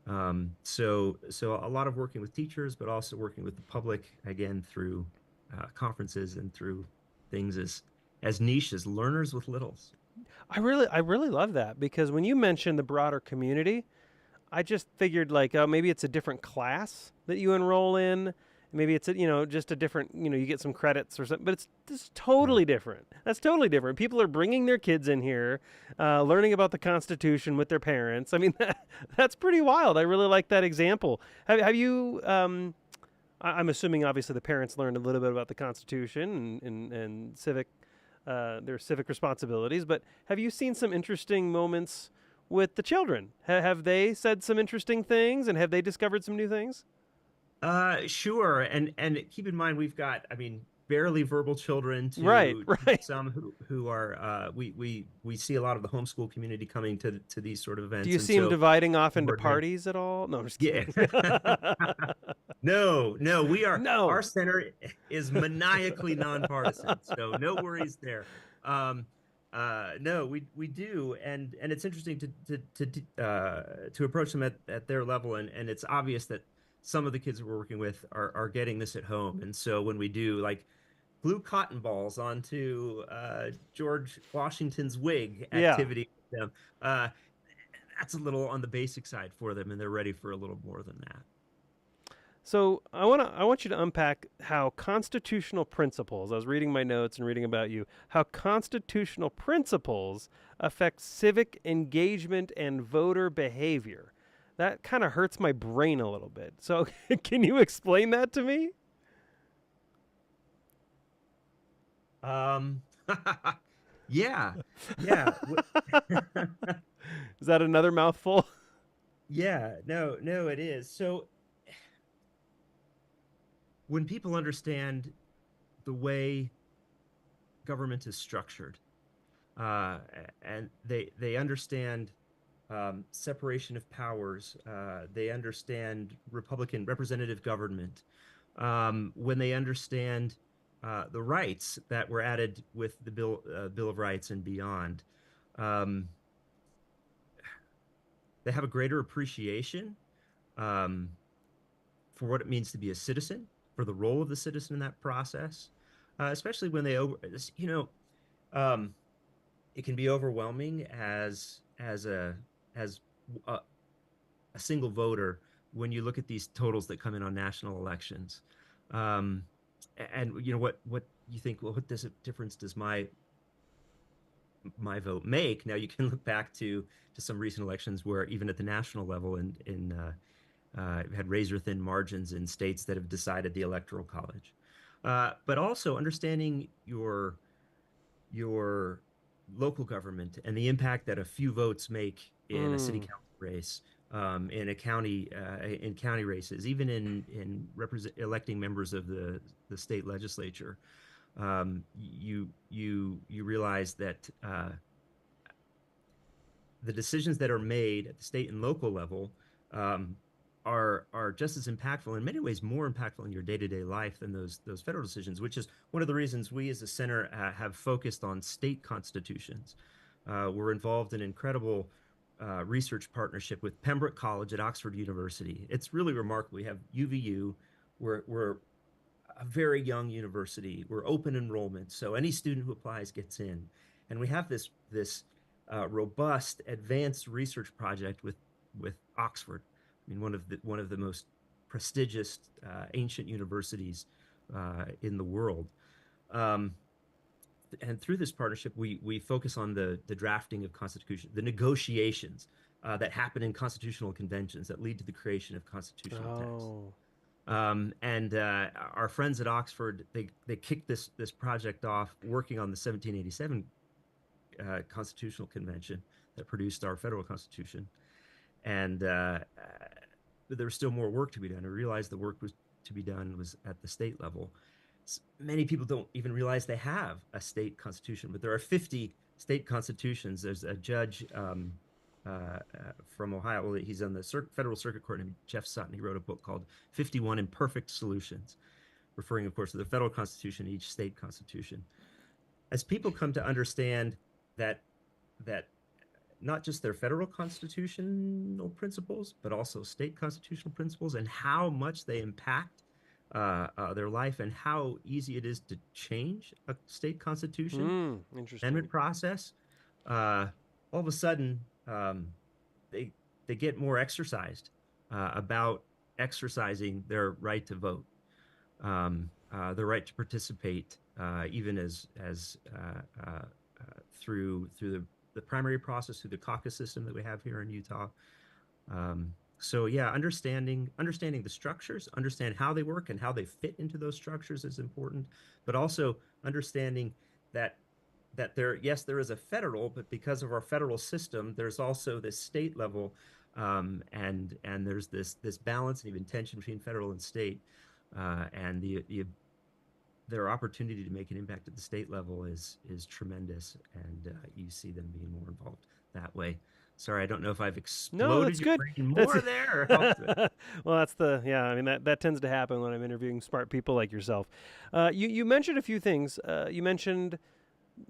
So a lot of working with teachers, but also working with the public, again, through conferences and through things as niche as Learners with Littles. I really love that, because when you mentioned the broader community, I just figured like, oh, maybe it's a different class that you enroll in. Maybe it's just a different, you get some credits or something, but it's totally different. That's totally different. People are bringing their kids in here, learning about the Constitution with their parents. I mean, that's pretty wild. I really like that example. Have you? I'm assuming obviously the parents learned a little bit about the Constitution and civic, their civic responsibilities. But have you seen some interesting moments with the children? Have they said some interesting things, and have they discovered some new things? Sure. And keep in mind, we've got, barely verbal children to right. some who are, we see a lot of the homeschool community coming to these sort of events. Do you see them dividing off into parties at all? No, I'm just kidding. Yeah. No, No. Our center is maniacally nonpartisan, so no worries there. No, we do, and it's interesting to approach them at their level, and it's obvious that some of the kids we're working with are getting this at home. And so when we do like glue cotton balls onto George Washington's wig activity with them, that's a little on the basic side for them, and they're ready for a little more than that. So I want you to unpack how constitutional principles, I was reading my notes and reading about you, how constitutional principles affect civic engagement and voter behavior. That kind of hurts my brain a little bit. So can you explain that to me? Yeah. Is that another mouthful? Yeah, no, it is. So when people understand the way government is structured, and they understand separation of powers, they understand Republican representative government, when they understand the rights that were added with the Bill of Rights and beyond, they have a greater appreciation for what it means to be a citizen, for the role of the citizen in that process, especially when they it can be overwhelming as a single voter when you look at these totals that come in on national elections, and what you think, well, what difference does my vote make? Now you can look back to some recent elections where even at the national level had razor thin margins in states that have decided the Electoral College, but also understanding your local government and the impact that a few votes make in a city council race, in a county, in county races, even in electing members of the state legislature. You realize that the decisions that are made at the state and local level are just as impactful, in many ways more impactful in your day-to-day life than those federal decisions, which is one of the reasons we as a center have focused on state constitutions. We're involved in incredible research partnership with Pembroke College at Oxford University. It's really remarkable. We have UVU. We're a very young university. We're open enrollment, so any student who applies gets in. And we have this robust advanced research project with Oxford. I mean, one of the most prestigious ancient universities in the world. And through this partnership, we focus on the drafting of constitution, the negotiations that happen in constitutional conventions that lead to the creation of constitutional texts. And our friends at Oxford, they kicked this project off working on the 1787 Constitutional Convention that produced our federal Constitution. And there was still more work to be done. I realized the work was to be done was at the state level. Many people don't even realize they have a state constitution, but there are 50 state constitutions. There's a judge from Ohio. Well, he's on the federal circuit court named Jeff Sutton. He wrote a book called 51 Imperfect Solutions, referring, of course, to the federal constitution, each state constitution. As people come to understand that not just their federal constitutional principles, but also state constitutional principles and how much they impact their life and how easy it is to change a state constitution Interesting. amendment process. All of a sudden, they get more exercised about exercising their right to vote, the right to participate, even as through the primary process, through the caucus system that we have here in Utah. So yeah, understanding the structures, understand how they work and how they fit into those structures is important, but also understanding that there is a federal, but because of our federal system, there's also this state level, and there's this balance and even tension between federal and state, and their opportunity to make an impact at the state level is tremendous, and you see them being more involved that way. Sorry, I don't know if I've exploded No, that's your good. brain more there. Or helped it. Well, I mean, that tends to happen when I'm interviewing smart people like yourself. You mentioned a few things. You mentioned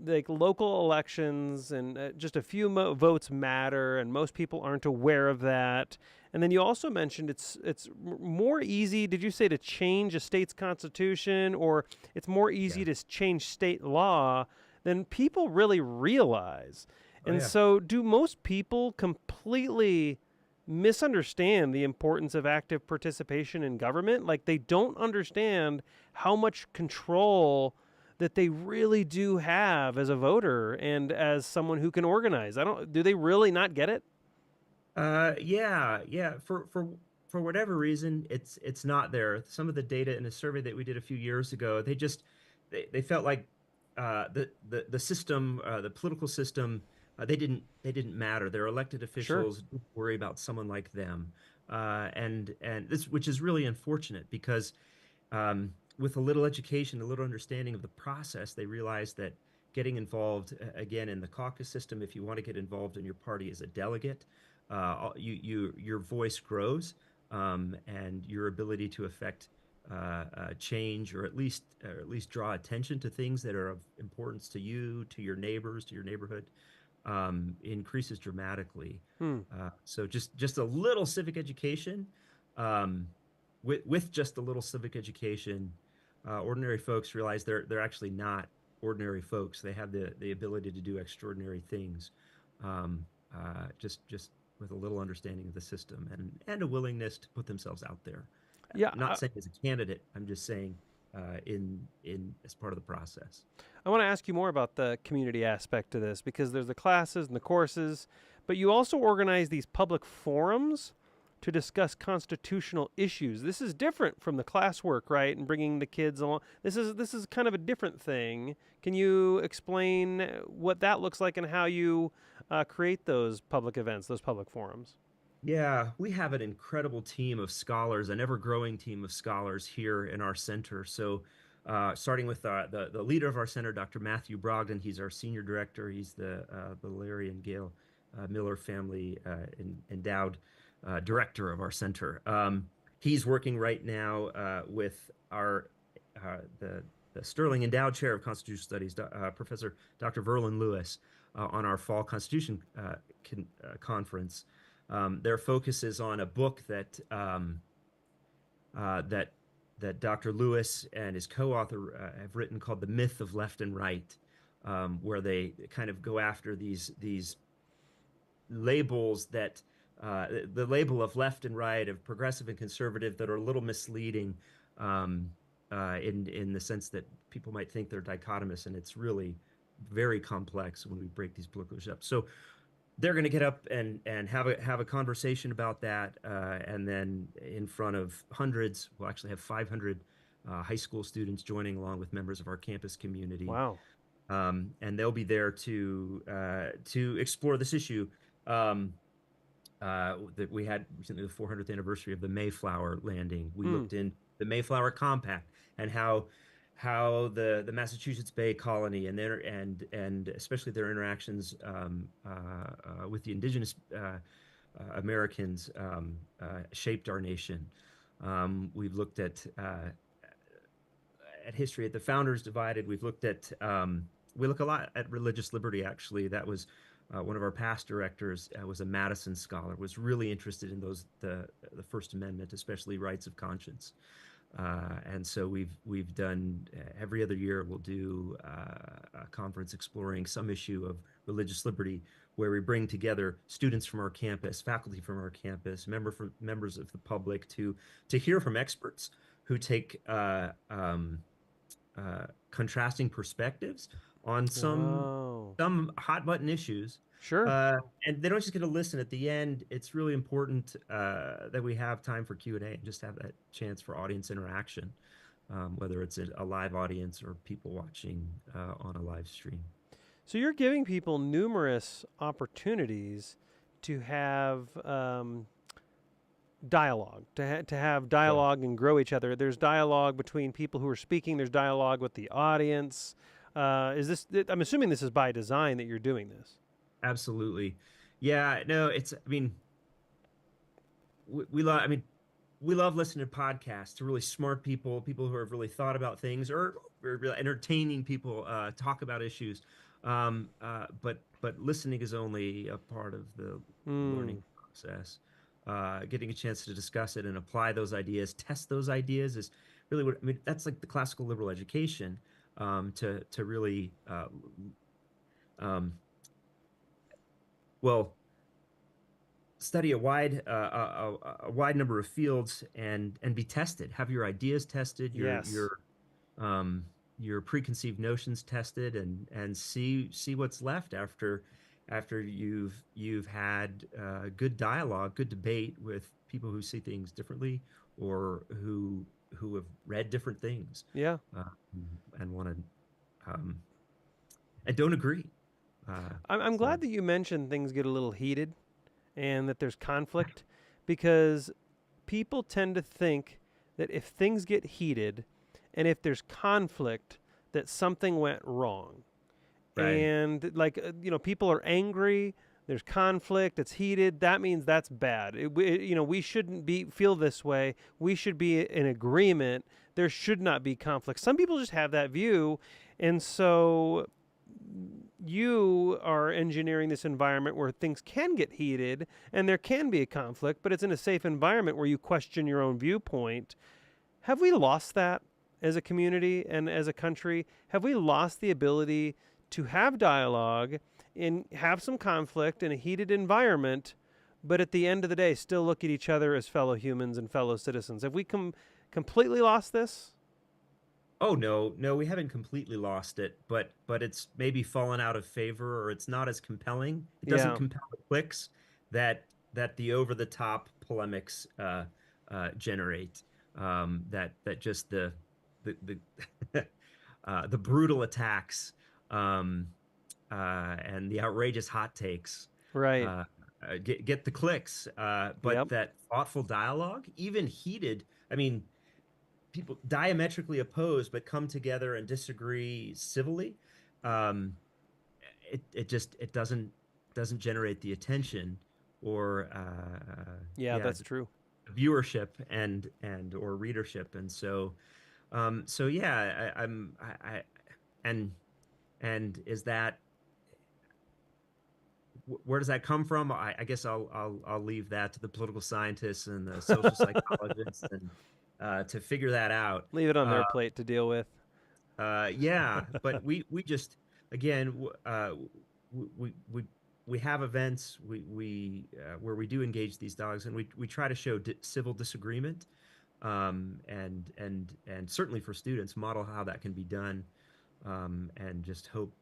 like local elections and just a few votes matter, and most people aren't aware of that. And then you also mentioned it's more easy, did you say, to change a state's constitution, or it's more easy to change state law than people really realize? And so do most people completely misunderstand the importance of active participation in government? Like, they don't understand how much control that they really do have as a voter and as someone who can organize. Do they really not get it? Yeah. For whatever reason, it's not there. Some of the data in a survey that we did a few years ago, they felt like the system, the political system, they didn't matter. Their elected officials didn't worry about someone like them, and this, which is really unfortunate, because with a little education, a little understanding of the process, they realize that getting involved again in the caucus system, if you want to get involved in your party as a delegate, your voice grows, and your ability to affect change, or at least draw attention to things that are of importance to you, to your neighbors, to your neighborhood, increases dramatically. So just a little civic education, with just a little civic education, ordinary folks realize they're actually not ordinary folks. They have the ability to do extraordinary things, just with a little understanding of the system and a willingness to put themselves out there. Yeah, I'm not saying as a candidate. I'm just saying in as part of the process. I want to ask you more about the community aspect to this, because there's the classes and the courses, but you also organize these public forums to discuss constitutional issues. This is different from the classwork, right? And bringing the kids along. This is kind of a different thing. Can you explain what that looks like and how you create those public events, those public forums? Yeah, we have an incredible team of scholars, an ever-growing team of scholars here in our center. So starting with the leader of our center, Dr. Matthew Brogdon. He's our senior director. He's the Larry and Gail Miller family endowed director of our center. He's working right now with our the Sterling Endowed Chair of Constitutional Studies, Professor Dr. Verlin Lewis, on our fall Constitution conference. Their focus is on a book that Dr. Lewis and his co-author have written, called "The Myth of Left and Right," where they kind of go after these labels that the label of left and right, of progressive and conservative, that are a little misleading in the sense that people might think they're dichotomous, and it's really very complex when we break these political issues up. So they're going to get up and have a conversation about that, and then in front of hundreds, we'll actually have 500 high school students joining, along with members of our campus community. Wow! And they'll be there to explore this issue. That we had recently, the 400th anniversary of the Mayflower landing. We looked in the Mayflower Compact and how the Massachusetts Bay Colony and especially their interactions with the indigenous Americans shaped our nation. We've looked at history, at the founders divided. We've looked at we look a lot at religious liberty. Actually, that was one of our past directors was a Madison scholar, was really interested in the First Amendment, especially rights of conscience. And so we've done every other year we'll do a conference exploring some issue of religious liberty, where we bring together students from our campus, faculty from our campus, members of the public to hear from experts who take contrasting perspectives on some hot button issues. Sure. And they don't just get to listen at the end. It's really important that we have time for Q&A and just have that chance for audience interaction, whether it's a live audience or people watching on a live stream. So you're giving people numerous opportunities to have dialogue, to have dialogue and grow each other. There's dialogue between people who are speaking. There's dialogue with the audience. I'm assuming this is by design that you're doing this. Absolutely. Yeah, no, we love listening to podcasts, to really smart people who have really thought about things, or really entertaining people talk about issues. But listening is only a part of the learning process. Getting a chance to discuss it and apply those ideas, test those ideas is really that's like the classical liberal education, to really study a wide number of fields and be tested. Have your ideas tested, your preconceived notions tested, and see what's left after you've had good dialogue, good debate with people who see things differently or who have read different things. Yeah. And want to and don't agree. I'm glad that you mentioned things get a little heated and that there's conflict, because people tend to think that if things get heated and if there's conflict, that something went wrong. Right. And people are angry, there's conflict, it's heated, that means that's bad. We shouldn't feel this way. We should be in agreement. There should not be conflict. Some people just have that view, and so you are engineering this environment where things can get heated and there can be a conflict, but it's in a safe environment where you question your own viewpoint. Have we lost that as a community and as a country? Have we lost the ability to have dialogue and have some conflict in a heated environment, but at the end of the day, still look at each other as fellow humans and fellow citizens? Have we completely lost this? Oh, no, we haven't completely lost it, but it's maybe fallen out of favor, or it's not as compelling. It doesn't compel the clicks that the over-the-top polemics generate. That just the the brutal attacks and the outrageous hot takes, right? Get the clicks, but that thoughtful dialogue, even heated. I mean, people diametrically opposed but come together and disagree civilly. It doesn't generate the attention or that's true, viewership and or readership, and so is that, where does that come from? I guess I'll leave that to the political scientists and the social psychologists and to figure that out. Leave it on their plate to deal with. But we just, again, we have events where we do engage these dogs, and we try to show civil disagreement, and certainly for students, model how that can be done, and just hope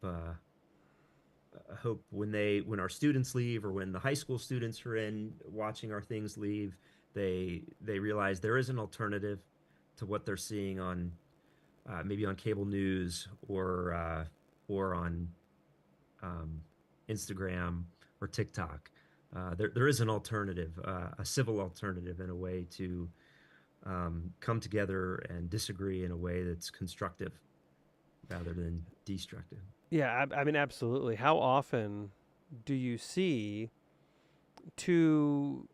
when our students leave, or when the high school students are in watching our things leave, they realize there is an alternative to what they're seeing on maybe on cable news or on Instagram or TikTok. There is an alternative, a civil alternative, in a way to come together and disagree in a way that's constructive rather than destructive. Yeah, I mean, absolutely. How often do you see two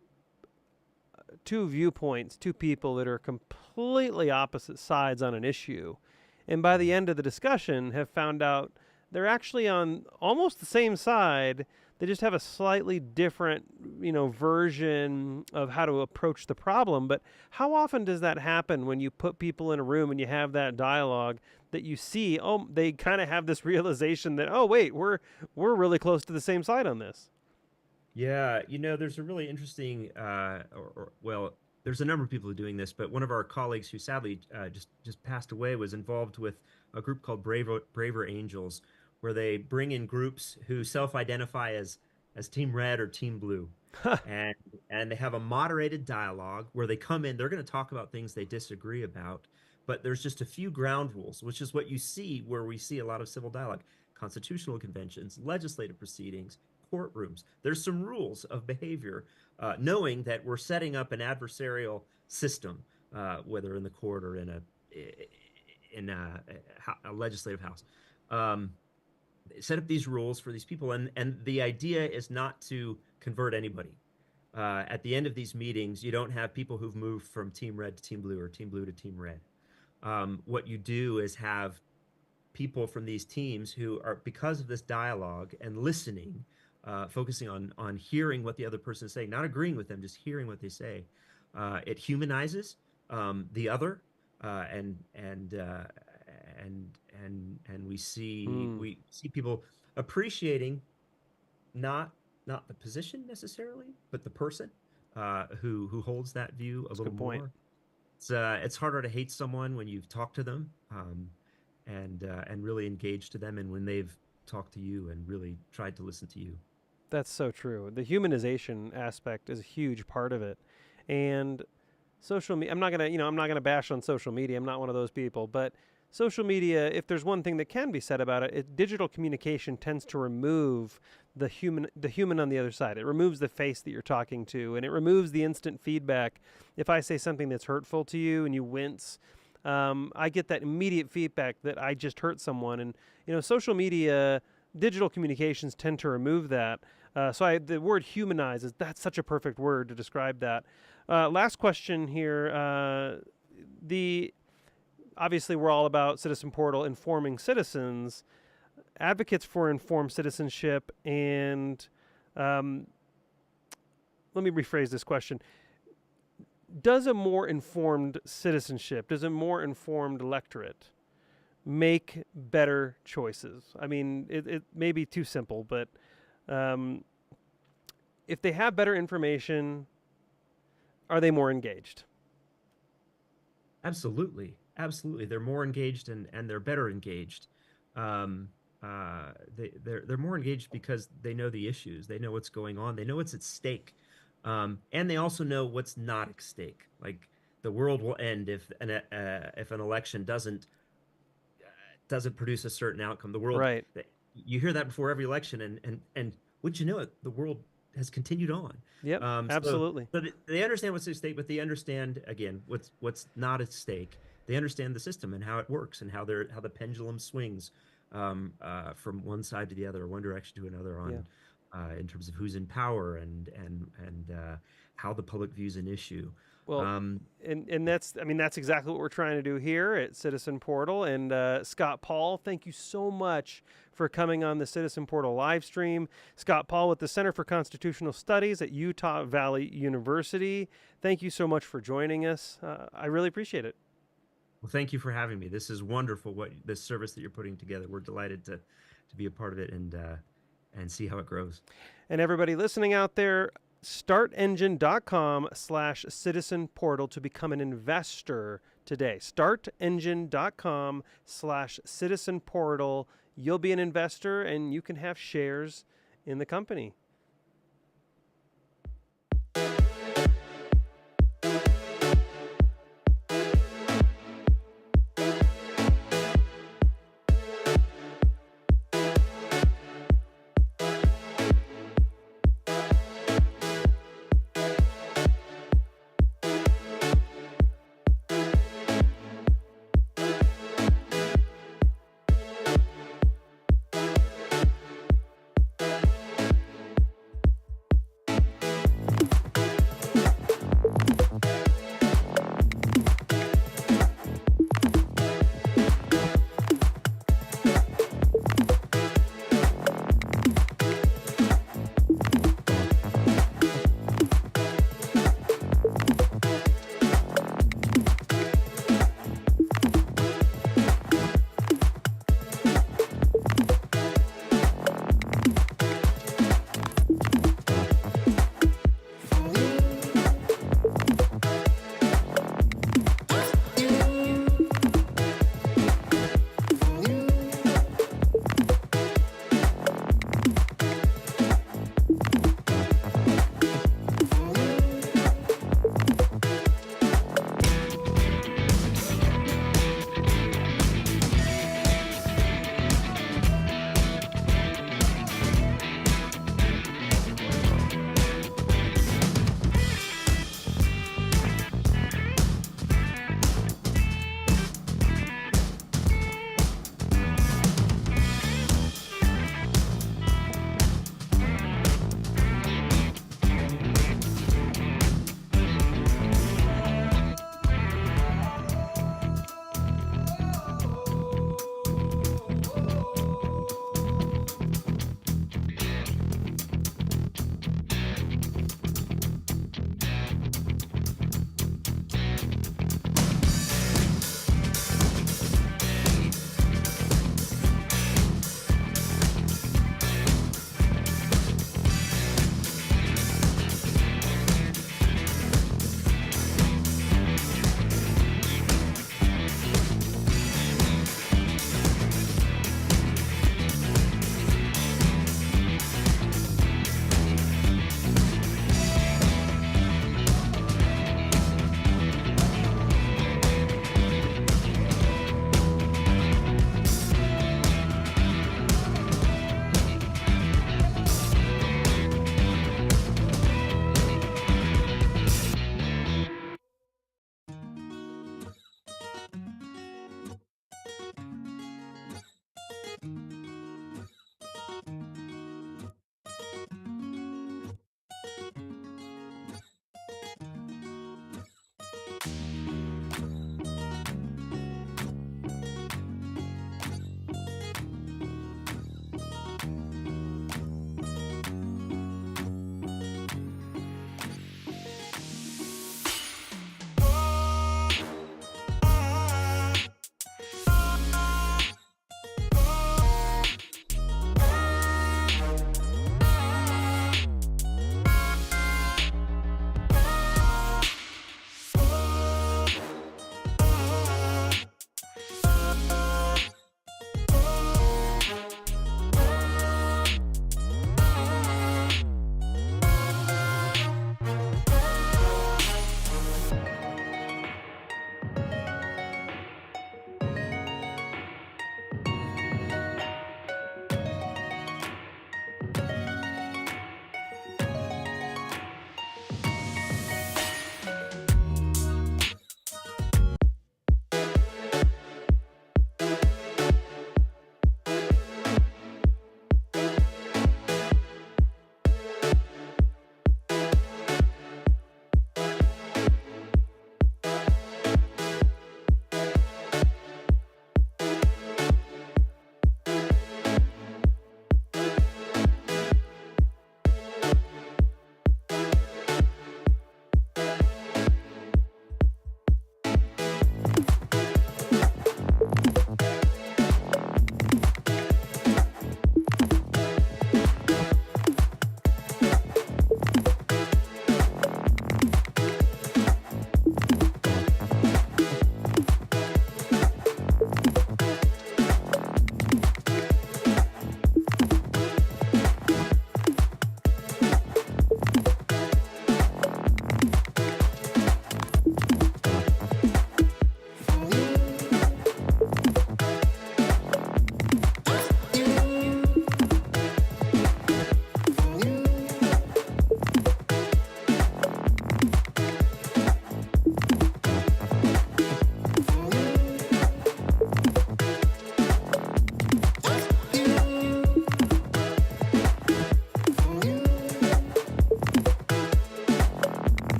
viewpoints, two people that are completely opposite sides on an issue, and by the end of the discussion have found out they're actually on almost the same side. They just have a slightly different, version of how to approach the problem. But how often does that happen when you put people in a room and you have that dialogue that you see, they kind of have this realization that, oh, wait, we're really close to the same side on this? Yeah, there's a really interesting, well, there's a number of people who are doing this, but one of our colleagues who sadly just passed away was involved with a group called Braver Angels, where they bring in groups who self-identify as Team Red or Team Blue, and they have a moderated dialogue where they come in. They're going to talk about things they disagree about, but there's just a few ground rules, which is what you see where we see a lot of civil dialogue: constitutional conventions, legislative proceedings, courtrooms. There's some rules of behavior, knowing that we're setting up an adversarial system, whether in the court or in a legislative house. Set up these rules for these people, and the idea is not to convert anybody. At the end of these meetings, you don't have people who've moved from Team Red to Team Blue or Team Blue to Team Red. What you do is have people from these teams who are, because of this dialogue and listening, focusing on hearing what the other person is saying, not agreeing with them, just hearing what they say. It humanizes the other, and we see people appreciating not the position necessarily, but the person who holds that view a little more. It's harder to hate someone when you've talked to them, and really engaged to them, and when they've talked to you and really tried to listen to you. That's so true. The humanization aspect is a huge part of it. And social media, I'm not gonna bash on social media. I'm not one of those people, but social media, if there's one thing that can be said about it, digital communication tends to remove the human on the other side. It removes the face that you're talking to, and it removes the instant feedback. If I say something that's hurtful to you and you wince, I get that immediate feedback that I just hurt someone. And social media, digital communications tend to remove that. So the word humanize, that's such a perfect word to describe that. Last question here. Obviously, we're all about Citizen Portal informing citizens, advocates for informed citizenship, and let me rephrase this question. Does a more informed citizenship, does a more informed electorate make better choices? I mean, it may be too simple, but if they have better information, are they more engaged? Absolutely. They're more engaged and they're better engaged. They're more engaged because they know the issues. They know what's going on. They know what's at stake. And they also know what's not at stake. Like, the world will end if an election doesn't produce a certain outcome. The world, right. You hear that before every election, and wouldn't you know it, the world has continued on. Yep, absolutely. So they understand what's at stake, but they understand, again, what's not at stake. They understand the system and how it works, and how the pendulum swings from one side to the other, one direction to another, in terms of who's in power and how the public views an issue. Well, and that's exactly what we're trying to do here at Citizen Portal. And Scott Paul, thank you so much for coming on the Citizen Portal live stream. Scott Paul with the Center for Constitutional Studies at Utah Valley University. Thank you so much for joining us. I really appreciate it. Well, thank you for having me. This is wonderful, this service that you're putting together. We're delighted to be a part of it and see how it grows. And everybody listening out there, startengine.com/citizen portal to become an investor today. Startengine.com/citizen portal. You'll be an investor and you can have shares in the company.